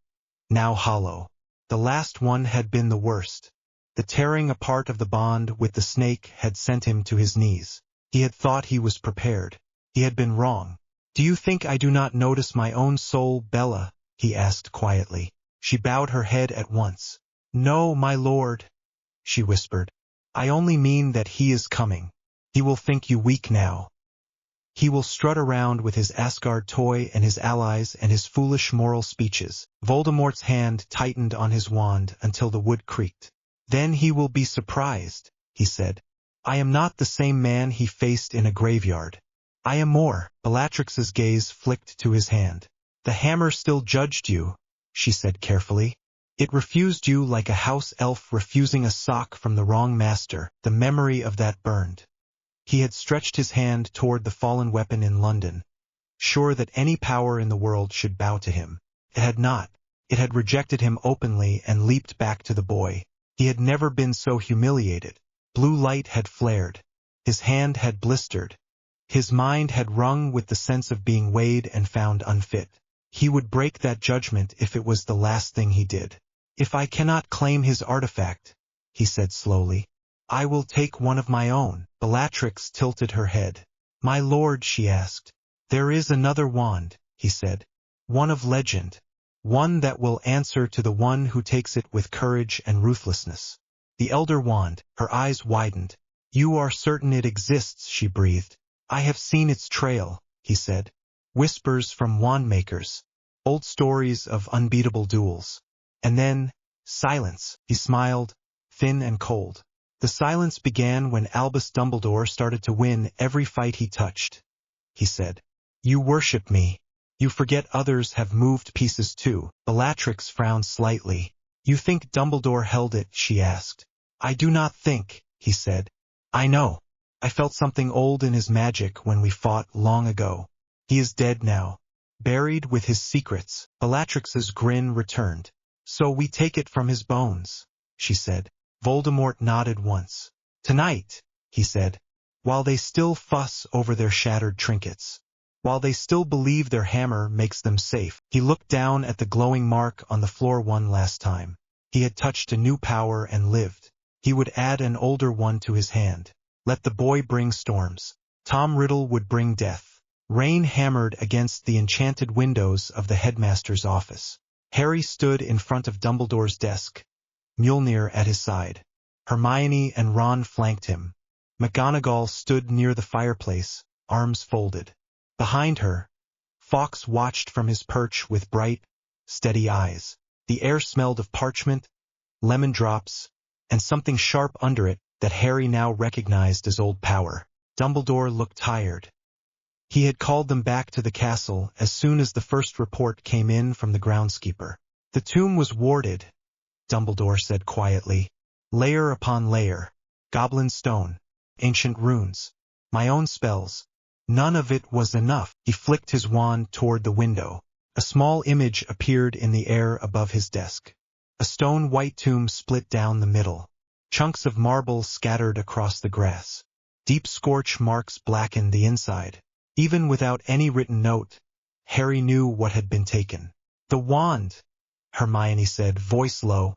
now hollow. The last one had been the worst. The tearing apart of the bond with the snake had sent him to his knees. He had thought he was prepared. He had been wrong. "Do you think I do not notice my own soul, Bella?" he asked quietly. She bowed her head at once. "No, my lord," she whispered. "I only mean that he is coming. He will think you weak now. He will strut around with his Asgard toy and his allies and his foolish moral speeches." Voldemort's hand tightened on his wand until the wood creaked. "Then he will be surprised," he said. "I am not the same man he faced in a graveyard. I am more." Bellatrix's gaze flicked to his hand. "The hammer still judged you," she said carefully. "It refused you like a house elf refusing a sock from the wrong master." The memory of that burned. He had stretched his hand toward the fallen weapon in London, sure that any power in the world should bow to him. It had not. It had rejected him openly and leaped back to the boy. He had never been so humiliated. Blue light had flared. His hand had blistered. His mind had rung with the sense of being weighed and found unfit. He would break that judgment if it was the last thing he did. "If I cannot claim his artifact," he said slowly, "I will take one of my own." Bellatrix tilted her head. "My lord," she asked. "There is another wand," he said. "One of legend. One that will answer to the one who takes it with courage and ruthlessness." The elder wand. Her eyes widened. "You are certain it exists," she breathed. "I have seen its trail," he said. "Whispers from wand-makers. Old stories of unbeatable duels. And then, silence." He smiled, thin and cold. "The silence began when Albus Dumbledore started to win every fight he touched," he said. "You worship me. You forget others have moved pieces too." Bellatrix frowned slightly. "You think Dumbledore held it?" she asked. "I do not think," he said. "I know. I felt something old in his magic when we fought long ago. He is dead now, buried with his secrets." Bellatrix's grin returned. "So we take it from his bones," she said. Voldemort nodded once. "Tonight," he said, "while they still fuss over their shattered trinkets, while they still believe their hammer makes them safe." He looked down at the glowing mark on the floor one last time. He had touched a new power and lived. He would add an older one to his hand. Let the boy bring storms. Tom Riddle would bring death. Rain hammered against the enchanted windows of the headmaster's office. Harry stood in front of Dumbledore's desk, Mjolnir at his side. Hermione and Ron flanked him. McGonagall stood near the fireplace, arms folded. Behind her, Fawkes watched from his perch with bright, steady eyes. The air smelled of parchment, lemon drops, and something sharp under it that Harry now recognized as old power. Dumbledore looked tired. He had called them back to the castle as soon as the first report came in from the groundskeeper. "The tomb was warded," Dumbledore said quietly. "Layer upon layer. Goblin stone. Ancient runes. My own spells. None of it was enough." He flicked his wand toward the window. A small image appeared in the air above his desk. A stone white tomb split down the middle. Chunks of marble scattered across the grass. Deep scorch marks blackened the inside. Even without any written note, Harry knew what had been taken. "The wand," Hermione said, voice low.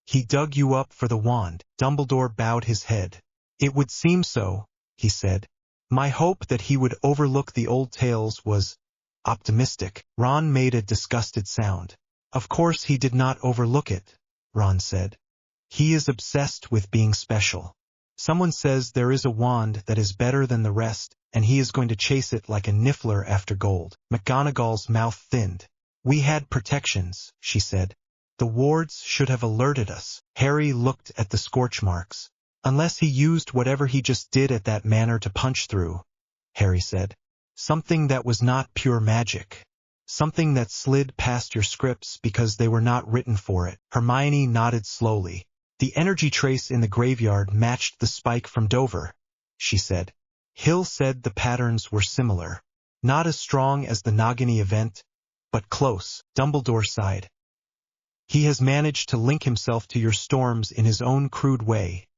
"He dug you up for the wand." Dumbledore bowed his head. "It would seem so," he said. "My hope that he would overlook the old tales was optimistic." Ron made a disgusted sound. "Of course he did not overlook it," Ron said. "He is obsessed with being special. Someone says there is a wand that is better than the rest, and he is going to chase it like a niffler after gold. McGonagall's mouth thinned. We had protections, she said. The wards should have alerted us. Harry looked at the scorch marks. Unless he used whatever he just did at that manor to punch through, Harry said. Something that was not pure magic. Something that slid past your scripts because they were not written for it. Hermione nodded slowly. The energy trace in the graveyard matched the spike from Dover, she said. Hill said the patterns were similar. Not as strong as the Nagini event, but close. Dumbledore sighed. He has managed to link himself to your storms in his own crude way,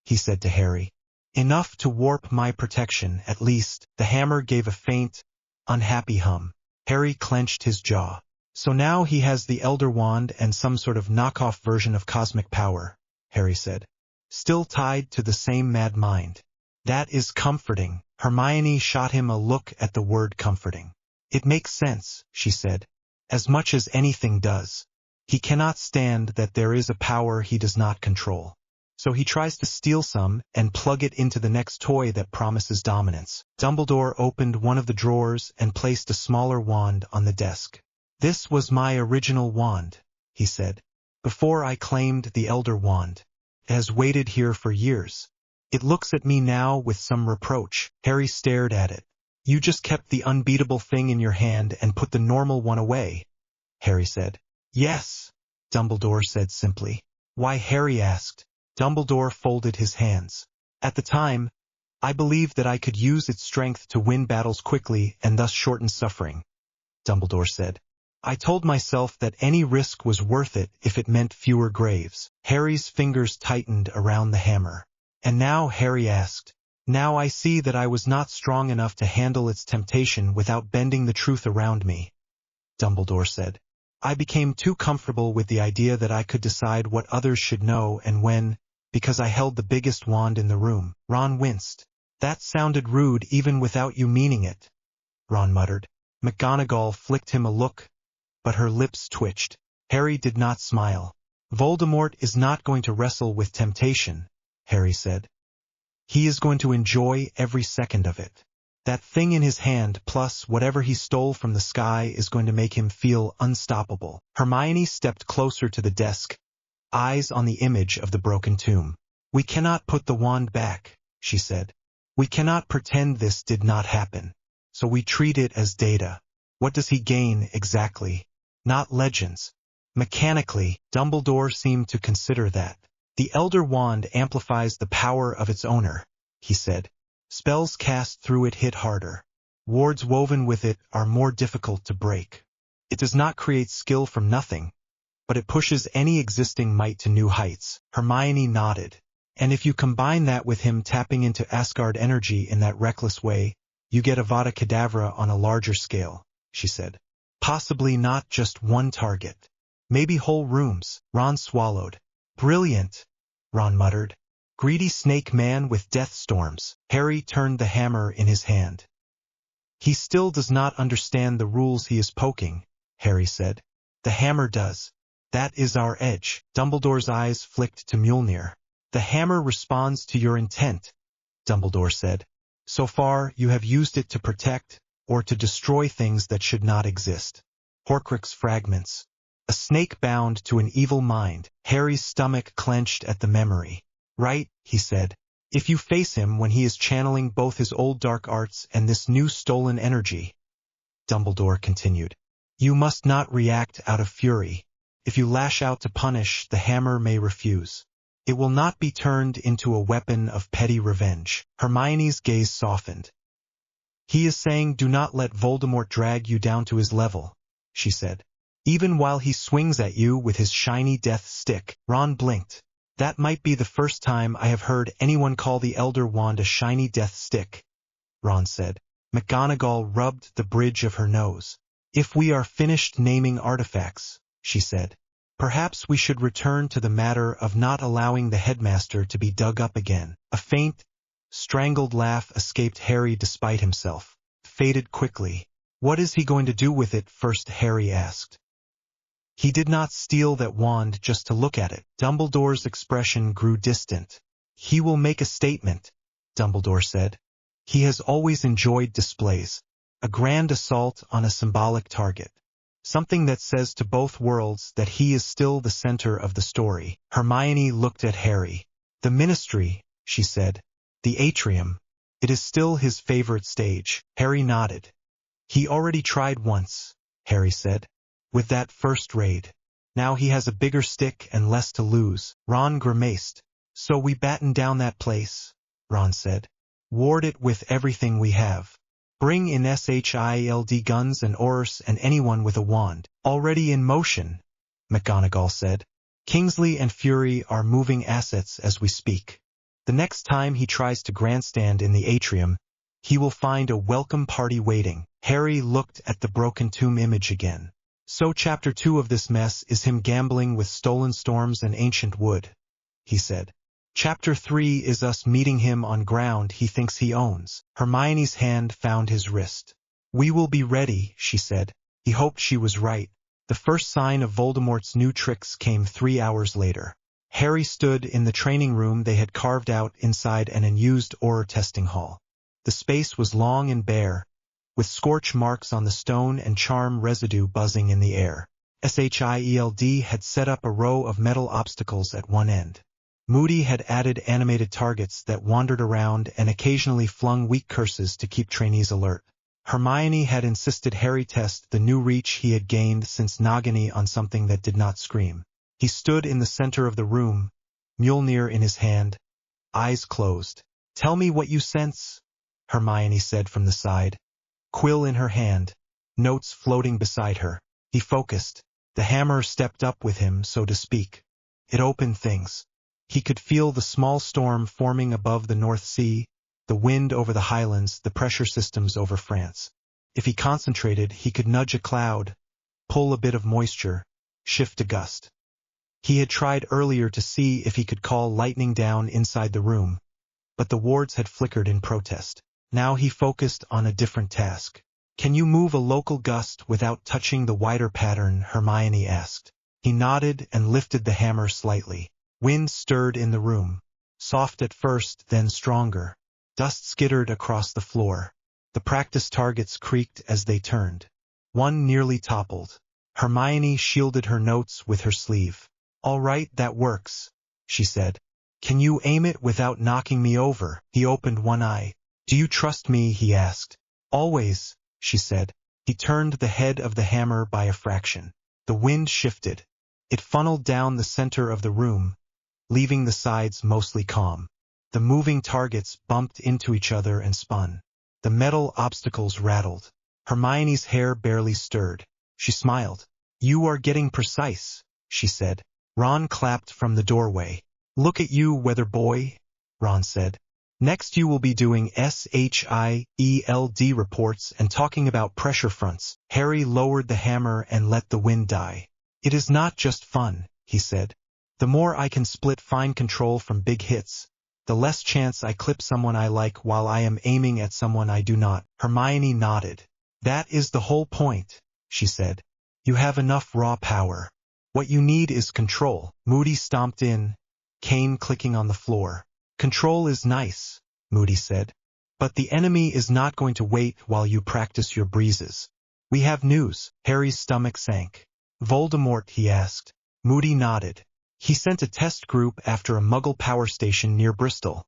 he said to Harry. Enough to warp my protection, at least. The hammer gave a faint, unhappy hum. Harry clenched his jaw. So now he has the Elder Wand and some sort of knockoff version of cosmic power, Harry said. Still tied to the same mad mind. That is comforting. Hermione shot him a look at the word comforting. It makes sense, she said. As much as anything does. He cannot stand that there is a power he does not control. So he tries to steal some and plug it into the next toy that promises dominance. Dumbledore opened one of the drawers and placed a smaller wand on the desk. This was my original wand, he said. Before I claimed the Elder Wand. It has waited here for years. It looks at me now with some reproach. Harry stared at it. You just kept the unbeatable thing in your hand and put the normal one away, Harry said. Yes, Dumbledore said simply. Why, Harry asked. Dumbledore folded his hands. At the time, I believed that I could use its strength to win battles quickly and thus shorten suffering, Dumbledore said. I told myself that any risk was worth it if it meant fewer graves. Harry's fingers tightened around the hammer. And now, Harry asked, now I see that I was not strong enough to handle its temptation without bending the truth around me, Dumbledore said. I became too comfortable with the idea that I could decide what others should know and when, because I held the biggest wand in the room. Ron winced. That sounded rude even without you meaning it, Ron muttered. McGonagall flicked him a look, but her lips twitched. Harry did not smile. Voldemort is not going to wrestle with temptation, Harry said. He is going to enjoy every second of it. That thing in his hand plus whatever he stole from the sky is going to make him feel unstoppable. Hermione stepped closer to the desk, eyes on the image of the broken tomb. We cannot put the wand back, she said. We cannot pretend this did not happen. So we treat it as data. What does he gain exactly? Not legends. Mechanically, Dumbledore seemed to consider that. The Elder Wand amplifies the power of its owner, he said. Spells cast through it hit harder. Wards woven with it are more difficult to break. It does not create skill from nothing, but it pushes any existing might to new heights. Hermione nodded. And if you combine that with him tapping into Asgard energy in that reckless way, you get Avada Kedavra on a larger scale, she said. Possibly not just one target. Maybe whole rooms. Ron swallowed. Brilliant, Ron muttered. Greedy snake man with death storms. Harry turned the hammer in his hand. He still does not understand the rules he is poking, Harry said. The hammer does. That is our edge. Dumbledore's eyes flicked to Mjolnir. The hammer responds to your intent, Dumbledore said. So far, you have used it to protect, or to destroy things that should not exist. Horcrux fragments. A snake bound to an evil mind. Harry's stomach clenched at the memory. Right, he said. If you face him when he is channeling both his old dark arts and this new stolen energy, Dumbledore continued, you must not react out of fury. If you lash out to punish, the hammer may refuse. It will not be turned into a weapon of petty revenge. Hermione's gaze softened. He is saying do not let Voldemort drag you down to his level, she said. Even while he swings at you with his shiny death stick. Ron blinked. That might be the first time I have heard anyone call the Elder Wand a shiny death stick, Ron said. McGonagall rubbed the bridge of her nose. If we are finished naming artifacts, she said, perhaps we should return to the matter of not allowing the headmaster to be dug up again. A faint, strangled laugh escaped Harry despite himself. Faded quickly. What is he going to do with it first? Harry asked. He did not steal that wand just to look at it. Dumbledore's expression grew distant. He will make a statement, Dumbledore said. He has always enjoyed displays. A grand assault on a symbolic target. Something that says to both worlds that he is still the center of the story. Hermione looked at Harry. The Ministry, she said. The Atrium. It is still his favorite stage. Harry nodded. He already tried once, Harry said. With that first raid. Now he has a bigger stick and less to lose. Ron grimaced. So we batten down that place, Ron said. Ward it with everything we have. Bring in SHIELD guns and oars and anyone with a wand. Already in motion, McGonagall said. Kingsley and Fury are moving assets as we speak. The next time he tries to grandstand in the atrium, he will find a welcome party waiting. Harry looked at the broken tomb image again. So chapter 2 of this mess is him gambling with stolen storms and ancient wood, he said. Chapter 3 is us meeting him on ground he thinks he owns. Hermione's hand found his wrist. We will be ready, she said. He hoped she was right. The first sign of Voldemort's new tricks came 3 hours later. Harry stood in the training room they had carved out inside an unused Auror testing hall. The space was long and bare, with scorch marks on the stone and charm residue buzzing in the air. SHIELD had set up a row of metal obstacles at one end. Moody had added animated targets that wandered around and occasionally flung weak curses to keep trainees alert. Hermione had insisted Harry test the new reach he had gained since Nagini on something that did not scream. He stood in the center of the room, Mjolnir in his hand, eyes closed. Tell me what you sense, Hermione said from the side. Quill in her hand, notes floating beside her. He focused. The hammer stepped up with him, so to speak. It opened things. He could feel the small storm forming above the North Sea, the wind over the highlands, the pressure systems over France. If he concentrated, he could nudge a cloud, pull a bit of moisture, shift a gust. He had tried earlier to see if he could call lightning down inside the room, but the wards had flickered in protest. Now he focused on a different task. Can you move a local gust without touching the wider pattern? Hermione asked. He nodded and lifted the hammer slightly. Wind stirred in the room. Soft at first, then stronger. Dust skittered across the floor. The practice targets creaked as they turned. One nearly toppled. Hermione shielded her notes with her sleeve. All right, that works, she said. Can you aim it without knocking me over? He opened one eye. Do you trust me? He asked. Always, she said. He turned the head of the hammer by a fraction. The wind shifted. It funneled down the center of the room, leaving the sides mostly calm. The moving targets bumped into each other and spun. The metal obstacles rattled. Hermione's hair barely stirred. She smiled. You are getting precise, she said. Ron clapped from the doorway. Look at you, weather boy, Ron said. Next you will be doing SHIELD reports and talking about pressure fronts. Harry lowered the hammer and let the wind die. It is not just fun, he said. The more I can split fine control from big hits, the less chance I clip someone I like while I am aiming at someone I do not. Hermione nodded. That is the whole point, she said. You have enough raw power. What you need is control. Moody stomped in, cane clicking on the floor. Control is nice, Moody said. But the enemy is not going to wait while you practice your breezes. We have news. Harry's stomach sank. Voldemort, he asked. Moody nodded. He sent a test group after a Muggle power station near Bristol,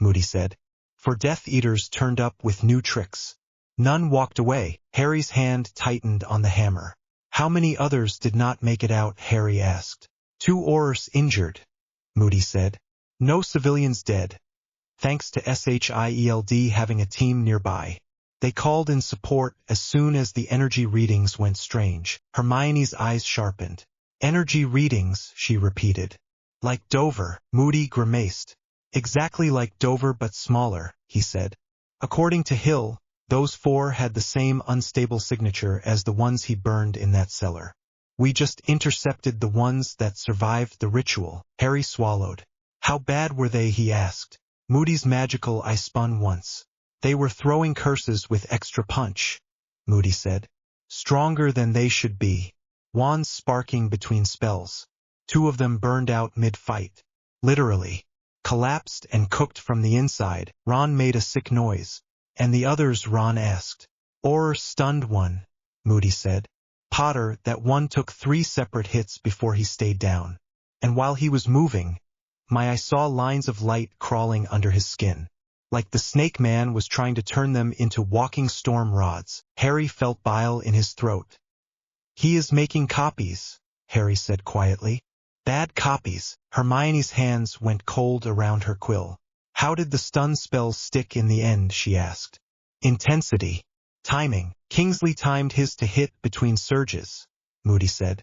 Moody said. For Death Eaters turned up with new tricks. None walked away. Harry's hand tightened on the hammer. How many others did not make it out? Harry asked. 2 Aurors injured, Moody said. No civilians dead. Thanks to SHIELD having a team nearby. They called in support as soon as the energy readings went strange. Hermione's eyes sharpened. Energy readings, she repeated. Like Dover, Moody grimaced. Exactly like Dover but smaller, he said. According to Hill, those 4 had the same unstable signature as the ones he burned in that cellar. We just intercepted the ones that survived the ritual. Harry swallowed. How bad were they? He asked. Moody's magical eye spun once. They were throwing curses with extra punch, Moody said. Stronger than they should be. Wands sparking between spells. 2 of them burned out mid-fight. Literally. collapsed and cooked from the inside. Ron made a sick noise. And the others? Ron asked. Or stunned one, Moody said. Potter, that one took 3 separate hits before he stayed down. And while he was moving, I saw lines of light crawling under his skin. Like the snake man was trying to turn them into walking storm rods. Harry felt bile in his throat. He is making copies, Harry said quietly. Bad copies. Hermione's hands went cold around her quill. How did the stun spells stick in the end? She asked. Intensity. Timing. Kingsley timed his to hit between surges, Moody said.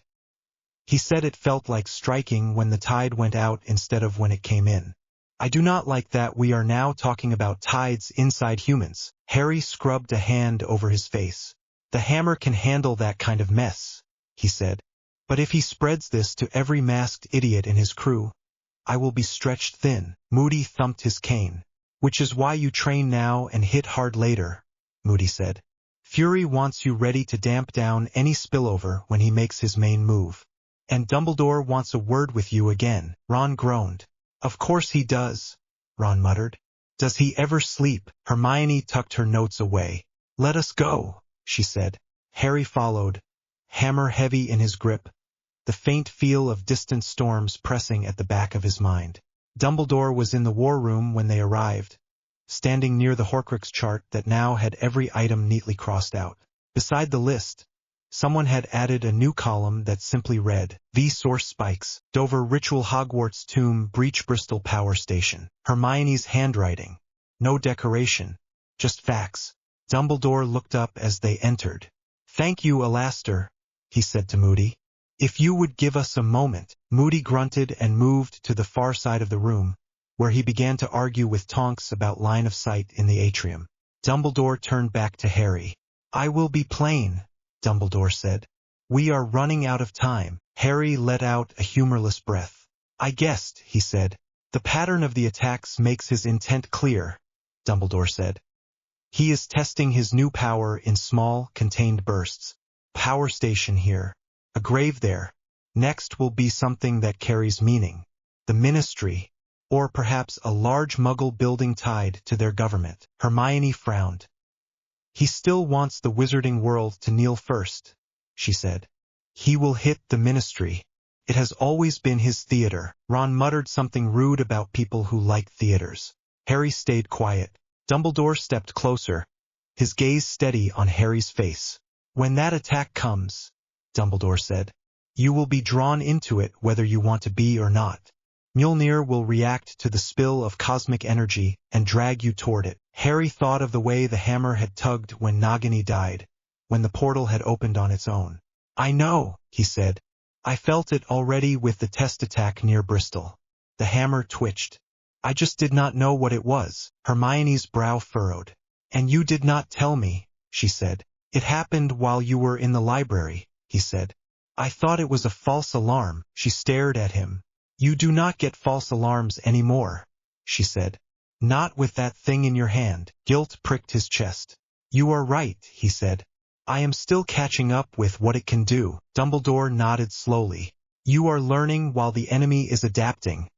He said it felt like striking when the tide went out instead of when it came in. I do not like that we are now talking about tides inside humans. Harry scrubbed a hand over his face. The hammer can handle that kind of mess, he said. But if he spreads this to every masked idiot in his crew, I will be stretched thin. Moody thumped his cane. Which is why you train now and hit hard later, Moody said. Fury wants you ready to damp down any spillover when he makes his main move. And Dumbledore wants a word with you again. Ron groaned. Of course he does, Ron muttered. Does he ever sleep? Hermione tucked her notes away. Let us go, she said. Harry followed, hammer heavy in his grip, the faint feel of distant storms pressing at the back of his mind. Dumbledore was in the war room when they arrived, standing near the Horcrux chart that now had every item neatly crossed out. Beside the list, someone had added a new column that simply read, V Source Spikes, Dover Ritual Hogwarts Tomb Breach Bristol Power Station. Hermione's handwriting. No decoration, just facts. Dumbledore looked up as they entered. Thank you, Alastair, he said to Moody. If you would give us a moment. Moody grunted and moved to the far side of the room, where he began to argue with Tonks about line of sight in the atrium. Dumbledore turned back to Harry. I will be plain, Dumbledore said. We are running out of time. Harry let out a humorless breath. I guessed, he said. The pattern of the attacks makes his intent clear, Dumbledore said. He is testing his new power in small, contained bursts. Power station here. A grave there. Next will be something that carries meaning. The Ministry. Or perhaps a large Muggle building tied to their government. Hermione frowned. He still wants the wizarding world to kneel first, she said. He will hit the Ministry. It has always been his theater. Ron muttered something rude about people who like theaters. Harry stayed quiet. Dumbledore stepped closer, his gaze steady on Harry's face. When that attack comes, Dumbledore said, you will be drawn into it whether you want to be or not. Mjolnir will react to the spill of cosmic energy and drag you toward it. Harry thought of the way the hammer had tugged when Nagini died, when the portal had opened on its own. I know, he said. I felt it already with the test attack near Bristol. The hammer twitched. I just did not know what it was. Hermione's brow furrowed. And you did not tell me, she said. It happened while you were in the library, he said. I thought it was a false alarm. She stared at him. You do not get false alarms anymore, she said. Not with that thing in your hand. Guilt pricked his chest. You are right, he said. I am still catching up with what it can do. Dumbledore nodded slowly. You are learning while the enemy is adapting,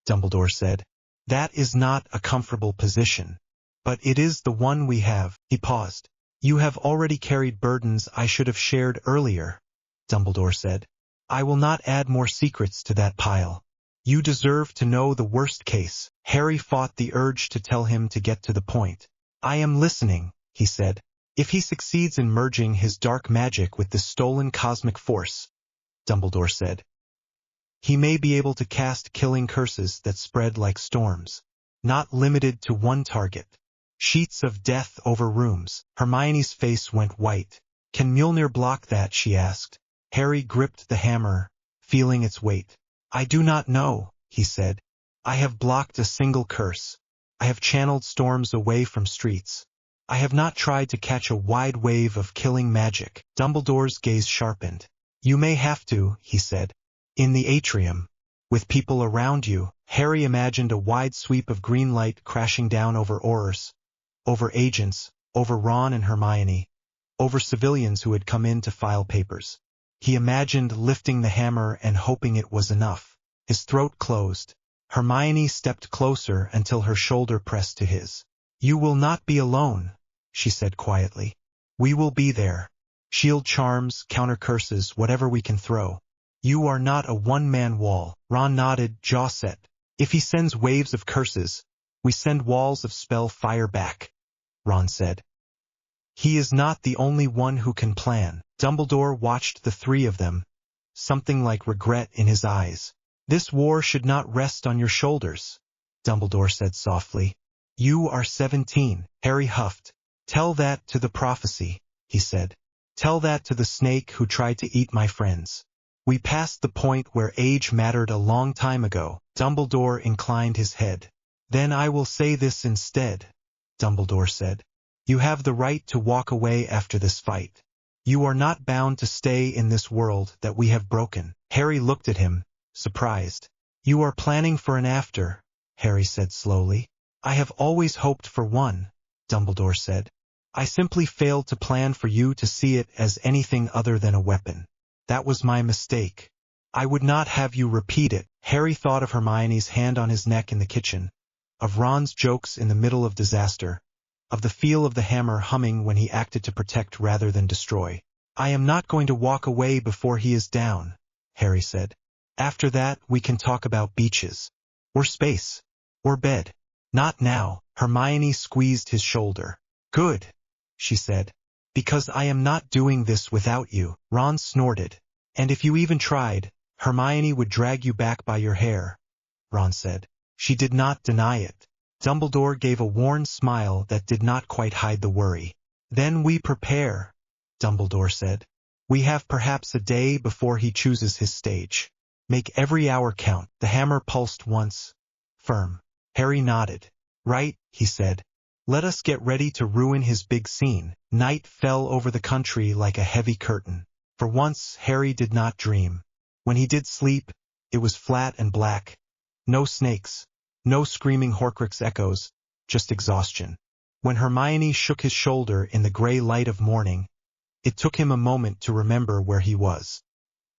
Dumbledore said. That is not a comfortable position. But it is the one we have. He paused. You have already carried burdens I should have shared earlier, Dumbledore said. I will not add more secrets to that pile. You deserve to know the worst case. Harry fought the urge to tell him to get to the point. I am listening, he said. If he succeeds in merging his dark magic with the stolen cosmic force, Dumbledore said, he may be able to cast killing curses that spread like storms, not limited to one target. Sheets of death over rooms. Hermione's face went white. Can Mjolnir block that? She asked. Harry gripped the hammer, feeling its weight. I do not know, he said. I have blocked a single curse. I have channeled storms away from streets. I have not tried to catch a wide wave of killing magic. Dumbledore's gaze sharpened. You may have to, he said. In the atrium, with people around you. Harry imagined a wide sweep of green light crashing down over Aurors, over agents, over Ron and Hermione, over civilians who had come in to file papers. He imagined lifting the hammer and hoping it was enough. His throat closed. Hermione stepped closer until her shoulder pressed to his. "You will not be alone," she said quietly. "We will be there. Shield charms, counter curses, whatever we can throw. You are not a one-man wall." Ron nodded, jaw set. "If he sends waves of curses, we send walls of spell fire back," Ron said. "He is not the only one who can plan." Dumbledore watched the three of them, something like regret in his eyes. "This war should not rest on your shoulders," Dumbledore said softly. "You are 17, Harry huffed. "Tell that to the prophecy," he said. "Tell that to the snake who tried to eat my friends. We passed the point where age mattered a long time ago." Dumbledore inclined his head. "Then I will say this instead," Dumbledore said. "You have the right to walk away after this fight. You are not bound to stay in this world that we have broken." Harry looked at him, surprised. "You are planning for an after," Harry said slowly. "I have always hoped for one," Dumbledore said. "I simply failed to plan for you to see it as anything other than a weapon. That was my mistake. I would not have you repeat it." Harry thought of Hermione's hand on his neck in the kitchen, of Ron's jokes in the middle of disaster, of the feel of the hammer humming when he acted to protect rather than destroy. "I am not going to walk away before he is down," Harry said. "After that we can talk about beaches. Or space. Or bed. Not now." Hermione squeezed his shoulder. "Good," she said. "Because I am not doing this without you." Ron snorted. "And if you even tried, Hermione would drag you back by your hair," Ron said. She did not deny it. Dumbledore gave a worn smile that did not quite hide the worry. "Then we prepare," Dumbledore said. "We have perhaps a day before he chooses his stage. Make every hour count." The hammer pulsed once. Firm. Harry nodded. "Right," he said. "Let us get ready to ruin his big scene." Night fell over the country like a heavy curtain. For once, Harry did not dream. When he did sleep, it was flat and black. No snakes. No screaming Horcrux echoes, just exhaustion. When Hermione shook his shoulder in the gray light of morning, it took him a moment to remember where he was.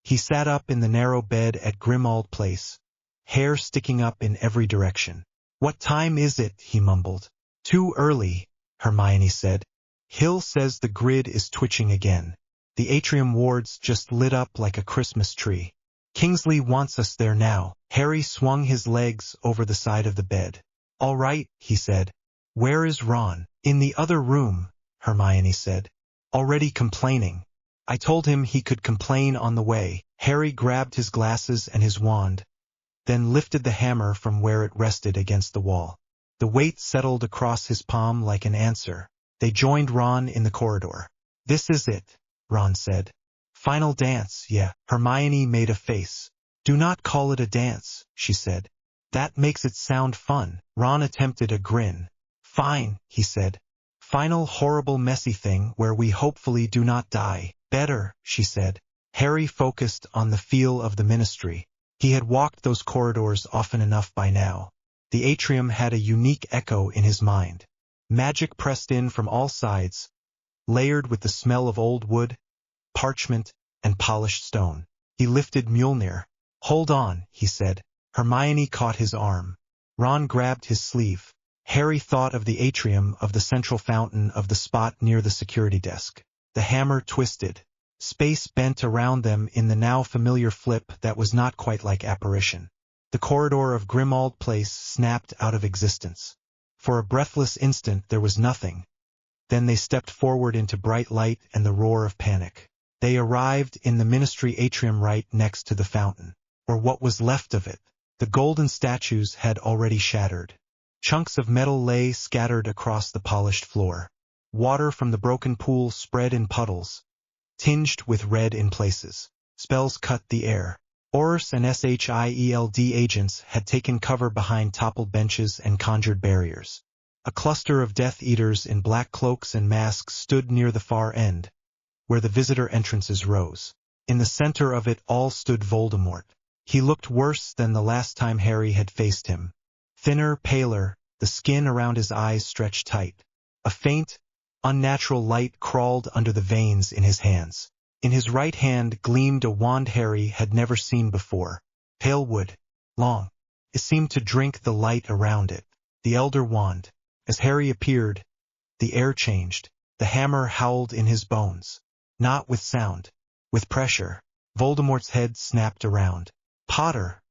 He sat up in the narrow bed at Grimmauld Place, hair sticking up in every direction. "What time is it?" he mumbled. "Too early," Hermione said. "Hill says the grid is twitching again. The atrium wards just lit up like a Christmas tree. Kingsley wants us there now." Harry swung his legs over the side of the bed. "All right," he said. "Where is Ron?" "In the other room," Hermione said. "Already complaining. I told him he could complain on the way." Harry grabbed his glasses and his wand, then lifted the hammer from where it rested against the wall. The weight settled across his palm like an answer. They joined Ron in the corridor. "This is it," Ron said. "Final dance, yeah." Hermione made a face. "Do not call it a dance," she said. "That makes it sound fun." Ron attempted a grin. "Fine," he said. "Final horrible messy thing where we hopefully do not die." "Better," she said. Harry focused on the feel of the ministry. He had walked those corridors often enough by now. The atrium had a unique echo in his mind. Magic pressed in from all sides, layered with the smell of old wood, parchment, and polished stone. He lifted Mjolnir. "Hold on," he said. Hermione caught his arm. Ron grabbed his sleeve. Harry thought of the atrium, of the central fountain, of the spot near the security desk. The hammer twisted. Space bent around them in the now familiar flip that was not quite like apparition. The corridor of Grimmauld Place snapped out of existence. For a breathless instant there was nothing. Then they stepped forward into bright light and the roar of panic. They arrived in the ministry atrium right next to the fountain, or what was left of it. The golden statues had already shattered. Chunks of metal lay scattered across the polished floor. Water from the broken pool spread in puddles, tinged with red in places. Spells cut the air. Aurors and Shield agents had taken cover behind toppled benches and conjured barriers. A cluster of Death Eaters in black cloaks and masks stood near the far end, where the visitor entrances rose. In the center of it all stood Voldemort. He looked worse than the last time Harry had faced him. Thinner, paler, the skin around his eyes stretched tight. A faint, unnatural light crawled under the veins in his hands. In his right hand gleamed a wand Harry had never seen before. Pale wood, long, It seemed to drink the light around it. The Elder Wand. As Harry appeared, the air changed. The hammer howled in his bones. Not with sound, with pressure. Voldemort's head snapped around. "Potter,"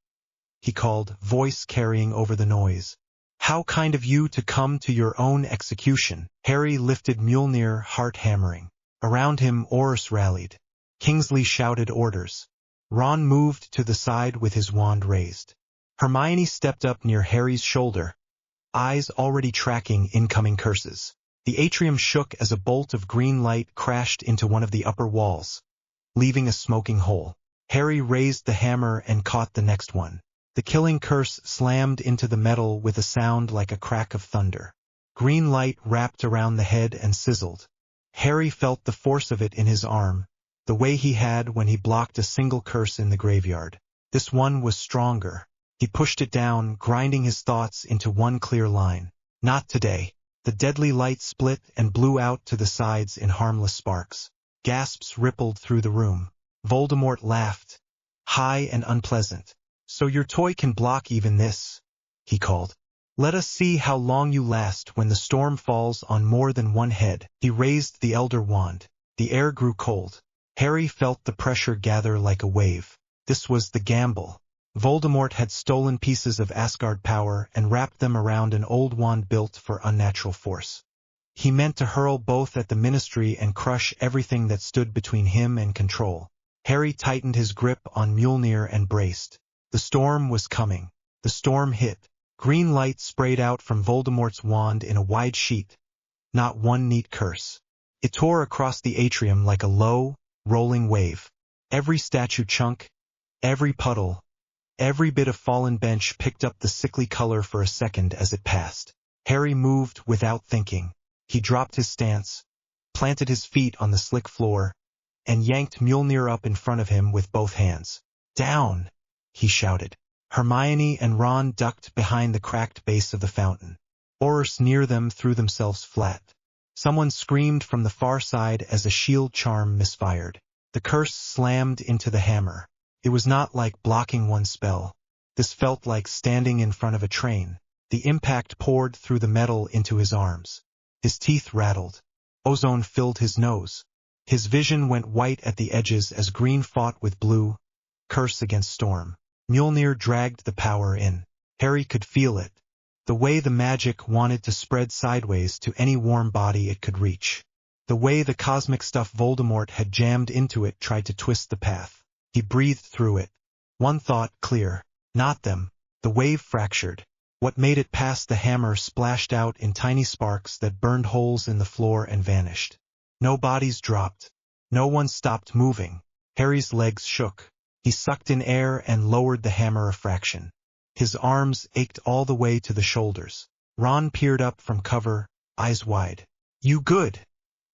he called, voice carrying over the noise. "How kind of you to come to your own execution." Harry lifted Mjolnir, heart hammering. Around him Aurors rallied. Kingsley shouted orders. Ron moved to the side with his wand raised. Hermione stepped up near Harry's shoulder, eyes already tracking incoming curses. The atrium shook as a bolt of green light crashed into one of the upper walls, leaving a smoking hole. Harry raised the hammer and caught the next one. The killing curse slammed into the metal with a sound like a crack of thunder. Green light wrapped around the head and sizzled. Harry felt the force of it in his arm, the way he had when he blocked a single curse in the graveyard. This one was stronger. He pushed it down, grinding his thoughts into one clear line. Not today. The deadly light split and blew out to the sides in harmless sparks. Gasps rippled through the room. Voldemort laughed, high and unpleasant. "So your toy can block even this," he called. "Let us see how long you last when the storm falls on more than one head." He raised the Elder Wand. The air grew cold. Harry felt the pressure gather like a wave. This was the gamble. Voldemort had stolen pieces of Asgard power and wrapped them around an old wand built for unnatural force. He meant to hurl both at the Ministry and crush everything that stood between him and control. Harry tightened his grip on Mjolnir and braced. The storm was coming. The storm hit. Green light sprayed out from Voldemort's wand in a wide sheet. Not one neat curse. It tore across the atrium like a low, rolling wave. Every statue chunk, every puddle, every bit of fallen bench picked up the sickly color for a second as it passed. Harry moved without thinking. He dropped his stance, planted his feet on the slick floor, and yanked Mjolnir up in front of him with both hands. "Down!" he shouted. Hermione and Ron ducked behind the cracked base of the fountain. Aurors near them threw themselves flat. Someone screamed from the far side as a shield charm misfired. The curse slammed into the hammer. It was not like blocking one spell. This felt like standing in front of a train. The impact poured through the metal into his arms. His teeth rattled. Ozone filled his nose. His vision went white at the edges as green fought with blue, curse against storm. Mjolnir dragged the power in. Harry could feel it. The way the magic wanted to spread sideways to any warm body it could reach. The way the cosmic stuff Voldemort had jammed into it tried to twist the path. He breathed through it. One thought clear. Not them. The wave fractured. What made it past the hammer splashed out in tiny sparks that burned holes in the floor and vanished. No bodies dropped. No one stopped moving. Harry's legs shook. He sucked in air and lowered the hammer a fraction. His arms ached all the way to the shoulders. Ron peered up from cover, eyes wide. "You good?"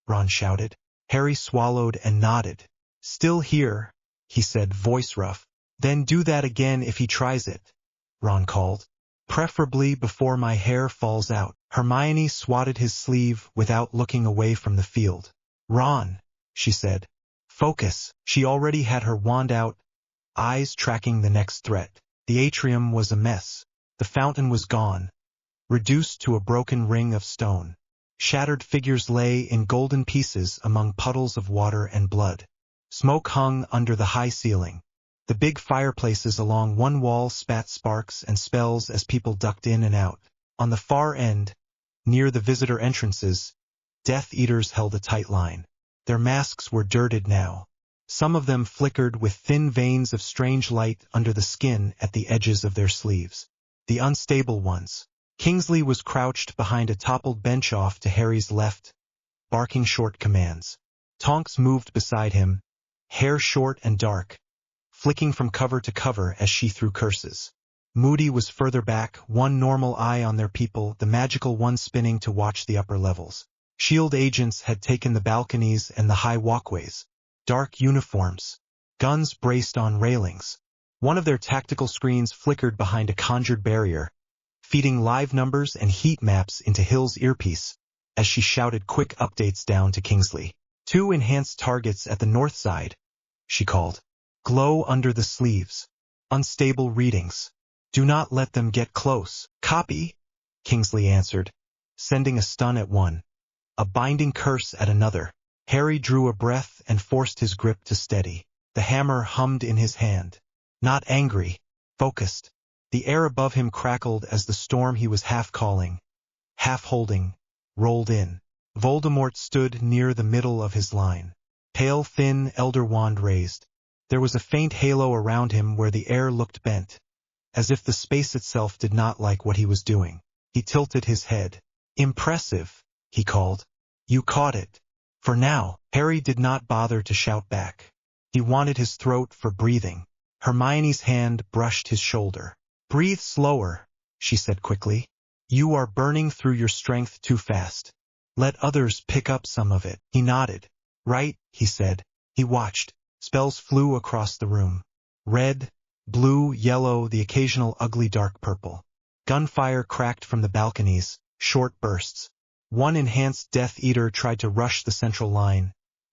Ron shouted. Harry swallowed and nodded. "Still here," he said, voice rough. "Then do that again if he tries it," Ron called. "Preferably before my hair falls out." Hermione swatted his sleeve without looking away from the field. "Ron," she said. "Focus." She already had her wand out, eyes tracking the next threat. The atrium was a mess. The fountain was gone, reduced to a broken ring of stone. Shattered figures lay in golden pieces among puddles of water and blood. Smoke hung under the high ceiling. The big fireplaces along one wall spat sparks and spells as people ducked in and out. On the far end, near the visitor entrances, Death Eaters held a tight line. Their masks were dirted now. Some of them flickered with thin veins of strange light under the skin at the edges of their sleeves. The unstable ones. Kingsley was crouched behind a toppled bench off to Harry's left, barking short commands. Tonks moved beside him, hair short and dark, flicking from cover to cover as she threw curses. Moody was further back, one normal eye on their people, the magical one spinning to watch the upper levels. SHIELD agents had taken the balconies and the high walkways. Dark uniforms. Guns braced on railings. One of their tactical screens flickered behind a conjured barrier, feeding live numbers and heat maps into Hill's earpiece, as she shouted quick updates down to Kingsley. 2 enhanced targets at the north side, she called. Glow under the sleeves. Unstable readings. Do not let them get close. Copy, Kingsley answered, sending a stun at one, a binding curse at another. Harry drew a breath and forced his grip to steady. The hammer hummed in his hand. Not angry, focused. The air above him crackled as the storm he was half calling, half holding, rolled in. Voldemort stood near the middle of his line. Pale, thin, elder wand raised. There was a faint halo around him where the air looked bent, as if the space itself did not like what he was doing. He tilted his head. Impressive, he called. You caught it. For now, Harry did not bother to shout back. He wanted his throat for breathing. Hermione's hand brushed his shoulder. Breathe slower, she said quickly. You are burning through your strength too fast. Let others pick up some of it. He nodded. Right, he said. He watched. Spells flew across the room. Red, blue, yellow, the occasional ugly dark purple. Gunfire cracked from the balconies, short bursts. One enhanced Death Eater tried to rush the central line,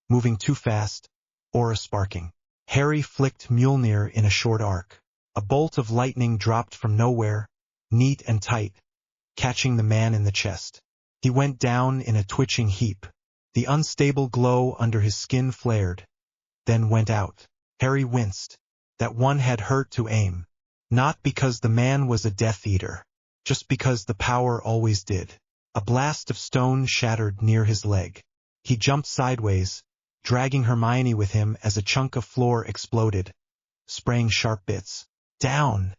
moving too fast, aura sparking. Harry flicked Mjolnir in a short arc. A bolt of lightning dropped from nowhere, neat and tight, catching the man in the chest. He went down in a twitching heap. The unstable glow under his skin flared, then went out. Harry winced. That one had hurt to aim. Not because the man was a Death Eater, just because the power always did. A blast of stone shattered near his leg. He jumped sideways, dragging Hermione with him as a chunk of floor exploded, spraying sharp bits. Down,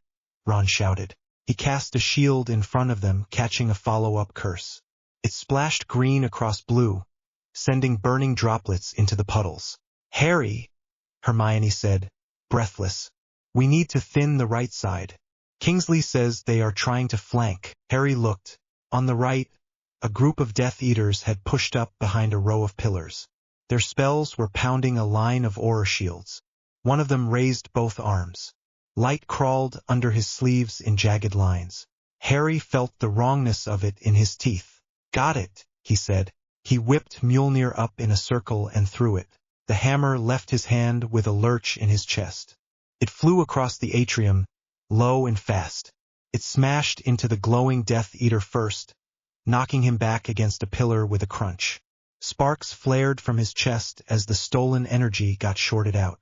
Ron shouted. He cast a shield in front of them, catching a follow-up curse. It splashed green across blue, sending burning droplets into the puddles. Harry, Hermione said, breathless. We need to thin the right side. Kingsley says they are trying to flank. Harry looked. On the right, a group of Death Eaters had pushed up behind a row of pillars. Their spells were pounding a line of aura shields. One of them raised both arms. Light crawled under his sleeves in jagged lines. Harry felt the wrongness of it in his teeth. Got it, he said. He whipped Mjolnir up in a circle and threw it. The hammer left his hand with a lurch in his chest. It flew across the atrium, low and fast. It smashed into the glowing Death Eater first, knocking him back against a pillar with a crunch. Sparks flared from his chest as the stolen energy got shorted out.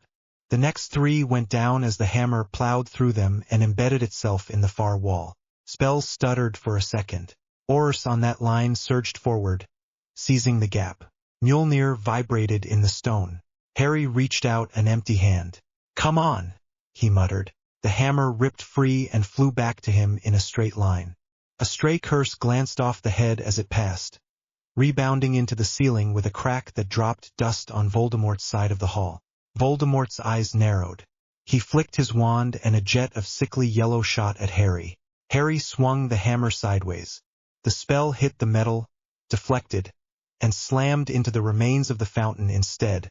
The next three went down as the hammer plowed through them and embedded itself in the far wall. Spells stuttered for a second. Auras on that line surged forward, seizing the gap. Mjolnir vibrated in the stone. Harry reached out an empty hand. Come on, he muttered. The hammer ripped free and flew back to him in a straight line. A stray curse glanced off the head as it passed, rebounding into the ceiling with a crack that dropped dust on Voldemort's side of the hall. Voldemort's eyes narrowed. He flicked his wand and a jet of sickly yellow shot at Harry. Harry swung the hammer sideways. The spell hit the metal, deflected, and slammed into the remains of the fountain instead,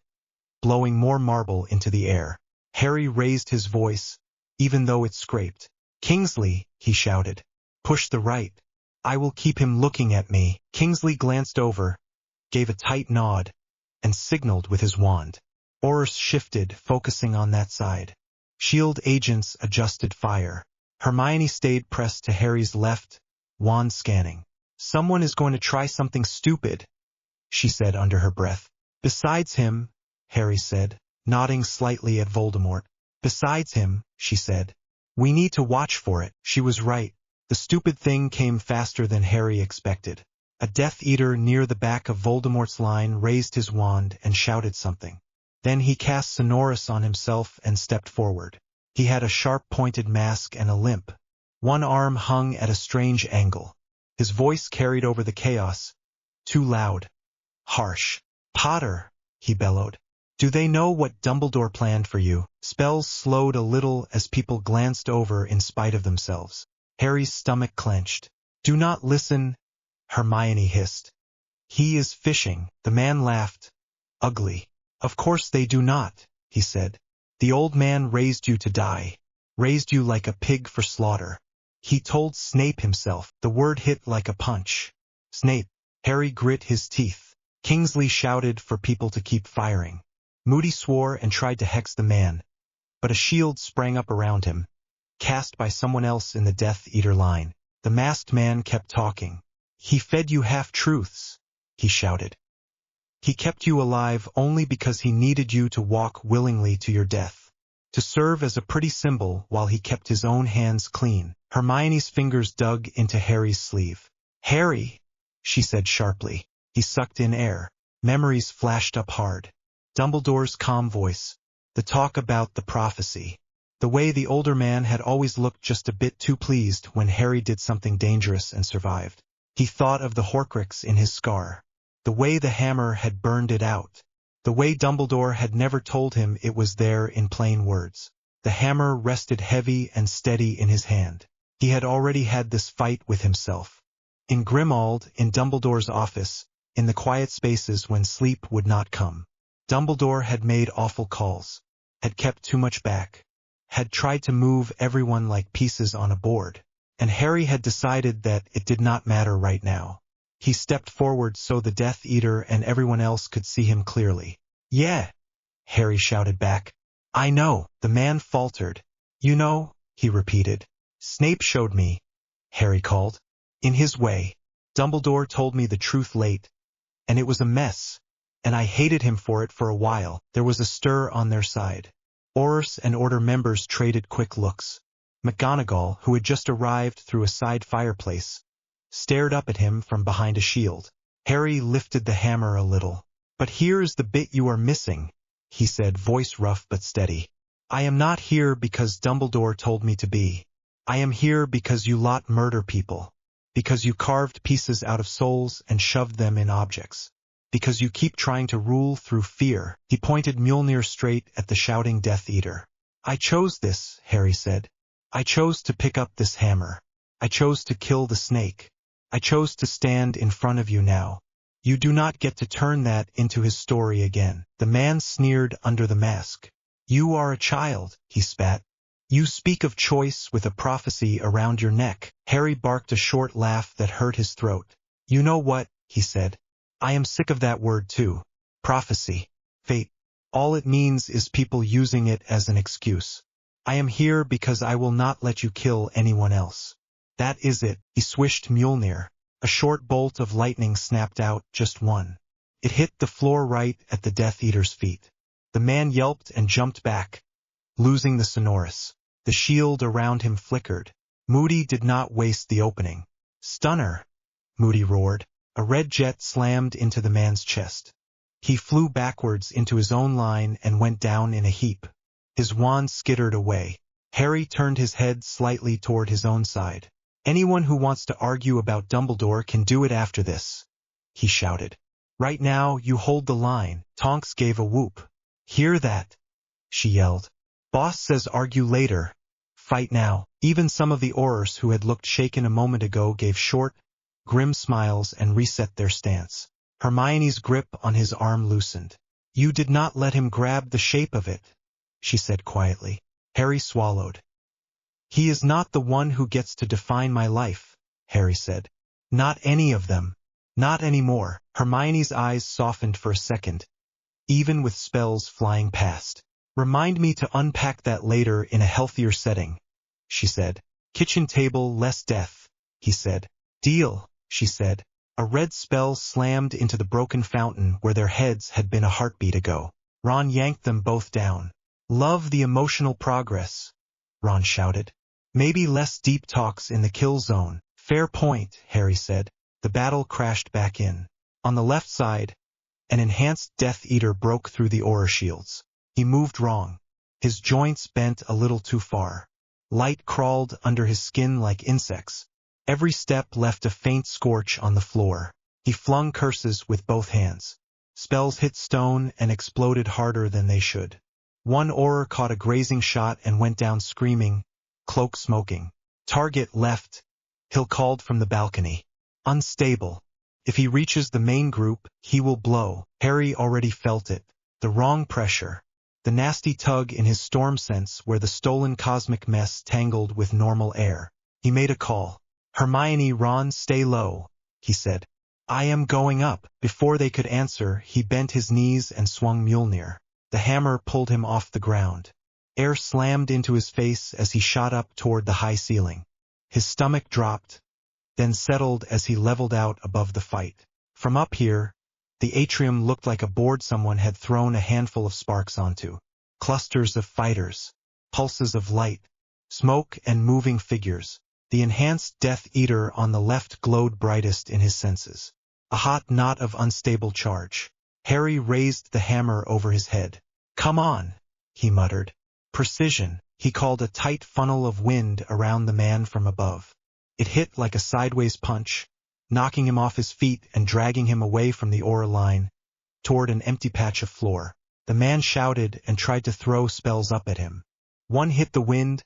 blowing more marble into the air. Harry raised his voice, even though it scraped. Kingsley, he shouted. Push the right. I will keep him looking at me. Kingsley glanced over, gave a tight nod, and signaled with his wand. Auras shifted, focusing on that side. Shield agents adjusted fire. Hermione stayed pressed to Harry's left, wand scanning. Someone is going to try something stupid, she said under her breath. Besides him, Harry said, nodding slightly at Voldemort. Besides him, she said. We need to watch for it. She was right. The stupid thing came faster than Harry expected. A Death Eater near the back of Voldemort's line raised his wand and shouted something. Then he cast Sonorous on himself and stepped forward. He had a sharp-pointed mask and a limp. One arm hung at a strange angle. His voice carried over the chaos. Too loud. Harsh. Potter, he bellowed. Do they know what Dumbledore planned for you? Spells slowed a little as people glanced over in spite of themselves. Harry's stomach clenched. Do not listen, Hermione hissed. He is fishing. The man laughed. Ugly. Of course they do not, he said. The old man raised you to die. Raised you like a pig for slaughter. He told Snape himself. The word hit like a punch. Snape. Harry grit his teeth. Kingsley shouted for people to keep firing. Moody swore and tried to hex the man, but a shield sprang up around him, cast by someone else in the Death Eater line. The masked man kept talking. He fed you half-truths, he shouted. He kept you alive only because he needed you to walk willingly to your death, to serve as a pretty symbol while he kept his own hands clean. Hermione's fingers dug into Harry's sleeve. Harry, she said sharply. He sucked in air. Memories flashed up hard. Dumbledore's calm voice, the talk about the prophecy, the way the older man had always looked just a bit too pleased when Harry did something dangerous and survived. He thought of the Horcrux in his scar, the way the hammer had burned it out, the way Dumbledore had never told him it was there in plain words. The hammer rested heavy and steady in his hand. He had already had this fight with himself. In Grimmauld, in Dumbledore's office, in the quiet spaces when sleep would not come. Dumbledore had made awful calls, had kept too much back, had tried to move everyone like pieces on a board, and Harry had decided that it did not matter right now. He stepped forward so the Death Eater and everyone else could see him clearly. Yeah, Harry shouted back. I know, the man faltered. You know, he repeated. Snape showed me, Harry called. In his way. Dumbledore told me the truth late, and it was a mess, and I hated him for it for a while. There was a stir on their side. Aurors and Order members traded quick looks. McGonagall, who had just arrived through a side fireplace, stared up at him from behind a shield. Harry lifted the hammer a little. But here's the bit you are missing, he said, voice rough but steady. I am not here because Dumbledore told me to be. I am here because you lot murder people. Because you carved pieces out of souls and shoved them in objects. Because you keep trying to rule through fear. He pointed Mjolnir straight at the shouting Death Eater. I chose this, Harry said. I chose to pick up this hammer. I chose to kill the snake. I chose to stand in front of you now. You do not get to turn that into his story again. The man sneered under the mask. You are a child, he spat. You speak of choice with a prophecy around your neck. Harry barked a short laugh that hurt his throat. You know what, he said. I am sick of that word too. Prophecy. Fate. All it means is people using it as an excuse. I am here because I will not let you kill anyone else. That is it. He swished Mjolnir. A short bolt of lightning snapped out, just one. It hit the floor right at the Death Eater's feet. The man yelped and jumped back, losing the Sonorous. The shield around him flickered. Moody did not waste the opening. Stunner! Moody roared. A red jet slammed into the man's chest. He flew backwards into his own line and went down in a heap. His wand skittered away. Harry turned his head slightly toward his own side. Anyone who wants to argue about Dumbledore can do it after this, he shouted. Right now, you hold the line. Tonks gave a whoop. Hear that? She yelled. Boss says argue later. Fight now. Even some of the Aurors who had looked shaken a moment ago gave short, grim smiles and reset their stance. Hermione's grip on his arm loosened. You did not let him grab the shape of it, she said quietly. Harry swallowed. He is not the one who gets to define my life, Harry said. Not any of them. Not anymore. Hermione's eyes softened for a second, even with spells flying past. Remind me to unpack that later in a healthier setting, she said. Kitchen table, less death, he said. Deal, she said. A red spell slammed into the broken fountain where their heads had been a heartbeat ago. Ron yanked them both down. Love the emotional progress, Ron shouted. Maybe less deep talks in the kill zone. Fair point, Harry said. The battle crashed back in. On the left side, an enhanced Death Eater broke through the aura shields. He moved wrong. His joints bent a little too far. Light crawled under his skin like insects. Every step left a faint scorch on the floor. He flung curses with both hands. Spells hit stone and exploded harder than they should. One Auror caught a grazing shot and went down screaming, cloak smoking. Target left, Hill called from the balcony. Unstable. If he reaches the main group, he will blow. Harry already felt it. The wrong pressure. The nasty tug in his storm sense where the stolen cosmic mess tangled with normal air. He made a call. Hermione, Ron, stay low, he said. I am going up. Before they could answer, he bent his knees and swung Mjolnir. The hammer pulled him off the ground. Air slammed into his face as he shot up toward the high ceiling. His stomach dropped, then settled as he leveled out above the fight. From up here, the atrium looked like a board someone had thrown a handful of sparks onto. Clusters of fighters, pulses of light, smoke and moving figures. The enhanced Death Eater on the left glowed brightest in his senses. A hot knot of unstable charge. Harry raised the hammer over his head. "Come on," he muttered. "Precision." He called a tight funnel of wind around the man from above. It hit like a sideways punch, knocking him off his feet and dragging him away from the aura line, toward an empty patch of floor. The man shouted and tried to throw spells up at him. One hit the wind,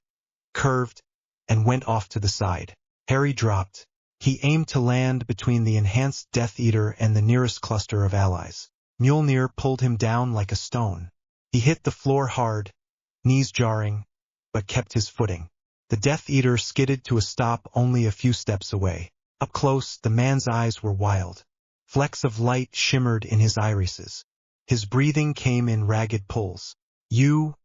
curved, and went off to the side. Harry dropped. He aimed to land between the enhanced Death Eater and the nearest cluster of allies. Mjolnir pulled him down like a stone. He hit the floor hard, knees jarring, but kept his footing. The Death Eater skidded to a stop only a few steps away. Up close, the man's eyes were wild. Flecks of light shimmered in his irises. His breathing came in ragged pulls. "You,"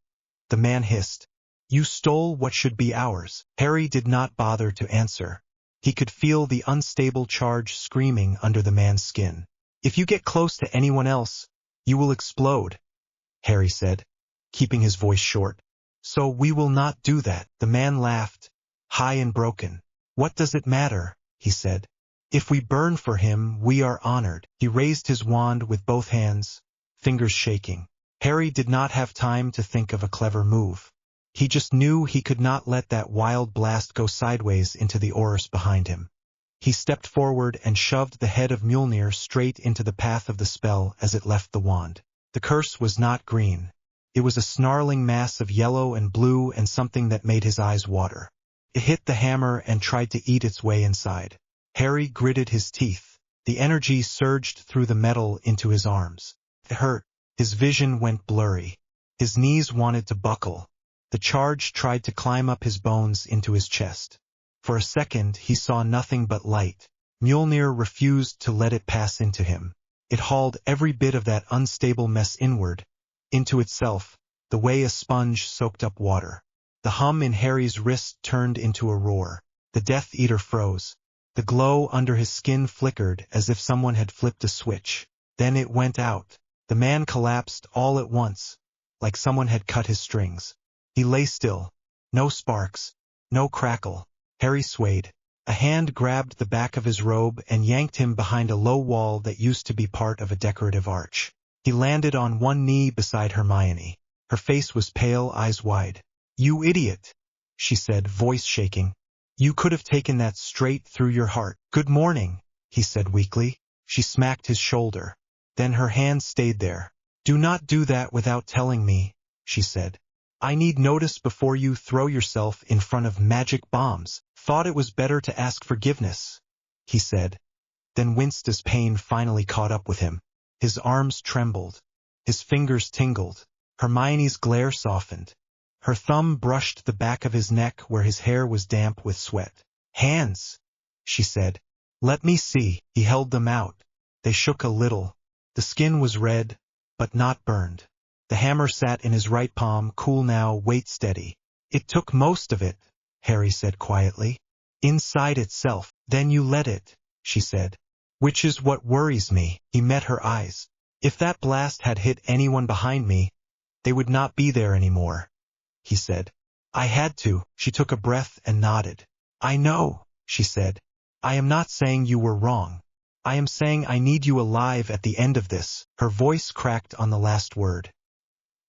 the man hissed. "You stole what should be ours." Harry did not bother to answer. He could feel the unstable charge screaming under the man's skin. "If you get close to anyone else, you will explode," Harry said, keeping his voice short. "So we will not do that." The man laughed, high and broken. "What does it matter?" he said. "If we burn for him, we are honored." He raised his wand with both hands, fingers shaking. Harry did not have time to think of a clever move. He just knew he could not let that wild blast go sideways into the auras behind him. He stepped forward and shoved the head of Mjolnir straight into the path of the spell as it left the wand. The curse was not green. It was a snarling mass of yellow and blue and something that made his eyes water. It hit the hammer and tried to eat its way inside. Harry gritted his teeth. The energy surged through the metal into his arms. It hurt. His vision went blurry. His knees wanted to buckle. The charge tried to climb up his bones into his chest. For a second, he saw nothing but light. Mjolnir refused to let it pass into him. It hauled every bit of that unstable mess inward, into itself, the way a sponge soaked up water. The hum in Harry's wrist turned into a roar. The Death Eater froze. The glow under his skin flickered as if someone had flipped a switch. Then it went out. The man collapsed all at once, like someone had cut his strings. He lay still. No sparks. No crackle. Harry swayed. A hand grabbed the back of his robe and yanked him behind a low wall that used to be part of a decorative arch. He landed on one knee beside Hermione. Her face was pale, eyes wide. "You idiot," she said, voice shaking. "You could have taken that straight through your heart." "Good morning," he said weakly. She smacked his shoulder. Then her hand stayed there. "Do not do that without telling me," she said. "I need notice before you throw yourself in front of magic bombs." "Thought it was better to ask forgiveness," he said, then winced as pain finally caught up with him. His arms trembled. His fingers tingled. Hermione's glare softened. Her thumb brushed the back of his neck where his hair was damp with sweat. "Hands," she said. "Let me see." He held them out. They shook a little. The skin was red, but not burned. The hammer sat in his right palm, cool now, weight steady. "It took most of it," Harry said quietly. "Inside itself." "Then you let it," she said. "Which is what worries me." He met her eyes. "If that blast had hit anyone behind me, they would not be there anymore," he said. "I had to." She took a breath and nodded. "I know," she said. "I am not saying you were wrong. I am saying I need you alive at the end of this." Her voice cracked on the last word.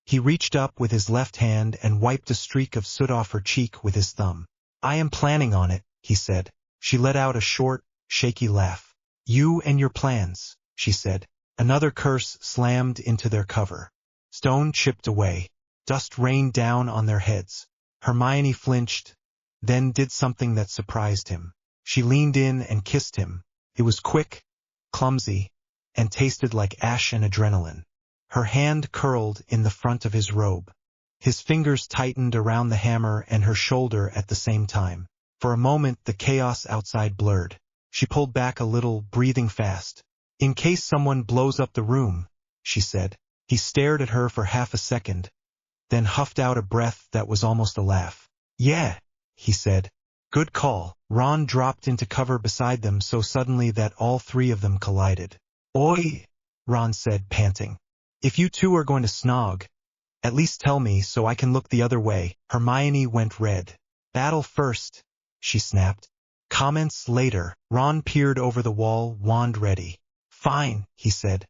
He reached up with his left hand and wiped a streak of soot off her cheek with his thumb. "I am planning on it," he said. She let out a short, shaky laugh. "You and your plans," she said. Another curse slammed into their cover. Stone chipped away. Dust rained down on their heads. Hermione flinched, then did something that surprised him. She leaned in and kissed him. It was quick, clumsy, and tasted like ash and adrenaline. Her hand curled in the front of his robe. His fingers tightened around the hammer and her shoulder at the same time. For a moment the chaos outside blurred. She pulled back a little, breathing fast. "In case someone blows up the room," she said. He stared at her for half a second, then huffed out a breath that was almost a laugh. Yeah, he said. Good call. Ron dropped into cover beside them so suddenly that all three of them collided. Oi, Ron said, panting. If you two are going to snog, at least tell me so I can look the other way. Hermione went red. Battle first, she snapped. Comments later. Ron peered over the wall, wand ready. Fine, he said.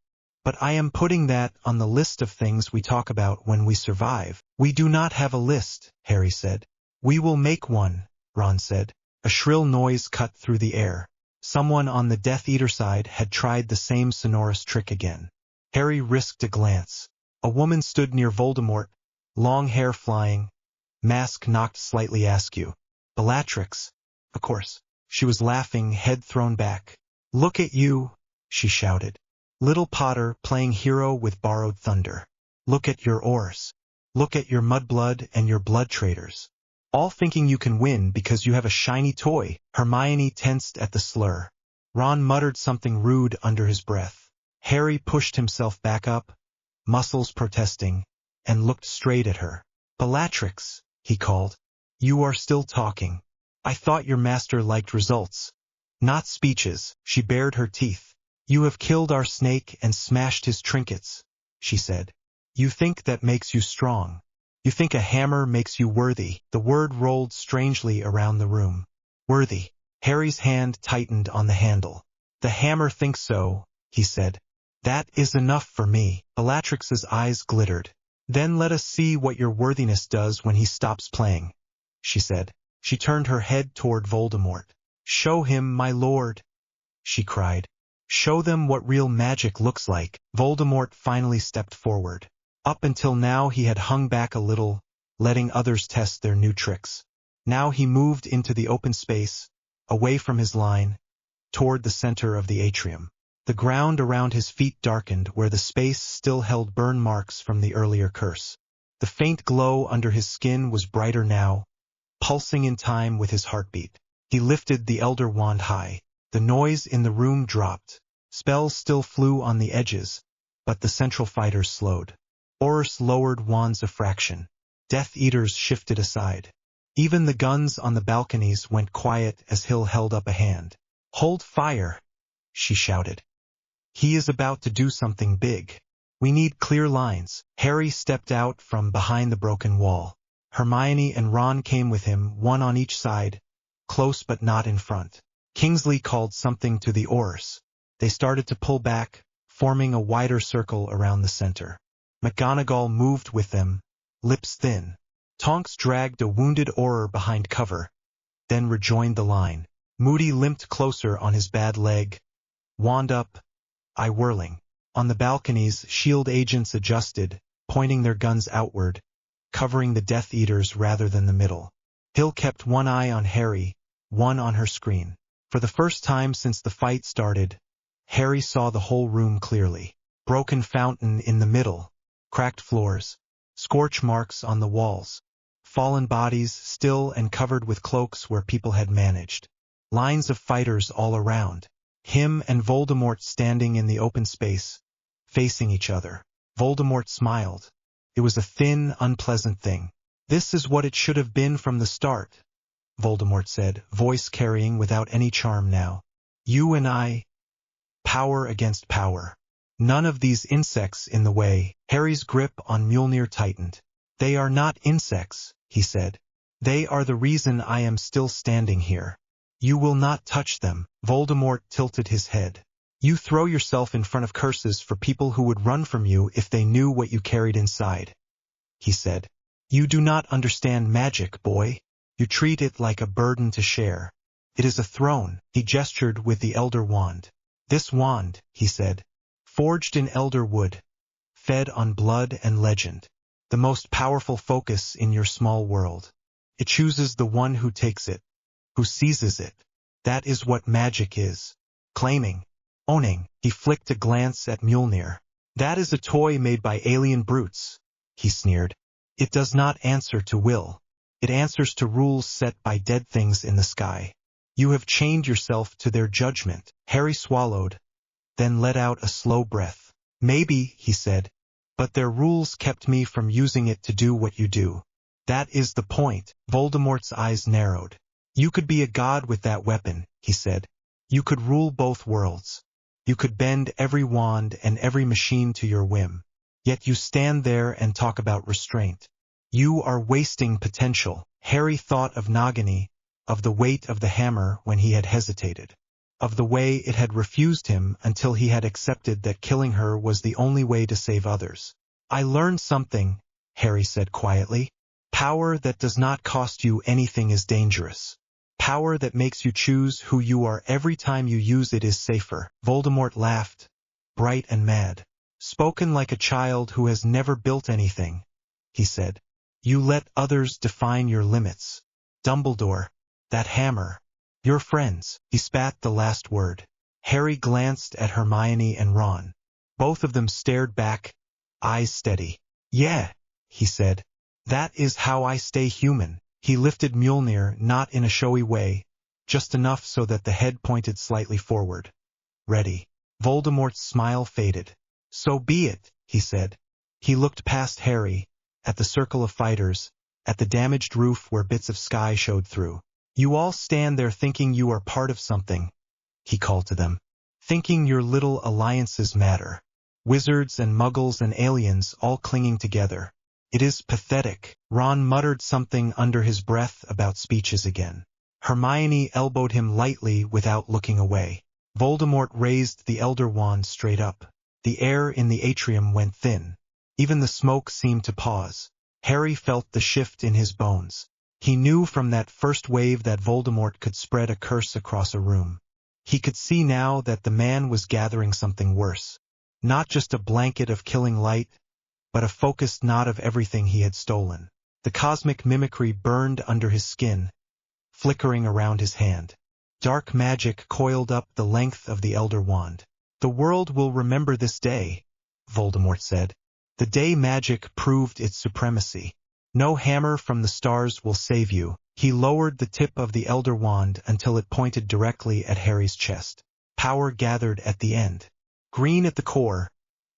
But I am putting that on the list of things we talk about when we survive. We do not have a list, Harry said. We will make one, Ron said. A shrill noise cut through the air. Someone on the Death Eater side had tried the same sonorous trick again. Harry risked a glance. A woman stood near Voldemort, long hair flying, mask knocked slightly askew. Bellatrix, of course. She was laughing, head thrown back. Look at you, she shouted. Little Potter playing hero with borrowed thunder. Look at your oars. Look at your mudblood and your blood traders. All thinking you can win because you have a shiny toy. Hermione tensed at the slur. Ron muttered something rude under his breath. Harry pushed himself back up, muscles protesting, and looked straight at her. Bellatrix, he called. You are still talking. I thought your master liked results, not speeches. She bared her teeth. You have killed our snake and smashed his trinkets, she said. You think that makes you strong. You think a hammer makes you worthy. The word rolled strangely around the room. Worthy. Harry's hand tightened on the handle. The hammer thinks so, he said. That is enough for me. Bellatrix's eyes glittered. Then let us see what your worthiness does when he stops playing, she said. She turned her head toward Voldemort. Show him, my lord, she cried. Show them what real magic looks like. Voldemort finally stepped forward. Up until now he had hung back a little, letting others test their new tricks. Now he moved into the open space, away from his line, toward the center of the atrium. The ground around his feet darkened where the space still held burn marks from the earlier curse. The faint glow under his skin was brighter now, pulsing in time with his heartbeat. He lifted the Elder Wand high. The noise in the room dropped. Spells still flew on the edges, but the central fighters slowed. Horus lowered wands a fraction. Death Eaters shifted aside. Even the guns on the balconies went quiet as Hill held up a hand. Hold fire, she shouted. He is about to do something big. We need clear lines. Harry stepped out from behind the broken wall. Hermione and Ron came with him, one on each side, close but not in front. Kingsley called something to the Horus. They started to pull back, forming a wider circle around the center. McGonagall moved with them, lips thin. Tonks dragged a wounded Auror behind cover, then rejoined the line. Moody limped closer on his bad leg, wand up, eye whirling. On the balconies, shield agents adjusted, pointing their guns outward, covering the Death Eaters rather than the middle. Hill kept one eye on Harry, one on her screen. For the first time since the fight started, Harry saw the whole room clearly. Broken fountain in the middle, cracked floors, scorch marks on the walls, fallen bodies still and covered with cloaks where people had managed. Lines of fighters all around. Him and Voldemort standing in the open space, facing each other. Voldemort smiled. It was a thin, unpleasant thing. This is what it should have been from the start, Voldemort said, voice carrying without any charm now. You and I, power against power. None of these insects in the way. Harry's grip on Mjolnir tightened. They are not insects, he said. They are the reason I am still standing here. You will not touch them. Voldemort tilted his head. You throw yourself in front of curses for people who would run from you if they knew what you carried inside, he said. You do not understand magic, boy. You treat it like a burden to share. It is a throne. He gestured with the Elder Wand. This wand, he said, forged in elder wood, fed on blood and legend. The most powerful focus in your small world. It chooses the one who takes it, who seizes it. That is what magic is. Claiming, owning. He flicked a glance at Mjolnir. That is a toy made by alien brutes, he sneered. It does not answer to will. It answers to rules set by dead things in the sky. You have chained yourself to their judgment. Harry swallowed, then let out a slow breath. Maybe, he said, but their rules kept me from using it to do what you do. That is the point. Voldemort's eyes narrowed. You could be a god with that weapon, he said. You could rule both worlds. You could bend every wand and every machine to your whim. Yet you stand there and talk about restraint. You are wasting potential. Harry thought of Nagini, of the weight of the hammer when he had hesitated, of the way it had refused him until he had accepted that killing her was the only way to save others. I learned something, Harry said quietly. Power that does not cost you anything is dangerous. Power that makes you choose who you are every time you use it is safer. Voldemort laughed, bright and mad. Spoken like a child who has never built anything, he said. You let others define your limits. Dumbledore, that hammer. Your friends. He spat the last word. Harry glanced at Hermione and Ron. Both of them stared back, eyes steady. Yeah, he said. That is how I stay human. He lifted Mjolnir not in a showy way, just enough so that the head pointed slightly forward. Ready. Voldemort's smile faded. So be it, he said. He looked past Harry, at the circle of fighters, at the damaged roof where bits of sky showed through. You all stand there thinking you are part of something, he called to them. Thinking your little alliances matter. Wizards and muggles and aliens all clinging together. It is pathetic. Ron muttered something under his breath about speeches again. Hermione elbowed him lightly without looking away. Voldemort raised the Elder Wand straight up. The air in the atrium went thin. Even the smoke seemed to pause. Harry felt the shift in his bones. He knew from that first wave that Voldemort could spread a curse across a room. He could see now that the man was gathering something worse. Not just a blanket of killing light, but a focused knot of everything he had stolen. The cosmic mimicry burned under his skin, flickering around his hand. Dark magic coiled up the length of the Elder Wand. The world will remember this day, Voldemort said. The day magic proved its supremacy. No hammer from the stars will save you. He lowered the tip of the Elder Wand until it pointed directly at Harry's chest. Power gathered at the end. Green at the core,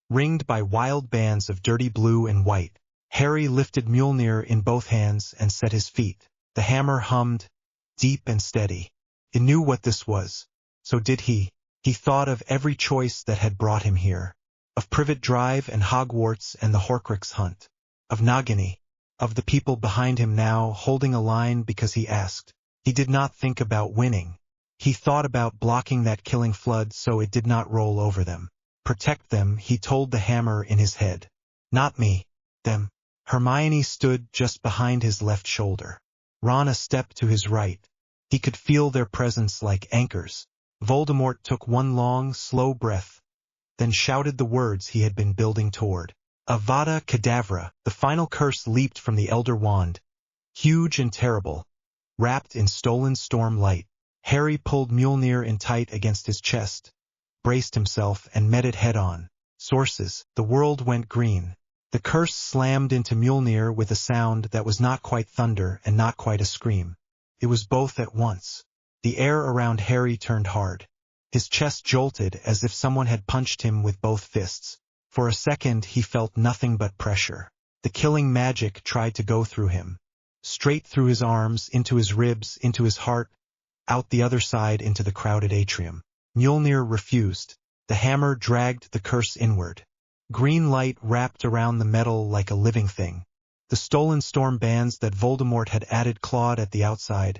ringed by wild bands of dirty blue and white. Harry lifted Mjolnir in both hands and set his feet. The hammer hummed, deep and steady. It knew what this was. So did he. He thought of every choice that had brought him here. Of Privet Drive and Hogwarts and the Horcrux hunt. Of Nagini. Of the people behind him now holding a line because he asked. He did not think about winning. He thought about blocking that killing flood so it did not roll over them. Protect them, he told the hammer in his head. Not me. Them. Hermione stood just behind his left shoulder. Ron a step to his right. He could feel their presence like anchors. Voldemort took one long, slow breath, then shouted the words he had been building toward. Avada Kedavra. The final curse leaped from the Elder Wand, huge and terrible, wrapped in stolen storm light. Harry pulled Mjolnir in tight against his chest, braced himself and met it head-on. Sources. The world went green. The curse slammed into Mjolnir with a sound that was not quite thunder and not quite a scream. It was both at once. The air around Harry turned hard. His chest jolted as if someone had punched him with both fists. For a second he felt nothing but pressure. The killing magic tried to go through him. Straight through his arms, into his ribs, into his heart, out the other side into the crowded atrium. Mjolnir refused. The hammer dragged the curse inward. Green light wrapped around the metal like a living thing. The stolen storm bands that Voldemort had added clawed at the outside,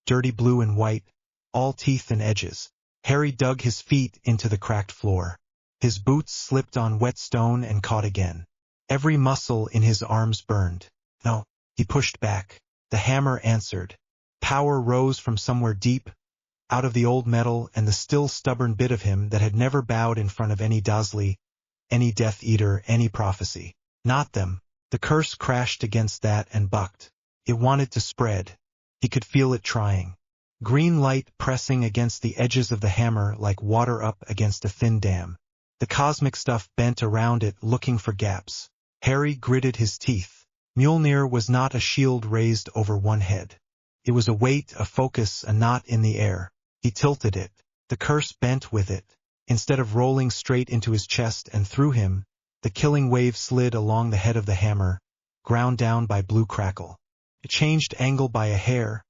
dirty blue and white, all teeth and edges. Harry dug his feet into the cracked floor. His boots slipped on wet stone and caught again. Every muscle in his arms burned. No, he pushed back. The hammer answered. Power rose from somewhere deep, out of the old metal and the still stubborn bit of him that had never bowed in front of any Dursley, any Death Eater, any prophecy. Not them. The curse crashed against that and bucked. It wanted to spread. He could feel it trying. Green light pressing against the edges of the hammer like water up against a thin dam. The cosmic stuff bent around it looking for gaps. Harry gritted his teeth. Mjolnir was not a shield raised over one head. It was a weight, a focus, a knot in the air. He tilted it. The curse bent with it. Instead of rolling straight into his chest and through him, The killing wave slid along the head of the hammer, ground down by blue crackle. It changed angle by a hair,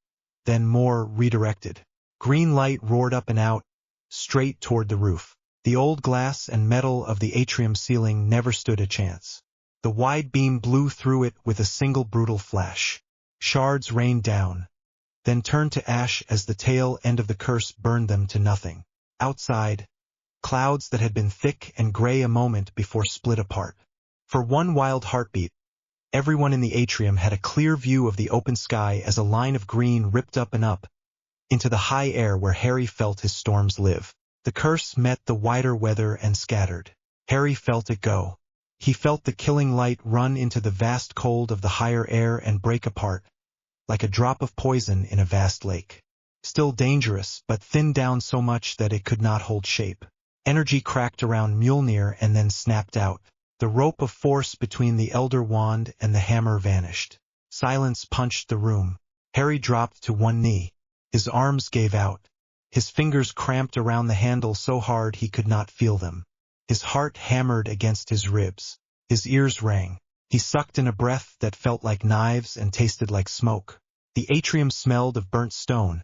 then more redirected. Green light roared up and out, straight toward the roof. The old glass and metal of the atrium ceiling never stood a chance. The wide beam blew through it with a single brutal flash. Shards rained down, then turned to ash as the tail end of the curse burned them to nothing. Outside, clouds that had been thick and gray a moment before split apart. For one wild heartbeat, everyone in the atrium had a clear view of the open sky as a line of green ripped up and up into the high air where Harry felt his storms live. The curse met the wider weather and scattered. Harry felt it go. He felt the killing light run into the vast cold of the higher air and break apart, like a drop of poison in a vast lake. Still dangerous, but thinned down so much that it could not hold shape. Energy cracked around Mjolnir and then snapped out. The rope of force between the Elder Wand and the hammer vanished. Silence punched the room. Harry dropped to one knee. His arms gave out. His fingers cramped around the handle so hard he could not feel them. His heart hammered against his ribs. His ears rang. He sucked in a breath that felt like knives and tasted like smoke. The atrium smelled of burnt stone,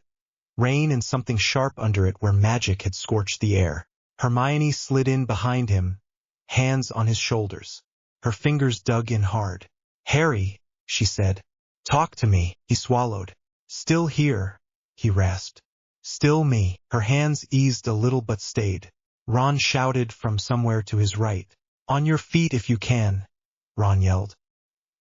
rain and something sharp under it where magic had scorched the air. Hermione slid in behind him, hands on his shoulders. Her fingers dug in hard. "Harry," she said. "Talk to me." He swallowed. "Still here," he rasped. "Still me." Her hands eased a little but stayed. Ron shouted from somewhere to his right. "On your feet if you can," Ron yelled.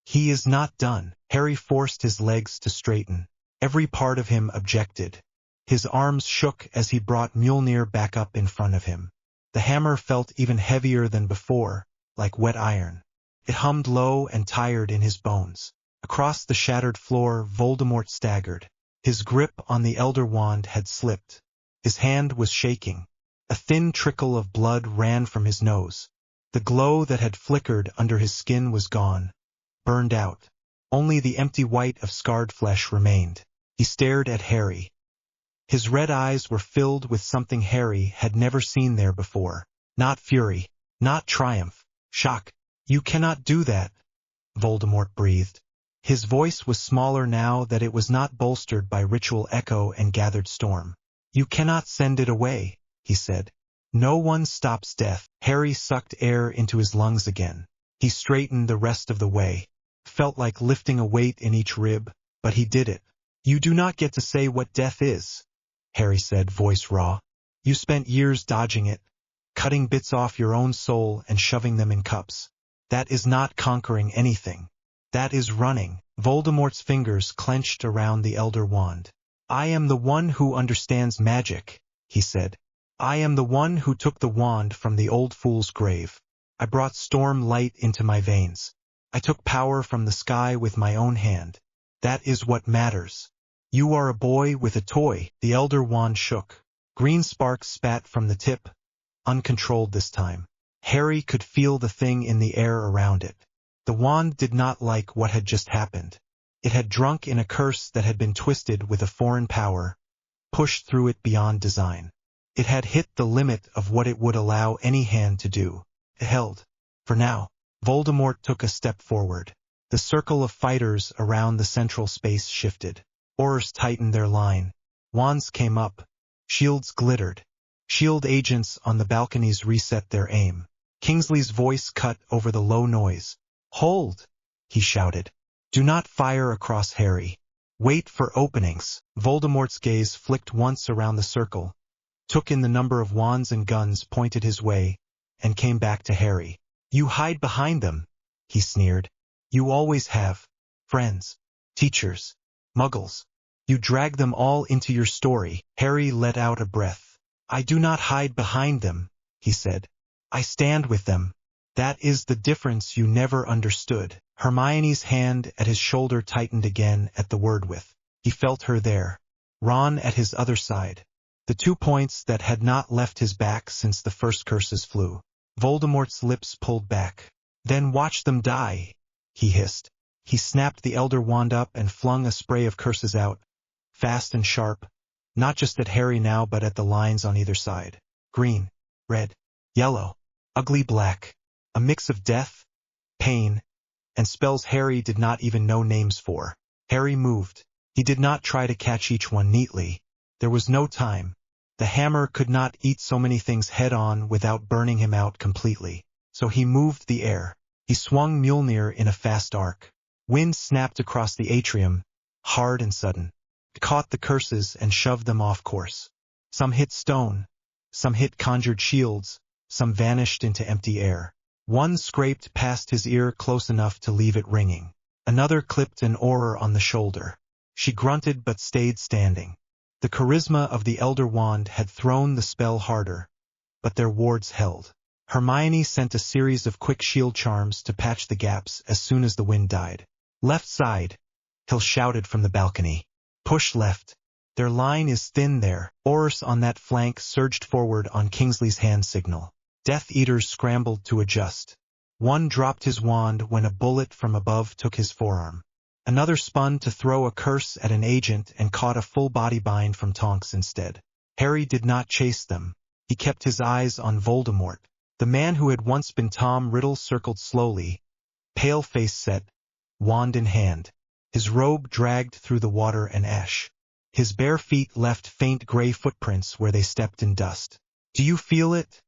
"He is not done." Harry forced his legs to straighten. Every part of him objected. His arms shook as he brought Mjolnir back up in front of him. The hammer felt even heavier than before, like wet iron. It hummed low and tired in his bones. Across the shattered floor, Voldemort staggered. His grip on the Elder Wand had slipped. His hand was shaking. A thin trickle of blood ran from his nose. The glow that had flickered under his skin was gone, burned out. Only the empty white of scarred flesh remained. He stared at Harry. His red eyes were filled with something Harry had never seen there before. Not fury, not triumph, shock. "You cannot do that," Voldemort breathed. His voice was smaller now that it was not bolstered by ritual echo and gathered storm. "You cannot send it away," he said. "No one stops death." Harry sucked air into his lungs again. He straightened the rest of the way. Felt like lifting a weight in each rib, but he did it. "You do not get to say what death is," Harry said, voice raw. "You spent years dodging it, cutting bits off your own soul and shoving them in cups. That is not conquering anything. That is running." Voldemort's fingers clenched around the Elder Wand. "I am the one who understands magic," he said. "I am the one who took the wand from the old fool's grave. I brought storm light into my veins. I took power from the sky with my own hand. That is what matters. You are a boy with a toy." The Elder Wand shook. Green sparks spat from the tip, uncontrolled this time. Harry could feel the thing in the air around it. The wand did not like what had just happened. It had drunk in a curse that had been twisted with a foreign power, pushed through it beyond design. It had hit the limit of what it would allow any hand to do. It held. For now. Voldemort took a step forward. The circle of fighters around the central space shifted. Oars tightened their line. Wands came up. Shields glittered. Shield agents on the balconies reset their aim. Kingsley's voice cut over the low noise. "Hold!" he shouted. "Do not fire across Harry. Wait for openings." Voldemort's gaze flicked once around the circle, took in the number of wands and guns pointed his way, and came back to Harry. "You hide behind them," he sneered. "You always have. Friends, teachers, muggles. You drag them all into your story." Harry let out a breath. "I do not hide behind them," he said. "I stand with them. That is the difference you never understood." Hermione's hand at his shoulder tightened again at the word with. He felt her there. Ron at his other side. The 2 points that had not left his back since the first curses flew. Voldemort's lips pulled back. "Then watch them die," he hissed. He snapped the Elder Wand up and flung a spray of curses out, fast and sharp, not just at Harry now but at the lines on either side. Green, red, yellow, ugly black. a mix of death, pain, and spells Harry did not even know names for. Harry moved. He did not try to catch each one neatly. There was no time. The hammer could not eat so many things head-on without burning him out completely. So he moved the air. He swung Mjolnir in a fast arc. Wind snapped across the atrium, hard and sudden. It caught the curses and shoved them off course. Some hit stone. Some hit conjured shields. Some vanished into empty air. One scraped past his ear close enough to leave it ringing. Another clipped an Auror on the shoulder. She grunted but stayed standing. The charisma of the Elder Wand had thrown the spell harder, but their wards held. Hermione sent a series of quick shield charms to patch the gaps as soon as the wind died. Left side, Hill shouted from the balcony. Push left. Their line is thin there. Aurors on that flank surged forward on Kingsley's hand signal. Death Eaters scrambled to adjust. One dropped his wand when a bullet from above took his forearm. Another spun to throw a curse at an agent and caught a full body bind from Tonks instead. Harry did not chase them. He kept his eyes on Voldemort. The man who had once been Tom Riddle circled slowly, pale face set, wand in hand. His robe dragged through the water and ash. His bare feet left faint gray footprints where they stepped in dust. "Do you feel it?"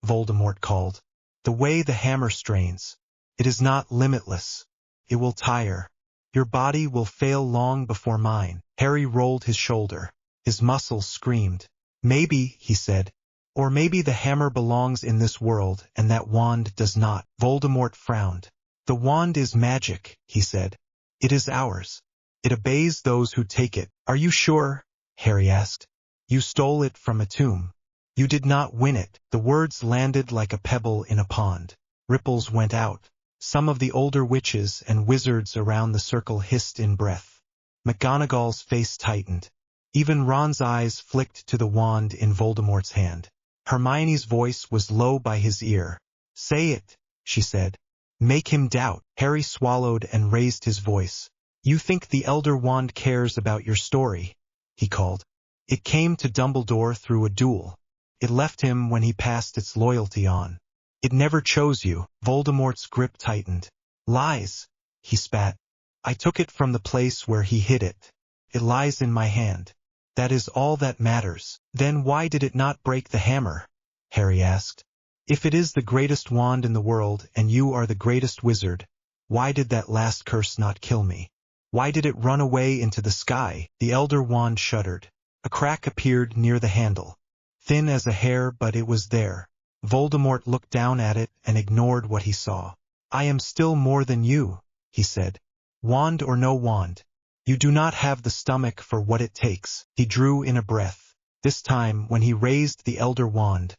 Voldemort called. "The way the hammer strains. It is not limitless. It will tire. Your body will fail long before mine." Harry rolled his shoulder. His muscles screamed. "Maybe," he said. "Or maybe the hammer belongs in this world and that wand does not." Voldemort frowned. "The wand is magic," he said. "It is ours. It obeys those who take it." "Are you sure?" Harry asked. "You stole it from a tomb. You did not win it." The words landed like a pebble in a pond. Ripples went out. Some of the older witches and wizards around the circle hissed in breath. McGonagall's face tightened. Even Ron's eyes flicked to the wand in Voldemort's hand. Hermione's voice was low by his ear. "Say it," she said. "Make him doubt." Harry swallowed and raised his voice. "You think the Elder Wand cares about your story?" he called. "It came to Dumbledore through a duel. It left him when he passed its loyalty on. It never chose you." Voldemort's grip tightened. "Lies," he spat. "I took it from the place where he hid it. It lies in my hand. That is all that matters." "Then why did it not break the hammer?" Harry asked. "If it is the greatest wand in the world and you are the greatest wizard, why did that last curse not kill me? Why did it run away into the sky?" The Elder Wand shuddered. A crack appeared near the handle. Thin as a hair, but it was there. Voldemort looked down at it and ignored what he saw. "I am still more than you," he said. "Wand or no wand, you do not have the stomach for what it takes." He drew in a breath. This time, when he raised the Elder Wand,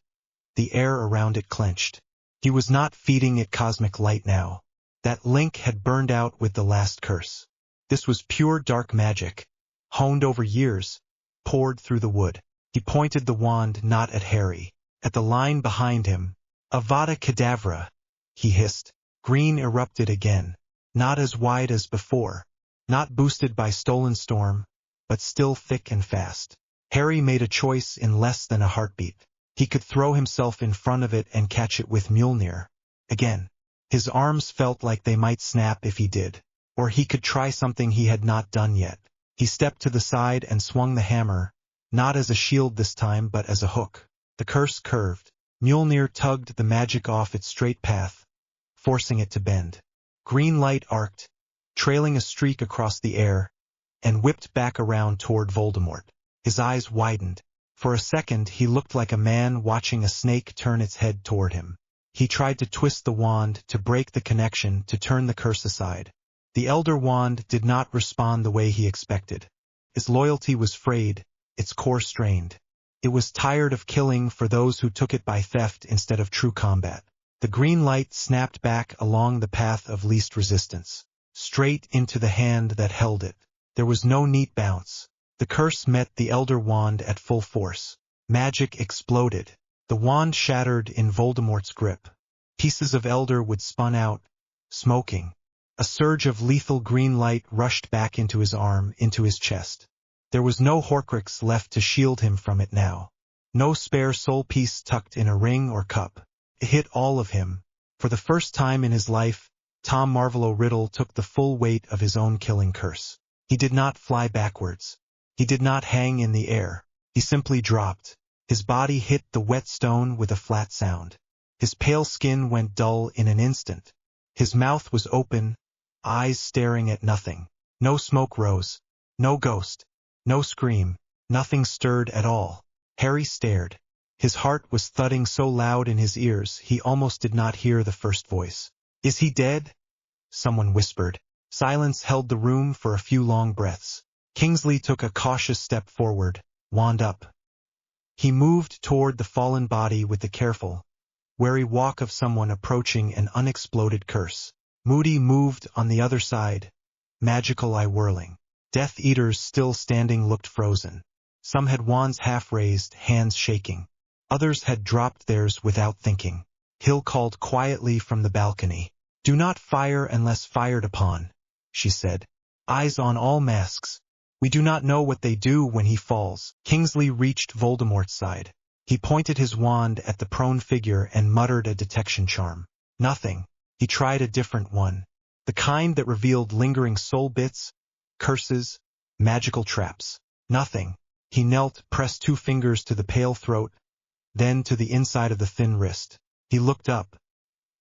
the air around it clenched. He was not feeding it cosmic light now. That link had burned out with the last curse. This was pure dark magic, honed over years, poured through the wood. He pointed the wand not at Harry, at the line behind him. "Avada Kedavra," he hissed. Green erupted again, not as wide as before, not boosted by Stolen Storm, but still thick and fast. Harry made a choice in less than a heartbeat. He could throw himself in front of it and catch it with Mjolnir. Again, his arms felt like they might snap if he did. Or he could try something he had not done yet. He stepped to the side and swung the hammer, not as a shield this time but as a hook. The curse curved. Mjolnir tugged the magic off its straight path, forcing it to bend. Green light arced, trailing a streak across the air, and whipped back around toward Voldemort. His eyes widened. For a second he looked like a man watching a snake turn its head toward him. He tried to twist the wand to break the connection to turn the curse aside. The Elder Wand did not respond the way he expected. Its loyalty was frayed, its core strained. It was tired of killing for those who took it by theft instead of true combat. The green light snapped back along the path of least resistance, straight into the hand that held it. There was no neat bounce. The curse met the Elder Wand at full force. Magic exploded. The wand shattered in Voldemort's grip. Pieces of Elder Wood spun out, smoking. A surge of lethal green light rushed back into his arm, into his chest. There was no Horcrux left to shield him from it now. No spare soul piece tucked in a ring or cup. It hit all of him, For the first time in his life, Tom Marvolo Riddle took the full weight of his own killing curse. He did not fly backwards. He did not hang in the air. He simply dropped. His body hit the wet stone with a flat sound. His pale skin went dull in an instant. His mouth was open, eyes staring at nothing. No smoke rose. No ghost. No scream. Nothing stirred at all. Harry stared. His heart was thudding so loud in his ears he almost did not hear the first voice. "Is he dead?" someone whispered. Silence held the room for a few long breaths. Kingsley took a cautious step forward, wand up. He moved toward the fallen body with the careful, wary walk of someone approaching an unexploded curse. Moody moved on the other side, magical eye whirling. Death Eaters still standing looked frozen. Some had wands half raised, hands shaking. Others had dropped theirs without thinking. Hill called quietly from the balcony. "Do not fire unless fired upon," she said. "Eyes on all masks. We do not know what they do when he falls." Kingsley reached Voldemort's side. He pointed his wand at the prone figure and muttered a detection charm. Nothing. He tried a different one. The kind that revealed lingering soul bits, curses, magical traps. Nothing. He knelt, pressed 2 fingers to the pale throat, then to the inside of the thin wrist. He looked up.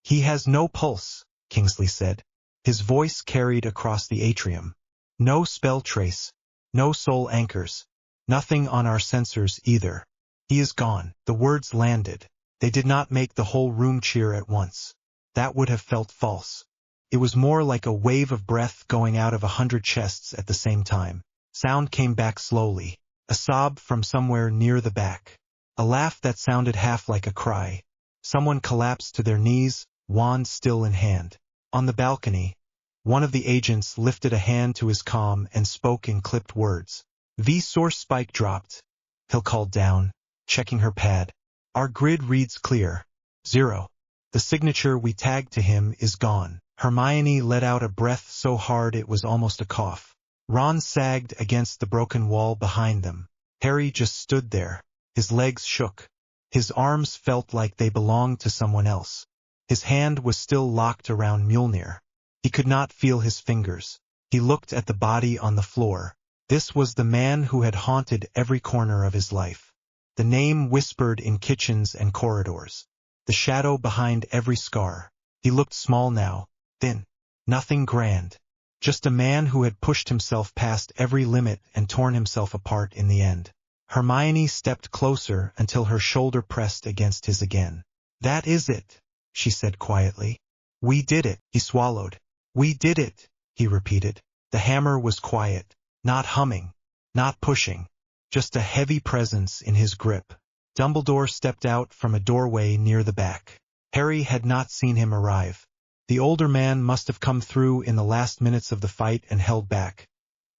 "He has no pulse," Kingsley said. His voice carried across the atrium. "No spell trace. No soul anchors. Nothing on our sensors either. He is gone." The words landed. They did not make the whole room cheer at once. That would have felt false. It was more like a wave of breath going out of 100 chests at the same time. Sound came back slowly. A sob from somewhere near the back. A laugh that sounded half like a cry. Someone collapsed to their knees, wand still in hand. On the balcony, one of the agents lifted a hand to his comm and spoke in clipped words. "V source spike dropped," Hill called down, checking her pad. "Our grid reads clear. 0. The signature we tagged to him is gone." Hermione let out a breath so hard it was almost a cough. Ron sagged against the broken wall behind them. Harry just stood there. His legs shook. His arms felt like they belonged to someone else. His hand was still locked around Mjolnir. He could not feel his fingers. He looked at the body on the floor. This was the man who had haunted every corner of his life. The name whispered in kitchens and corridors. The shadow behind every scar. He looked small now, thin. Nothing grand. Just a man who had pushed himself past every limit and torn himself apart in the end. Hermione stepped closer until her shoulder pressed against his again. "That is it," she said quietly. "We did it." He swallowed. "We did it," he repeated. The hammer was quiet, not humming, not pushing, just a heavy presence in his grip. Dumbledore stepped out from a doorway near the back. Harry had not seen him arrive. The older man must have come through in the last minutes of the fight and held back,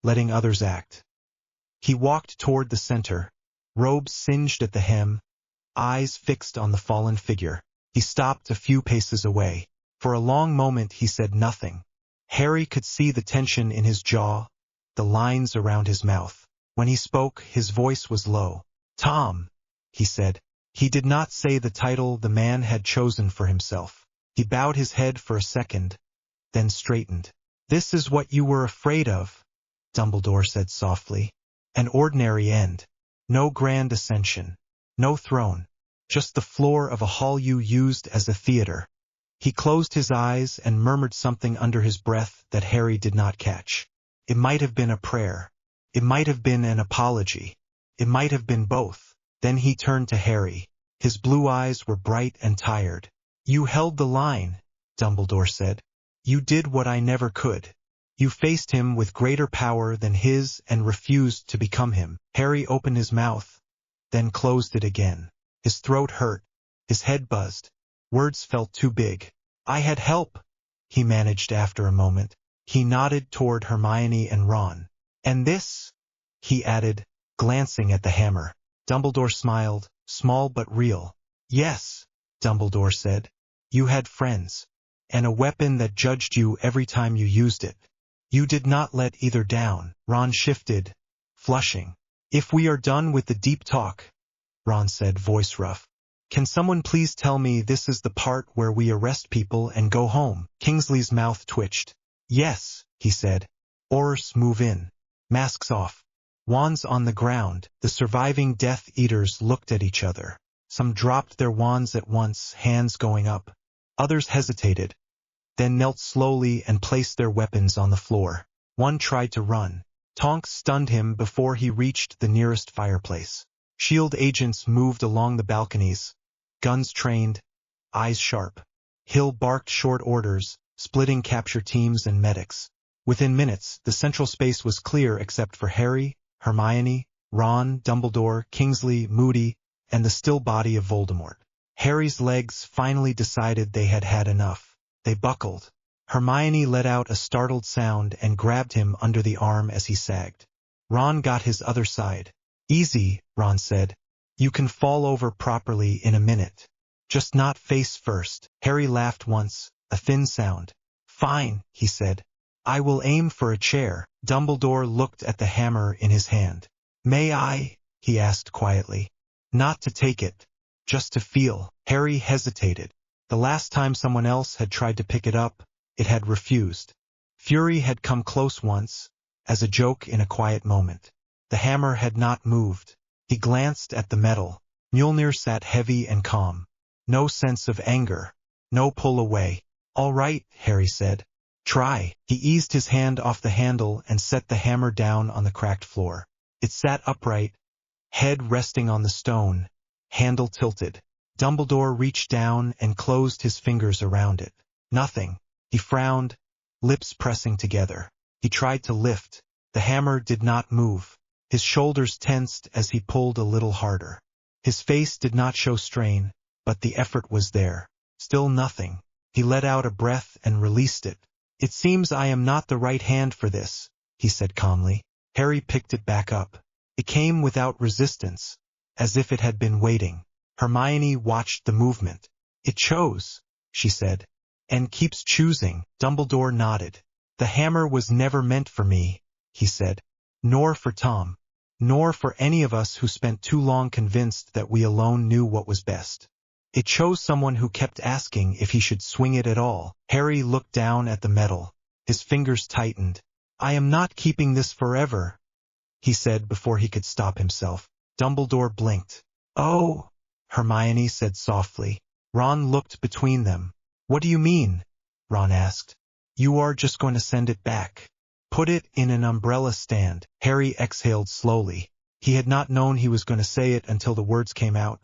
letting others act. He walked toward the center, robes singed at the hem, eyes fixed on the fallen figure. He stopped a few paces away. For a long moment he said nothing. Harry could see the tension in his jaw, the lines around his mouth. When he spoke, his voice was low. "Tom," he said. He did not say the title the man had chosen for himself. He bowed his head for a second, then straightened. "This is what you were afraid of," Dumbledore said softly. "An ordinary end. No grand ascension. No throne. Just the floor of a hall you used as a theater." He closed his eyes and murmured something under his breath that Harry did not catch. It might have been a prayer. It might have been an apology. It might have been both. Then he turned to Harry. His blue eyes were bright and tired. "You held the line," Dumbledore said. "You did what I never could. You faced him with greater power than his and refused to become him." Harry opened his mouth, then closed it again. His throat hurt. His head buzzed. Words felt too big. "I had help," he managed after a moment. He nodded toward Hermione and Ron. "And this?" he added, glancing at the hammer. Dumbledore smiled, small but real. "Yes," Dumbledore said. "You had friends. And a weapon that judged you every time you used it. You did not let either down." Ron shifted, flushing. "If we are done with the deep talk," Ron said, voice rough, Can someone please tell me this is the part where we arrest people and go home? Kingsley's mouth twitched. Yes, he said. Oros, move in. Masks off. Wands on the ground. The surviving Death Eaters looked at each other. Some dropped their wands at once, hands going up. Others hesitated, then knelt slowly and placed their weapons on the floor. One tried to run. Tonks stunned him before he reached the nearest fireplace. Shield agents moved along the balconies, guns trained, eyes sharp. Hill barked short orders, splitting capture teams and medics. Within minutes, the central space was clear except for Harry, Hermione, Ron, Dumbledore, Kingsley, Moody, and the still body of Voldemort. Harry's legs finally decided they had had enough. They buckled. Hermione let out a startled sound and grabbed him under the arm as he sagged. Ron got his other side. Easy, Ron said. You can fall over properly in a minute. Just not face first. Harry laughed once, a thin sound. Fine, he said. I will aim for a chair. Dumbledore looked at the hammer in his hand. May I? He asked quietly. Not to take it, just to feel. Harry hesitated. The last time someone else had tried to pick it up, it had refused. Fury had come close once, as a joke in a quiet moment. The hammer had not moved. He glanced at the metal. Mjolnir sat heavy and calm. No sense of anger. No pull away. All right, Harry said. Try. He eased his hand off the handle and set the hammer down on the cracked floor. It sat upright, head resting on the stone, handle tilted. Dumbledore reached down and closed his fingers around it. Nothing. He frowned, lips pressing together. He tried to lift. The hammer did not move. His shoulders tensed as he pulled a little harder. His face did not show strain, but the effort was there. Still nothing. He let out a breath and released it. It seems I am not the right hand for this, he said calmly. Harry picked it back up. It came without resistance, as if it had been waiting. Hermione watched the movement. It chose, she said. And keeps choosing. Dumbledore nodded. The hammer was never meant for me, he said. Nor for Tom. Nor for any of us who spent too long convinced that we alone knew what was best. It chose someone who kept asking if he should swing it at all. Harry looked down at the metal. His fingers tightened. I am not keeping this forever, he said before he could stop himself. Dumbledore blinked. Oh, Hermione said softly. Ron looked between them. What do you mean? Ron asked. You are just going to send it back. Put it in an umbrella stand. Harry exhaled slowly. He had not known he was going to say it until the words came out.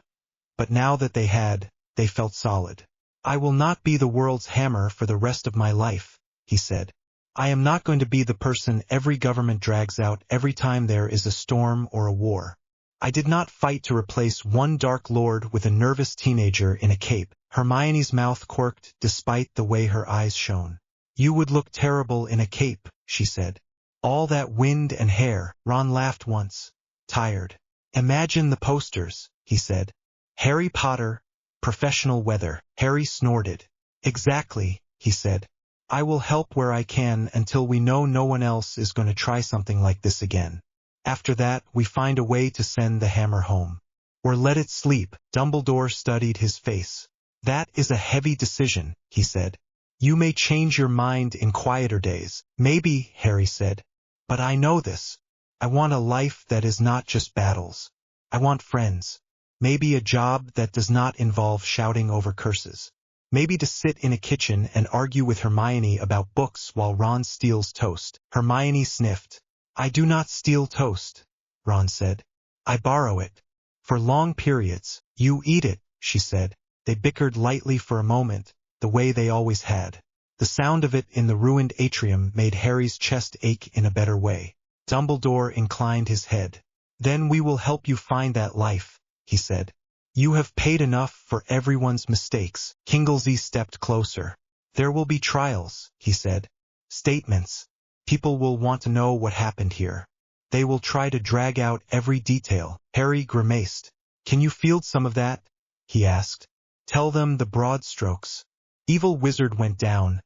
But now that they had, they felt solid. I will not be the world's hammer for the rest of my life, he said. I am not going to be the person every government drags out every time there is a storm or a war. I did not fight to replace one Dark Lord with a nervous teenager in a cape. Hermione's mouth quirked despite the way her eyes shone. You would look terrible in a cape, she said. All that wind and hair. Ron laughed once, tired. Imagine the posters, he said. Harry Potter, professional weather. Harry snorted. Exactly, he said. I will help where I can until we know no one else is going to try something like this again. After that, we find a way to send the hammer home. Or let it sleep. Dumbledore studied his face. That is a heavy decision, he said. You may change your mind in quieter days. Maybe, Harry said. But I know this. I want a life that is not just battles. I want friends. Maybe a job that does not involve shouting over curses. Maybe to sit in a kitchen and argue with Hermione about books while Ron steals toast. Hermione sniffed. I do not steal toast, Ron said. I borrow it. For long periods. You eat it, she said. They bickered lightly for a moment, the way they always had. The sound of it in the ruined atrium made Harry's chest ache in a better way. Dumbledore inclined his head. Then we will help you find that life, he said. You have paid enough for everyone's mistakes. Kingsley stepped closer. There will be trials, he said. Statements. People will want to know what happened here. They will try to drag out every detail. Harry grimaced. Can you field some of that? He asked. Tell them the broad strokes. Evil wizard went down.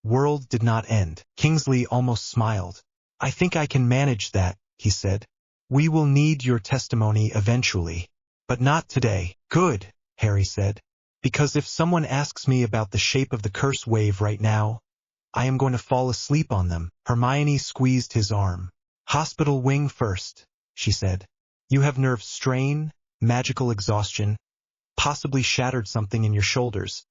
World did not end. Kingsley almost smiled. I think I can manage that, he said. We will need your testimony eventually. But not today. Good, Harry said. Because if someone asks me about the shape of the curse wave right now, I am going to fall asleep on them. Hermione squeezed his arm. Hospital wing first, she said. You have nerve strain, magical exhaustion, possibly shattered something in your shoulders,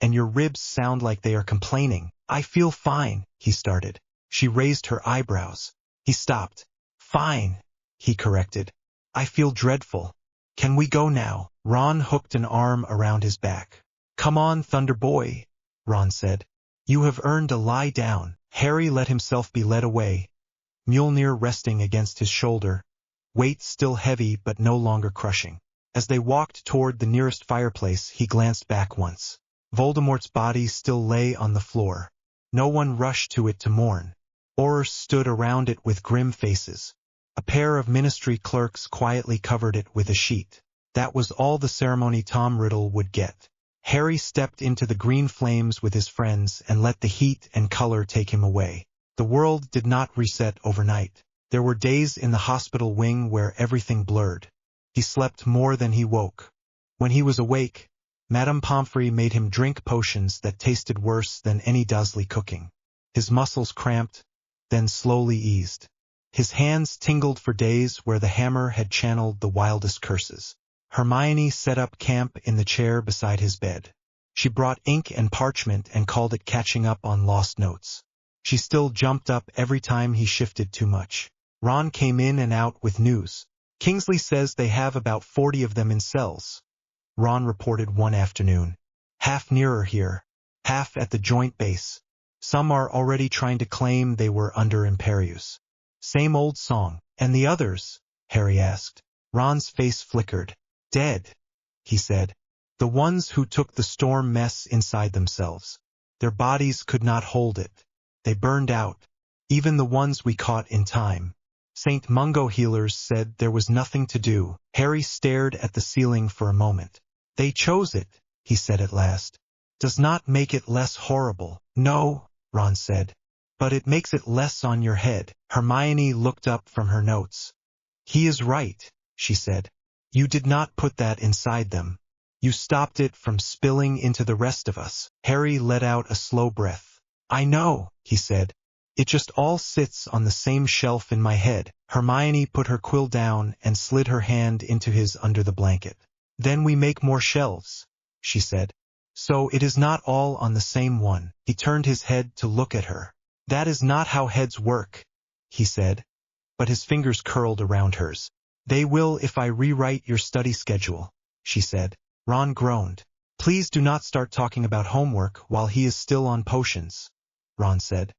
and your ribs sound like they are complaining. I feel fine, he started. She raised her eyebrows. He stopped. Fine, he corrected. I feel dreadful. Can we go now? Ron hooked an arm around his back. Come on, Thunder Boy, Ron said. You have earned a lie down. Harry let himself be led away, Mjolnir resting against his shoulder, weight still heavy but no longer crushing. As they walked toward the nearest fireplace, he glanced back once. Voldemort's body still lay on the floor. No one rushed to it to mourn. Aurors stood around it with grim faces. A pair of ministry clerks quietly covered it with a sheet. That was all the ceremony Tom Riddle would get. Harry stepped into the green flames with his friends and let the heat and color take him away. The world did not reset overnight. There were days in the hospital wing where everything blurred. He slept more than he woke. When he was awake, Madame Pomfrey made him drink potions that tasted worse than any Dursley cooking. His muscles cramped, then slowly eased. His hands tingled for days where the hammer had channeled the wildest curses. Hermione set up camp in the chair beside his bed. She brought ink and parchment and called it catching up on lost notes. She still jumped up every time he shifted too much. Ron came in and out with news. Kingsley says they have about 40 of them in cells, Ron reported one afternoon. Half nearer here, half at the joint base. Some are already trying to claim they were under Imperius. Same old song. And the others? Harry asked. Ron's face flickered. Dead, he said. The ones who took the storm mess inside themselves. Their bodies could not hold it. They burned out. Even the ones we caught in time. St. Mungo healers said there was nothing to do. Harry stared at the ceiling for a moment. They chose it, he said at last. Does not make it less horrible. No, Ron said. But it makes it less on your head. Hermione looked up from her notes. He is right, she said. You did not put that inside them. You stopped it from spilling into the rest of us. Harry let out a slow breath. I know, he said. It just all sits on the same shelf in my head. Hermione put her quill down and slid her hand into his under the blanket. Then we make more shelves, she said. So it is not all on the same one. He turned his head to look at her. That is not how heads work, he said, but his fingers curled around hers. They will if I rewrite your study schedule, she said. Ron groaned. Please do not start talking about homework while he is still on potions, Ron said.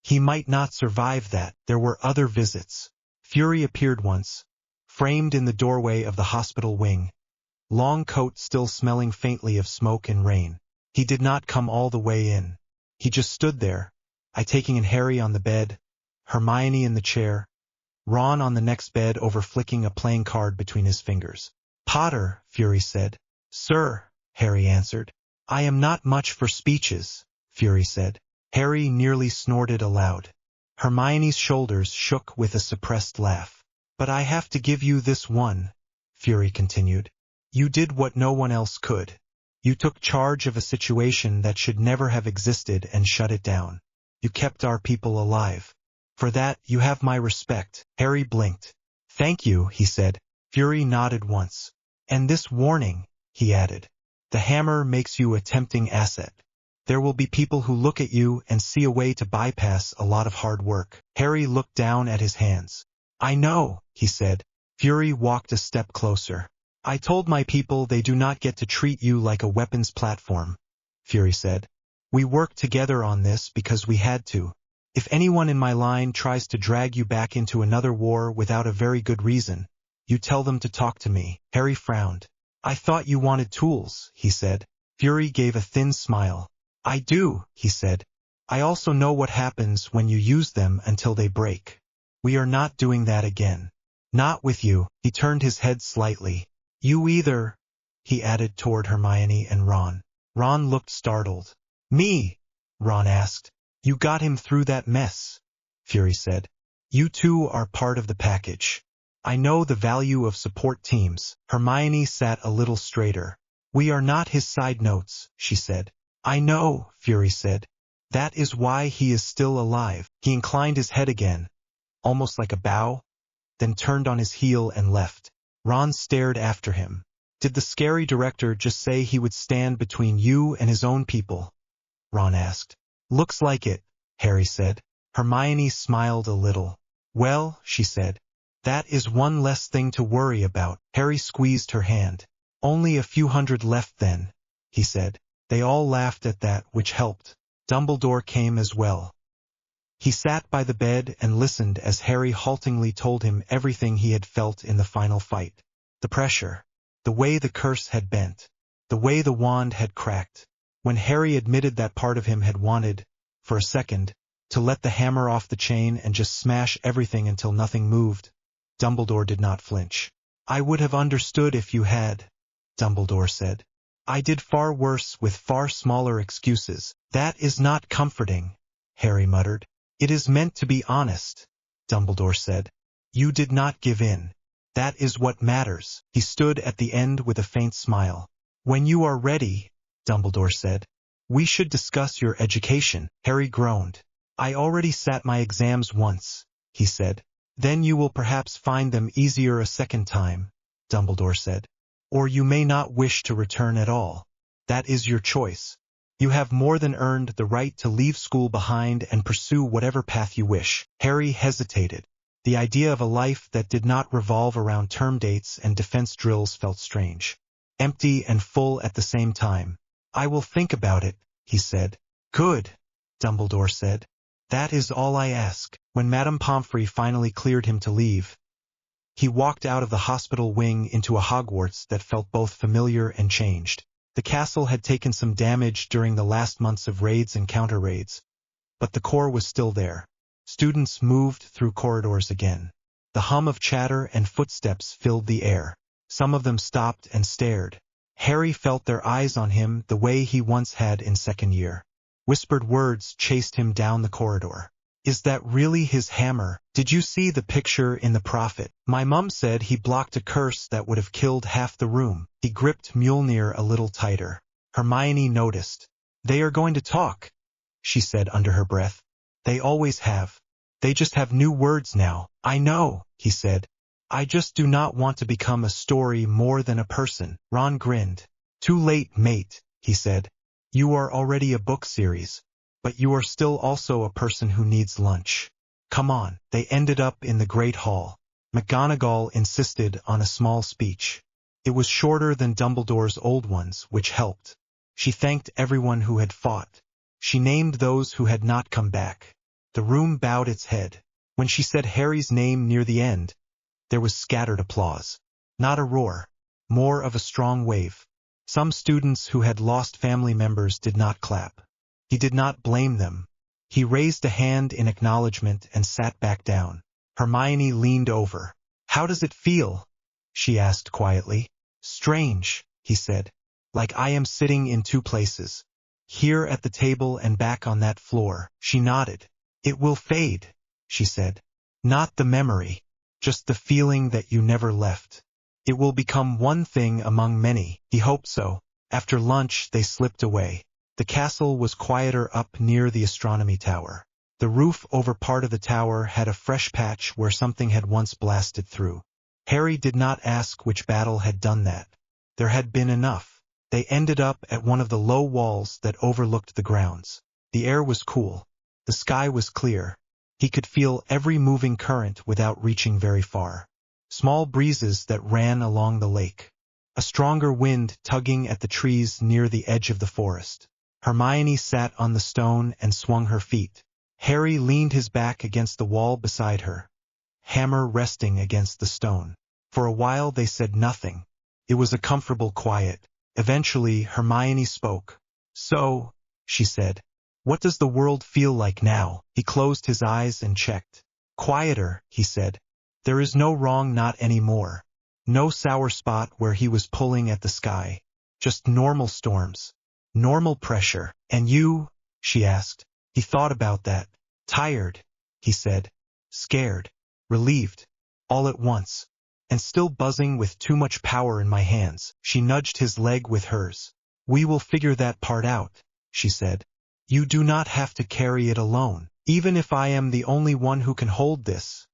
He might not survive that. There were other visits. Fury appeared once, framed in the doorway of the hospital wing, long coat still smelling faintly of smoke and rain. He did not come all the way in. He just stood there, I taking in Harry on the bed, Hermione in the chair, Ron on the next bed over flicking a playing card between his fingers. Potter, Fury said. Sir, Harry answered. I am not much for speeches, Fury said. Harry nearly snorted aloud. Hermione's shoulders shook with a suppressed laugh. But I have to give you this one, Fury continued. You did what no one else could. You took charge of a situation that should never have existed and shut it down. You kept our people alive. For that, you have my respect. Harry blinked. Thank you, he said. Fury nodded once. And this warning, he added. The hammer makes you a tempting asset. There will be people who look at you and see a way to bypass a lot of hard work. Harry looked down at his hands. I know, he said. Fury walked a step closer. I told my people they do not get to treat you like a weapons platform, Fury said. We worked together on this because we had to. If anyone in my line tries to drag you back into another war without a very good reason, you tell them to talk to me. Harry frowned. I thought you wanted tools, he said. Fury gave a thin smile. I do, he said. I also know what happens when you use them until they break. We are not doing that again. Not with you. He turned his head slightly. You either, he added toward Hermione and Ron. Ron looked startled. Me? Ron asked. You got him through that mess, Fury said. You two are part of the package. I know the value of support teams. Hermione sat a little straighter. We are not his side notes, she said. I know, Fury said. That is why he is still alive. He inclined his head again, almost like a bow, then turned on his heel and left. Ron stared after him. Did the scary director just say he would stand between you and his own people? Ron asked. Looks like it, Harry said. Hermione smiled a little. Well, she said, that is one less thing to worry about. Harry squeezed her hand. Only a few hundred left then, he said. They all laughed at that, which helped. Dumbledore came as well. He sat by the bed and listened as Harry haltingly told him everything he had felt in the final fight. The pressure, the way the curse had bent, the way the wand had cracked. When Harry admitted that part of him had wanted, for a second, to let the hammer off the chain and just smash everything until nothing moved, Dumbledore did not flinch. I would have understood if you had, Dumbledore said. I did far worse with far smaller excuses. That is not comforting, Harry muttered. It is meant to be honest, Dumbledore said. You did not give in. That is what matters. He stood at the end with a faint smile. When you are ready, Dumbledore said. We should discuss your education, Harry groaned. I already sat my exams once, he said. Then you will perhaps find them easier a second time, Dumbledore said. Or you may not wish to return at all. That is your choice. You have more than earned the right to leave school behind and pursue whatever path you wish. Harry hesitated. The idea of a life that did not revolve around term dates and defense drills felt strange. Empty and full at the same time. I will think about it, he said. Good, Dumbledore said. That is all I ask. When Madame Pomfrey finally cleared him to leave, he walked out of the hospital wing into a Hogwarts that felt both familiar and changed. The castle had taken some damage during the last months of raids and counter-raids, but the core was still there. Students moved through corridors again. The hum of chatter and footsteps filled the air. Some of them stopped and stared. Harry felt their eyes on him the way he once had in second year. Whispered words chased him down the corridor. Is that really his hammer? Did you see the picture in the Prophet? My mum said he blocked a curse that would have killed half the room. He gripped Mjolnir a little tighter. Hermione noticed. They are going to talk, she said under her breath. They always have. They just have new words now. I know, he said. I just do not want to become a story more than a person. Ron grinned. Too late, mate, he said. You are already a book series, but you are still also a person who needs lunch. Come on. They ended up in the Great Hall. McGonagall insisted on a small speech. It was shorter than Dumbledore's old ones, which helped. She thanked everyone who had fought. She named those who had not come back. The room bowed its head. When she said Harry's name near the end, there was scattered applause. Not a roar, more of a strong wave. Some students who had lost family members did not clap. He did not blame them. He raised a hand in acknowledgement and sat back down. Hermione leaned over. How does it feel? She asked quietly. Strange, he said. Like I am sitting in two places. Here at the table and back on that floor. She nodded. It will fade, she said. Not the memory, just the feeling that you never left. It will become one thing among many. He hoped so. After lunch, they slipped away. The castle was quieter up near the astronomy tower. The roof over part of the tower had a fresh patch where something had once blasted through. Harry did not ask which battle had done that. There had been enough. They ended up at one of the low walls that overlooked the grounds. The air was cool. The sky was clear. He could feel every moving current without reaching very far. Small breezes that ran along the lake. A stronger wind tugging at the trees near the edge of the forest. Hermione sat on the stone and swung her feet. Harry leaned his back against the wall beside her, hammer resting against the stone. For a while they said nothing. It was a comfortable quiet. Eventually Hermione spoke. So, she said, what does the world feel like now? He closed his eyes and checked. Quieter, he said. There is no wrong not anymore. No sour spot where he was pulling at the sky. Just normal storms. Normal pressure. And you? She asked. He thought about that. Tired, he said. Scared. Relieved. All at once. and still buzzing with too much power in my hands. She nudged his leg with hers. We will figure that part out, she said. You do not have to carry it alone, even if I am the only one who can hold this,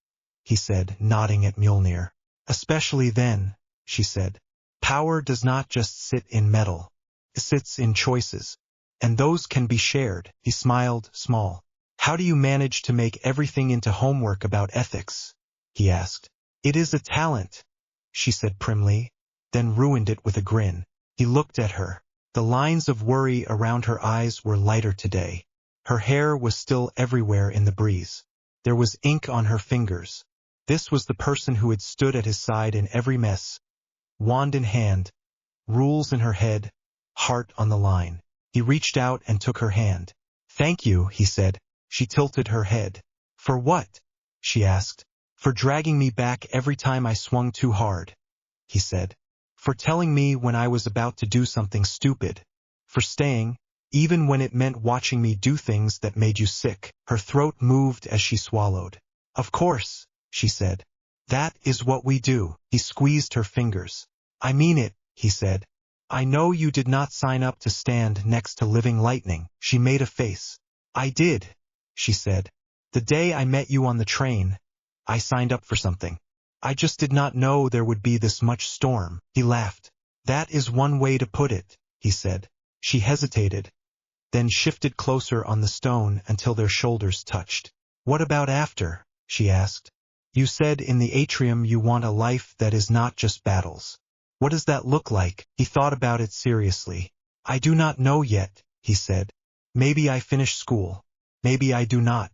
he said, nodding at Mjolnir. Especially then, she said. Power does not just sit in metal. It sits in choices. And those can be shared. He smiled, small. How do you manage to make everything into homework about ethics? He asked. It is a talent, she said primly, then ruined it with a grin. He looked at her. The lines of worry around her eyes were lighter today. Her hair was still everywhere in the breeze. There was ink on her fingers. This was the person who had stood at his side in every mess. Wand in hand, rules in her head, heart on the line. He reached out and took her hand. Thank you, he said. She tilted her head. For what? She asked. For dragging me back every time I swung too hard, he said. For telling me when I was about to do something stupid. For staying, even when it meant watching me do things that made you sick. Her throat moved as she swallowed. Of course, she said. That is what we do. He squeezed her fingers. I mean it, he said. I know you did not sign up to stand next to living lightning. She made a face. I did, she said. The day I met you on the train, I signed up for something. I just did not know there would be this much storm. He laughed. That is one way to put it, he said. She hesitated, then shifted closer on the stone until their shoulders touched. What about after? She asked. You said in the atrium you want a life that is not just battles. What does that look like? He thought about it seriously. I do not know yet, he said. Maybe I finish school. Maybe I do not.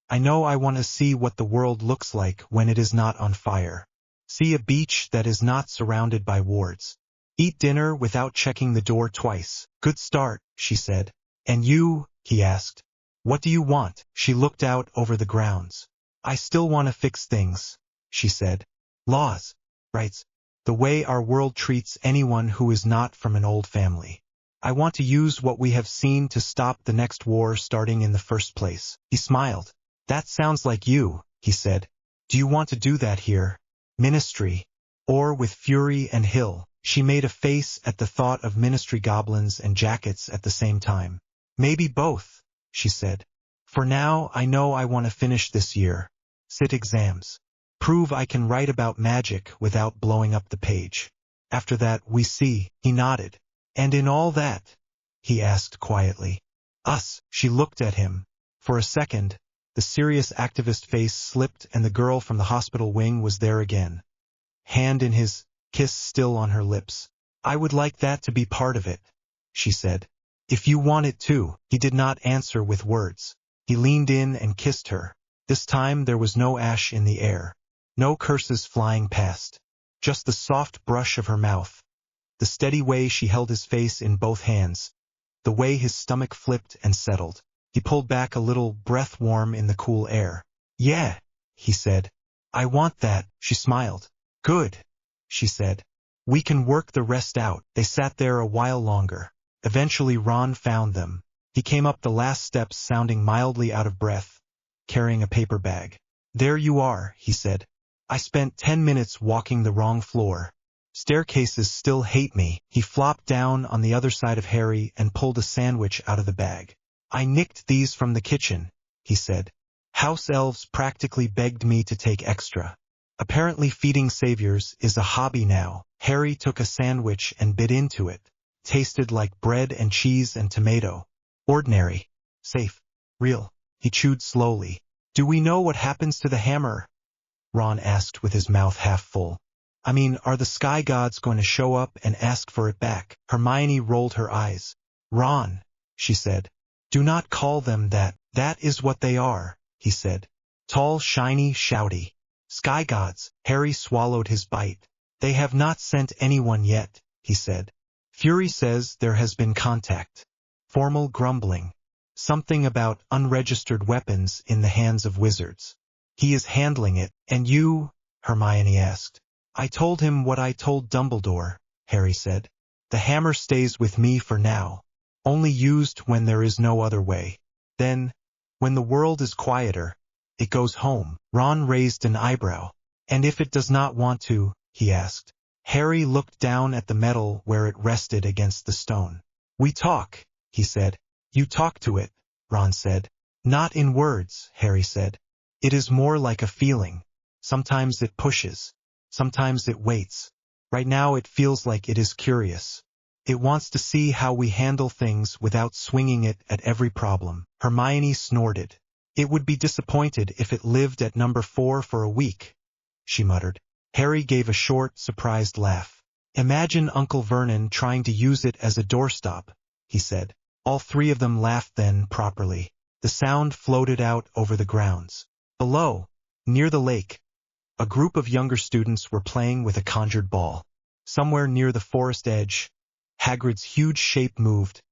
I know I want to see what the world looks like when it is not on fire. See a beach that is not surrounded by wards. Eat dinner without checking the door twice. Good start, she said. And you? He asked. What do you want? She looked out over the grounds. I still want to fix things, she said. Laws, rights, the way our world treats anyone who is not from an old family. I want to use what we have seen to stop the next war starting in the first place. He smiled. That sounds like you, he said. Do you want to do that here? Ministry? Or with Fury and Hill? She made a face at the thought of ministry goblins and jackets at the same time. Maybe both, she said. For now, I know I want to finish this year. Sit exams. Prove I can write about magic without blowing up the page. After that, we see. He nodded. And in all that? He asked quietly. Us. She looked at him. For a second, the serious activist face slipped and the girl from the hospital wing was there again. Hand in his, kiss still on her lips. I would like that to be part of it, she said. If you want it too. He did not answer with words. He leaned in and kissed her. This time there was no ash in the air. No curses flying past. Just the soft brush of her mouth. The steady way she held his face in both hands. The way his stomach flipped and settled. He pulled back a little, breath warm in the cool air. Yeah, he said. I want that. She smiled. Good, she said. We can work the rest out. They sat there a while longer. Eventually Ron found them. He came up the last steps sounding mildly out of breath, carrying a paper bag. There you are, he said. I spent 10 minutes walking the wrong floor. Staircases still hate me. He flopped down on the other side of Harry and pulled a sandwich out of the bag. I nicked these from the kitchen, he said. House elves practically begged me to take extra. Apparently feeding saviors is a hobby now. Harry took a sandwich and bit into it. Tasted like bread and cheese and tomato. Ordinary. Safe. Real. He chewed slowly. Do we know what happens to the hammer? Ron asked with his mouth half full. I mean, are the sky gods going to show up and ask for it back? Hermione rolled her eyes. Ron, she said. Do not call them that. That is what they are, he said. Tall, shiny, shouty. Sky gods. Harry swallowed his bite. They have not sent anyone yet, he said. Fury says there has been contact. Formal grumbling. Something about unregistered weapons in the hands of wizards. He is handling it. And you? Hermione asked. I told him what I told Dumbledore, Harry said. The hammer stays with me for now. Only used when there is no other way. Then, when the world is quieter, it goes home. Ron raised an eyebrow. And if it does not want to, he asked. Harry looked down at the metal where it rested against the stone. We talk, he said. You talk to it, Ron said. Not in words, Harry said. It is more like a feeling. Sometimes it pushes. Sometimes it waits. Right now it feels like it is curious. It wants to see how we handle things without swinging it at every problem. Hermione snorted. It would be disappointed if it lived at number 4 for a week, she muttered. Harry gave a short, surprised laugh. Imagine Uncle Vernon trying to use it as a doorstop, he said. All three of them laughed then properly. The sound floated out over the grounds. Below, near the lake, a group of younger students were playing with a conjured ball. Somewhere near the forest edge, Hagrid's huge shape moved,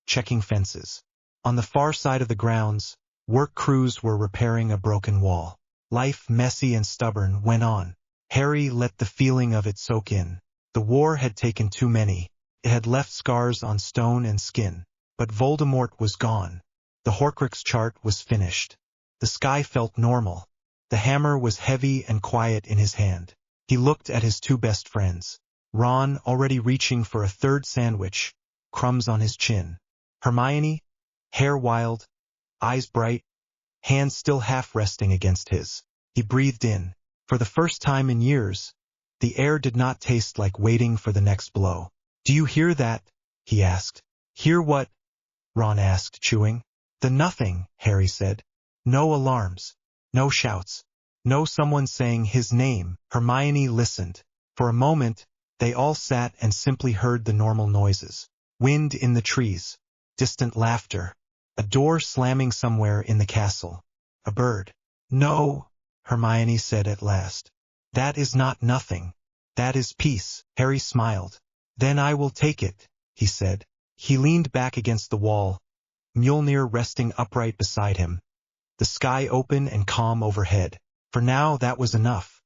checking fences. On the far side of the grounds, work crews were repairing a broken wall. Life, messy and stubborn, went on. Harry let the feeling of it soak in. The war had taken too many. It had left scars on stone and skin. But Voldemort was gone. The Horcrux chart was finished. The sky felt normal. The hammer was heavy and quiet in his hand. He looked at his two best friends. Ron, already reaching for a third sandwich, crumbs on his chin. Hermione, hair wild, eyes bright, hands still half resting against his. He breathed in. For the first time in years, the air did not taste like waiting for the next blow. Do you hear that? He asked. Hear what? Ron asked, chewing. The nothing, Harry said. No alarms. No shouts. No someone saying his name. Hermione listened. For a moment, they all sat and simply heard the normal noises. Wind in the trees. Distant laughter. A door slamming somewhere in the castle. A bird. No, Hermione said at last. That is not nothing. That is peace. Harry smiled. Then I will take it, he said. He leaned back against the wall, Mjolnir resting upright beside him. The sky open and calm overhead. For now that was enough.